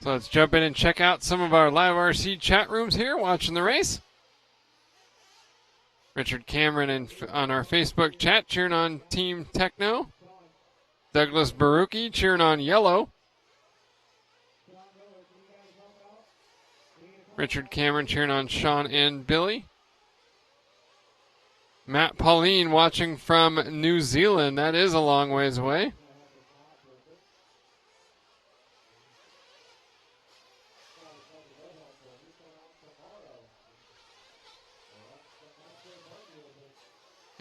So let's jump in and check out some of our live RC chat rooms here watching the race. Richard Cameron on our Facebook chat cheering on Team Techno. Douglas Baruki cheering on Yellow. Richard Cameron cheering on Sean and Billy. Matt Pauline watching from New Zealand. That is a long ways away.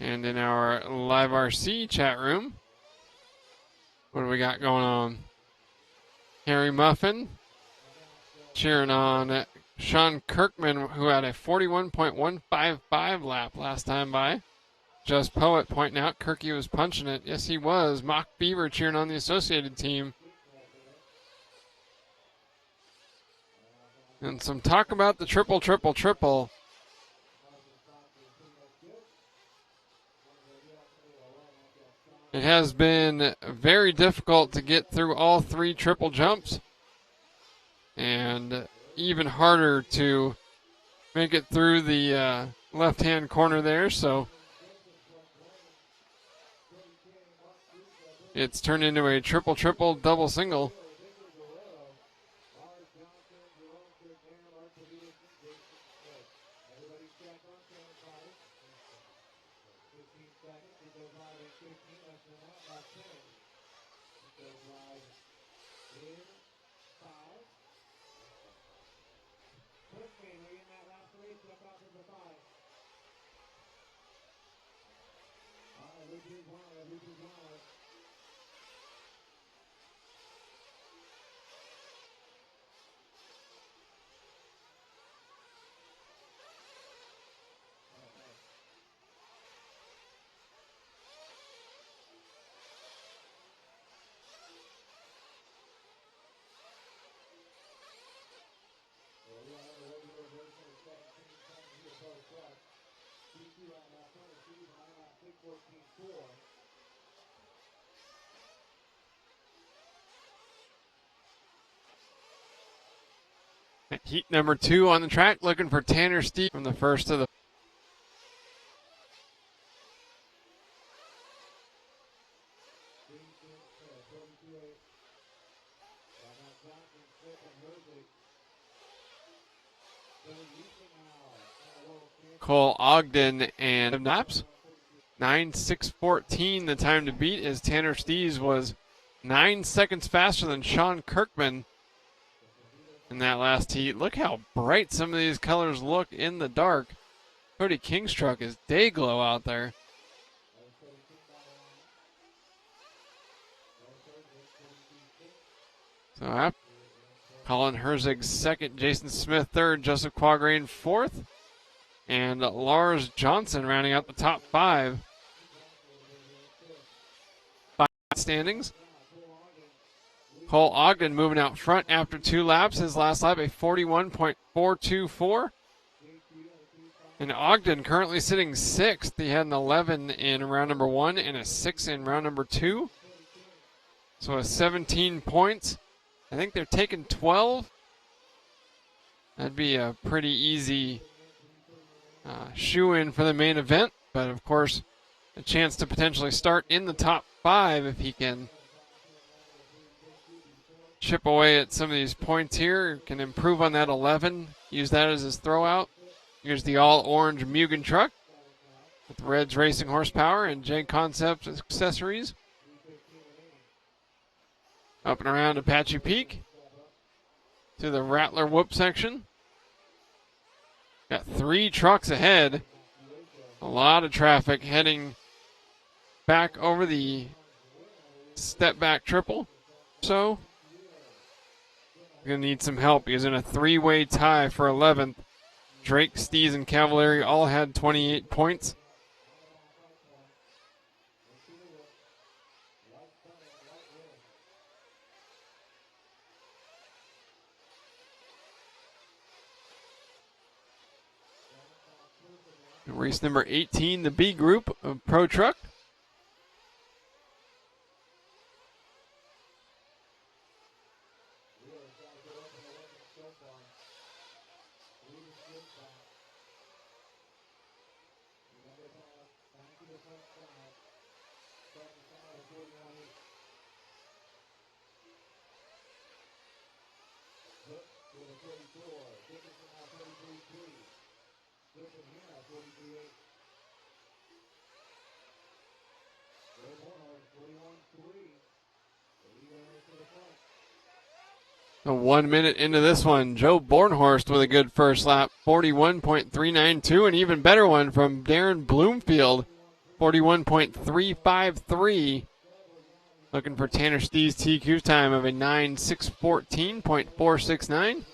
And in our live RC chat room, what do we got going on? Harry Muffin cheering on Sean Kirkman, who had a 41.155 lap last time by. Just Poet pointing out Kirky was punching it. Yes, he was. Mock Beaver cheering on the Associated team. And some talk about the triple, triple, triple. It has been very difficult to get through all three triple jumps, and even harder to make it through the left-hand corner there. So it's turned into a triple, triple, double, single. Heat number 2 on the track, looking for Tanner Steve from the first to the Cole Ogden and Naps. 9:6:14 the time to beat, as Tanner Steves was 9 seconds faster than Sean Kirkman in that last heat. Look how bright some of these colors look in the dark. Cody King's truck is day glow out there. So Colin Herzig second, Jason Smith third, Joseph Quagrain fourth, and Lars Johnson rounding out the top 5 standings. Cole Ogden moving out front after 2 laps. His last lap a 41.424. And Ogden currently sitting 6th. He had an 11 in round number 1 and a 6 in round number 2. So a 17 points. I think they're taking 12. That'd be a pretty easy shoe-in for the main event. But of course, a chance to potentially start in the top 5 if he can chip away at some of these points here. Can improve on that 11. Use that as his throwout. Here's the all-orange Mugen truck with Red's racing horsepower and J Concepts accessories. Up and around Apache Peak to the Rattler Whoop section. Got 3 trucks ahead. A lot of traffic heading back over the step back triple. So going to need some help. He's in a 3-way tie for 11th. Drake, Stees, and Cavallari all had 28 points. Race number 18, the B group of Pro Truck. So 1 minute into this one, Joe Bornhorst with a good first lap, 41.392, an even better one from Darren Bloomfield, 41.353. Looking for Tanner Stee's TQ time of a 9:6:14.469.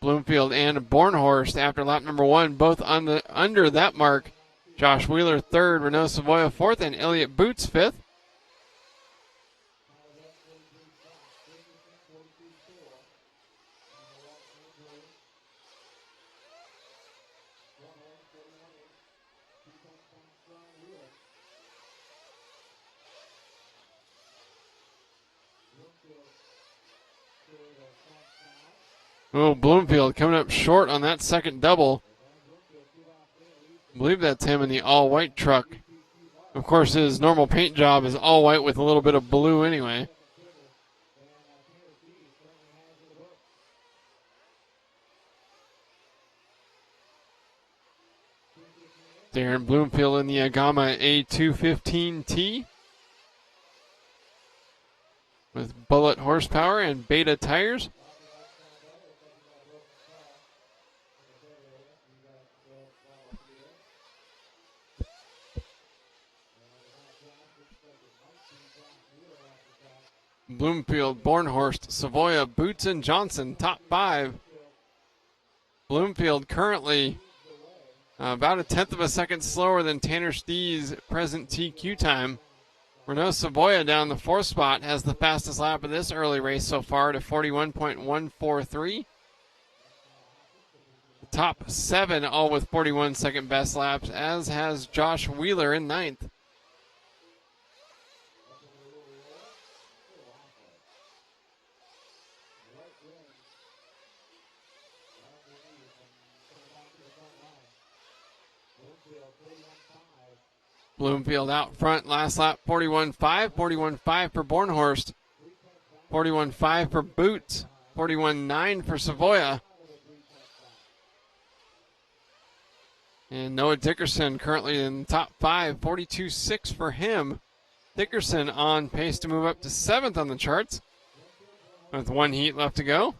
Bloomfield and Bornhorst after lap number 1, both under that mark. Josh Wheeler third, Renault Savoya fourth, and Elliott Boots fifth. Oh, Bloomfield coming up short on that second double. I believe that's him in the all-white truck. Of course, his normal paint job is all white with a little bit of blue anyway. Darren Bloomfield in the Agama A215T with bullet horsepower and beta tires. Bloomfield, Bornhorst, Savoya, Boots, and Johnson, top 5. Bloomfield currently about a 1/10 of a second slower than Tanner Stee's present TQ time. Renault Savoya down the 4th spot has the fastest lap of this early race so far to 41.143. The top 7 all with 41 second best laps, as has Josh Wheeler in 9th. Bloomfield out front, last lap 41.5, 41.5 for Bornhorst, 41.5 for Boots, 41.9 for Savoya. And Noah Dickerson currently in the top 5, 42.6 for him. Dickerson on pace to move up to 7th on the charts with 1 heat left to go.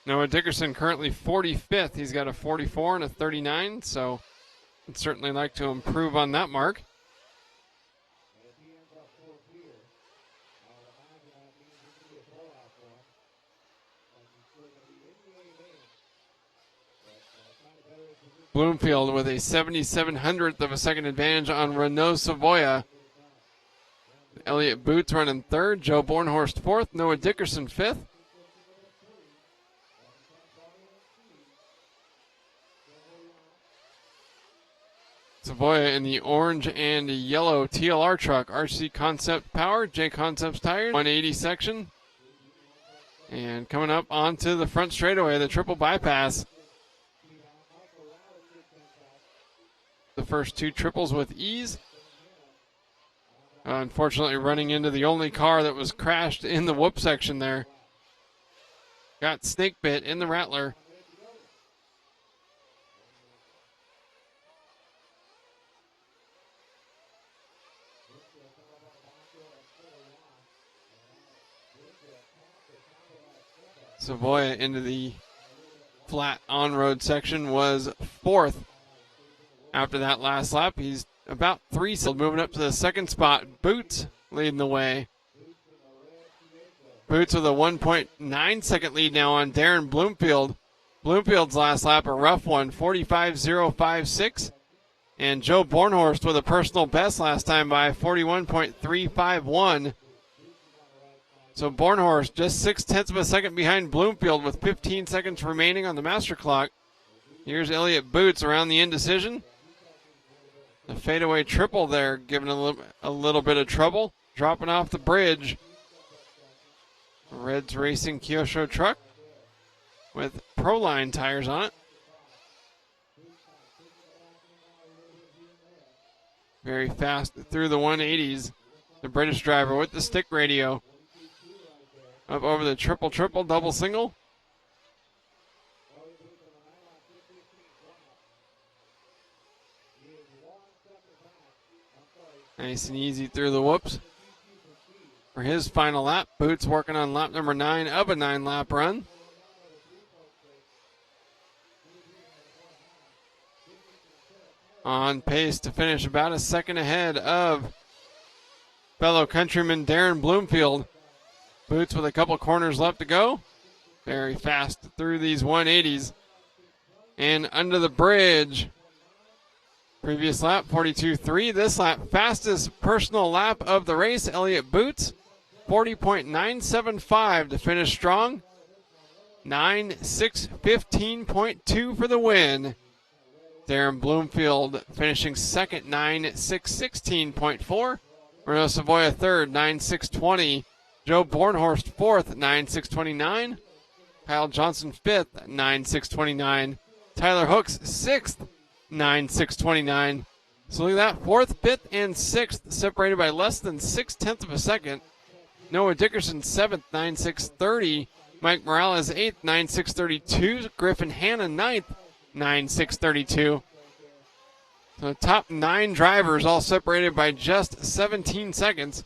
Noah Dickerson currently 45th. He's got a 44 and a 39, so I'd certainly like to improve on that mark. Bloomfield with a 77/100th of a second advantage on Renault Savoya. Elliott Boots running 3rd, Joe Bornhorst 4th, Noah Dickerson 5th. Savoya in the orange and yellow TLR truck, RC Concept Power, J Concepts tires, 180 section. And coming up onto the front straightaway, the triple bypass. The first 2 triples with ease. Unfortunately, running into the only car that was crashed in the whoop section there. Got snake bit in the Rattler. Savoya into the flat on-road section was 4th. After that last lap, he's about 3 seconds moving up to the 2nd spot. Boots leading the way. Boots with a 1.9 second lead now on Darren Bloomfield. Bloomfield's last lap, a rough one, 45.056. And Joe Bornhorst with a personal best last time by 41.351. So Bornhorst just 0.6 of a second behind Bloomfield with 15 seconds remaining on the master clock. Here's Elliott Boots around the indecision. The fadeaway triple there, giving a little bit of trouble. Dropping off the bridge. Reds Racing Kyosho truck with Proline tires on it. Very fast through the 180s. The British driver with the stick radio. Up over the triple, double, single. Nice and easy through the whoops. For his final lap, Boots working on lap number 9 of a 9-lap run. On pace to finish about a second ahead of fellow countryman Darren Bloomfield. Boots with a couple corners left to go. Very fast through these 180s. And under the bridge. Previous lap, 42.3. This lap, fastest personal lap of the race, Elliott Boots. 40.975 to finish strong. 9.615.2 for the win. Darren Bloomfield finishing second, 9.616.4. Renault Savoia third, 9.620. Joe Bornhorst fourth, 9.629. Kyle Johnson fifth, 9.629. Tyler Hooks sixth, 9.629. So look at that, fourth, fifth, and sixth separated by less than 0.6 of a second. Noah Dickerson seventh, 9.630. Mike Morales eighth, 9.632. Griffin Hanna ninth, 9.632. So the top 9 drivers all separated by just 17 seconds.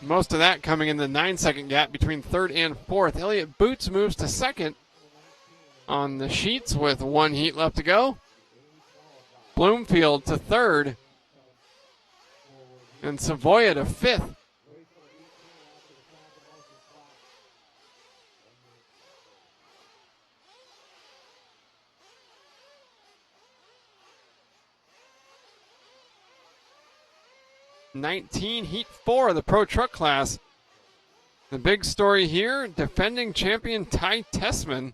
Most of that coming in the 9-second gap between third and fourth. Elliott Boots moves to second on the sheets with 1 heat left to go. Bloomfield to third. And Savoia to fifth. Heat 4 of the Pro Truck class. The big story here, defending champion Ty Tessman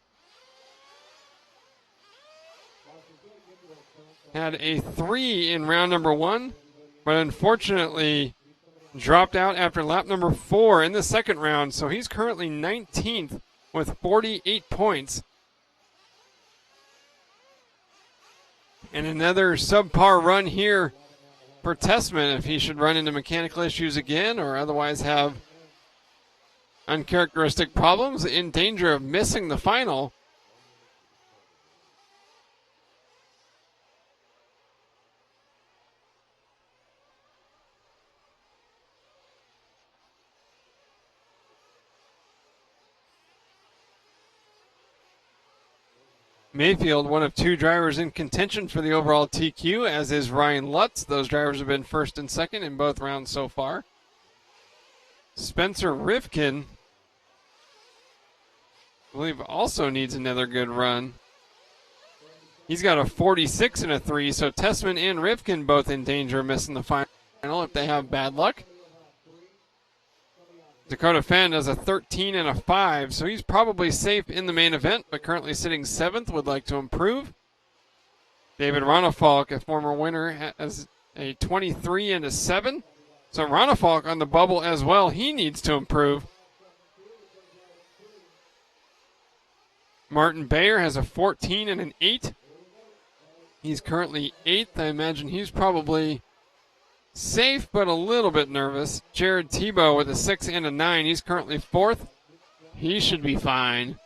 had a 3 in round number 1, but unfortunately dropped out after lap number 4 in the second round, so he's currently 19th with 48 points. And another subpar run here for Tessman if he should run into mechanical issues again or otherwise have uncharacteristic problems, in danger of missing the final. Mayfield, one of 2 drivers in contention for the overall TQ, as is Ryan Lutz. Those drivers have been first and second in both rounds so far. Spencer Rivkin, I believe, also needs another good run. He's got a 46 and a 3, so Tessman and Rivkin both in danger of missing the final if they have bad luck. Dakota Fenn has a 13 and a 5, so he's probably safe in the main event, but currently sitting 7th, would like to improve. David Ronafalk, a former winner, has a 23 and a 7. So Ronafalk on the bubble as well. He needs to improve. Martin Bayer has a 14 and an 8. He's currently 8th. I imagine he's probably safe, but a little bit nervous. Jared Tebow with a 6 and a 9. He's currently 4th. He should be fine.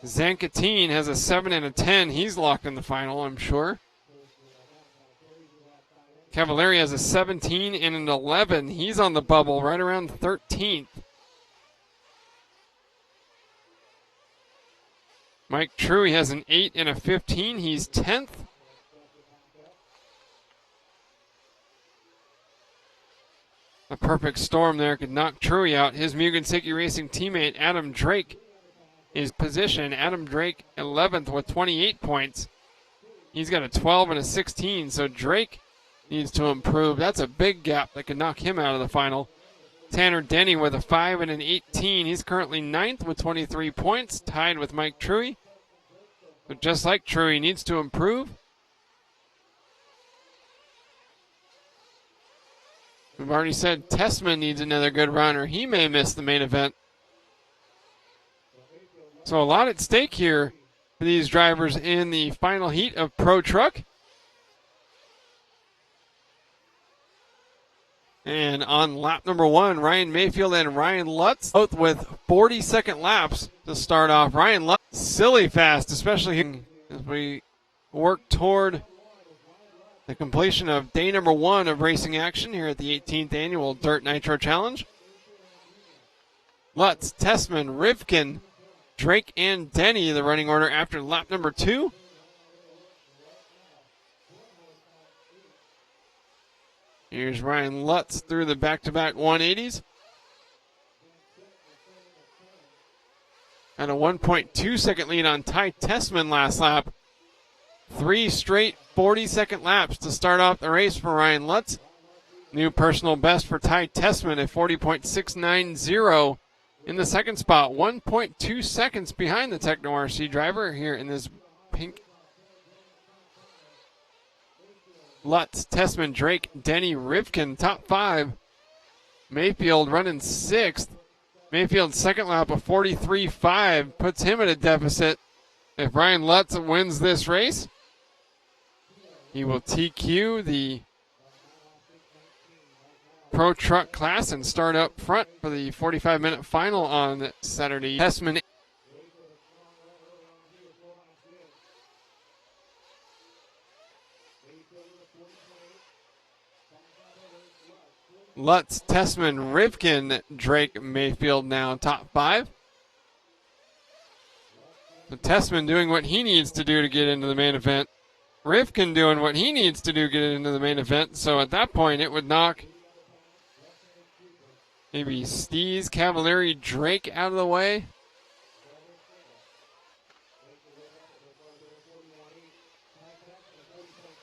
Zankatine has a 7 and a 10. He's locked in the final, I'm sure. Cavalieri has a 17 and an 11. He's on the bubble right around 13th. Mike Truey has an 8 and a 15. He's 10th. A perfect storm there could knock Truey out. His Mugen Seiki Racing teammate Adam Drake is positioned. Adam Drake 11th with 28 points. He's got a 12 and a 16, so Drake needs to improve. That's a big gap that could knock him out of the final. Tanner Denny with a 5 and an 18. He's currently 9th with 23 points, tied with Mike Truey. But just like Truey, needs to improve. We've already said Tessman needs another good run or he may miss the main event. So a lot at stake here for these drivers in the final heat of Pro Truck. And on lap number 1, Ryan Mayfield and Ryan Lutz, both with 40-second laps to start off. Ryan Lutz, silly fast, especially as we work toward the completion of day number 1 of racing action here at the 18th annual Dirt Nitro Challenge. Lutz, Tessman, Rivkin, Drake, and Denny, the running order after lap number 2. Here's Ryan Lutz through the back-to-back 180s. And a 1.2-second lead on Ty Tessman last lap. 3 straight 40-second laps to start off the race for Ryan Lutz. New personal best for Ty Tessman at 40.690 in the second spot. 1.2 seconds behind the Techno RC driver here in this pink. Lutz, Tessman, Drake, Denny, Rivkin, top 5. Mayfield running 6th. Mayfield's second lap of 43.5 puts him at a deficit. If Ryan Lutz wins this race, he will TQ the Pro Truck class and start up front for the 45-minute final on Saturday. Tessman. Lutz, Tessman, Rivkin, Drake, Mayfield now top 5. So Tessman doing what he needs to do to get into the main event. Rivkin doing what he needs to do to get into the main event. So at that point, it would knock maybe Steez, Cavalieri, Drake out of the way.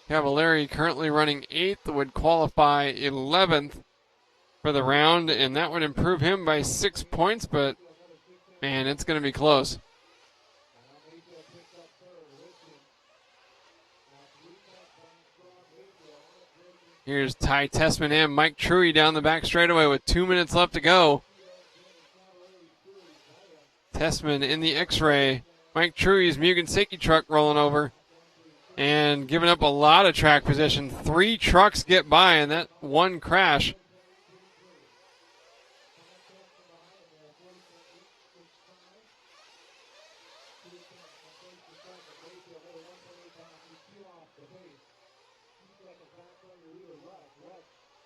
Cavalieri currently running 8th, would qualify 11th for the round, and that would improve him by 6 points, but man, it's going to be close. Here's Ty Tessman and Mike Truey down the back straightaway with 2 minutes left to go. Tessman in the X-Ray. Mike Truey's Mugen Seiki truck rolling over and giving up a lot of track position. 3 trucks get by and that one crash.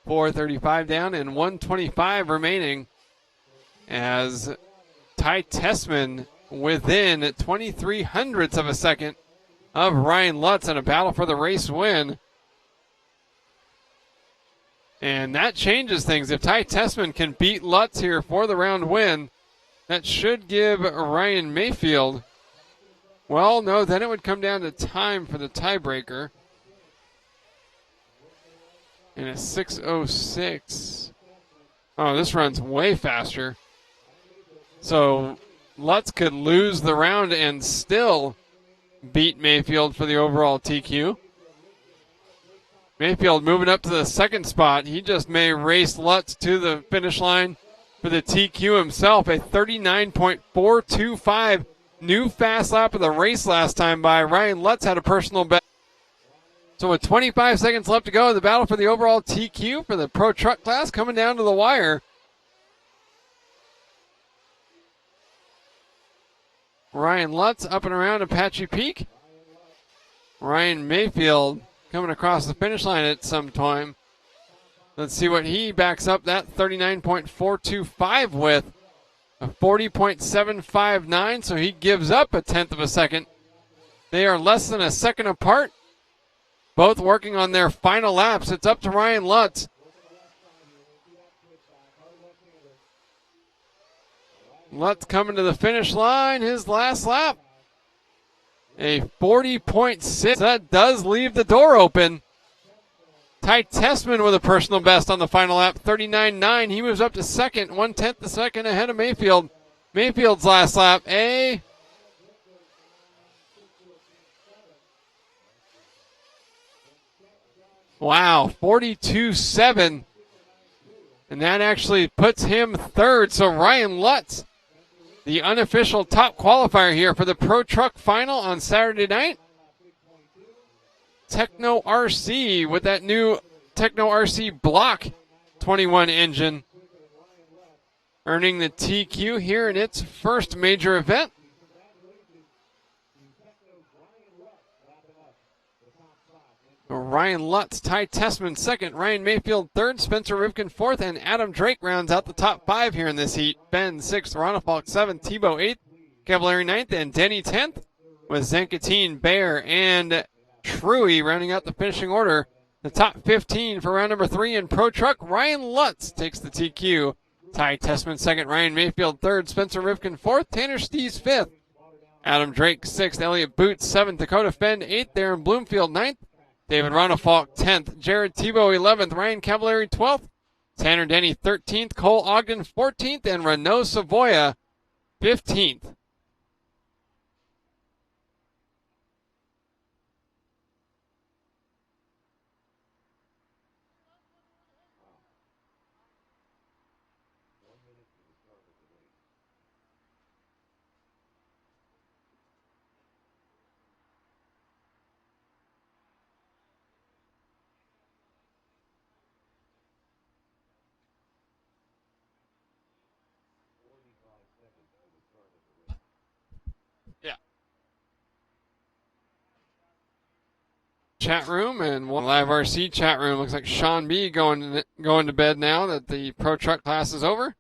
.435 down and 125 remaining as Ty Tessman within 23 hundredths of a second of Ryan Lutz in a battle for the race win. And that changes things. If Ty Tessman can beat Lutz here for the round win, that should give Ryan Mayfield, well, no, then it would come down to time for the tiebreaker. And a 6:06. Oh, this runs way faster. So Lutz could lose the round and still beat Mayfield for the overall TQ. Mayfield moving up to the second spot. He just may race Lutz to the finish line for the TQ himself. A 39.425 new fast lap of the race last time by Ryan Lutz had a personal best. So with 25 seconds left to go, the battle for the overall TQ for the Pro Truck class coming down to the wire. Ryan Lutz up and around Apache Peak. Ryan Mayfield coming across the finish line at some time. Let's see what he backs up that 39.425 with. A 40.759, so he gives up a tenth of a second. They are less than a second apart. Both working on their final laps. It's up to Ryan Lutz. Lutz coming to the finish line, his last lap. A 40.6. That does leave the door open. Ty Tessman with a personal best on the final lap, 39.9. He moves up to second, 1/10 a second ahead of Mayfield. Mayfield's last lap, wow, 42.7. And that actually puts him third. So Ryan Lutz, the unofficial top qualifier here for the Pro Truck Final on Saturday night. Techno RC with that new Techno RC Block 21 engine, earning the TQ here in its first major event. Ryan Lutz, Ty Tessman second, Ryan Mayfield third, Spencer Rivkin fourth, and Adam Drake rounds out the top five here in this heat. Ben sixth, Ronafalk seventh, Tebow eighth, Cavallari ninth, and Denny 10th, with Zankatine, Bear, and Truey rounding out the finishing order. The top 15 for round number 3 in Pro Truck. Ryan Lutz takes the TQ. Ty Tessman second, Ryan Mayfield third, Spencer Rivkin fourth, Tanner Stees fifth, Adam Drake sixth, Elliott Boots seventh, Dakota Fend eighth, Darren Bloomfield ninth, David Ronafalk 10th, Jared Tebow 11th, Ryan Cavallari 12th, Tanner Denny 13th, Cole Ogden 14th, and Renault Savoya 15th. Yeah. Chat room and one live RC chat room. Looks like Sean B going to bed now that the Pro Truck class is over.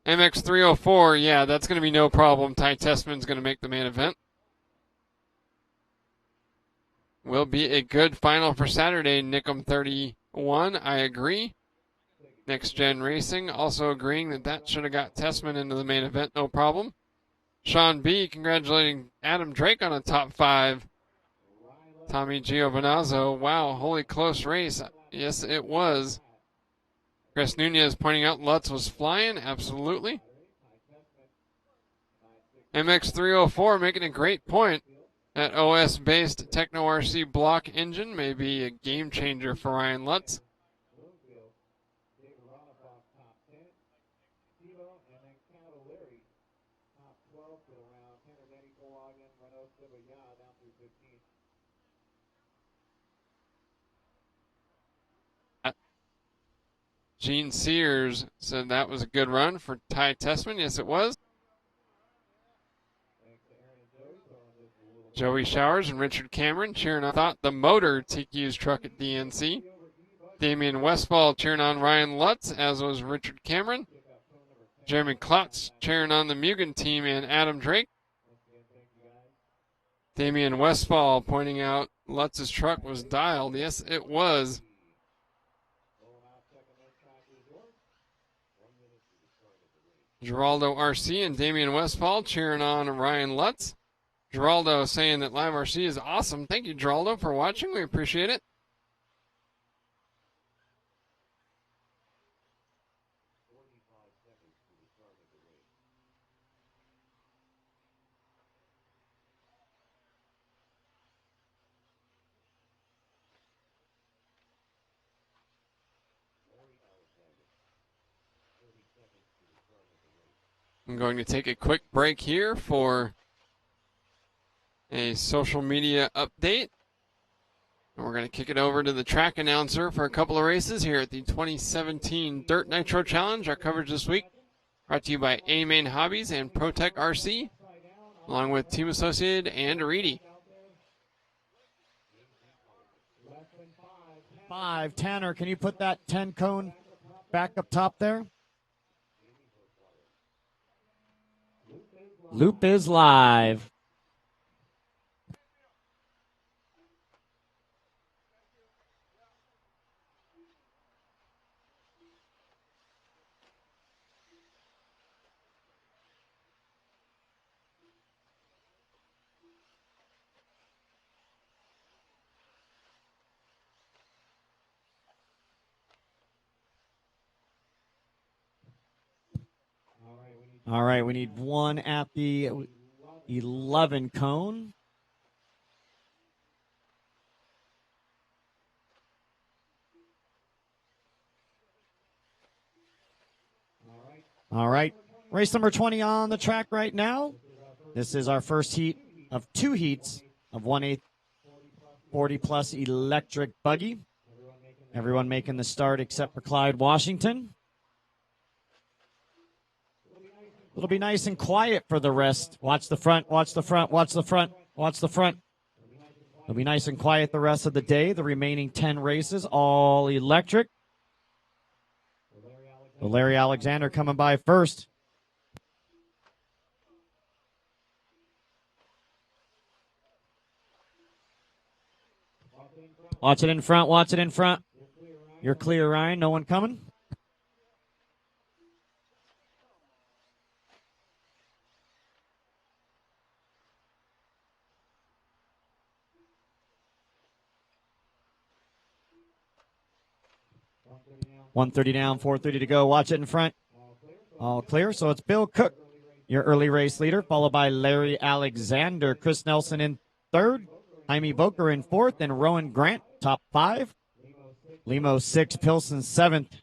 MX304, yeah, that's going to be no problem. Ty Tessman's going to make the main event. Will be a good final for Saturday. Nickum 31, I agree. Next Gen Racing also agreeing that should have got Tessman into the main event, no problem. Sean B congratulating Adam Drake on a top 5. Tommy Giovinazzo, wow, holy close race. Yes, it was. Chris Nunez pointing out Lutz was flying, absolutely. MX304 making a great point. That OS-based Techno RC block engine may be a game changer for Ryan Lutz. Gene Sears said that was a good run for Ty Tessman. Yes, it was. Joey Showers and Richard Cameron cheering on Thought the Motor TQ's truck at DNC. Damian Westfall cheering on Ryan Lutz, as was Richard Cameron. Jeremy Klotz cheering on the Mugen team and Adam Drake. Damian Westfall pointing out Lutz's truck was dialed. Yes, it was. Geraldo RC and Damian Westfall cheering on Ryan Lutz. Geraldo saying that Live RC is awesome. Thank you, Geraldo, for watching. We appreciate it. I'm going to take a quick break here for a social media update. And we're going to kick it over to the track announcer for a couple of races here at the 2017 Dirt Nitro Challenge. Our coverage this week brought to you by A-Main Hobbies and ProTech RC, along with Team Associated and Reedy. 5, Tanner, can you put that 10 cone back up top there? Loop is live. All right, we need one at the 11 cone. All right, race number 20 on the track right now. This is our first heat of 2 heats of 1/8 40-plus electric buggy. Everyone making the start except for Clyde Washington. It'll be nice and quiet for the rest. Watch the front, watch the front, watch the front, watch the front. It'll be nice and quiet the rest of the day. The remaining 10 races, all electric. Larry Alexander coming by first. Watch it in front, watch it in front. You're clear, Ryan. No one coming. $130 down, $430 to go. Watch it in front. All clear. So it's Bill Cook, your early race leader, followed by Larry Alexander, Chris Nelson in third, Jaime Boker in fourth, and Rowan Grant, top 5. Limo 6, Pilsen 7th.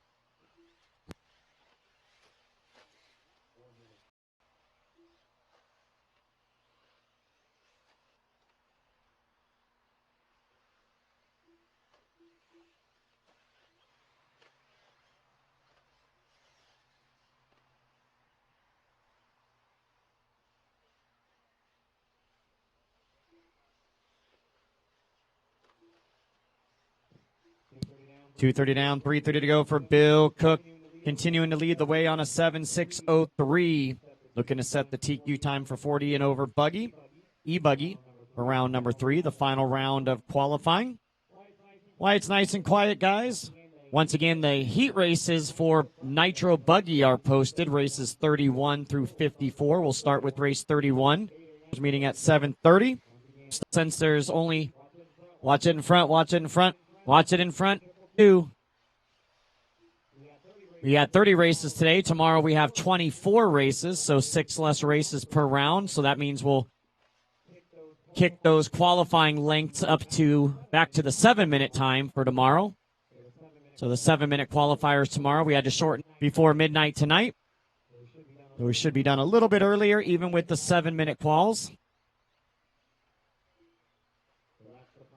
$230 down, $330 to go for Bill Cook, continuing to lead the way on a 7:6:03. Looking to set the TQ time for 40 and over buggy, E-buggy for round number 3, the final round of qualifying. Why it's nice and quiet, guys. Once again, the heat races for Nitro buggy are posted, races 31 through 54. We'll start with race 31, meeting at 7:30. Since there's only, watch it in front, watch it in front, watch it in front. We had 30 races today. Tomorrow we have 24 races, so 6 less races per round. So that means we'll kick those qualifying lengths up to back to the 7-minute time for tomorrow. So the 7-minute qualifiers tomorrow, we had to shorten before midnight tonight. So we should be done a little bit earlier, even with the 7-minute quals.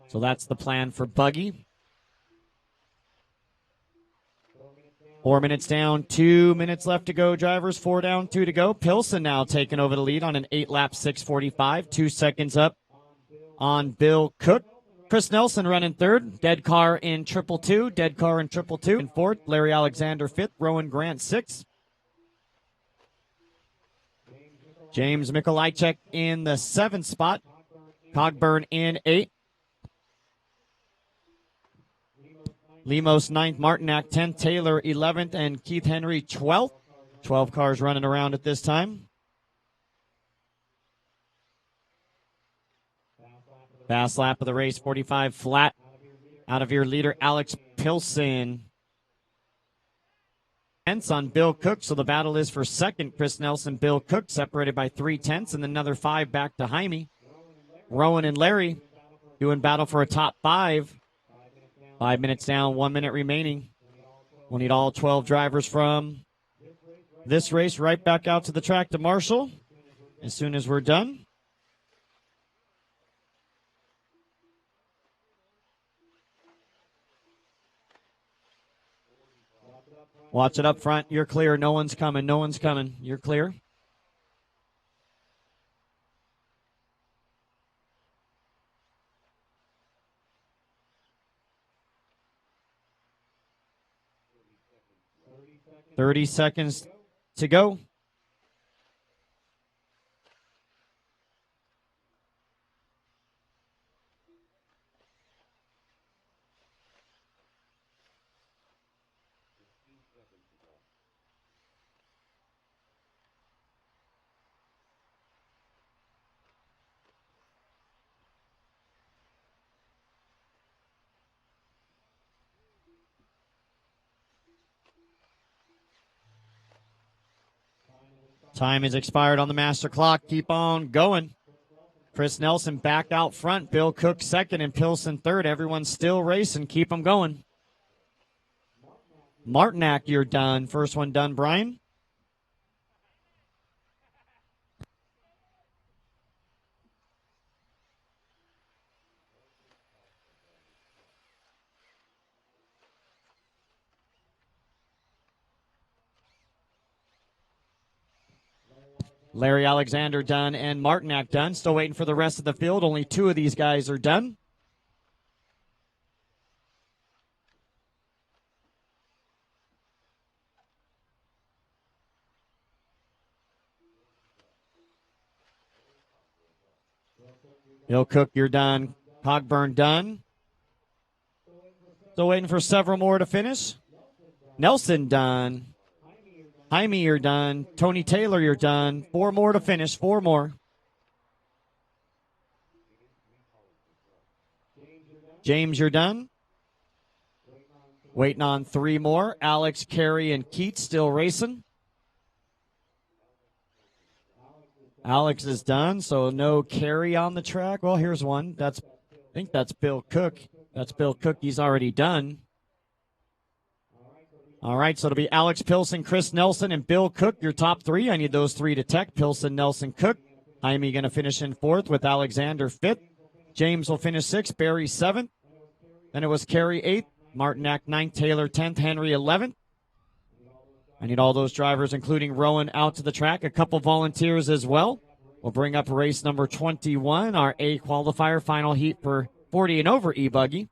So that's the plan for buggy. 4 minutes down, 2 minutes left to go, drivers. 4 down, 2 to go. Pilsen now taking over the lead on an 8-lap 6:45. 2 seconds up on Bill Cook. Chris Nelson running third. Dead car in 222. Dead car in 222. In fourth, Larry Alexander fifth. Rowan Grant sixth. James Mikolajczyk in the 7th spot. Cogburn in 8th. Lemos 9th, Martinac 10th, Taylor 11th, and Keith Henry 12th. 12 cars running around at this time. Fast lap of the race, 45 flat. Out of your leader, Alex Pilsen. Tenths on Bill Cook, so the battle is for second. Chris Nelson, Bill Cook, separated by 3/10, and another 5 back to Jaime. Rowan and Larry doing battle for a top 5. 5 minutes down, 1 minute remaining. We'll need all 12 drivers from this race right back out to the track to Marshall as soon as we're done. Watch it up front. You're clear. No one's coming. No one's coming. You're clear. $30 seconds to go. Time is expired on the master clock. Keep on going. Chris Nelson back out front. Bill Cook second and Pilson third. Everyone's still racing. Keep them going. Martinac, you're done. First one done, Brian. Larry Alexander done and Martinac done. Still waiting for the rest of the field. Only two of these guys are done. Bill Cook, you're done. Cogburn done. Still waiting for several more to finish. Nelson done. Jaime, you're done. Tony Taylor, you're done. Four more to finish. Four more. James, you're done. Waiting on three more. Alex, Carey, and Keats still racing. Alex is done, so no Carey on the track. Well, here's one. I think that's Bill Cook. That's Bill Cook. He's already done. All right, so it'll be Alex Pilson, Chris Nelson, and Bill Cook, your top three. I need those three to tech. Pilson, Nelson, Cook. Jaime going to finish in fourth with Alexander fifth. James will finish sixth. Barry seventh. Then it was Carey eighth. Martinac ninth. Taylor 10th. Henry 11th. I need all those drivers, including Rowan, out to the track. A couple volunteers as well. We'll bring up race number 21, our A qualifier, final heat for 40 and over E-buggy.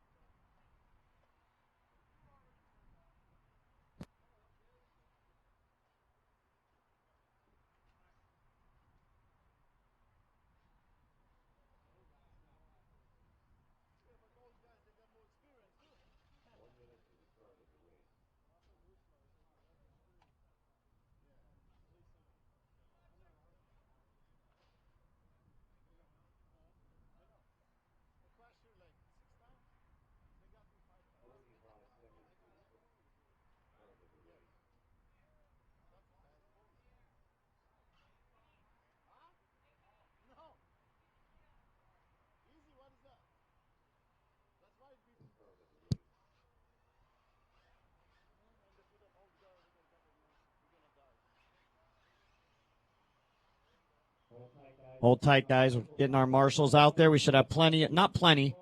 Hold tight, guys. We're getting our marshals out there. We should have plenty, not plenty,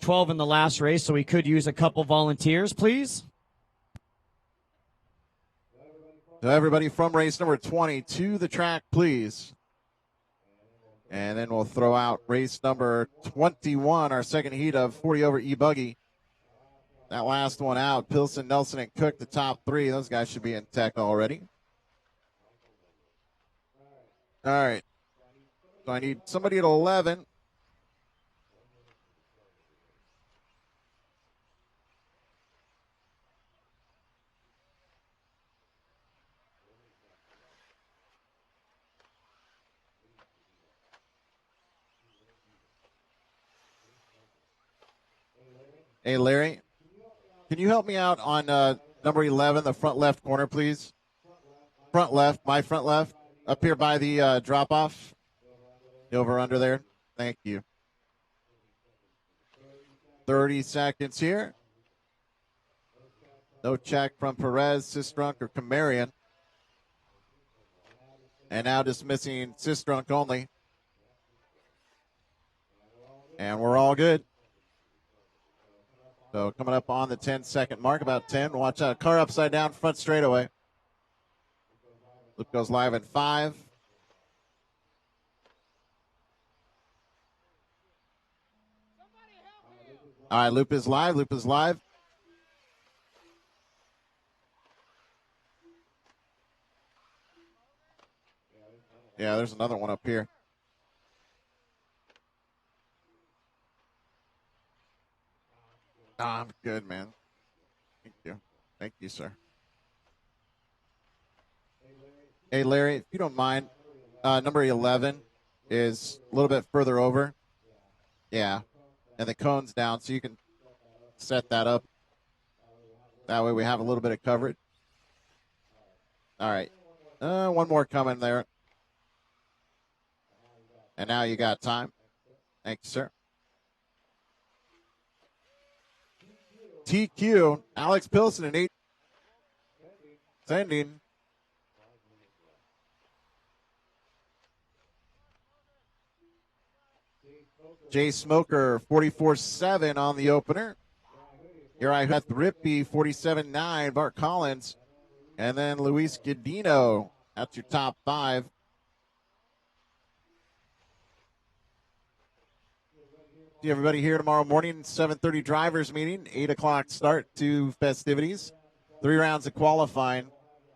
12 in the last race, so we could use a couple volunteers, please. So everybody from race number 20 to the track, please. And then we'll throw out race number 21, our second heat of 40 over E-buggy. That last one out, Pilson, Nelson, and Cook, the top three. Those guys should be in tech already. All right. So I need somebody at 11. Hey, Larry, can you help me out on number 11, the front left corner, please? Front left, my front left, up here by the drop-off. Over under there. Thank you. 30 seconds here. No check from Perez, Sistrunk, or Kamarian. And now dismissing Sistrunk only. And we're all good. So coming up on the 10-second mark, about 10. Watch out. Car upside down, front straightaway. Loop goes live in 5. All right, loop is live. Loop is live. Yeah, there's another one up here. I'm good, man. Thank you. Thank you, sir. Hey, Larry, if you don't mind, number 11 is a little bit further over. Yeah. And the cone's down, so you can set that up. That way we have a little bit of coverage. All right. One more coming there. And now you got time. Thank you, sir. TQ, Alex Pilson and 8. Sending. Jay Smoker, 44.7 on the opener. Here I have Rippy, 47.9. Bart Collins. And then Luis Gadino. That's your top 5. See everybody here tomorrow morning, 7:30 drivers meeting, 8 o'clock start to festivities, 3 rounds of qualifying,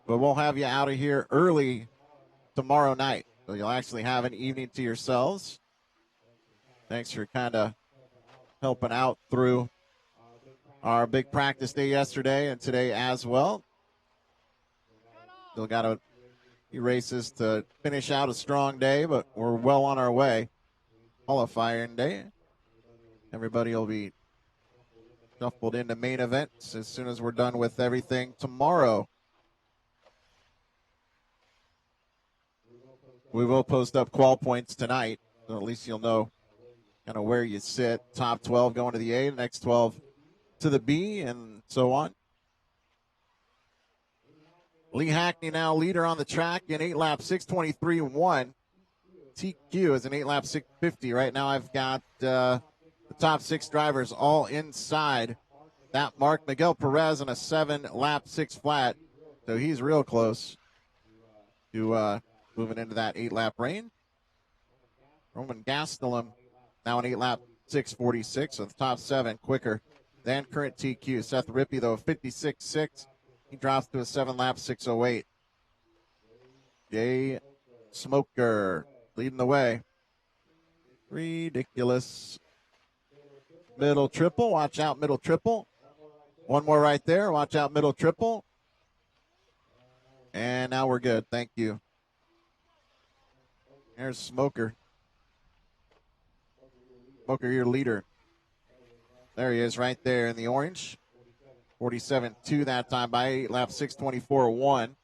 but we'll have you out of here early tomorrow night. So you'll actually have an evening to yourselves. Thanks for kind of helping out through our big practice day yesterday and today as well. Still got a few races to finish out a strong day, but we're well on our way. Qualifying day. Everybody will be shuffled into main events as soon as we're done with everything tomorrow. We will post up qual points tonight, so at least you'll know kind of where you sit. Top 12 going to the A, the next 12 to the B, and so on. Lee Hackney now leader on the track in 8 laps, 6:23.1. TQ is an 8 lap 6:50. Right now I've got the top 6 drivers all inside that mark. Miguel Perez in a 7 lap 6 flat, so he's real close to moving into that 8 lap range. Roman Gastelum now an 8 lap 6:46, so the top 7 quicker than current TQ. Seth Rippey though 56.6. He drops to a 7 lap 6:08. Jay Smoker leading the way. Ridiculous. Middle triple. Watch out, middle triple. One more right there. Watch out, middle triple. And now we're good. Thank you. There's Smoker. Smoker, your leader. There he is right there in the orange. 47.2 that time by 8 lap 6:24.1.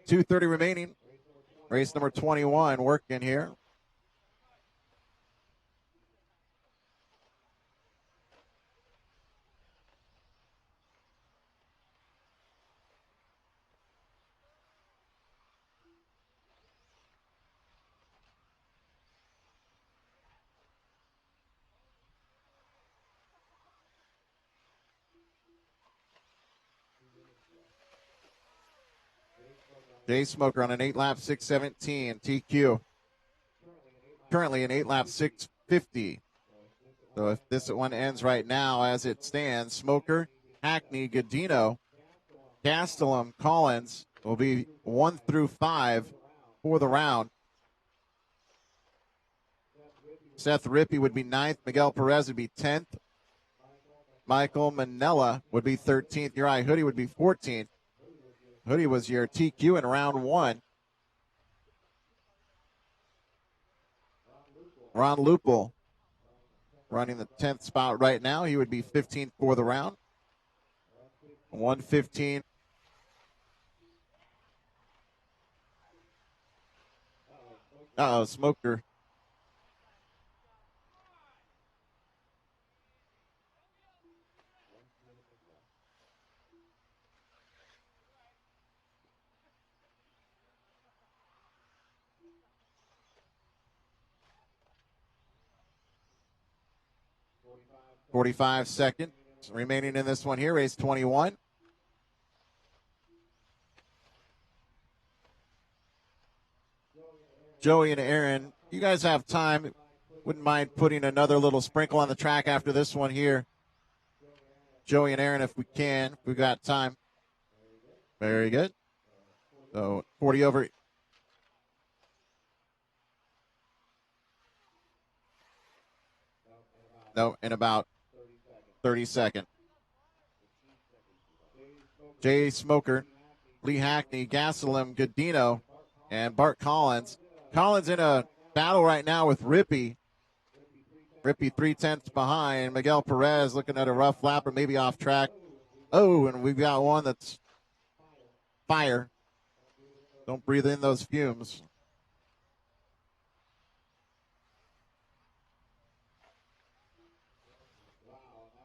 .230 remaining. Race number 21 working here. Jay Smoker on an 8 lap 6:17. TQ currently an 8 lap 6:50. So if this one ends right now as it stands, Smoker, Hackney, Gadino, Gastelum, Collins will be 1 through 5 for the round. Seth Rippey would be 9th. Miguel Perez would be 10th. Michael Manella would be 13th. Uri Hoodie would be 14th. Hoodie was your TQ in round 1. Ron Lupel running the 10th spot right now. He would be 15th for the round. 1:15. Uh-oh, Smoker. .45 seconds remaining in this one here, race 21. Joey and Aaron, you guys have time. Wouldn't mind putting another little sprinkle on the track after this one here. Joey and Aaron, if we can, if we've got time. Very good. So 40 over. No, in about 30 seconds. Jay Smoker, Lee Hackney, Gastelum, Gadino, and Bart Collins. Collins in a battle right now with Rippey. Rippey 3/10 behind. Miguel Perez looking at a rough lap or maybe off track. Oh, and we've got one that's fire. Don't breathe in those fumes.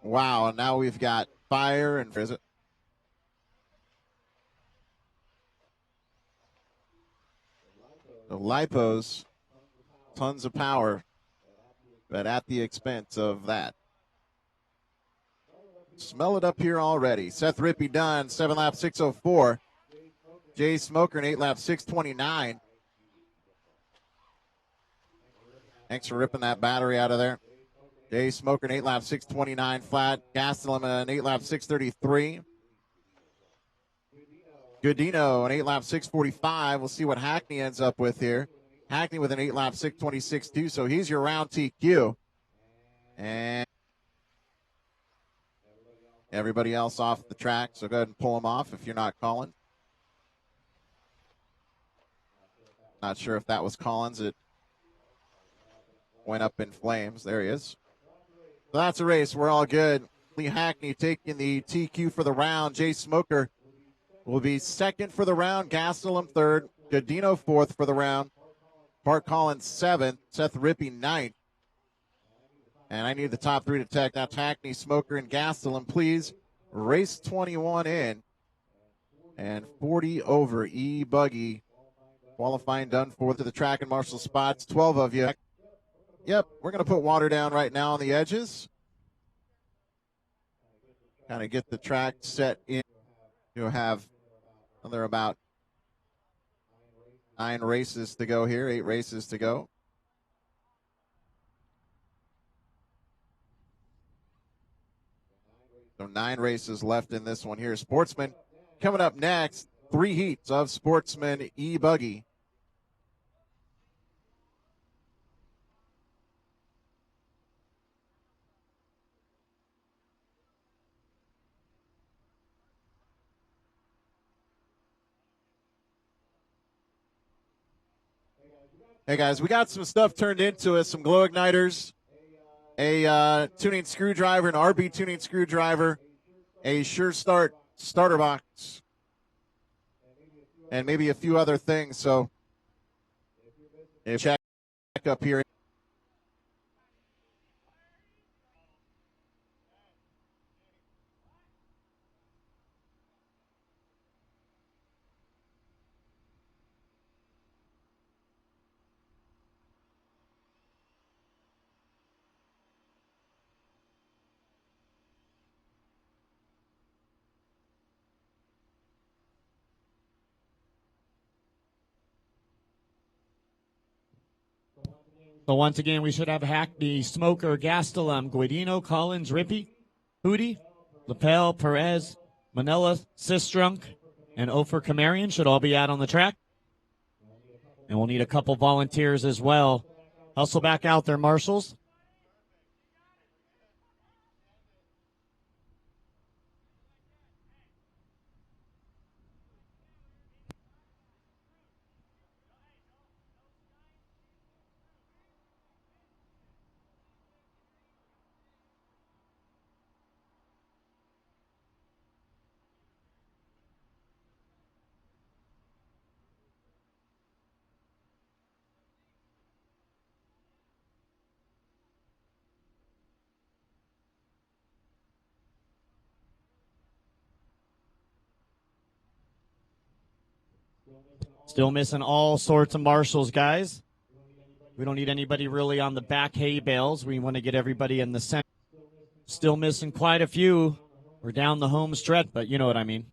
Wow, and now we've got fire and the lipos, tons of power, but at the expense of that. Smell it up here already. Seth Rippey done, 7 lap 6:04. Jay Smoker in 8 lap 6:29. Thanks for ripping that battery out of there. Jay Smoker in 8 lap 6:29 flat. Gastelum in 8 lap 6:33. Godino in 8 lap 6:45. We'll see what Hackney ends up with here. Hackney with an 8 lap 6:26 too, so he's your round TQ. And everybody else off the track, so go ahead and pull them off if you're not calling. Not sure if that was Collins. It went up in flames. There he is. So that's a race. We're all good. Lee Hackney taking the TQ for the round. Jay Smoker will be second for the round. Gastelum third. Godino fourth for the round. Bart Collins seventh. Seth Rippey ninth. And I need the top three to tech. That's Hackney, Smoker, and Gastelum. Please, race 21 in. And 40 over. E-buggy qualifying done for to the track and marshal spots. 12 of you. Yep, we're going to put water down right now on the edges. Kind of get the track set in. You'll have another about 9 races to go here, 8 races to go. So 9 races left in this one here. Sportsman coming up next. 3 heats of Sportsman E-buggy. Hey guys, we got some stuff turned into us, some glow igniters, a tuning screwdriver, an RB tuning screwdriver, a Sure Start starter box, and maybe a few other things. So check up here. So once again, we should have Hackney, Smoker, Gastelum, Guidino, Collins, Rippey, Hootie, Lapel, Perez, Manila, Sistrunk, and Ofer Kamarian should all be out on the track. And we'll need a couple volunteers as well. Hustle back out there, marshals. Still missing all sorts of marshals, guys. We don't need anybody really on the back hay bales. We want to get everybody in the center. Still missing quite a few. We're down the home stretch, but you know what I mean.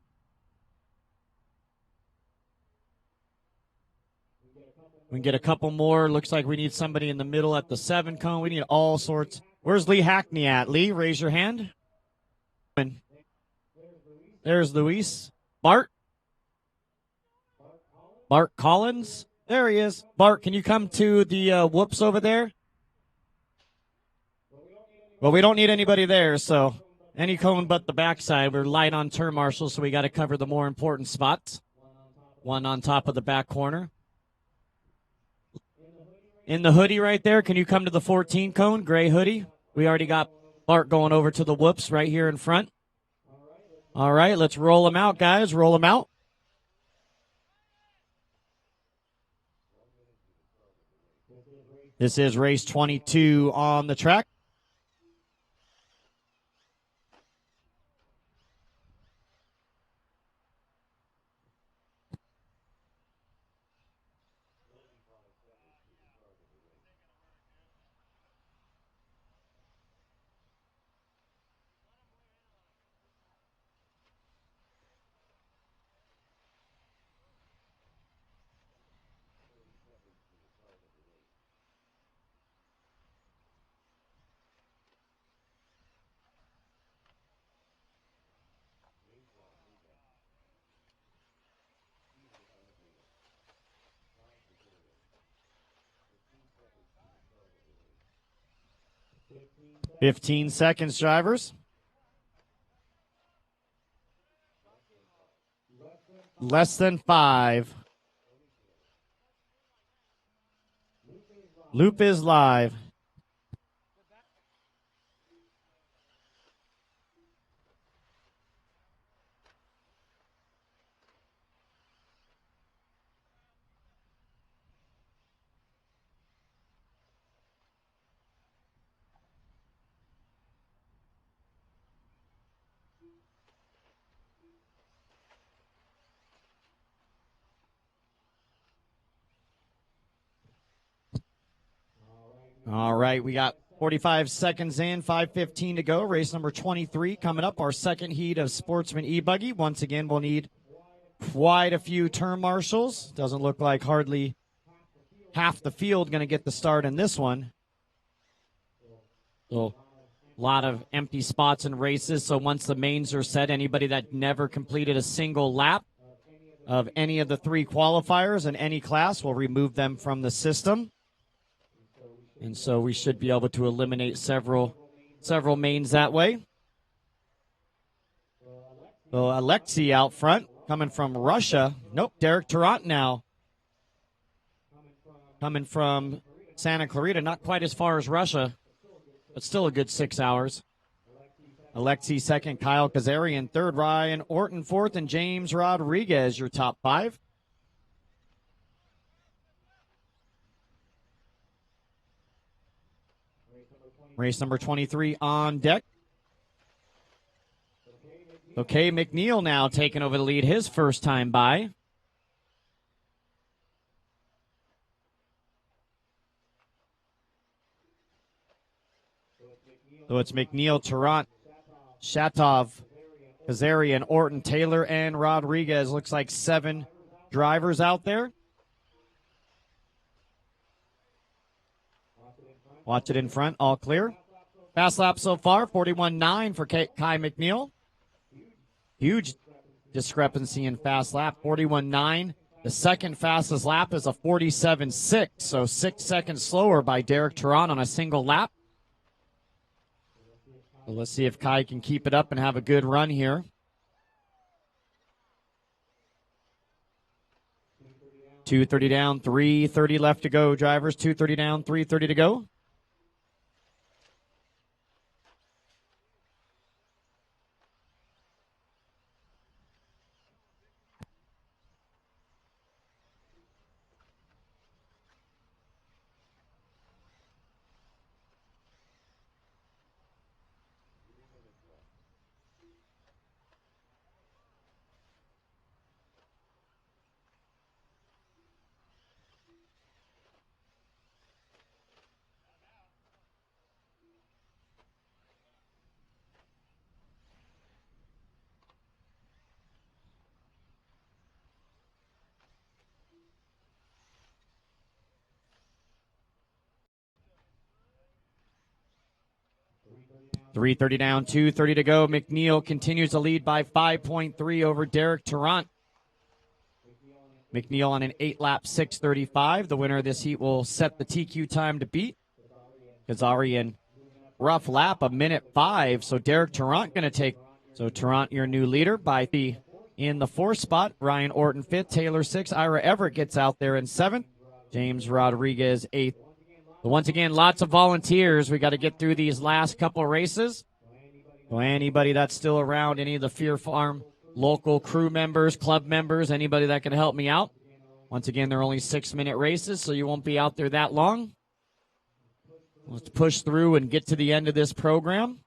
We can get a couple more. Looks like we need somebody in the middle at the 7 cone. We need all sorts. Where's Lee Hackney at? Lee, raise your hand. There's Luis. Bart Collins. There he is. Bart, can you come to the whoops over there? Well, we don't need anybody there, so any cone but the backside. We're light on turn marshals, so we got to cover the more important spots. One on top of the back corner. In the hoodie right there, can you come to the 14 cone, gray hoodie? We already got Bart going over to the whoops right here in front. All right, let's roll them out, guys. Roll them out. This is race 22 on the track. Fifteen seconds, drivers. Less than 5. Loop is live. All right, we got 45 seconds in, 5:15 to go. Race number 23 coming up, our second heat of Sportsman E-buggy. Once again, we'll need quite a few turn marshals. Doesn't look like hardly half the field going to get the start in this one. So a lot of empty spots in races. So once the mains are set, anybody that never completed a single lap of any of the 3 qualifiers in any class will remove them from the system. And so we should be able to eliminate several mains that way. So Alexei out front, coming from Russia. Nope, Derek Tarrant now. Coming from Santa Clarita, not quite as far as Russia, but still a good 6 hours. Alexei second, Kyle Kazarian third, Ryan Orton fourth, and James Rodriguez your top 5. Race number 23 on deck. Okay, McNeil now taking over the lead his first time by. So it's McNeil, Tarrant, Shatov, Kazarian, Orton, Taylor, and Rodriguez. Looks like 7 drivers out there. Watch it in front, all clear. Fast lap so far, 41.9 for Kai McNeil. Huge discrepancy in fast lap, 41.9. The second fastest lap is a 47.6, so 6 seconds slower by Derek Tarrant on a single lap. So let's see if Kai can keep it up and have a good run here. 2:30 down, 3:30 left to go, drivers. 2:30 down, 3:30 to go. .330 down, 2:30 to go. McNeil continues to lead by 5.3 over Derek Tarrant. McNeil on an 8-lap 6:35. The winner of this heat will set the TQ time to beat. Kazarian, rough lap, 1:05. So Derek Tarrant going to take. So Tarrant, your new leader, by the in the 4th spot. Ryan Orton 5th, Taylor 6th. Ira Everett gets out there in 7th. James Rodriguez 8th. But once again, lots of volunteers. We got to get through these last couple races. So anybody that's still around, any of the Fear Farm local crew members, club members, anybody that can help me out. Once again, they're only 6-minute races, so you won't be out there that long. Let's push through and get to the end of this program.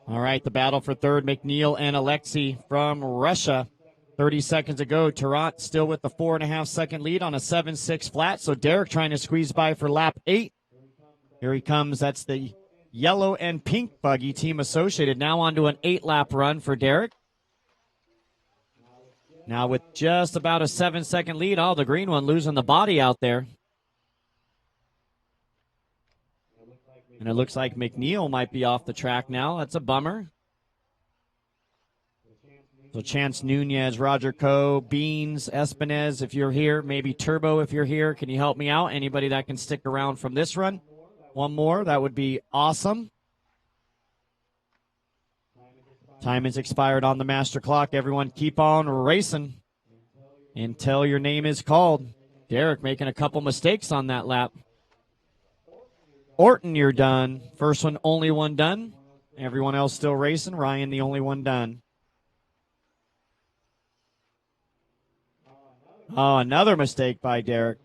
All right, the battle for third, McNeil and Alexei from Russia. 30 seconds ago, Tarrant still with the 4.5-second lead on a 7-6 flat. So Derek trying to squeeze by for lap 8. Here he comes. That's the yellow and pink buggy, Team Associated. Now on to an 8-lap run for Derek. Now with just about a 7-second lead. Oh, the green one losing the body out there. And it looks like McNeil might be off the track now. That's a bummer. So Chance Nunez, Roger Coe, Beans, Espinez, if you're here. Maybe Turbo, if you're here. Can you help me out? Anybody that can stick around from this run? One more. That would be awesome. Time is expired on the master clock. Everyone keep on racing until your name is called. Derek making a couple mistakes on that lap. Orton, you're done. First one, only one done. Everyone else still racing. Ryan, the only one done. Oh, another mistake by Derek.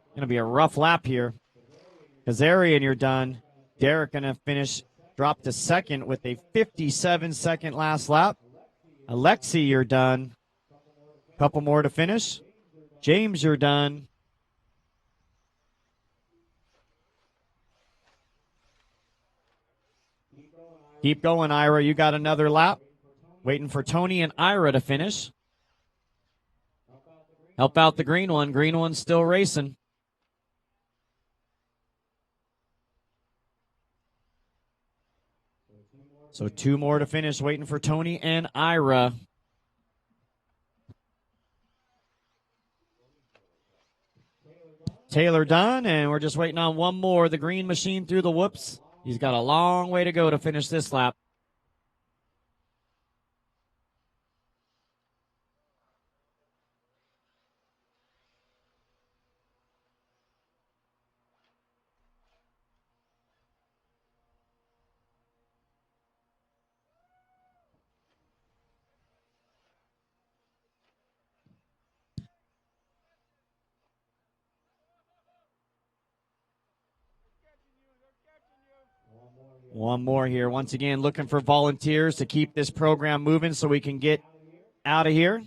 Going to be a rough lap here. Kazarian, you're done. Derek going to finish, drop to second with a 57-second last lap. Alexei, you're done. Couple more to finish. James, you're done. Keep going, Ira. You got another lap. Waiting for Tony and Ira to finish. Help out the green one. Green one's still racing. So 2 more to finish. Waiting for Tony and Ira. Taylor done, and we're just waiting on one more. The green machine through the whoops. He's got a long way to go to finish this lap. One more here. Once again, looking for volunteers to keep this program moving so we can get out of here.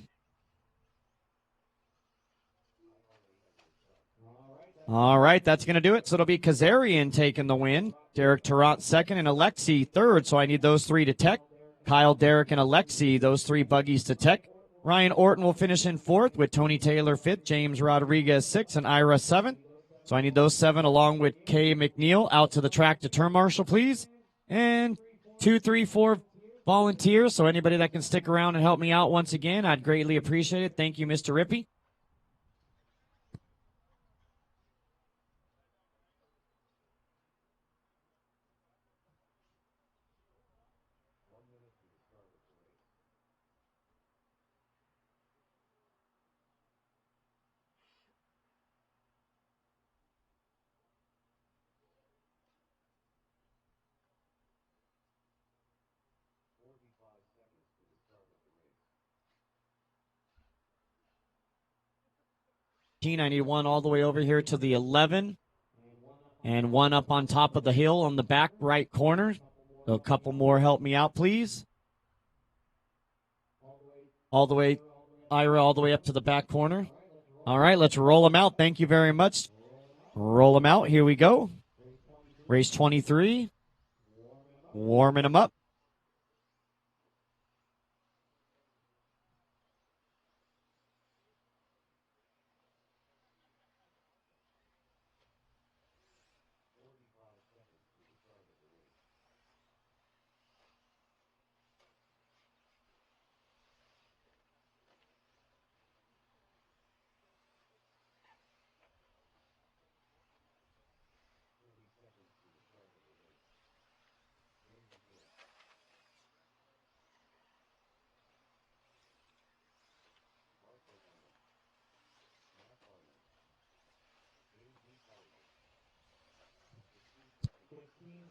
All right, that's going to do it. So it'll be Kazarian taking the win. Derek Tarrant second and Alexei third. So I need those 3 to tech. Kyle, Derek, and Alexei, those 3 buggies to tech. Ryan Orton will finish in 4th with Tony Taylor 5th, James Rodriguez 6th, and Ira 7th. So I need those 7 along with Kay McNeil out to the track to turn marshal, please. And 2, 3, 4 volunteers. So anybody that can stick around and help me out once again, I'd greatly appreciate it. Thank you, Mr. Rippey. I need one all the way over here to the 11 and one up on top of the hill on the back right corner. So a couple more help me out, please. All the way, Ira, all the way up to the back corner. All right, let's roll them out. Thank you very much. Roll them out. Here we go. Race 23. Warming them up.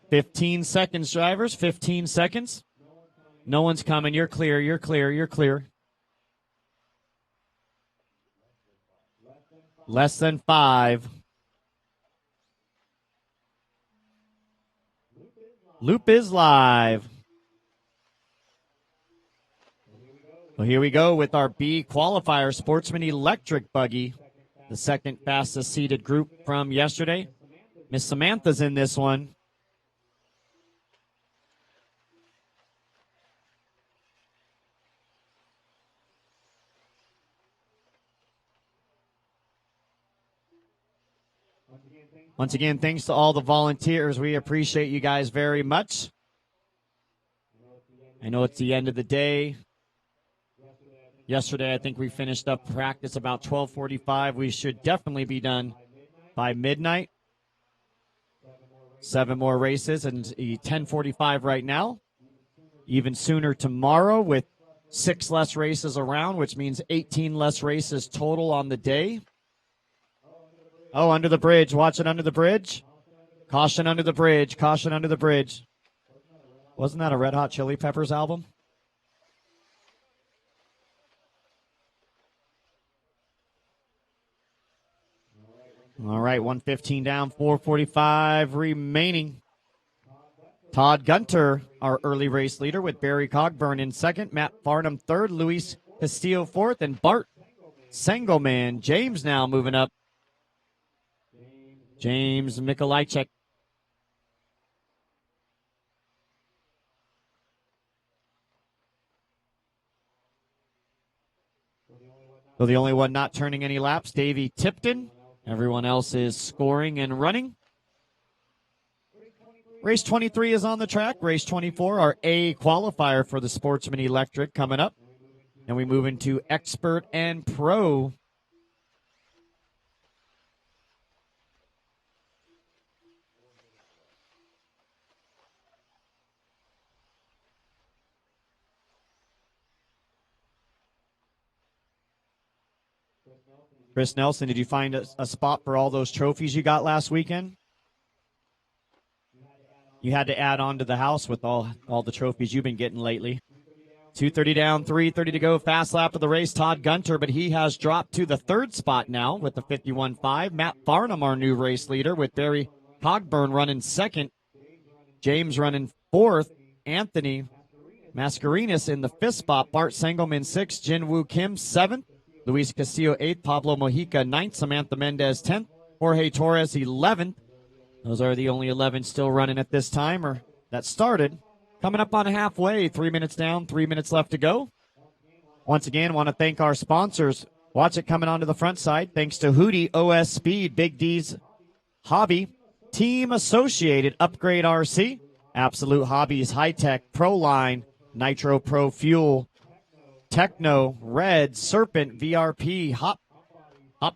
15 seconds, drivers. 15 seconds. No one's coming. You're clear. You're clear. You're clear. Less than 5. Loop is live. Well, here we go with our B qualifier, Sportsman Electric Buggy, the second fastest seated group from yesterday. Miss Samantha's in this one. Once again, thanks to all the volunteers. We appreciate you guys very much. I know it's the end of the day. Yesterday, I think we finished up practice about 12:45. We should definitely be done by midnight. 7 more races and 10:45 right now. Even sooner tomorrow with 6 less races around, which means 18 less races total on the day. Oh, under the bridge. Watch it under the bridge. Caution under the bridge. Caution under the bridge. Wasn't that a Red Hot Chili Peppers album? All right, 1:15 down, 4:45 remaining. Todd Gunter, our early race leader, with Barry Cogburn in second, Matt Farnham third, Luis Castillo fourth, and Bart Sengelman. James now moving up. James Mikolajczyk. So the only one not turning any laps, Davey Tipton. Everyone else is scoring and running. Race 23 is on the track. Race 24, our A qualifier for the Sportsman Electric coming up. And we move into Expert and Pro. Chris Nelson, did you find a spot for all those trophies you got last weekend? You had to add on to the house with all the trophies you've been getting lately. 2:30 down, 3:30 to go. Fast lap of the race, Todd Gunter, but he has dropped to the third spot now with the 51.5. Matt Farnham, our new race leader, with Barry Cogburn running second. James running fourth. Anthony Mascarenas in the fifth spot. Bart Sengelman sixth. Jin Woo Kim seventh. Luis Castillo 8th, Pablo Mojica 9th, Samantha Mendez 10th, Jorge Torres 11th. Those are the only 11 still running at this time, or that started. Coming up on halfway, 3 minutes down, 3 minutes left to go. Once again, want to thank our sponsors. Watch it coming onto the front side. Thanks to Hootie, OS Speed, Big D's Hobby, Team Associated, Upgrade RC, Absolute Hobbies, High Tech, Pro Line, Nitro Pro Fuel, Techno, Red, Serpent, VRP, Hot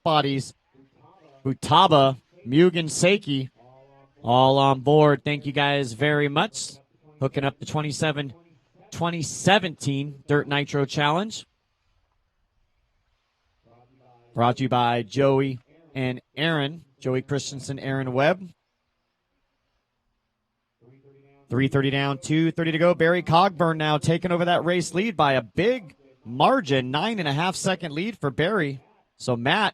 Bodies, Futaba, Mugen Seiki, all on board. Thank you guys very much. Hooking up the 2017 Dirt Nitro Challenge. Brought to you by Joey and Aaron, Joey Christensen, Aaron Webb. 3:30 down, 2:30 to go. Barry Cogburn now taking over that race lead by a big margin, 9.5 second lead for Barry. So Matt,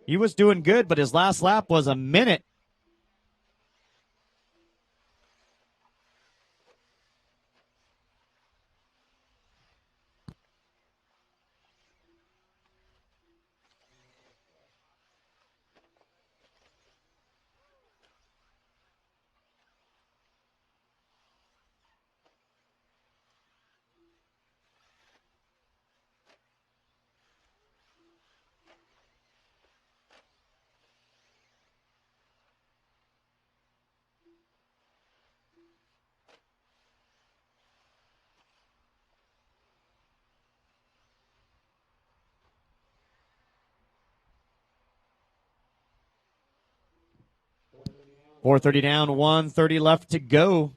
he was doing good, but his last lap was a minute. .430 down, 1:30 left to go.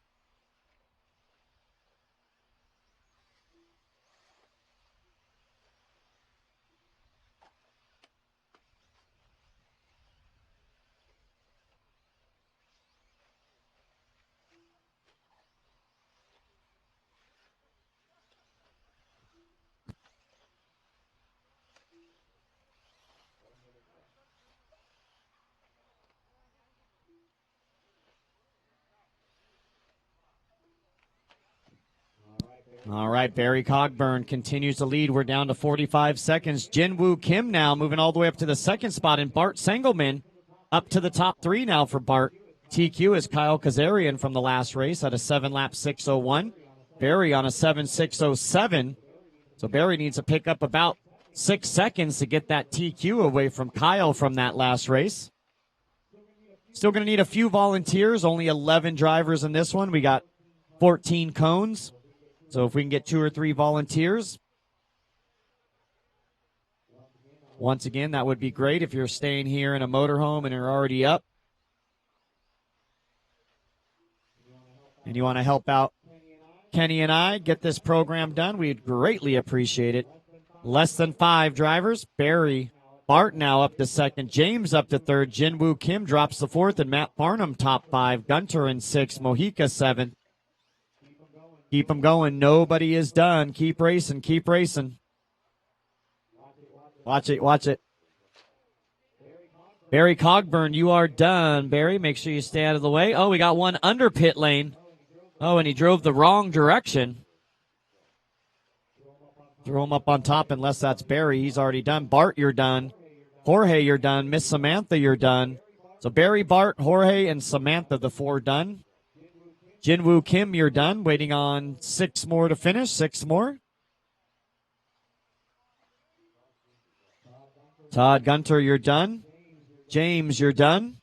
All right, Barry Cogburn continues to lead. We're down to 45 seconds. Jinwoo Kim now moving all the way up to the second spot, and Bart Sengelman up to the top 3 now for Bart. TQ is Kyle Kazarian from the last race at a 7-lap 6:01. Barry on a 7:6:07. So Barry needs to pick up about 6 seconds to get that TQ away from Kyle from that last race. Still going to need a few volunteers. Only 11 drivers in this one. We got 14 cones. So if we can get 2 or 3 volunteers, once again, that would be great if you're staying here in a motorhome and you're already up. And you want to help out Kenny and I get this program done, we'd greatly appreciate it. Less than 5 drivers. Barry Bart now up to second. James up to third. Jinwoo Kim drops to fourth, and Matt Farnham top 5. Gunter in 6th. Mojica 7th. Keep them going. Nobody is done. Keep racing. Keep racing. Watch it. Watch it. Barry Cogburn, you are done. Barry, make sure you stay out of the way. Oh, we got one under pit lane. Oh, and he drove the wrong direction. Throw him up on top unless that's Barry. He's already done. Bart, you're done. Jorge, you're done. Miss Samantha, you're done. So Barry, Bart, Jorge, and Samantha, the 4 done. Jinwoo Kim, you're done. Waiting on 6 more to finish. 6 more. Todd Gunter, you're done. James, you're done.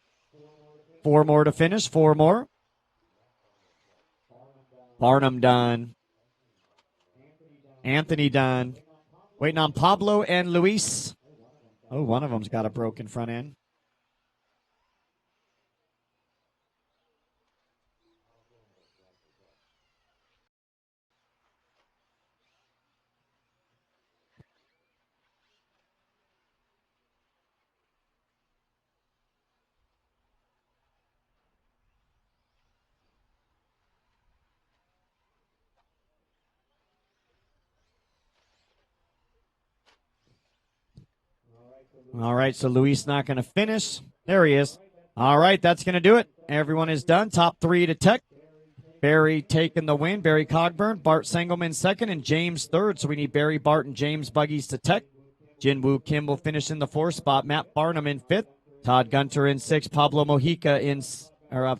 4 more to finish. 4 more. Barnum done. Anthony done. Waiting on Pablo and Luis. Oh, one of them's got a broken front end. All right, so Luis not going to finish. There he is. All right, that's going to do it. Everyone is done. Top 3 to Tech. Barry taking the win. Barry Cogburn, Bart Sengelman second, and James third. So we need Barry, Bart, and James buggies to Tech. Jinwoo Kim will finish in the 4th spot. Matt Barnum in 5th. Todd Gunter in 6th. Pablo Mojica in,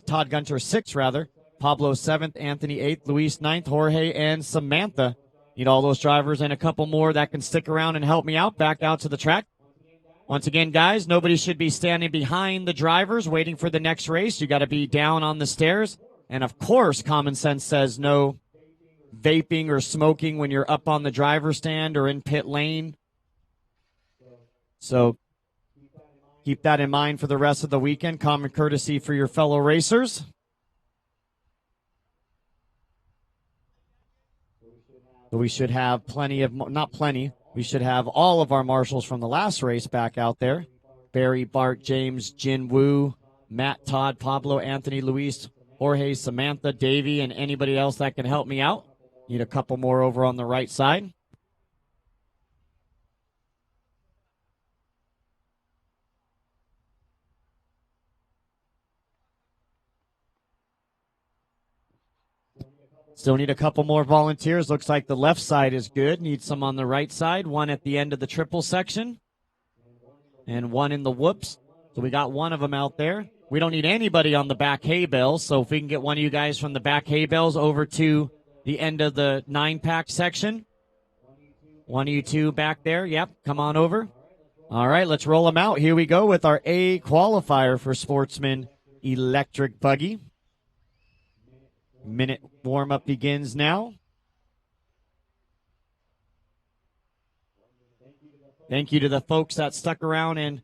Todd Gunter 6th, rather. Pablo 7th. Anthony 8th. Luis 9th. Jorge and Samantha. Need all those drivers and a couple more that can stick around and help me out. Back out to the track. Once again, guys, nobody should be standing behind the drivers waiting for the next race. You got to be down on the stairs. And, of course, common sense says no vaping or smoking when you're up on the driver's stand or in pit lane. So keep that in mind for the rest of the weekend. Common courtesy for your fellow racers. So we should have plenty of, not plenty, we should have all of our marshals from the last race back out there. Barry, Bart, James, Jinwoo, Matt, Todd, Pablo, Anthony, Luis, Jorge, Samantha, Davey, and anybody else that can help me out. Need a couple more over on the right side. Still need a couple more volunteers. Looks like the left side is good. Need some on the right side. One at the end of the triple section. And one in the whoops. So we got one of them out there. We don't need anybody on the back hay bales. So if we can get one of you guys from the back hay bales over to the end of the 9-pack section. One of you two back there. Yep, come on over. All right, let's roll them out. Here we go with our A qualifier for Sportsman Electric Buggy. Minute warm-up begins now. Thank you to the folks that stuck around and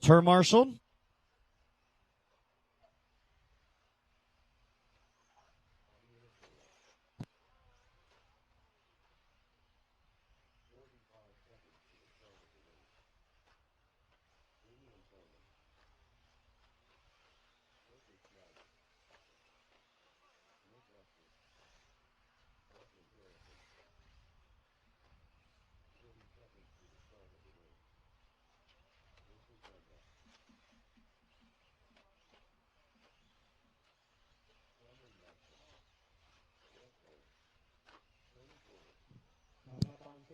turn-marshaled.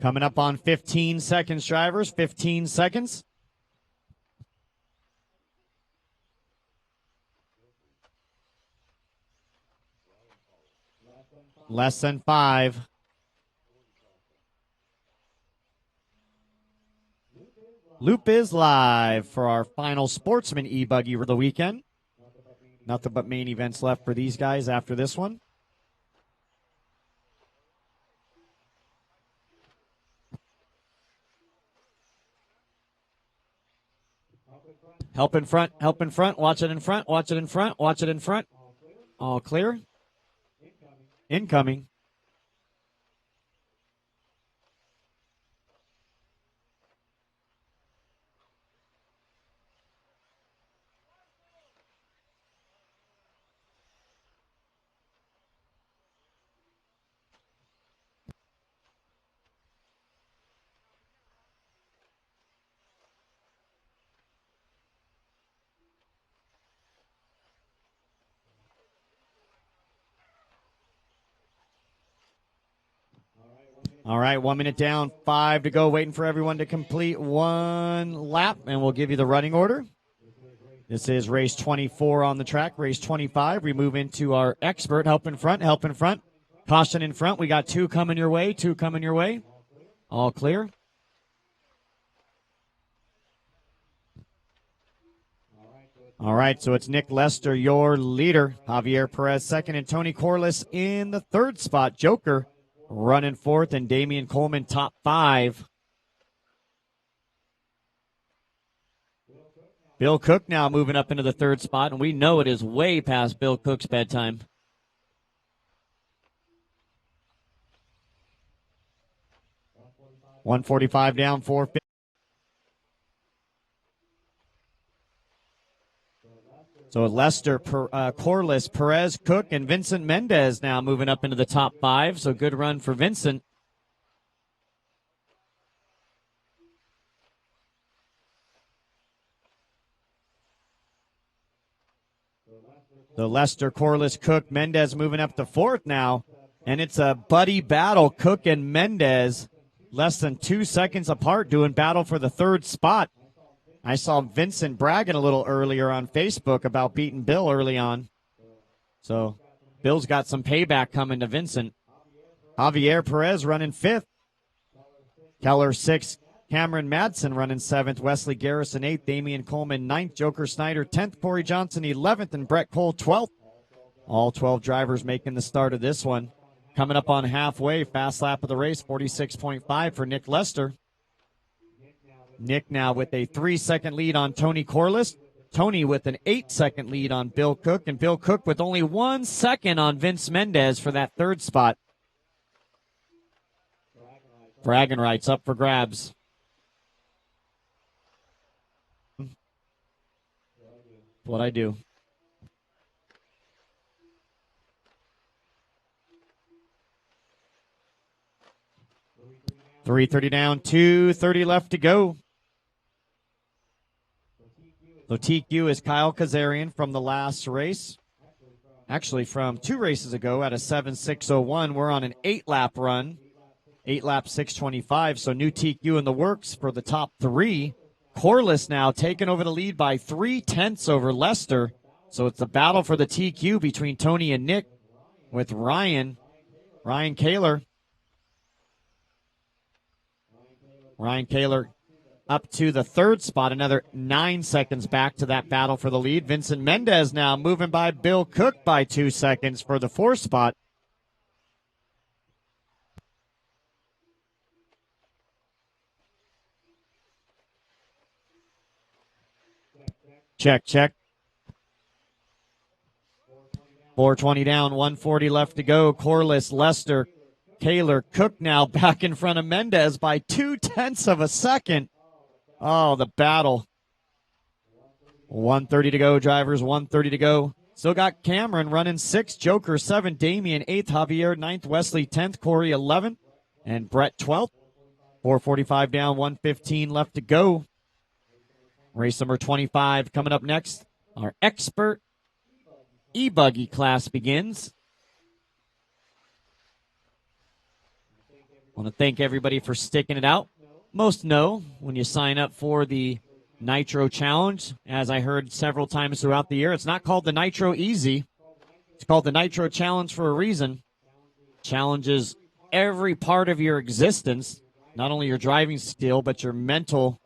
Coming up on 15 seconds, drivers. 15 seconds. Less than 5. Loop is live for our final Sportsman E-buggy of the weekend. Nothing but main events left for these guys after this one. Help in front, help in front, watch it in front, watch it in front, watch it in front. All clear. Incoming. All right, 1 minute down, 5 to go, waiting for everyone to complete one lap, and we'll give you the running order. This is race 24 on the track. Race 25, we move into our expert. Help in front, help in front. Caution in front. We got 2 coming your way, 2 coming your way. All clear. All right, so it's Nick Lester, your leader. Javier Perez second, and Tony Corliss in the 3rd spot. Joker running 4th, and Damian Coleman top 5. Bill Cook now moving up into the 3rd spot, and we know it is way past Bill Cook's bedtime. $145 down, 450. So Lester, Corliss, Perez, Cook, and Vincent Mendez now moving up into the top 5. So good run for Vincent. So Lester, Corliss, Cook, Mendez moving up to 4th now. And it's a buddy battle, Cook and Mendez. Less than 2 seconds apart doing battle for the 3rd spot. I saw Vincent bragging a little earlier on Facebook about beating Bill early on. So Bill's got some payback coming to Vincent. Javier Perez running 5th. Keller 6th. Cameron Madsen running 7th. Wesley Garrison 8th. Damian Coleman 9th. Joker Snyder 10th. Corey Johnson 11th. And Brett Cole 12th. All 12 drivers making the start of this one. Coming up on halfway. Fast lap of the race. 46.5 for Nick Lester. Nick now with a 3-second lead on Tony Corliss. Tony with an 8-second lead on Bill Cook. And Bill Cook with only 1 second on Vince Mendez for that 3rd spot. Bragging rights up for grabs. What I do. $330 down, $230 left to go. So TQ is Kyle Kazarian from the last race. Actually, from 2 races ago at a 7.601. We're on an 8-lap run. 8 laps, 6:25. So new TQ in the works for the top 3. Corliss now taking over the lead by 0.3 over Lester. So it's a battle for the TQ between Tony and Nick with Ryan Kaler. Ryan Kaler up to the 3rd spot, another 9 seconds back to that battle for the lead. Vincent Mendez now moving by Bill Cook by 2 seconds for the 4th spot. Check. 420 down, 140 left to go. Corliss, Lester, Kaler, Cook now back in front of Mendez by 0.2 of a second. Oh, the battle. 130 to go, drivers, 130 to go. Still got Cameron running 6th, Joker 7th, Damian 8th, Javier 9th, Wesley 10th, Corey 11th, and Brett 12th. 445 down, 115 left to go. Race number 25 coming up next. Our expert E-buggy class begins. Want to thank everybody for sticking it out. Most know when you sign up for the Nitro Challenge, as I heard several times throughout the year, it's not called the Nitro Easy. It's called the Nitro Challenge for a reason. Challenges every part of your existence, not only your driving skill, but your mental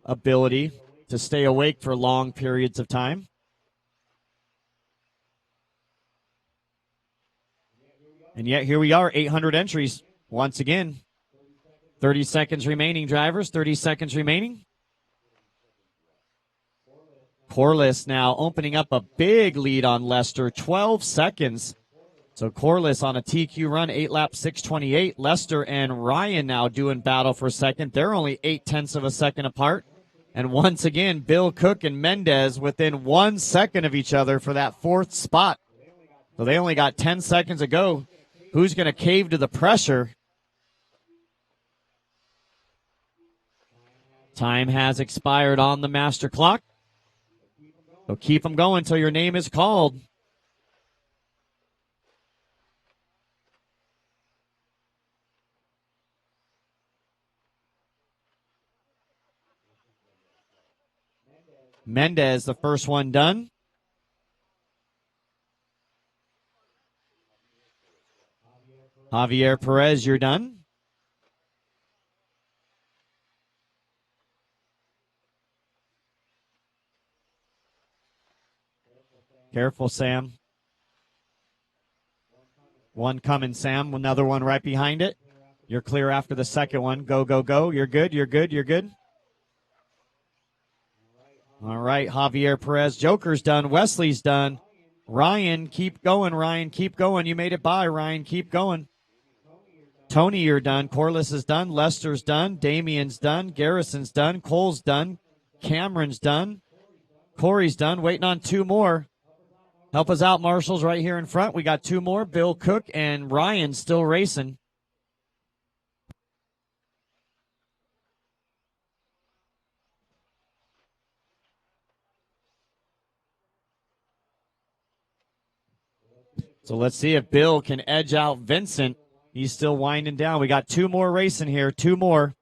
ability to stay awake for long periods of time. And yet here we are, 800 entries once again. 30 seconds remaining, drivers, 30 seconds remaining. Corliss now opening up a big lead on Lester, 12 seconds. So Corliss on a TQ run, 8 laps, 6:28. Lester and Ryan now doing battle for second. They're only 0.8 of a second apart. And once again, Bill Cook and Mendez within 1 second of each other for that fourth spot. So they only got 10 seconds to go. Who's going to cave to the pressure? Time has expired on the master clock. So keep them going until your name is called. Mendez, the first one done. Javier Perez, you're done. Careful, Sam. One coming, Sam. Another one right behind it. You're clear after the second one. Go, go, go. You're good, you're good, you're good. All right, Javier Perez. Joker's done. Wesley's done. Ryan, keep going, Ryan. Keep going. You made it by, Ryan. Keep going. Tony, you're done. Corliss is done. Lester's done. Damien's done. Garrison's done. Cole's done. Cameron's done. Corey's done. Waiting on two more. Help us out, Marshall's right here in front. We got two more. Bill Cook and Ryan still racing. So let's see if Bill can edge out Vincent. He's still winding down. We got two more racing here, two more.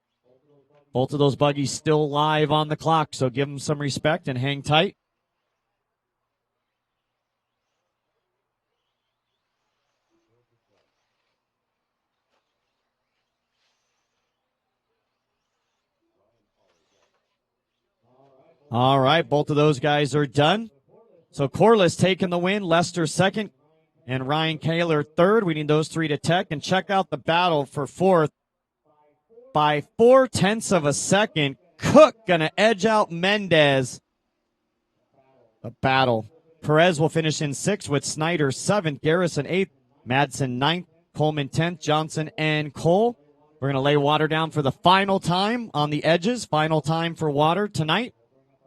Both of those buggies still live on the clock, so give them some respect and hang tight. All right, both of those guys are done. So Corliss taking the win, Lester second, and Ryan Kaler third. We need those three to tech. And check out the battle for fourth. By 0.4 of a second, Cook going to edge out Mendez. The battle. Perez will finish in sixth with Snyder seventh, Garrison eighth, Madsen ninth, Coleman 10th, Johnson and Cole. We're going to lay water down for the final time on the edges. Final time for water tonight.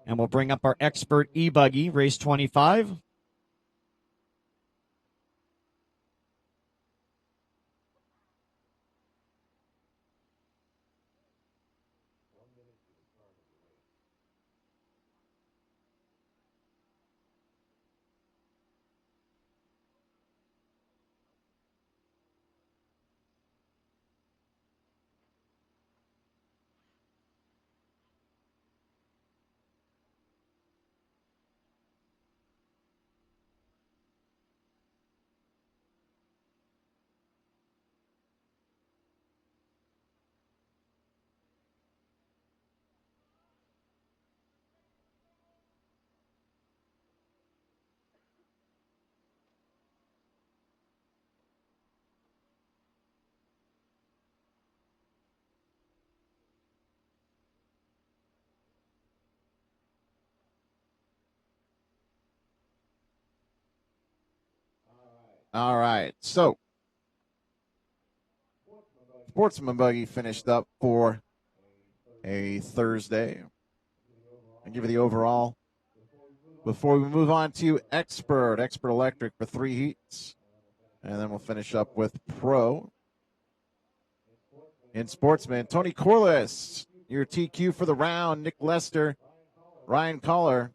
And we'll bring up our expert E-buggy, race 25. All right, so Sportsman Buggy finished up for a Thursday. I'll give you the overall before we move on to Expert Electric for 3 heats. And then we'll finish up with Pro. In Sportsman, Tony Corliss, your TQ for the round. Nick Lester, Ryan Collar,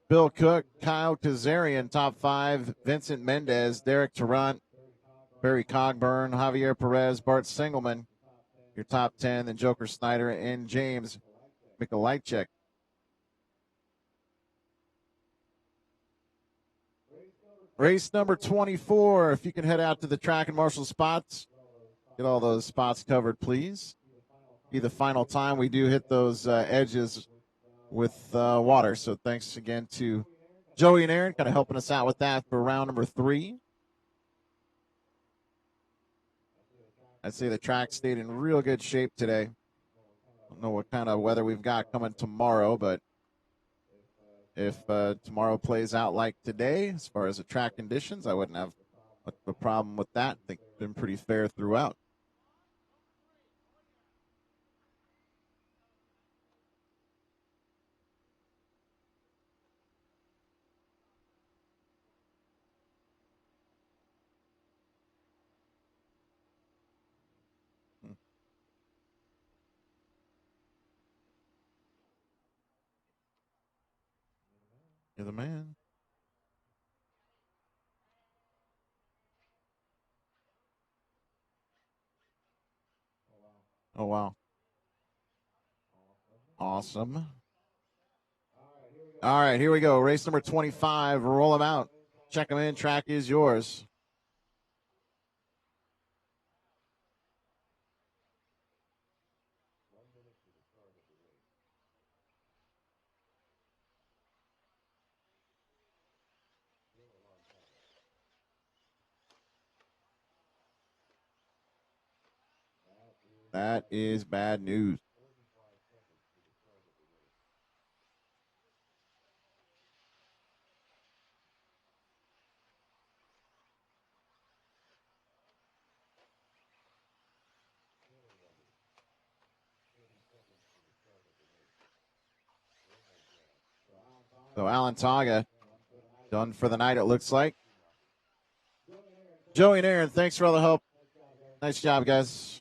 Bill Cook, Kyle Kazarian, top 5. Vincent Mendez, Derek Tarrant, Barry Cogburn, Javier Perez, Bart Singelman, your top 10, then Joker Snyder and James Mikolajczyk. Race number 24. If you can head out to the track and marshal spots, get all those spots covered, please. Be the final time we do hit those edges with water. So thanks again to Joey and Aaron kind of helping us out with that for round number 3. I'd say the track stayed in real good shape today. Don't know what kind of weather we've got coming tomorrow, but if tomorrow plays out like today, as far as the track conditions, I wouldn't have much of a problem with that. I think it's been pretty fair throughout. You're the man. Oh, wow. Awesome. All right, here we go. Race number 25. Roll them out. Check them in. Track is yours. That is bad news. So Alan Taga done for the night, it looks like. Joey and Aaron, thanks for all the help. Nice job, guys.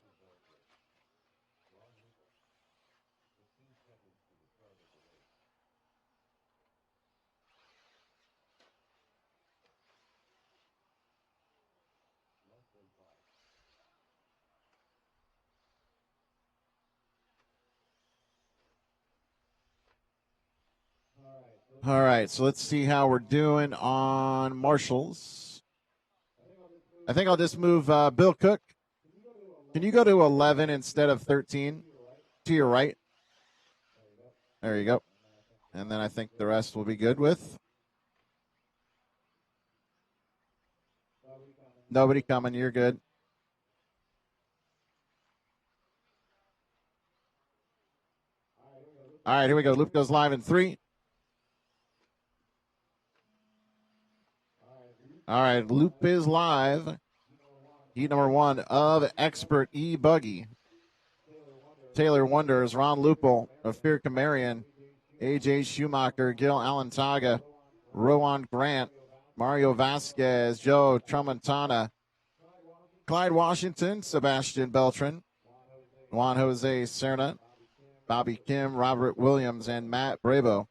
All right, so let's see how we're doing on marshals. I think I'll just move Bill Cook. Can you go to 11 instead of 13? To your right. There you go. And then I think the rest will be good with. Nobody coming. You're good. All right, here we go. Loop goes live in 3. All right, loop is live. Heat number 1 of Expert E-buggy. Taylor Wonders, Ron Lupel, Ophir Kamarian, AJ Schumacher, Gil Alantaga, Rowan Grant, Mario Vasquez, Joe Tramontana, Clyde Washington, Sebastian Beltran, Juan Jose Serna, Bobby Kim, Robert Williams, and Matt Bravo.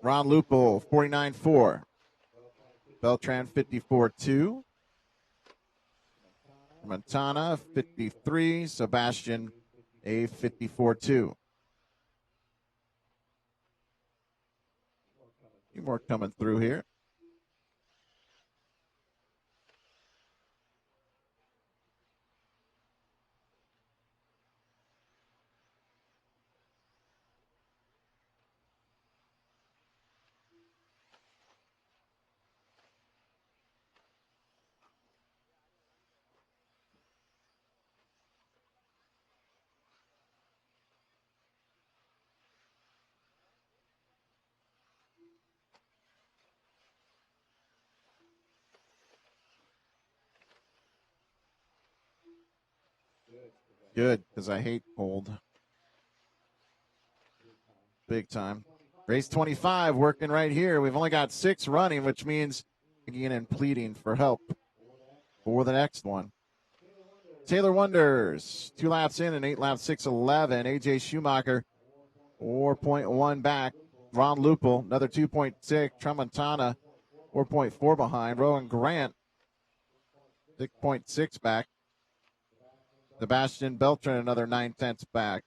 Ron Lupel, 49.4. Beltran, 54.2. Montana, 53. Sebastian, a 54.2. A few more coming through here. Good, because I hate cold. big time. Race 25 working right here. We've only got 6 running, which means again and pleading for help for the next one. Taylor Wonders, 2 laps in and 8 laps 6:11. AJ Schumacher, 4.1 back. Ron Lupel, another 2.6. Tramontana, 4.4 behind. Rowan Grant, 6.6 back. Sebastian Beltran, another 9/10 back.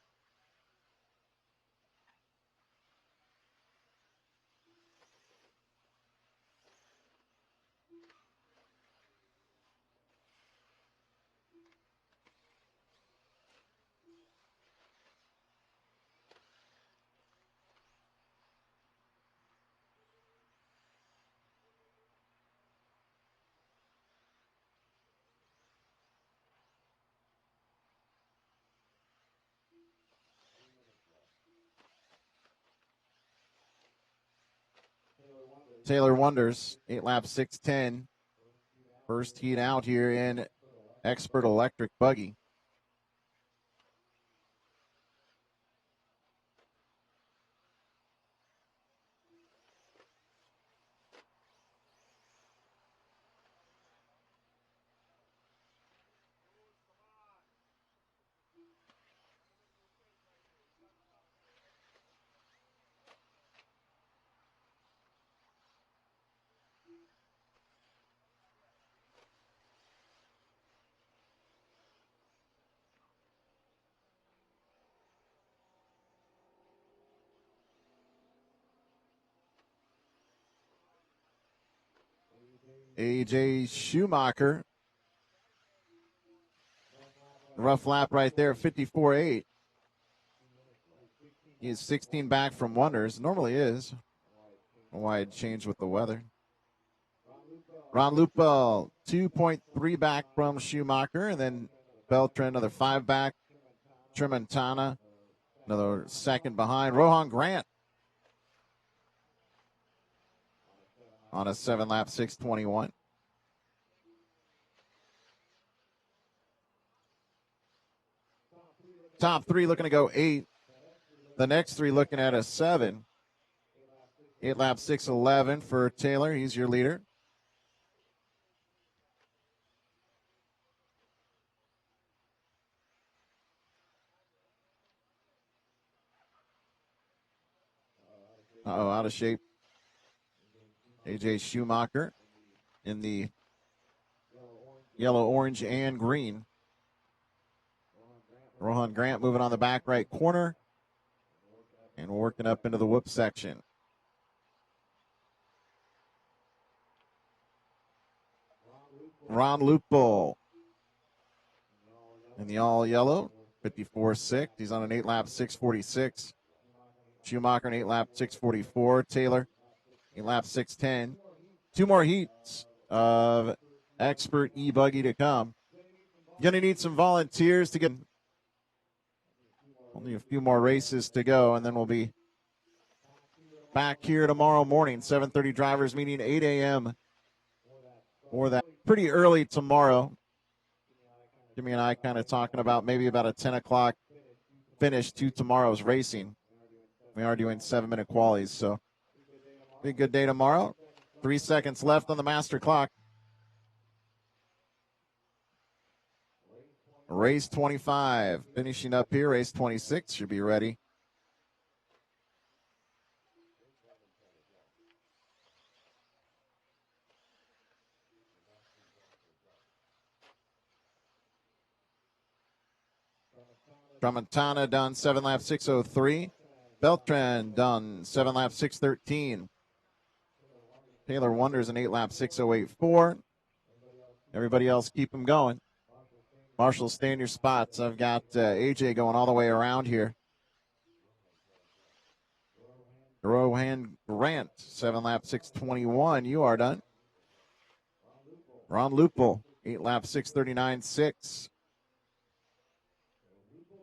Taylor Wonders, 8 laps 6:10. First heat out here in Expert Electric Buggy. AJ Schumacher. Rough lap right there, 54.8. He is 16 back from Wonders. Normally is. Why it changed with the weather. Ron Lupo, 2.3 back from Schumacher. And then Beltran, another 5 back. Tramontana, another second behind. Rohan Grant on a 7-lap 6:21. Top 3 looking to go 8. The next 3 looking at a 7. 8-lap 6:11 for Taylor. He's your leader. Out of shape. AJ Schumacher in the yellow, orange, and green. Rohan Grant moving on the back right corner and working up into the whoop section. Ron Lupo in the all yellow, 54.6. He's on an 8-lap 6:46. Schumacher an 8-lap 6:44. Taylor 8-lap 6:10. 2 more heats of Expert E-buggy to come. Going to need some volunteers to get only a few more races to go, and then we'll be back here tomorrow morning, 7:30 drivers meeting, 8 a.m. for that. Pretty early tomorrow. Jimmy and I kind of talking about maybe about a 10 o'clock finish to tomorrow's racing. We are doing 7-minute qualies, so be a good day tomorrow. 3 seconds left on the master clock. Race 25 finishing up here. Race 26 should be ready. Tramontana done 7-lap 6:03. Beltran done 7-lap 6:13. Taylor Wonders an 8-lap 6:084. Everybody else keep them going. Marshall, stay in your spots. I've got AJ going all the way around here. Rohan Grant, 7-lap 6:21. You are done. Ron Lupel, 8-lap 6:39.6.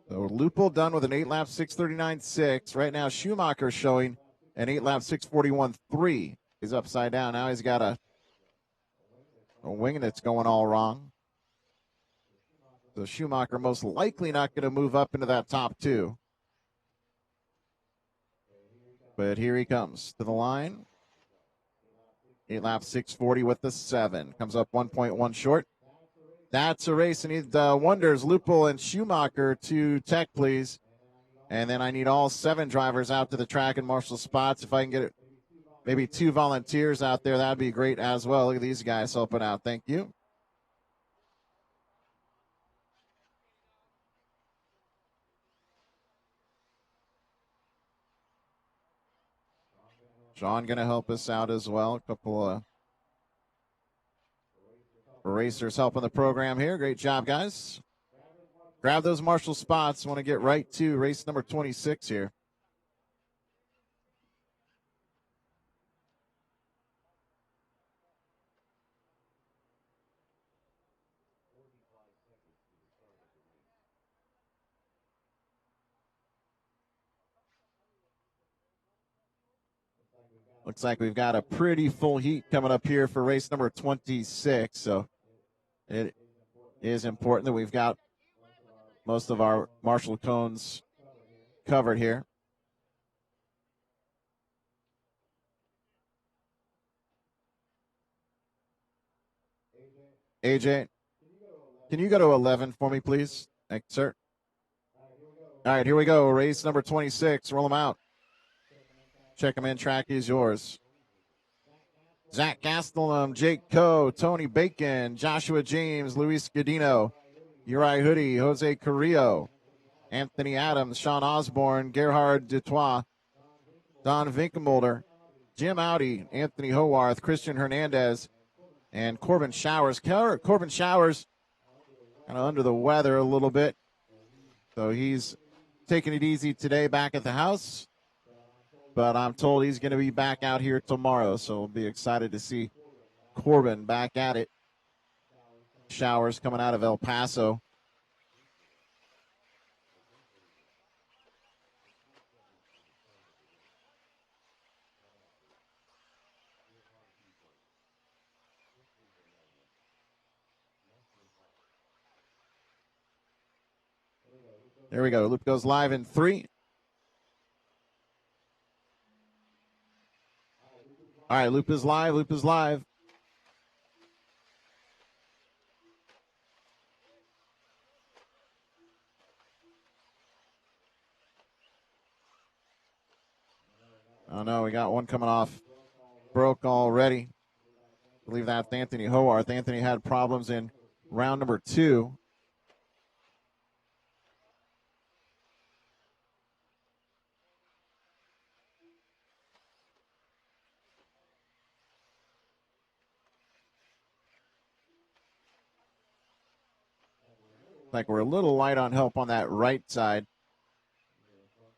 So Lupel done with an 8-lap 6:39.6. Right now, Schumacher showing an 8-lap 6:41.3. He's upside down. Now he's got a wing that's going all wrong. So Schumacher most likely not going to move up into that top 2. But here he comes to the line. 8 laps, 6:40 with the 7. Comes up 1.1 short. That's a race. I need Wonders, Lupel, and Schumacher to tech, please. And then I need all 7 drivers out to the track and marshal spots. If I can get it, maybe 2 volunteers out there, that would be great as well. Look at these guys helping out. Thank you. Sean going to help us out as well. A couple of racers helping the program here. Great job, guys. Grab those marshal spots. Want to get right to race number 26 here. Looks like we've got a pretty full heat coming up here for race number 26. So it is important that we've got most of our marshal cones covered here. AJ, can you go to 11 for me, please? Thank you, sir. All right, here we go. Race number 26. Roll them out. Check them in. Track is yours. Zach Gastelum, Jake Coe, Tony Bacon, Joshua James, Luis Godino, Uri Hoodie, Jose Carrillo, Anthony Adams, Sean Osborne, Gerhard Dutois, Don Vinkenmolder, Jim Audi, Anthony Howarth, Christian Hernandez, and Corbin Showers. Corbin Showers kind of under the weather a little bit, so he's taking it easy today back at the house. But I'm told he's going to be back out here tomorrow, so we'll be excited to see Corbin back at it. Showers coming out of El Paso. There we go. Loop goes live in 3. All right, loop is live. Loop is live. Oh, no, we got one coming off. Broke already. I believe that's Anthony Howarth. Anthony had problems in round number 2. Like we're a little light on help on that right side.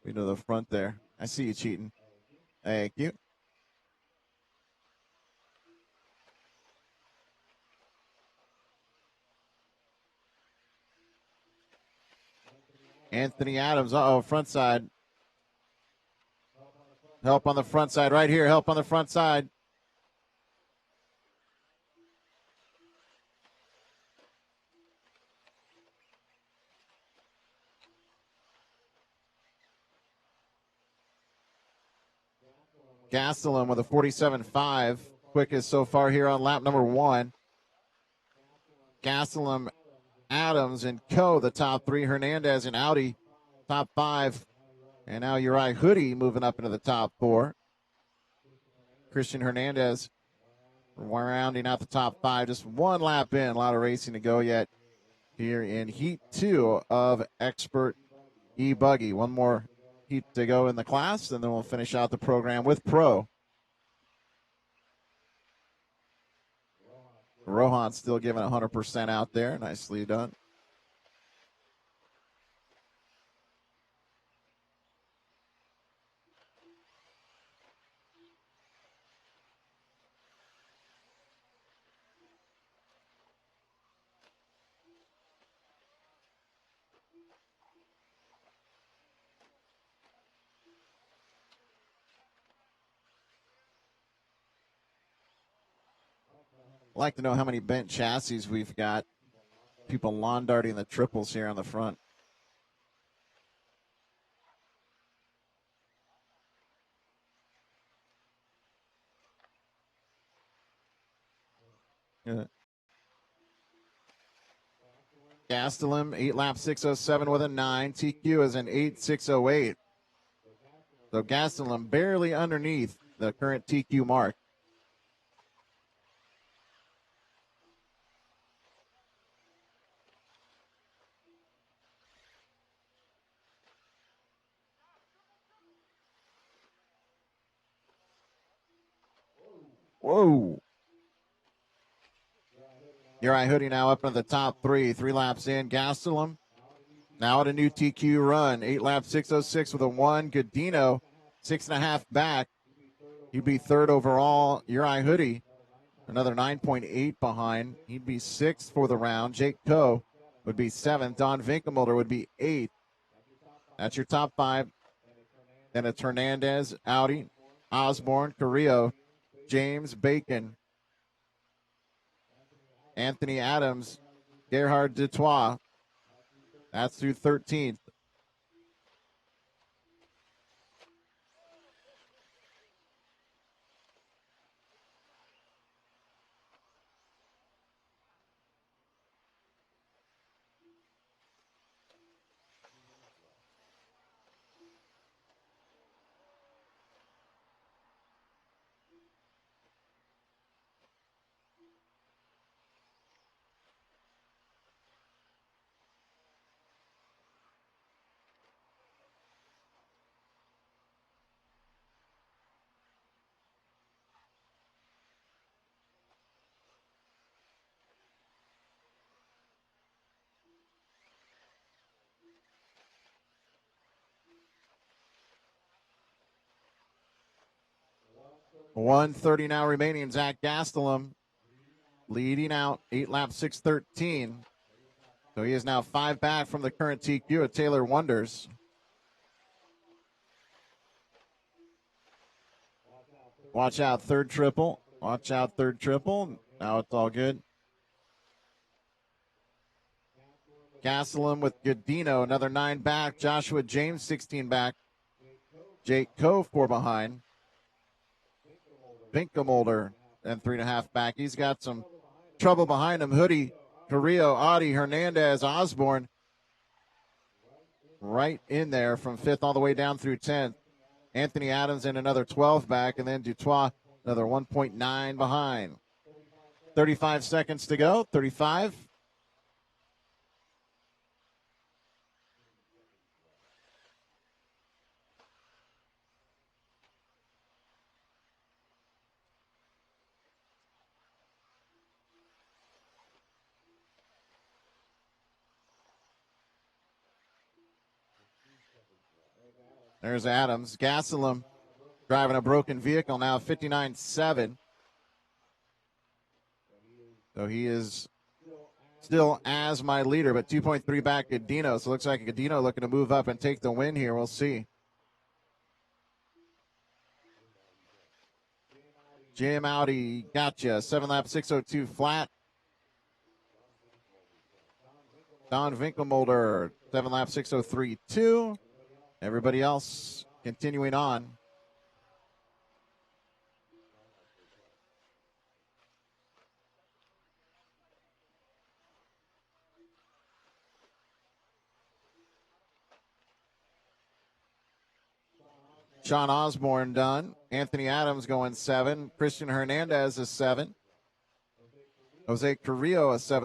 We to the front there. I see you cheating. Thank you. Anthony Adams. Uh-oh, front side. Help on the front side right here. Help on the front side. Gastelum with a 47.5. Quickest so far here on lap number 1. Gastelum, Adams, and Coe, the top 3. Hernandez and Audi, top 5. And now Uri Hoodie moving up into the top 4. Christian Hernandez rounding out the top 5. Just one lap in. A lot of racing to go yet here in Heat 2 of Expert E-buggy. One more heat to go in the class, and then we'll finish out the program with Pro. Rohan still giving 100% out there. Nicely done. I'd like to know how many bent chassis we've got. People lawn darting the triples here on the front. Gastelum, 8 lap 6:07 with a 9. TQ is an 8:608. So Gastelum barely underneath the current TQ mark. Whoa. Uri Hoodie now up in the top 3. 3 laps in. Gastelum now at a new TQ run. 8 lap 6:06 with a 1. Godino, 6.5 back. He'd be third overall. Uri Hoodie, another 9.8 behind. He'd be sixth for the round. Jake Coe would be seventh. Don Vinkelmulder would be eighth. That's your top 5. Then it's Hernandez, Audi, Osborne, Carrillo, James, Bacon, Anthony Adams, Gerhard Dutois. That's through 13th. .130 now remaining. Zach Gastelum leading out, 8 lap 6:13. So he is now 5 back from the current TQ at Taylor Wonders. Watch out, third triple. Watch out, third triple. Now it's all good. Gastelum with Godino, another 9 back. Joshua James, 16 back. Jake Coe, 4 behind. Vinkelmulder, and 3.5 back. He's got some trouble behind him. Hoodie, Carrillo, Audi, Hernandez, Osborne. Right in there from 5th all the way down through 10th. Anthony Adams in another 12 back, and then Dutois another 1.9 behind. 35 seconds to go. 35. There's Adams. Gastelum driving a broken vehicle now, 59.7. So he is still as my leader, but 2.3 back Godino. So it looks like Godino looking to move up and take the win here. We'll see. Jim Audi, gotcha. 7 lap 6:02 flat. Don Vinkelmulder, 7 lap 6:03.2. Everybody else continuing on. Sean Osborne done. Anthony Adams going 7. Christian Hernandez is 7. Jose Carrillo is 7.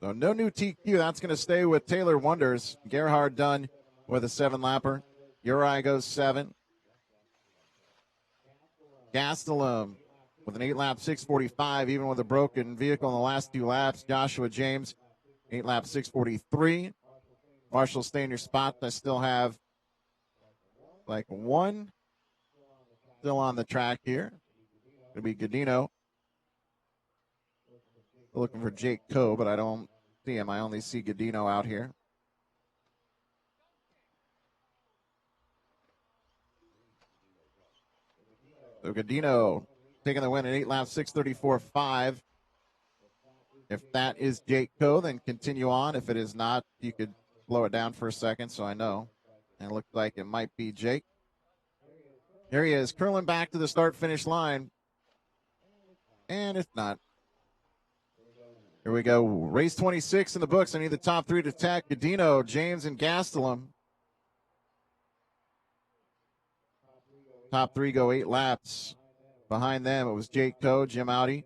So no new TQ. That's going to stay with Taylor Wonders. Gerhard done with a 7-lapper. Uri goes 7. Gastelum with an 8-lap 6:45, even with a broken vehicle in the last 2 laps. Joshua James, 8-lap 6:43. Marshall, stay in your spot. I still have like 1 still on the track here. It'll be Godino. Looking for Jake Coe, but I don't see him. I only see Godino out here. So Godino taking the win at 8 laps, 6:34.5. If that is Jake Coe, then continue on. If it is not, you could slow it down for a second so I know. And it looks like it might be Jake. Here he is, curling back to the start-finish line. And it's not. Here we go. Race 26 in the books. I need the top three to attack. Gadino, James, and Gastelum. Top three go 8 laps. Behind them, it was Jake Coe, Jim Audi,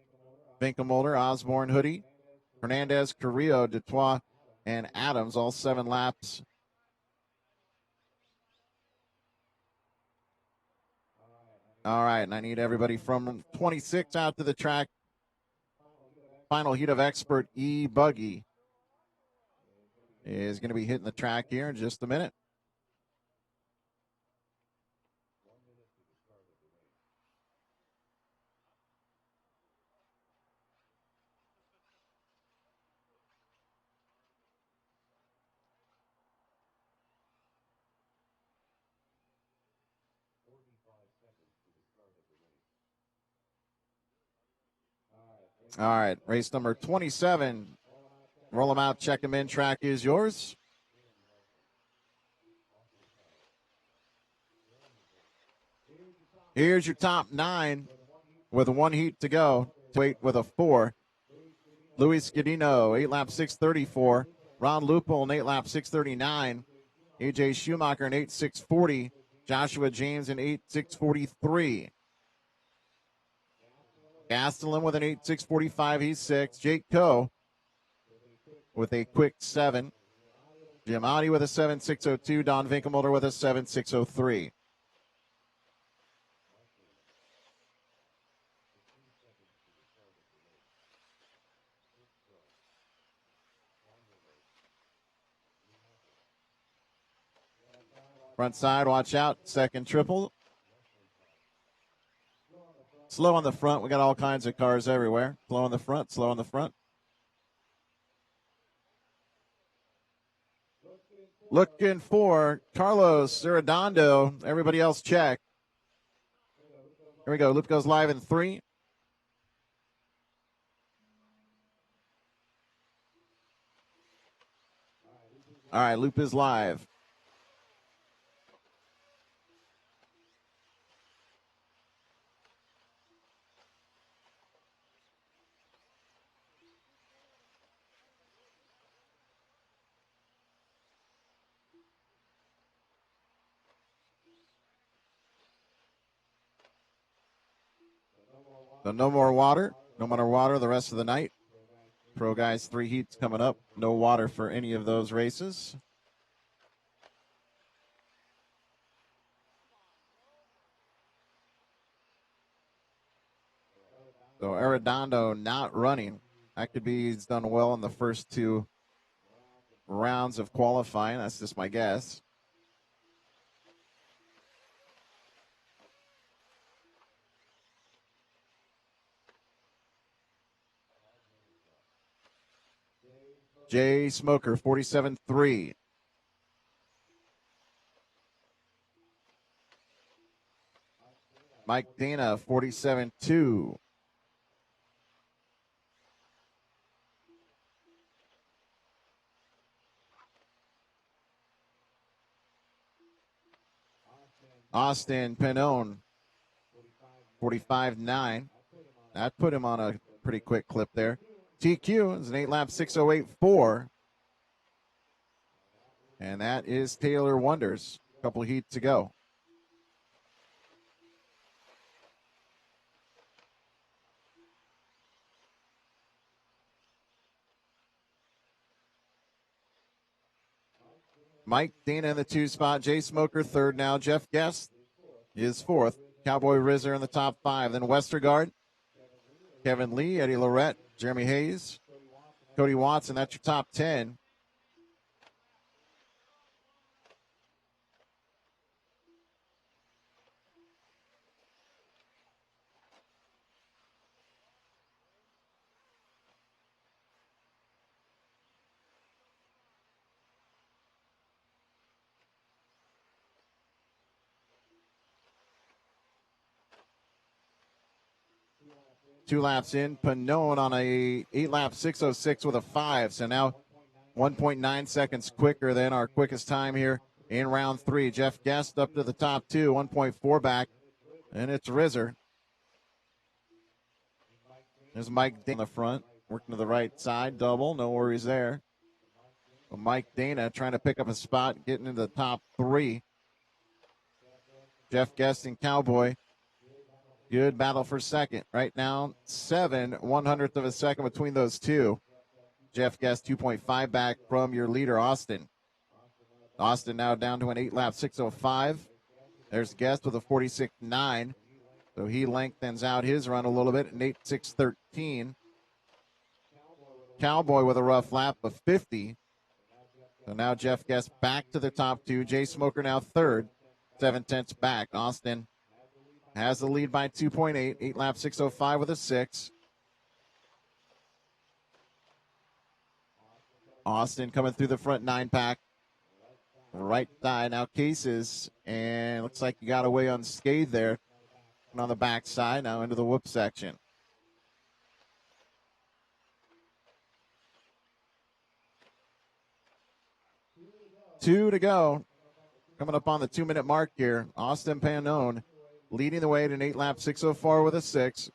Vinkelmolder, Osborne, Hoodie, Hernandez, Carrillo, Detroit, and Adams, all 7 laps. All right, and I need everybody from 26 out to the track. Final heat of expert E-buggy is going to be hitting the track here in just a minute. All right, race number 27. Roll them out, check them in. Track is yours. Here's your top 9 with 1 heat to go. Wait with a 4. Luis Gadino, 8 lap 634. Ron Lupol, an 8 lap 639. AJ Schumacher, an 8 640. Joshua James, an 8 643. Gastelum with an 8 645. He's 6. Jake Coe with a quick 7. Jim Audi with a 7 602. Don Vinkelmolder with a 7 603. Front side, watch out. Second triple. Slow on the front. We got all kinds of cars everywhere. Slow on the front, slow on the front. Looking for Carlos Arredondo. Everybody else check. Here we go. Loop goes live in 3. All right, loop is live. So no more water. No more water the rest of the night. Pro guys, 3 heats coming up. No water for any of those races. So Arredondo not running. That could be he's done well in the first 2 rounds of qualifying. That's just my guess. Jay Smoker, 47.3. Mike Dana, 47.2. Austin Pennone, 45.9. That put him on a pretty quick clip there. TQ is an 8 lap 608.4. And that is Taylor Wonders. A couple heats to go. Mike Dana in the 2 spot. Jay Smoker 3rd now. Jeff Guest is 4th. Cowboy Rizzer in the top 5. Then Westergaard, Kevin Lee, Eddie Lorette, Jeremy Hayes, Cody Watson. That's your top 10. Two laps in, Pannone on a 8 lap 606 with a 5. So now 1.9 seconds quicker than our quickest time here in round 3. Jeff Guest up to the top 2, 1.4 back. And it's Rizzer. There's Mike Dana in the front, working to the right side, double, no worries there. But Mike Dana trying to pick up a spot, getting into the top 3. Jeff Guest and Cowboy. Good battle for second. Right now, 7/100th of a second between those two. Jeff Guest 2.5 back from your leader, Austin. Austin now down to an 8-lap 6:05. There's Guest with a 46.9. So he lengthens out his run a little bit, an 8.613. Cowboy with a rough lap of 50. So now Jeff Guest back to the top 2. Jay Smoker now third, 7/10 back. Austin has the lead by 2.8, 8-lap 6:05 with a 6. Austin coming through the front 9-pack. Right side now Cases, and looks like he got away unscathed there. And on the back side, now into the whoop section. 2 to go. Coming up on the 2-minute mark here. Austin Panone leading the way at an 8-lap 6:04 with a 6.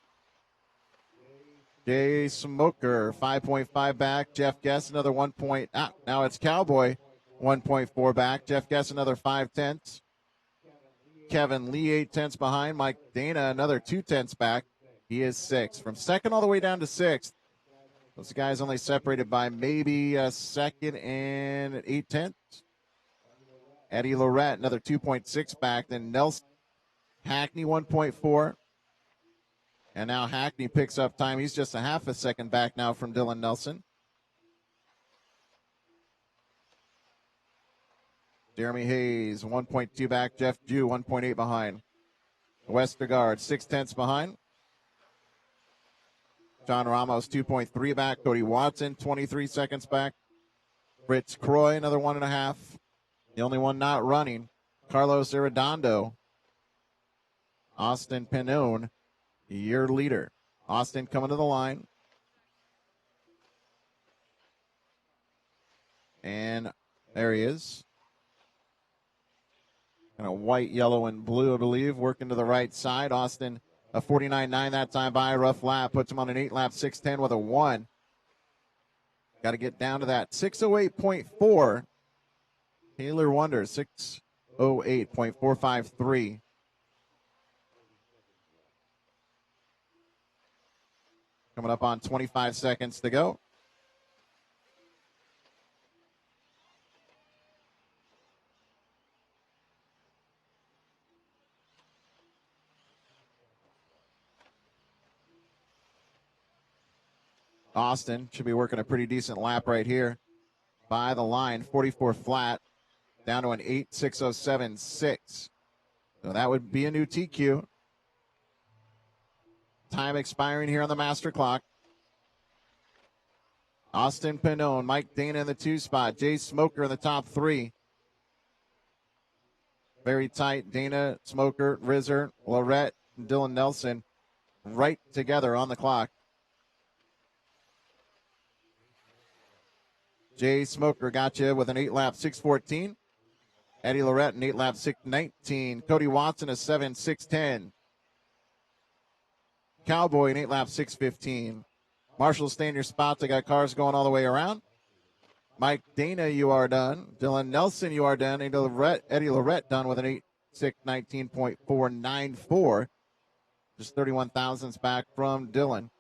Jay Smoker, 5.5 back. Jeff Guest, another 1 point. Now it's Cowboy, 1.4 back. Jeff Guest, another 5/10. Kevin Lee, 8/10 behind. Mike Dana, another 2/10 back. He is 6. From second all the way down to 6th. Those guys only separated by maybe a second and 8/10. Eddie Lorette, another 2.6 back. Then Nelson Hackney, 1.4. And now Hackney picks up time. He's just a half a second back now from Dylan Nelson. Jeremy Hayes, 1.2 back. Jeff Jew, 1.8 behind. Westergaard, 6/10 behind. John Ramos, 2.3 back. Cody Watson, 23 seconds back. Fritz Croy, another 1.5. The only one not running, Carlos Arredondo. Austin Panone, your leader. Austin coming to the line. And there he is. Kind of white, yellow, and blue, I believe, working to the right side. Austin, a 49.9 that time by. Rough lap, puts him on an 8-lap 6:10 with a 1. Got to get down to that 6:08.4. Taylor Wonder, 6:08.453. Coming up on 25 seconds to go. Austin should be working a pretty decent lap right here. By the line, 44 flat, down to an 8:607.6. So that would be a new TQ. Time expiring here on the master clock. Austin Panone, Mike Dana in the 2 spot, Jay Smoker in the top 3. Very tight. Dana, Smoker, Rizzer, Lorette, and Dylan Nelson right together on the clock. Jay Smoker got you with an 8-lap 6:14. Eddie Lorette, an 8-lap 6:19. Cody Watson, a 7:6:10. Cowboy, an 8-lap 6:15. Marshall, stay in your spots. I got cars going all the way around. Mike Dana, you are done. Dylan Nelson, you are done. Eddie Lorette done with an 8:6:19.494. Just 31 thousandths back from Dylan.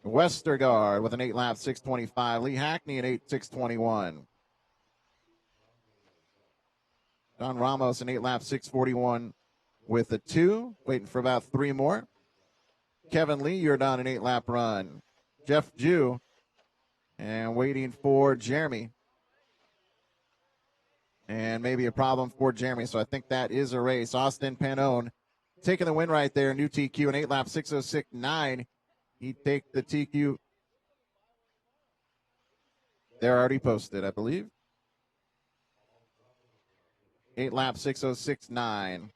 Westergaard with an 8-lap 6:25. Lee Hackney an 8:6:21. Don Ramos an 8-lap 6:41 with a 2. Waiting for about 3 more. Kevin Lee, you're done an 8-lap run. Jeff Jew and waiting for Jeremy. And maybe a problem for Jeremy. So I think that is a race. Austin Panone taking the win right there. New TQ, an 8-lap 6:06.9. He'd take the TQ. They're already posted, I believe. 8-lap 6:06.9.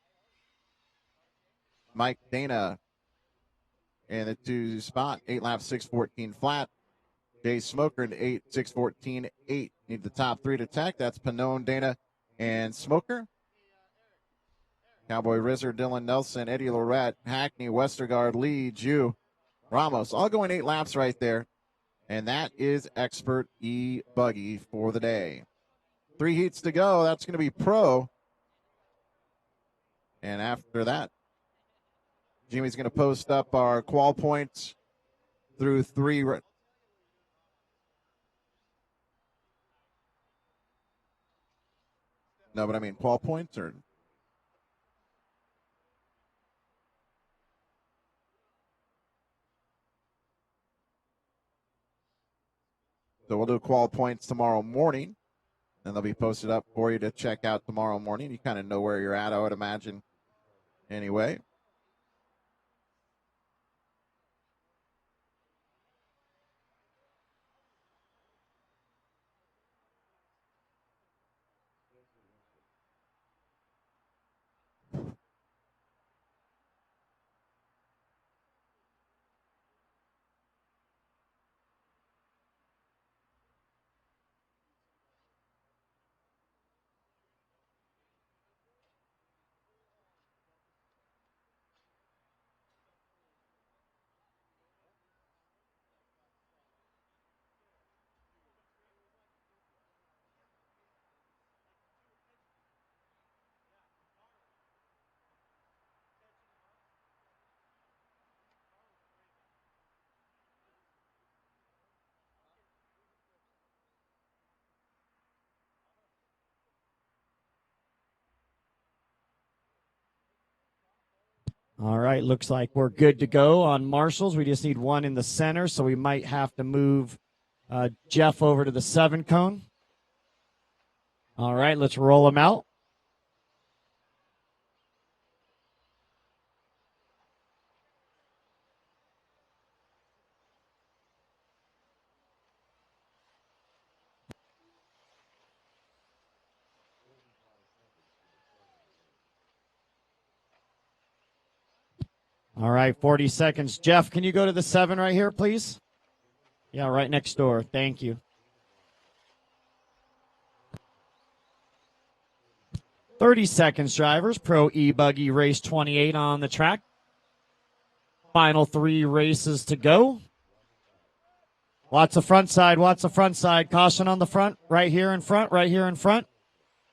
Mike Dana in the 2 spot. 8-lap 6:14 flat. Jay Smoker in 8:6:14.8. Need the top 3 to attack. That's Panone, Dana, and Smoker. Cowboy Rizzer, Dylan Nelson, Eddie Lorette, Hackney, Westergaard, Lee, Jew, Ramos, all going 8 laps right there. And that is Expert E-buggy for the day. 3 heats to go. That's going to be pro. And after that, Jimmy's going to post up our qual points through 3. No, but I mean qual points or. So we'll do qual points tomorrow morning, and they'll be posted up for you to check out tomorrow morning. You kind of know where you're at, I would imagine, anyway. All right, looks like we're good to go on marshals. We just need one in the center, so we might have to move Jeff over to the 7 cone. All right, let's roll him out. All right, 40 seconds. Jeff, can you go to the 7 right here, please? Yeah, right next door. Thank you. 30 seconds, drivers. Pro E-buggy race 28 on the track. Final 3 races to go. Lots of front side, lots of front side. Caution on the front. Right here in front, right here in front.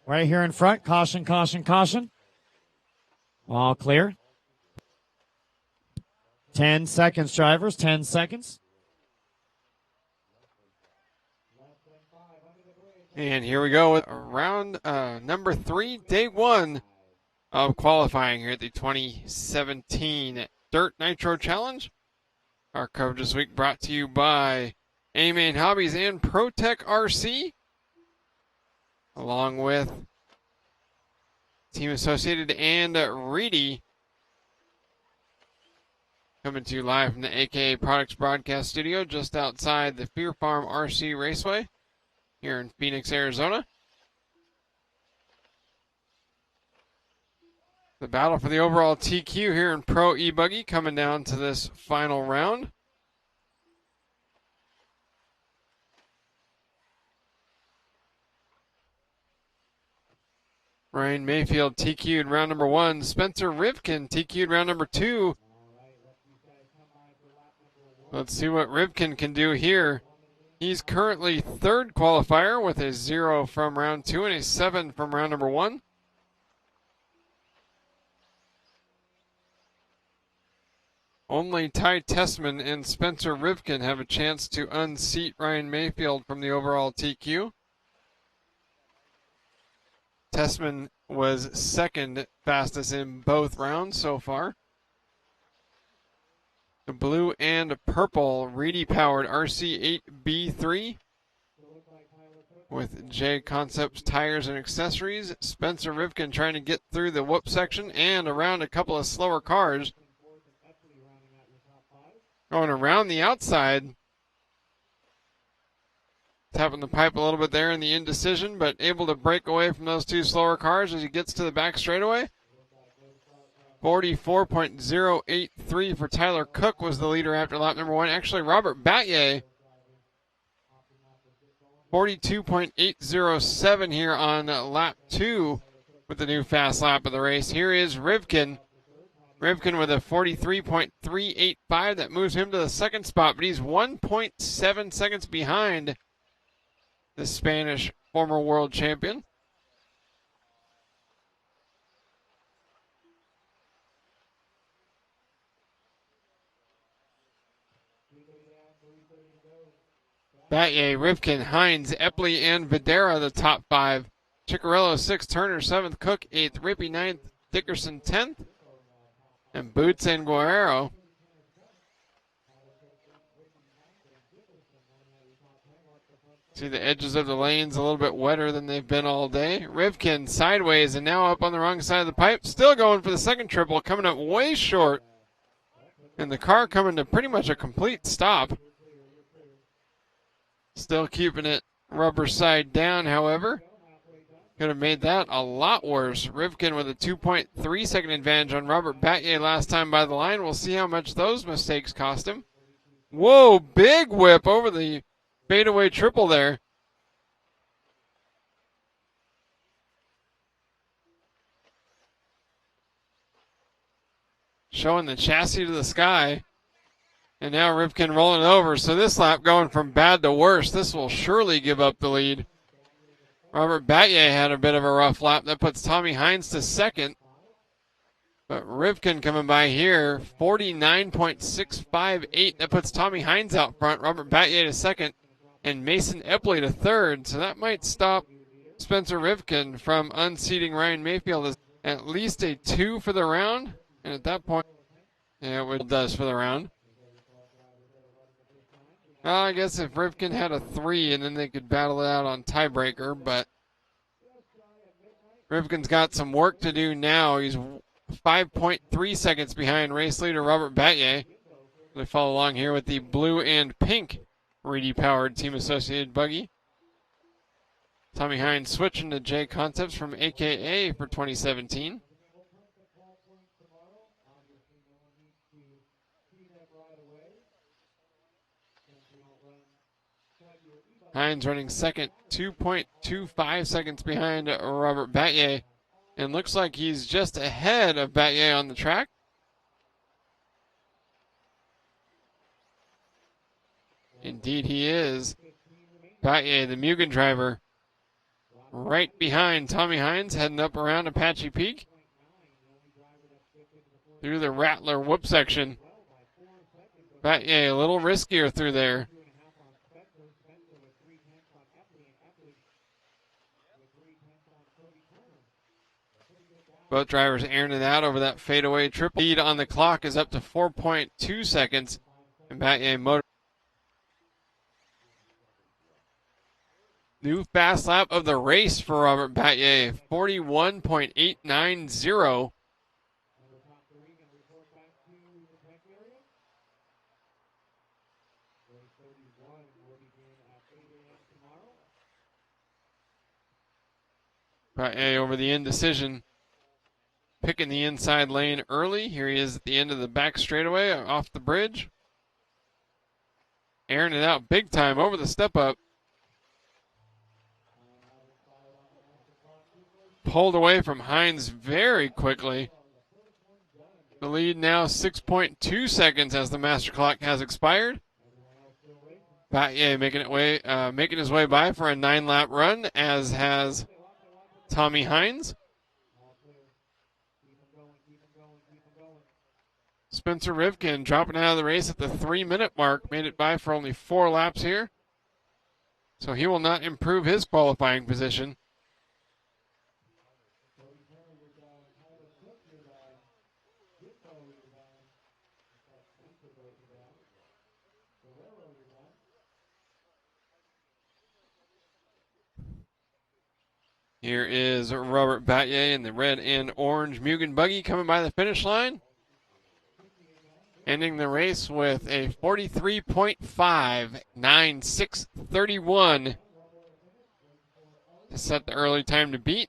Right here in front. Caution, caution, caution. All clear. 10 seconds, drivers. 10 seconds. And here we go with round number 3, day 1 of qualifying here at the 2017 Dirt Nitro Challenge. Our coverage this week brought to you by A-Main Hobbies and ProTech RC, along with Team Associated and Reedy. Coming to you live from the AKA Products Broadcast Studio just outside the Fear Farm RC Raceway here in Phoenix, Arizona. The battle for the overall TQ here in Pro E-buggy coming down to this final round. Ryan Mayfield TQ'd round number 1. Spencer Rivkin TQ'd round number 2. Let's see what Rivkin can do here. He's currently 3rd qualifier with a 0 from round 2 and a 7 from round number 1. Only Ty Tessman and Spencer Rivkin have a chance to unseat Ryan Mayfield from the overall TQ. Tessman was 2nd fastest in both rounds so far. The blue and purple Reedy-powered RC8B3 with J Concepts tires and accessories. Spencer Rivkin trying to get through the whoop section and around a couple of slower cars. Going around the outside. Tapping the pipe a little bit there in the indecision, but able to break away from those 2 slower cars as he gets to the back straightaway. 44.083 for Tyler Cook was the leader after lap number 1. Actually, Robert Batye, 42.807 here on lap 2. with the new fast lap of the race. Here is Rivkin. Rivkin with a 43.385. That moves him to the second spot, but he's 1.7 seconds behind the Spanish former world champion. Batye, Rivkin, Hines, Epley, and Videra, the top five. Ciccarello 6th, Turner 7th, Cook 8th, Rippey 9th, Dickerson 10th, and Boots and Guerrero. See the edges of the lanes a little bit wetter than they've been all day. Rivkin sideways and now up on the wrong side of the pipe. Still going for the second triple, coming up way short. And the car coming to pretty much a complete stop. Still keeping it rubber side down, however. Could have made that a lot worse. Rivkin with a 2.3 second advantage on Robert Batye last time by the line. We'll see how much those mistakes cost him. Whoa, big whip over the fadeaway triple there. Showing the chassis to the sky. And now Rivkin rolling over. So this lap going from bad to worse. This will surely give up the lead. Robert Batye had a bit of a rough lap. That puts Tommy Hines to second. But Rivkin coming by here, 49.658. That puts Tommy Hines out front. Robert Batye to second. And Mason Epley to third. So that might stop Spencer Rivkin from unseating Ryan Mayfield. At least a 2 for the round. And at that point, yeah, it does for the round. Well, I guess if Rivkin had a 3 and then they could battle it out on tiebreaker, but Rivkin's got some work to do now. He's 5.3 seconds behind race leader Robert Batye. They follow along here with the blue and pink Reedy-powered team-associated buggy. Tommy Hines switching to J Concepts from AKA for 2017. Hines running second, 2.25 seconds behind Robert Batye. And looks like he's just ahead of Batye on the track. Indeed he is. Batye, the Mugen driver, right behind Tommy Hines, heading up around Apache Peak. Through the Rattler whoop section. Batye a little riskier through there. Both drivers airing it out over that fadeaway trip. Lead on the clock is up to 4.2 seconds. And Batye motor. New fast lap of the race for Robert Batye, 41.890. Batye over the indecision. Picking the inside lane early. Here he is at the end of the back straightaway off the bridge. Airing it out big time over the step up. Pulled away from Hines very quickly. The lead now 6.2 seconds as the master clock has expired. Batye making his way by for a 9-lap run, as has Tommy Hines. Spencer Rivkin dropping out of the race at the 3-minute mark. Made it by for only 4 laps here. So he will not improve his qualifying position. Here is Robert Batye in the red and orange Mugen buggy coming by the finish line. Ending the race with a 43.59631 to set the early time to beat.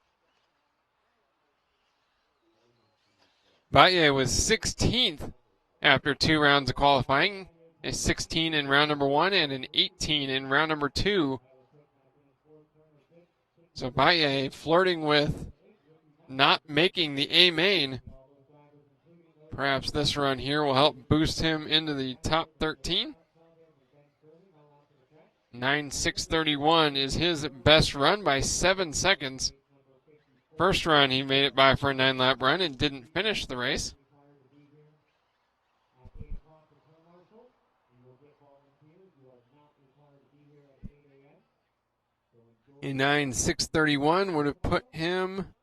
Batye was 16th after 2 rounds of qualifying, a 16 in round number 1 and an 18 in round number 2. So Batye flirting with not making the A main. Perhaps this run here will help boost him into the top 13. 9:6:31 is his best run by 7 seconds. First run, he made it by for a 9-lap run and didn't finish the race. A 9:6:31 would have put him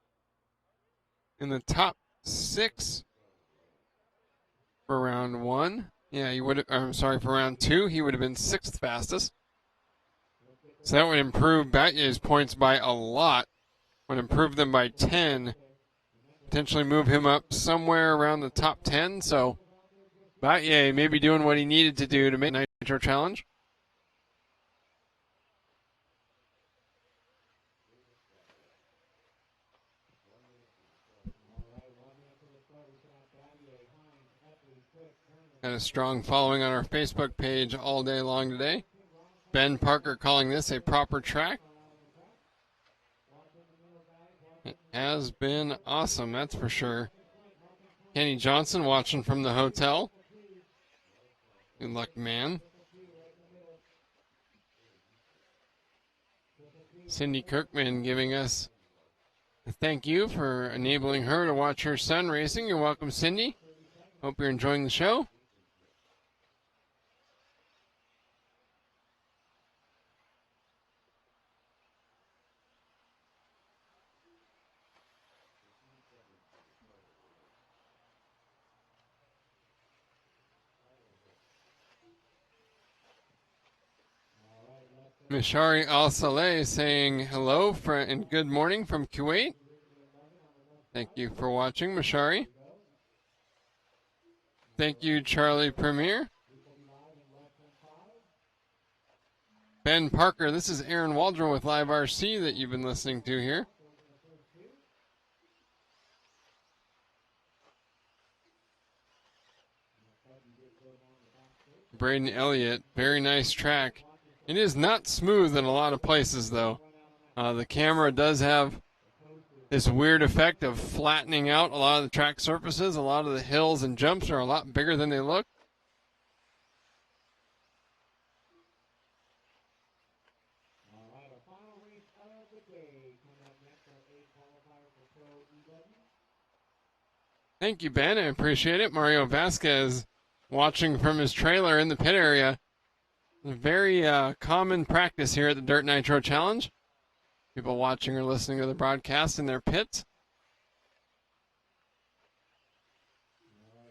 in the top 6 for round 1. Yeah, he would. I'm sorry, for round 2, he would have been 6th fastest. So that would improve Batye's points by a lot. Would improve them by 10. Potentially move him up somewhere around the top 10. So Batye may be doing what he needed to do to make the Nitro Challenge. Got a strong following on our Facebook page all day long today. Ben Parker calling this a proper track. It has been awesome, that's for sure. Kenny Johnson watching from the hotel. Good luck, man. Cindy Kirkman giving us a thank you for enabling her to watch her son racing. You're welcome, Cindy. Hope you're enjoying the show. Mishari Al-Saleh saying hello and good morning from Kuwait. Thank you for watching, Mishari. Thank you, Charlie Premier. Ben Parker, this is Aaron Waldron with Live RC that you've been listening to here. Braden Elliott, very nice track. It is not smooth in a lot of places, though. The camera does have this weird effect of flattening out a lot of the track surfaces. A lot of the hills and jumps are a lot bigger than they look. Thank you, Ben. I appreciate it. Mario Vasquez watching from his trailer in the pit area. A very common practice here at the Dirt Nitro Challenge. People watching or listening to the broadcast in their pits.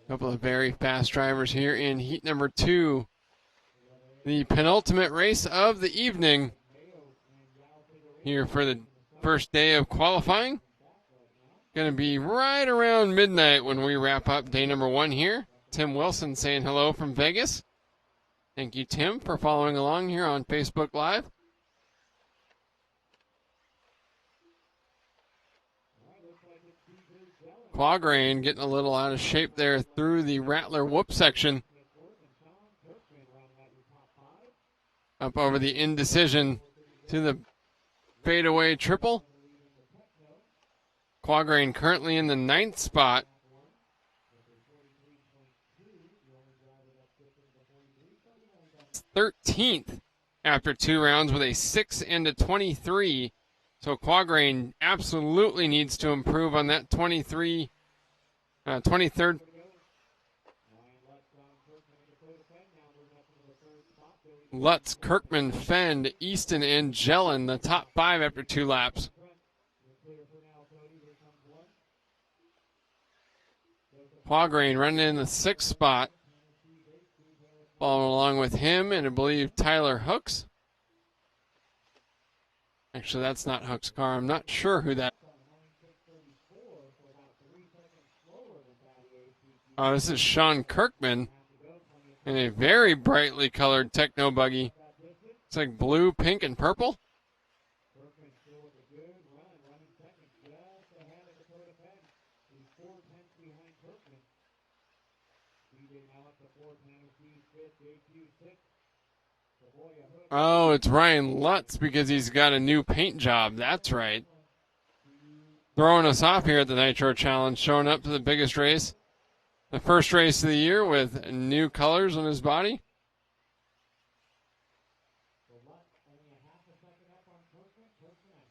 A couple of very fast drivers here in heat number 2. The penultimate race of the evening here for the first day of qualifying. Going to be right around midnight when we wrap up day number 1 here. Tim Wilson saying hello from Vegas. Thank you, Tim, for following along here on Facebook Live. Quagrain getting a little out of shape there through the Rattler whoop section. Up over the indecision to the fadeaway triple. Quagrain currently in the 9th spot. 13th after 2 rounds with a 6 and a 23. So Quagrain absolutely needs to improve on that 23, 23rd. Lutz, Kirkman, Fend, Easton, and Jellin, the top 5 after 2 laps. Quagrain running in the 6th spot. Following along with him, and I believe Tyler Hooks. Actually, that's not Hooks' car. I'm not sure who that is. Oh, this is Sean Kirkman in a very brightly colored techno buggy. It's like blue, pink, and purple. Oh, it's Ryan Lutz because he's got a new paint job. That's right. throwing us off here at the Nitro Challenge, showing up to the biggest race, the first race of the year with new colors on his body.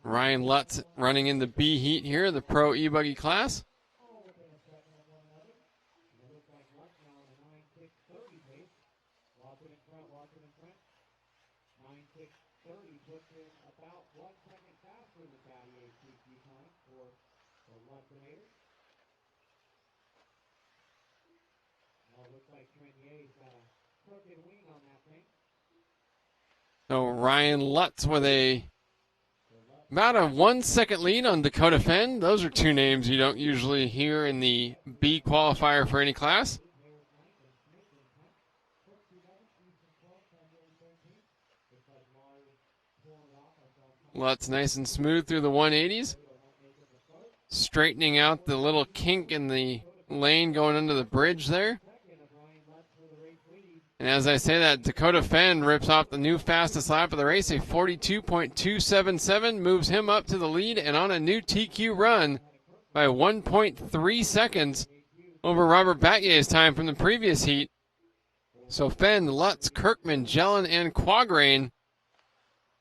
Ryan Lutz running in the B heat here, the Pro E-buggy class. So Ryan Lutz with about a 1 second lead on Dakota Fenn. Those are two names you don't usually hear in the B qualifier for any class. Lutz nice and smooth through the 180s. Straightening out the little kink in the lane going under the bridge there. And as I say that, Dakota Fenn rips off the new fastest lap of the race, a 42.277, moves him up to the lead and on a new TQ run by 1.3 seconds over Robert Batyer's time from the previous heat. So Fenn, Lutz, Kirkman, Jellin, and Quagrain,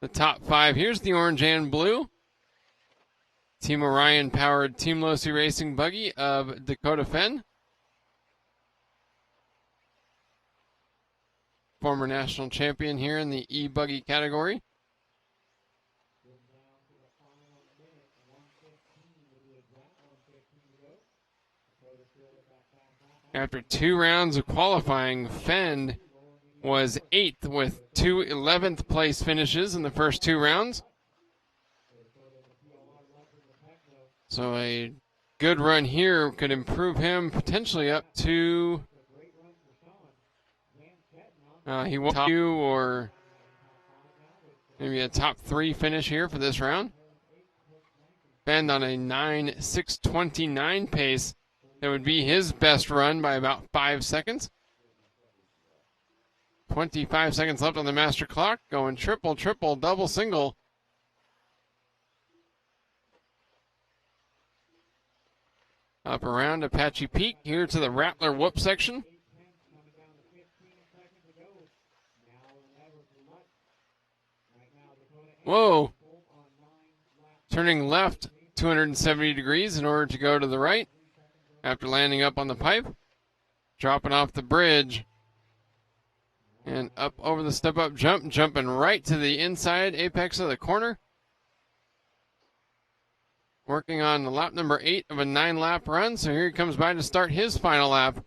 the top five. Here's the orange and blue. Team Orion powered Team Losi Racing buggy of Dakota Fenn. Former national champion here in the E-buggy category. After 2 rounds of qualifying, Fenn was 8th with 2 11th place finishes in the first 2 rounds. So a good run here could improve him potentially up to he will top 2 or maybe a top 3 finish here for this round. Fenn on a 9:6:29 pace. That would be his best run by about 5 seconds. 25 seconds left on the master clock. Going triple, triple, double, single. Up around Apache Peak here to the Rattler Whoop section. Whoa. Turning left 270 degrees in order to go to the right after landing up on the pipe. Dropping off the bridge. And up over the step-up jump, jumping right to the inside apex of the corner. Working on the lap number 8 of a 9-lap run. So here he comes by to start his final lap.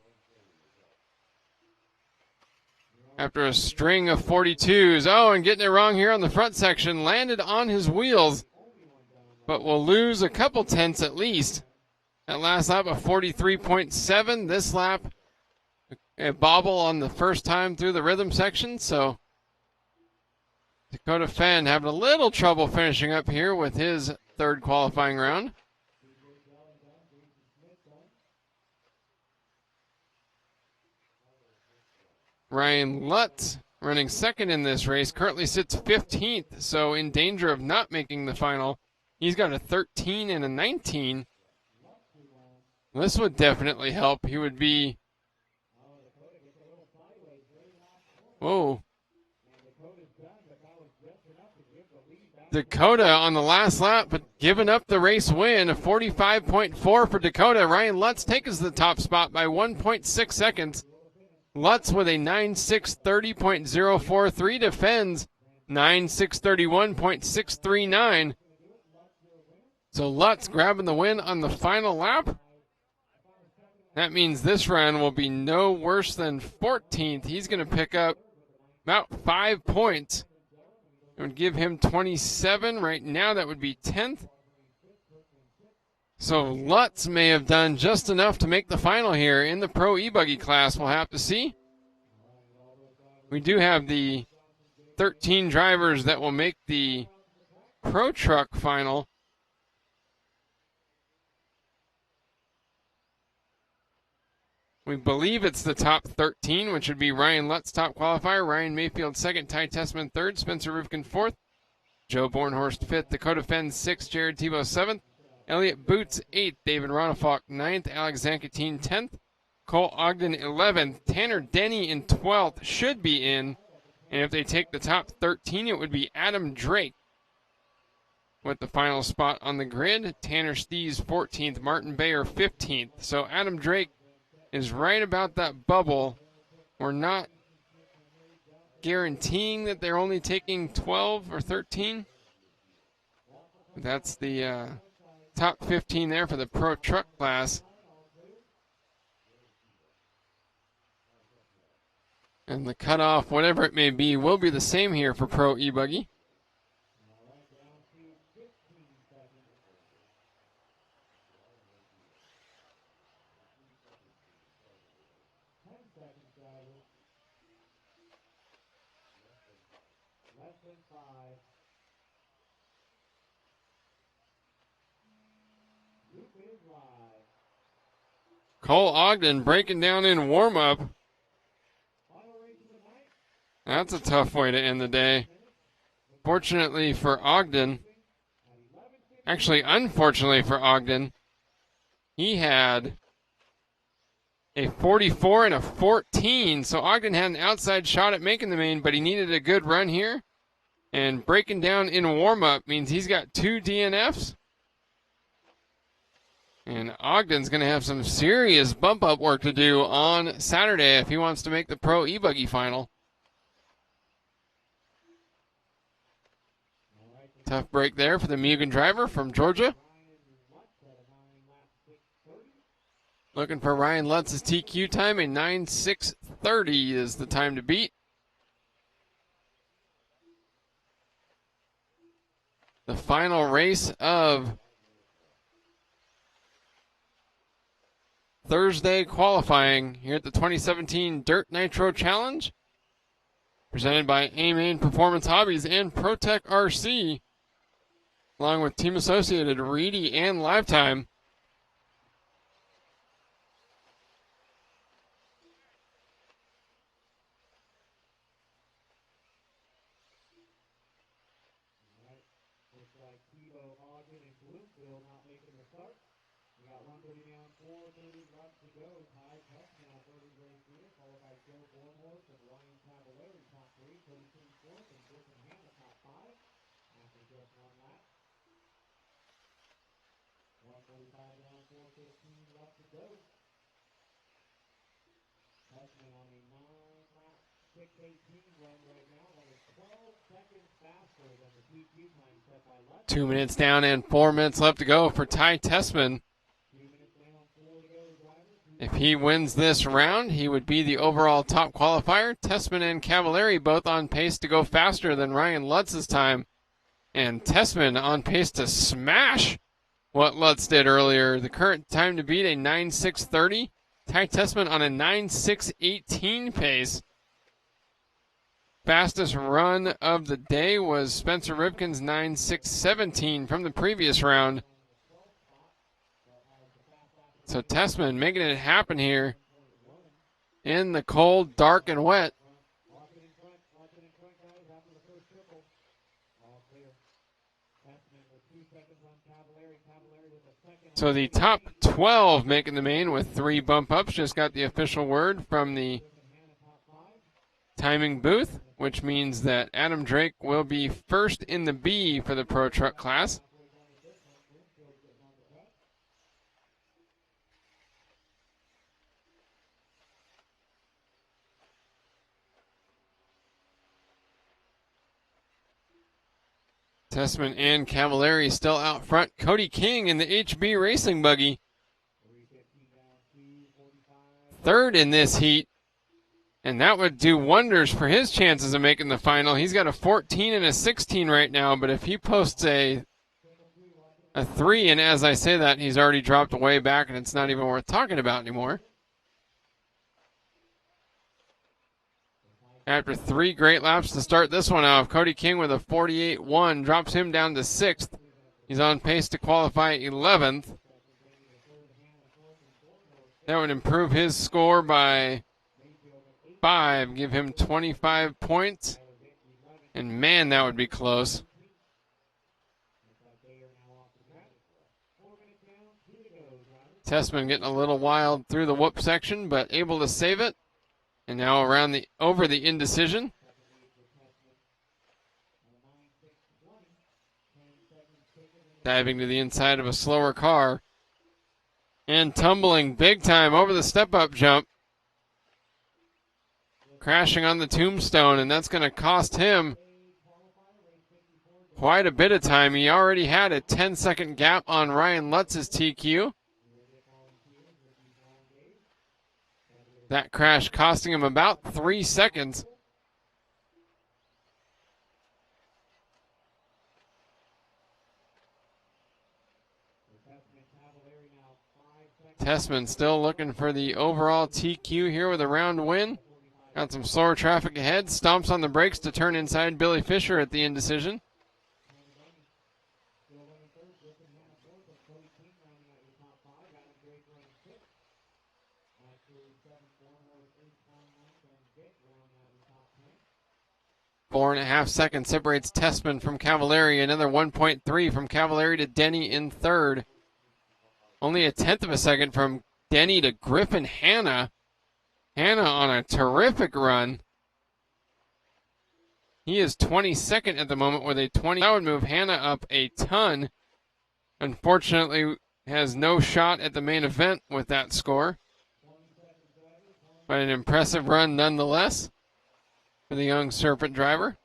After a string of 42s. Oh, and getting it wrong here on the front section. Landed on his wheels, but will lose a couple tenths at least. That last lap of 43.7. This lap, a bobble on the first time through the rhythm section. So Dakota Fenn having a little trouble finishing up here with his 3rd qualifying round. Ryan Lutz running 2nd in this race, currently sits 15th, so in danger of not making the final. He's got a 13 and a 19. This would definitely help. He would be... Whoa. Dakota on the last lap, but giving up the race win. A 45.4 for Dakota. Ryan Lutz takes the top spot by 1.6 seconds. Lutz with a 9:6:30.043 defends 9:6:31.639. So Lutz grabbing the win on the final lap. That means this round will be no worse than 14th. He's going to pick up about 5 points. It would give him 27. Right now, that would be 10th. So Lutz may have done just enough to make the final here in the Pro E-buggy class. We'll have to see. We do have the 13 drivers that will make the Pro Truck final. We believe it's the top 13, which would be Ryan Lutz, top qualifier, Ryan Mayfield 2nd, Ty Tessman 3rd, Spencer Rivkin 4th, Joe Bornhorst 5th, Dakota Fenn 6th, Jared Tebow 7th, Elliott Boots 8th. David Ronafalk 9th. Alex Zankatine 10th. Cole Ogden 11th. Tanner Denny in 12th. Should be in. And if they take the top 13, it would be Adam Drake with the final spot on the grid. Tanner Stees 14th. Martin Bayer 15th. So Adam Drake is right about that bubble. We're not guaranteeing that they're only taking 12 or 13. That's the top 15 there for the pro truck class. And the cutoff, whatever it may be, will be the same here for pro e-buggy. Cole Ogden breaking down in warm-up. That's a tough way to end the day. Fortunately for Ogden, actually unfortunately for Ogden, he had a 44 and a 14. So Ogden had an outside shot at making the main, but he needed a good run here. And breaking down in warm-up means he's got 2 DNFs. And Ogden's going to have some serious bump-up work to do on Saturday if he wants to make the pro e-buggy final. Tough break there for the Mugen driver from Georgia. Looking for Ryan Lutz's TQ time. A 9:6:30 is the time to beat. The final race of Thursday qualifying here at the 2017 Dirt Nitro Challenge, presented by A-Main Performance Hobbies and ProTech RC, along with Team Associated, Reedy, and Lifetime. On a 9-lap 6:18 run right now, that is 12 seconds faster than the TQ time set by Lutz. 2 minutes down and 4 minutes left to go for Ty Tessman. 2 minutes down, 4 to go, drivers. If he wins this round, he would be the overall top qualifier. Tessman and Cavallari both on pace to go faster than Ryan Lutz's time. And Tessman on pace to smash what Lutz did earlier. The current time to beat, a 9:6:30. Ty Tessman on a 9:6:18 pace. Fastest run of the day was Spencer Ripken's 9:6:17 from the previous round. So Tessman making it happen here in the cold, dark, and wet. Walking in front, guys, after the first triple. All clear. Tessman with 2 seconds on Cavallari. Cavallari with a second. So the top 12 making the main with 3 bump ups. Just got the official word from the timing booth, which means that Adam Drake will be first in the B for the pro truck class. Tessman and Cavallari still out front. Cody King in the HB Racing Buggy, third in this heat, and that would do wonders for his chances of making the final. He's got a 14 and a 16 right now, but if he posts a 3, and as I say that, he's already dropped way back, and it's not even worth talking about anymore. After 3 great laps to start this one off, Cody King with a 48.1 drops him down to 6th. He's on pace to qualify 11th. That would improve his score by 5, give him 25 points. And man, that would be close. Tessman getting a little wild through the whoop section, but able to save it. And now over the indecision. Diving to the inside of a slower car. And tumbling big time over the step-up jump. Crashing on the tombstone, and that's going to cost him quite a bit of time. He already had a 10-second gap on Ryan Lutz's TQ. That crash costing him about 3 seconds. Tessman still looking for the overall TQ here with a round win. Got some slower traffic ahead. Stomps on the brakes to turn inside Billy Fisher at the indecision. Four and a half seconds separates Tessman from Cavallari. Another 1.3 from Cavallari to Denny in third. Only a tenth of a second from Denny to Griffin Hanna. Hanna on a terrific run. He is 22nd at the moment with a 20. That would move Hanna up a ton. Unfortunately, has no shot at the main event with that score. But an impressive run nonetheless for the young Serpent driver.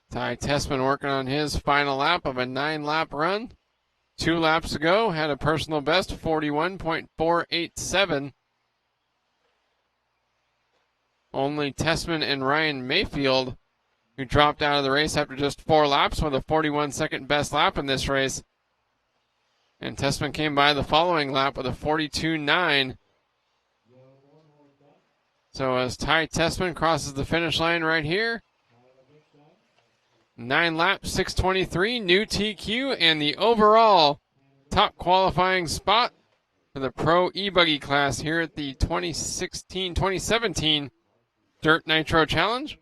Ty Tessman working on his final lap of a 9-lap run. 2 laps ago, had a personal best, 41.487. Only Tessman and Ryan Mayfield, who dropped out of the race after just 4 laps, with a 41-second best lap in this race. And Tessman came by the following lap with a 42.9. So as Ty Tessman crosses the finish line right here, 9 laps, 6:23, new TQ, and the overall top qualifying spot for the Pro E-buggy class here at the 2017 Dirt Nitro Challenge.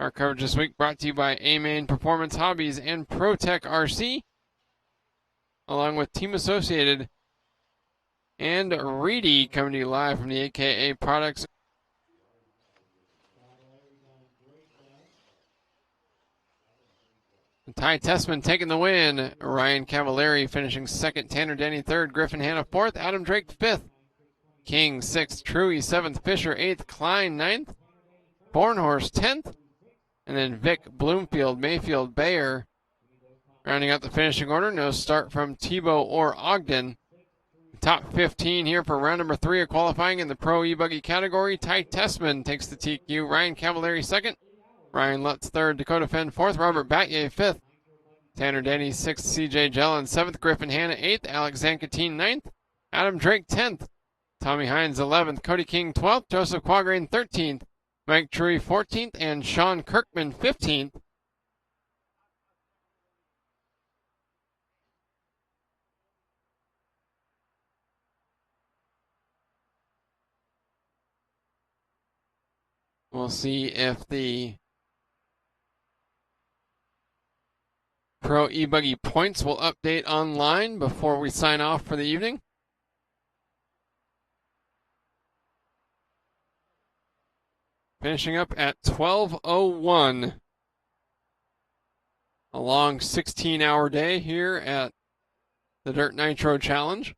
Our coverage this week brought to you by A-Main Performance Hobbies and ProTech RC, along with Team Associated and Reedy, coming to you live from the AKA Products. Ty Tessman taking the win. Ryan Cavallari finishing second. Tanner Denny third. Griffin Hanna fourth. Adam Drake fifth. King sixth. Truey seventh. Fisher eighth. Klein ninth. Bornhorst 10th. And then Vic, Bloomfield, Mayfield, Bayer rounding out the finishing order. No start from Tebow or Ogden. Top 15 here for round number 3 of qualifying in the Pro E-buggy category. Ty Tessman takes the TQ. Ryan Cavallari second. Ryan Lutz third, Dakota Fenn fourth, Robert Batye fifth, Tanner Denny sixth, CJ Jellin seventh, Griffin Hanna eighth, Alex Zankatine ninth, Adam Drake 10th, Tommy Hines 11th, Cody King 12th, Joseph Quagrain 13th, Mike Truey 14th, and Sean Kirkman 15th. We'll see if the Pro E-buggy points will update online before we sign off for the evening. Finishing up at 12:01. A long 16-hour day here at the Dirt Nitro Challenge.